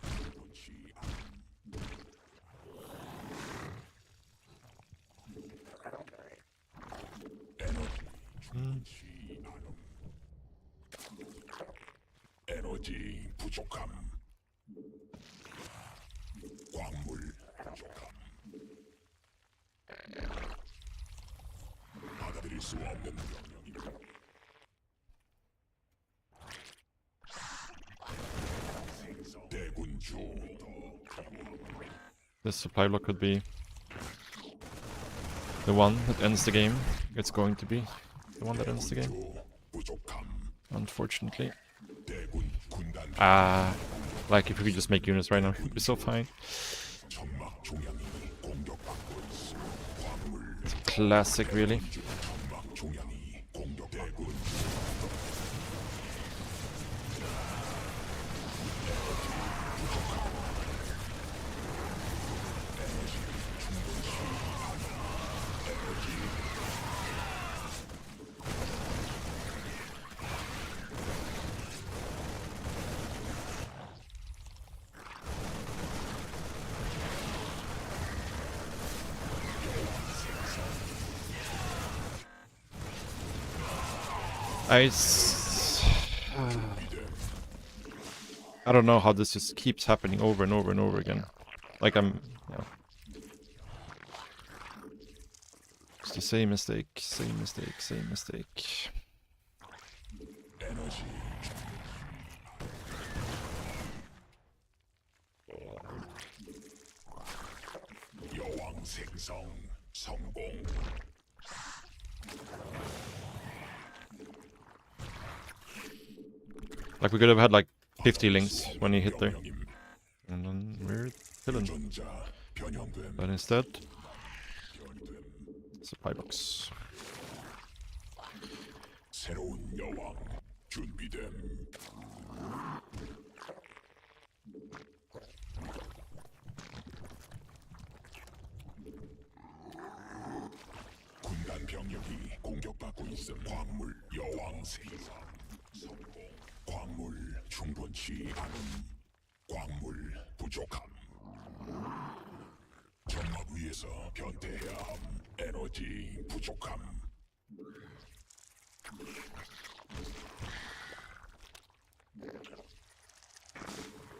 충분치 않음. 에너지 충분치 않음. 에너지 부족함. 광물 부족함. 받아들일 수 없는 명령이다. 대군주 This supply block could be the one that ends the game. It's going to be the one that ends the game, 부족함. unfortunately. 대군 군단 Like if we could just make units right now, it'd be so fine. 천막 중앙이 공격받고 있음. 광물 Classic, really. 천막 중앙이 공격 대군 I don't know how this just keeps happening over and over and over again. Like yeah. It's the same mistake, same mistake, same mistake. 에너지 여왕 생성 성공. Like we could have had like 50 links when he hit there. 명령임. And then we're chilling. 전자 변형됨. But instead, 변이됨. supply box. 새로운 여왕 준비됨. 군단 병력이 공격받고 있음. 광물 여왕 생성 성공. 광물 충분치 않음. 광물 부족함. 점막 위에서 변태해야 함. 에너지 부족함.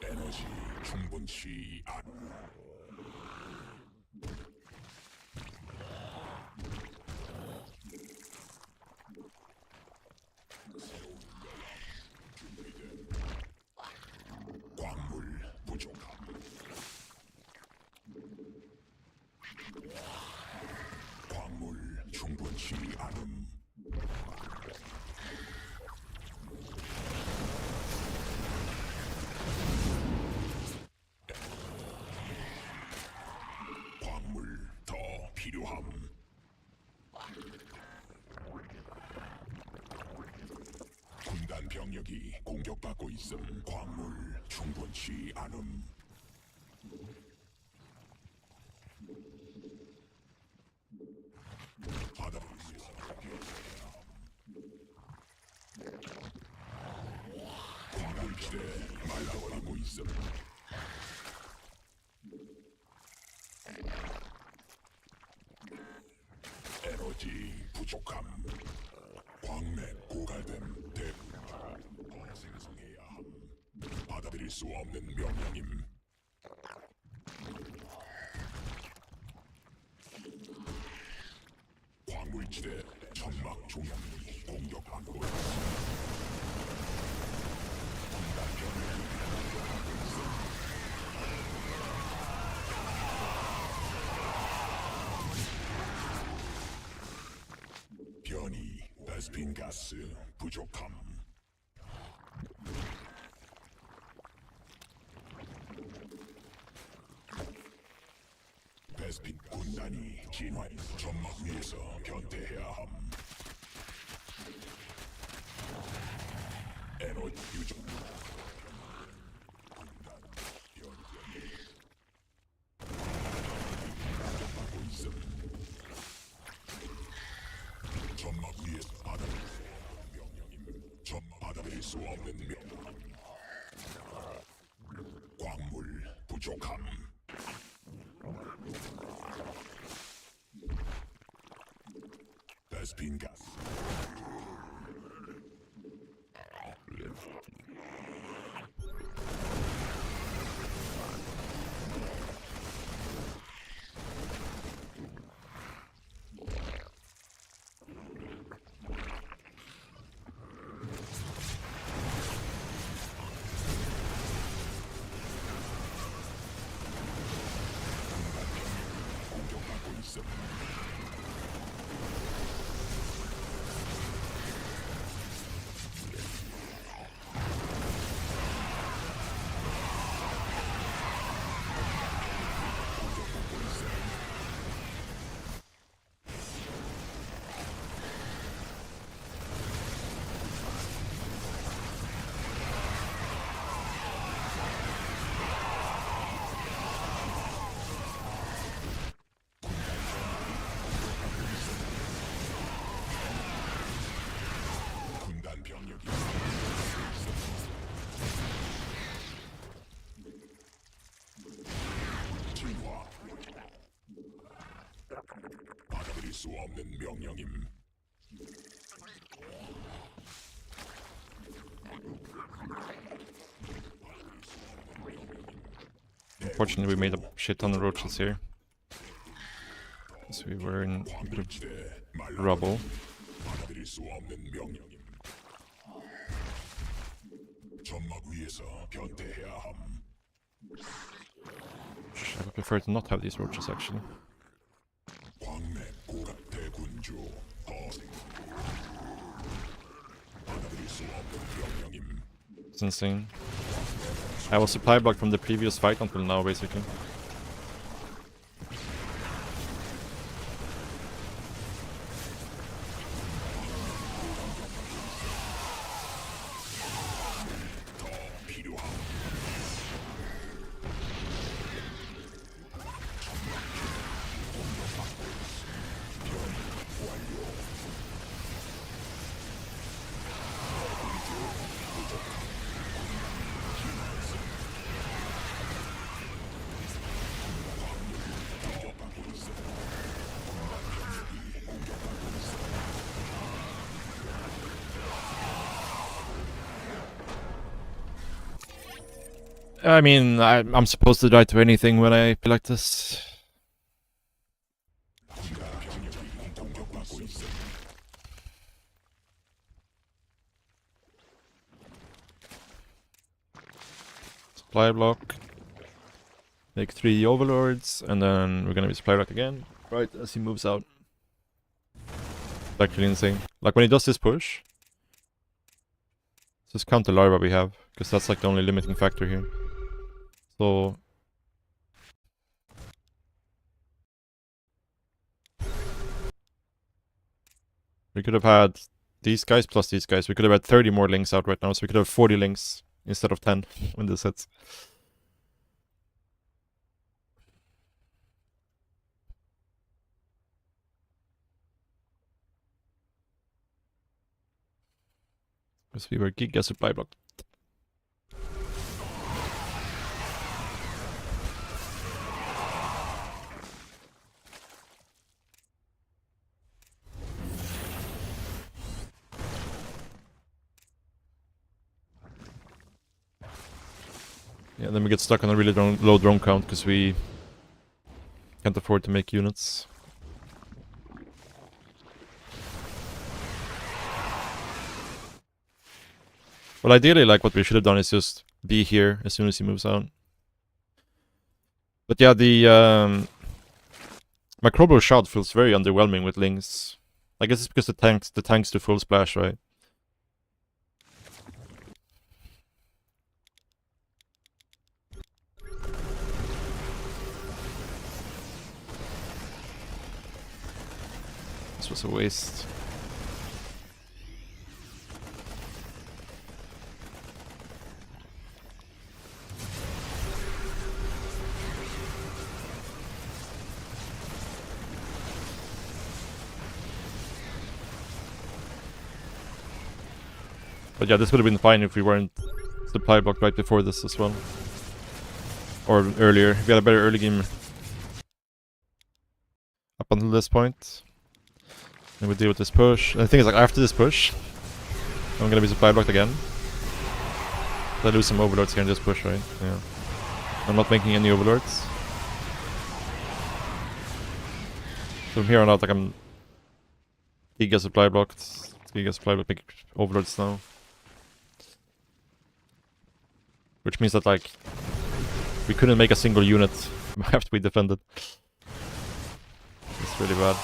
에너지 충분치 않음. 새로운 여왕 준비됨. 광물 부족함. 광물 충분치 않음. 광물 더 필요함. 군단 병력이 공격받고 있음. 광물 충분치 않음. 바다 위에서 광물지대 말라버리고 있음. 에너지 부족함. 광맥 고갈됨. 대분 더 생성해야 함. 받아들일 수 없는 명령임. 광물지대 천막 중앙이 공격받고 있음. 군단 병력이 공격받고 있음. 변이 베스핀 가스 부족함. 베스핀 군단이 진화 점막 위에서 변태해야 함. 에너지 유전 군단 변태 공격받고 있음. 점막 위에서 받아들일 수 없는 명령임. 점막 받아들일 수 없는 명령. 광물 부족함. 베스핀 가스. 공격받고 있음. 군단 병력이 진화. 받아들일 수 없는 명령임. Fortunately, we made a shit ton of roaches here. So we were in a bit of 지대 rubble. 받아들일 수 없는 명령임. 점막 위에서 변태해야 함. I would prefer to not have these roaches actually. 광맥 고갑 대군주 허생. 받아들일 수 없는 명령임. It's insane. I was supply blocked from the previous fight until now, basically. I mean, I'm supposed to die to anything when I play like this. Supply block. Make 3 overlords, and then we're gonna be supply blocked again, right as he moves out. It's actually insane. Like when he does this push, just count the larva we have, because that's like the only limiting factor here. So we could have had these guys plus these guys. We could have had 30 more links out right now, so we could have 40 links instead of 10 when this hits. Because we were giga supply blocked. Yeah, then we get stuck on a really low drone count because we can't afford to make units. Well, ideally, like what we should have done is just be here as soon as he moves out. But yeah, the Microbo shot feels very underwhelming with Lings. I guess it's because the tanks do full splash, right? This was a waste. But yeah, this would have been fine if we weren't supply blocked right before this as well. Or earlier. If we had a better early game up until this point. And we deal with this push. And the thing is, like, after this push, I'm gonna be supply blocked again. I lose some overlords here in this push, right? Yeah. I'm not making any overlords. So from here on out, like, I'm giga supply blocked. Giga supply blocked, make overlords now. Which means that, like, we couldn't make a single unit after we defended. It's really bad.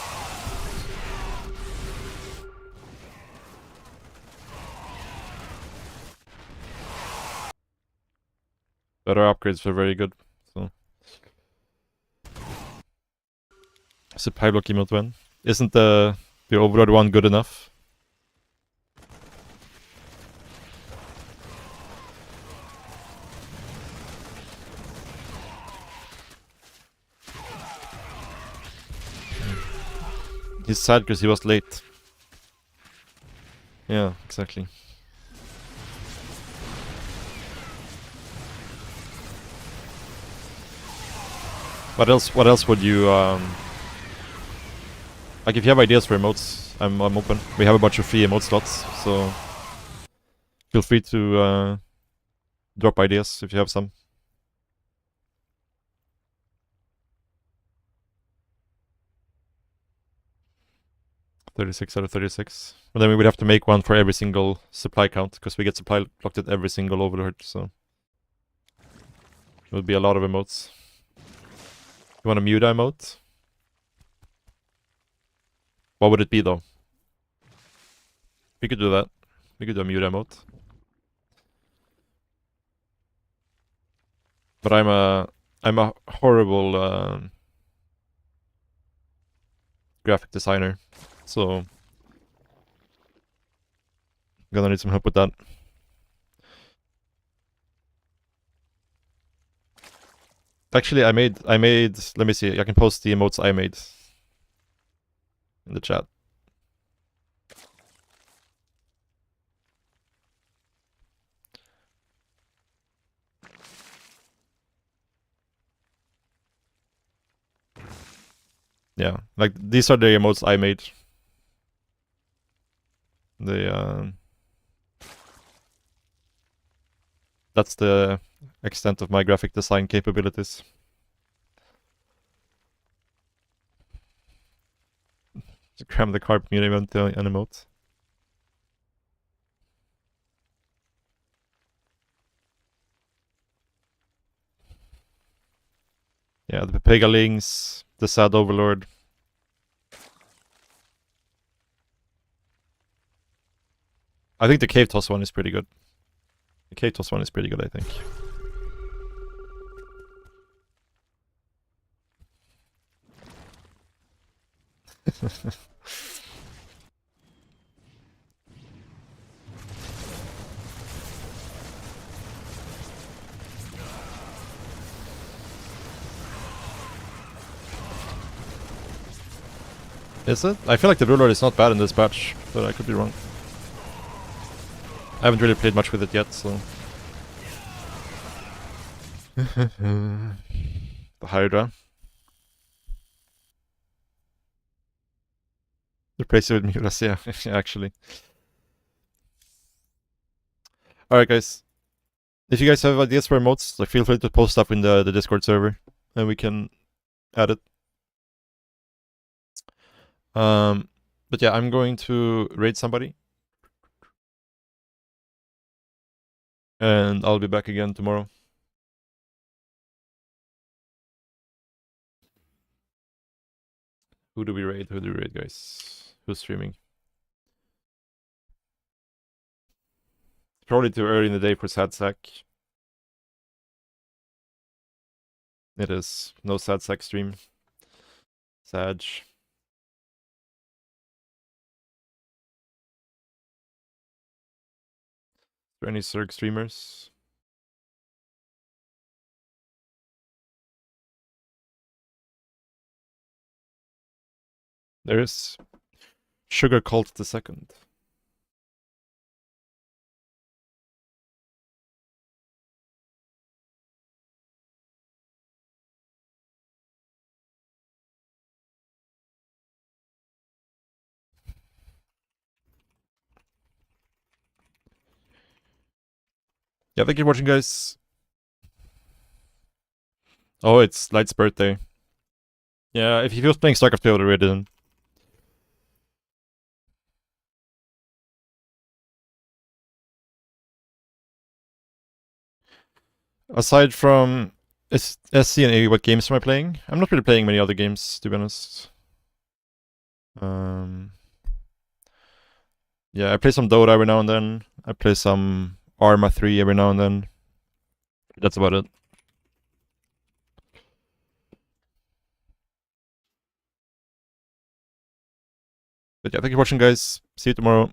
But our upgrades were very good, so. Supply block emote when? Isn't the overlord one good enough? He's sad because he was late. Yeah, exactly. What else would you like? If you have ideas for emotes, I'm open. We have a bunch of free emote slots, so feel free to drop ideas if you have some. 36 out of 36. But then we would have to make one for every single supply count, because we get supply locked at every single overlord, so it would be a lot of emotes. You want a Muta emote? What would it be though? We could do that. We could do a Muta emote. But I'm a horrible graphic designer, so I'm gonna need some help with that. Actually, I made, let me see, I can post the emotes I made in the chat. Yeah, like these are the emotes I made. That's the extent of my graphic design capabilities. Cram the carp mute event an emote. Yeah, the Pegalings, the Sad Overlord. I think the Cave Toss one is pretty good. The Cave Toss one is pretty good, I think. Is it? I feel like the Rulord is not bad in this patch, but I could be wrong. I haven't really played much with it yet, so... The Hydra. Replace it with Muras, yeah, actually. Alright guys. If you guys have ideas for emotes, like, feel free to post up in the Discord server, and we can add it. But yeah, I'm going to raid somebody. And I'll be back again tomorrow. Who do we raid? Who do we raid, guys? Who's streaming? Probably too early in the day for Sad Sack. It is. No Sad Sack stream. Sag. Is there any Zerg streamers? There is. Sugar Cult the Second. Yeah, thank you for watching, guys. Oh, it's Light's birthday. Yeah, if he was playing StarCraft 2, I would have raided him. Aside from SC and A, what games am I playing? I'm not really playing many other games, to be honest. Yeah, I play some Dota every now and then. I play some Arma 3 every now and then. That's about it. But yeah, thank you for watching, guys. See you tomorrow.